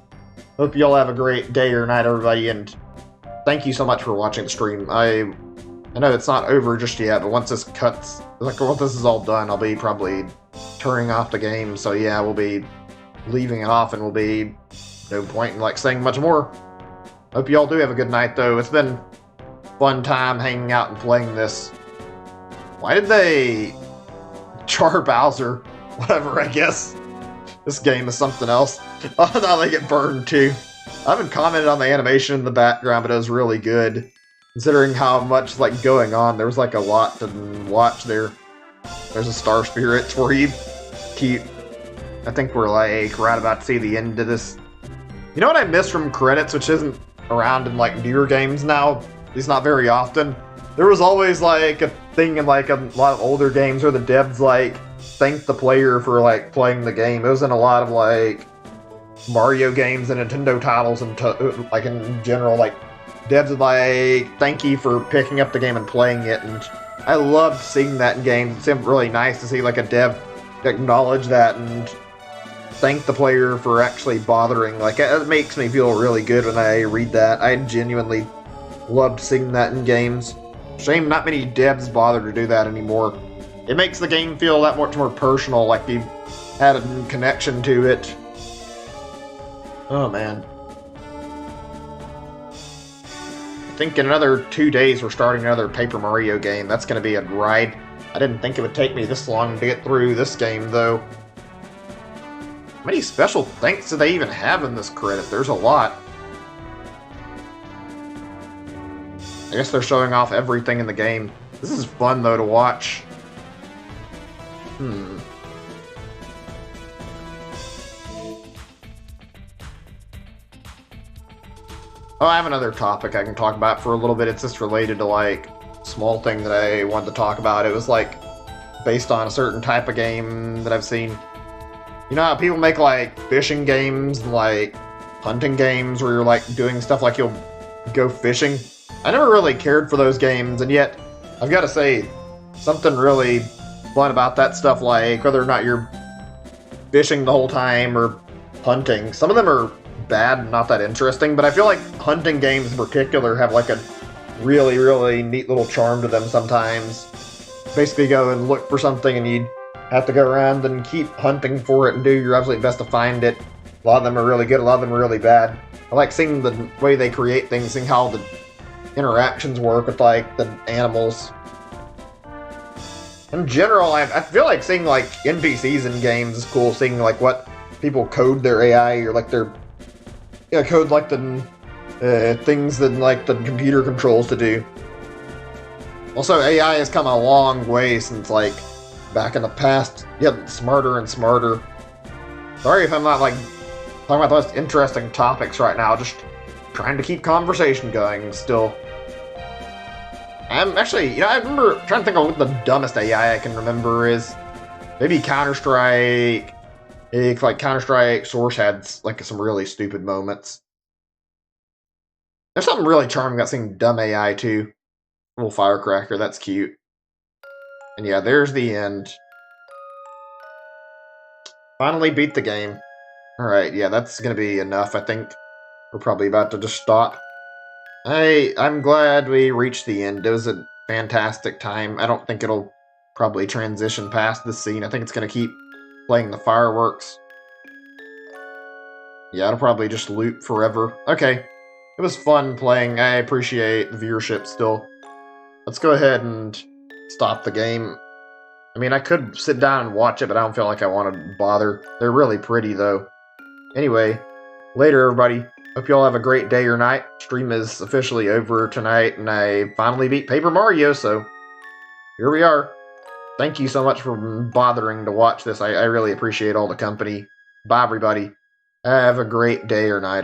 B: Hope y'all have a great day or night, everybody, and thank you so much for watching the stream. I know it's not over just yet, but once this cuts, like, once this is all done, I'll be probably turning off the game, so yeah, we'll be leaving it off, and we'll be no point in, like, saying much more. Hope y'all do have a good night, though. It's been fun time hanging out and playing this. Why did they char Bowser? Whatever, I guess. This game is something else. Oh, now they get burned too. I haven't commented on the animation in the background, but it was really good. Considering how much, like, going on, there was, like, a lot to watch there. There's a Star Spirit for you. Cute. I think we're, like, right about to see the end of this. You know what I miss from credits, which isn't around in, like, newer games now? At least not very often. There was always, like, a thing in, like, a lot of older games where the devs, like, thanked the player for, like, playing the game. It was in a lot of, like, Mario games and Nintendo titles and, like, in general, like, devs would, like, thank you for picking up the game and playing it, and I loved seeing that in games. It seemed really nice to see, like, a dev acknowledge that and thank the player for actually bothering. Like, it makes me feel really good when I read that. I genuinely loved seeing that in games. Shame not many devs bother to do that anymore. It makes the game feel that much more personal, like you had a connection to it. Oh man. I think in another 2 days we're starting another Paper Mario game. That's going to be a ride. I didn't think it would take me this long to get through this game, though. How many special thanks do they even have in this credit? There's a lot. I guess they're showing off everything in the game. This is fun, though, to watch. Oh, I have another topic I can talk about for a little bit. It's just related to, like, small thing that I wanted to talk about. It was, like, based on a certain type of game that I've seen. You know how people make, like, fishing games and, like, hunting games where you're, like, doing stuff like you'll go fishing? I never really cared for those games, and yet, I've got to say, something really fun about that stuff, like, whether or not you're fishing the whole time or hunting. Some of them are bad and not that interesting, but I feel like hunting games in particular have, like, a really, really neat little charm to them sometimes. Basically go and look for something and you have to go around and keep hunting for it and do your absolute best to find it. A lot of them are really good, a lot of them are really bad. I like seeing the way they create things, seeing how the interactions work with, like, the animals. In general, I feel like seeing, like, NPCs in games is cool, seeing, like, what people code their AI or, like, their code, like, the things that, like, the computer controls to do. Also, AI has come a long way since, like, back in the past. Yeah, smarter and smarter. Sorry if I'm not, like, talking about the most interesting topics right now, just trying to keep conversation going still. I'm actually, I remember trying to think of what the dumbest AI I can remember is. Maybe Counter-Strike. Like, Counter-Strike Source had, like, some really stupid moments. There's something really charming about seeing dumb AI, too. Little firecracker, that's cute. And yeah, there's the end. Finally beat the game. Alright, yeah, that's gonna be enough, I think. We're probably about to just stop. I'm glad we reached the end. It was a fantastic time. I don't think it'll probably transition past this scene. I think it's gonna keep playing the fireworks. Yeah, it'll probably just loop forever. Okay. It was fun playing. I appreciate the viewership still. Let's go ahead and stop the game. I mean, I could sit down and watch it, but I don't feel like I want to bother. They're really pretty, though. Anyway, later, everybody. Hope you all have a great day or night. Stream is officially over tonight, and I finally beat Paper Mario, so here we are. Thank you so much for bothering to watch this. I really appreciate all the company. Bye, everybody. Have a great day or night.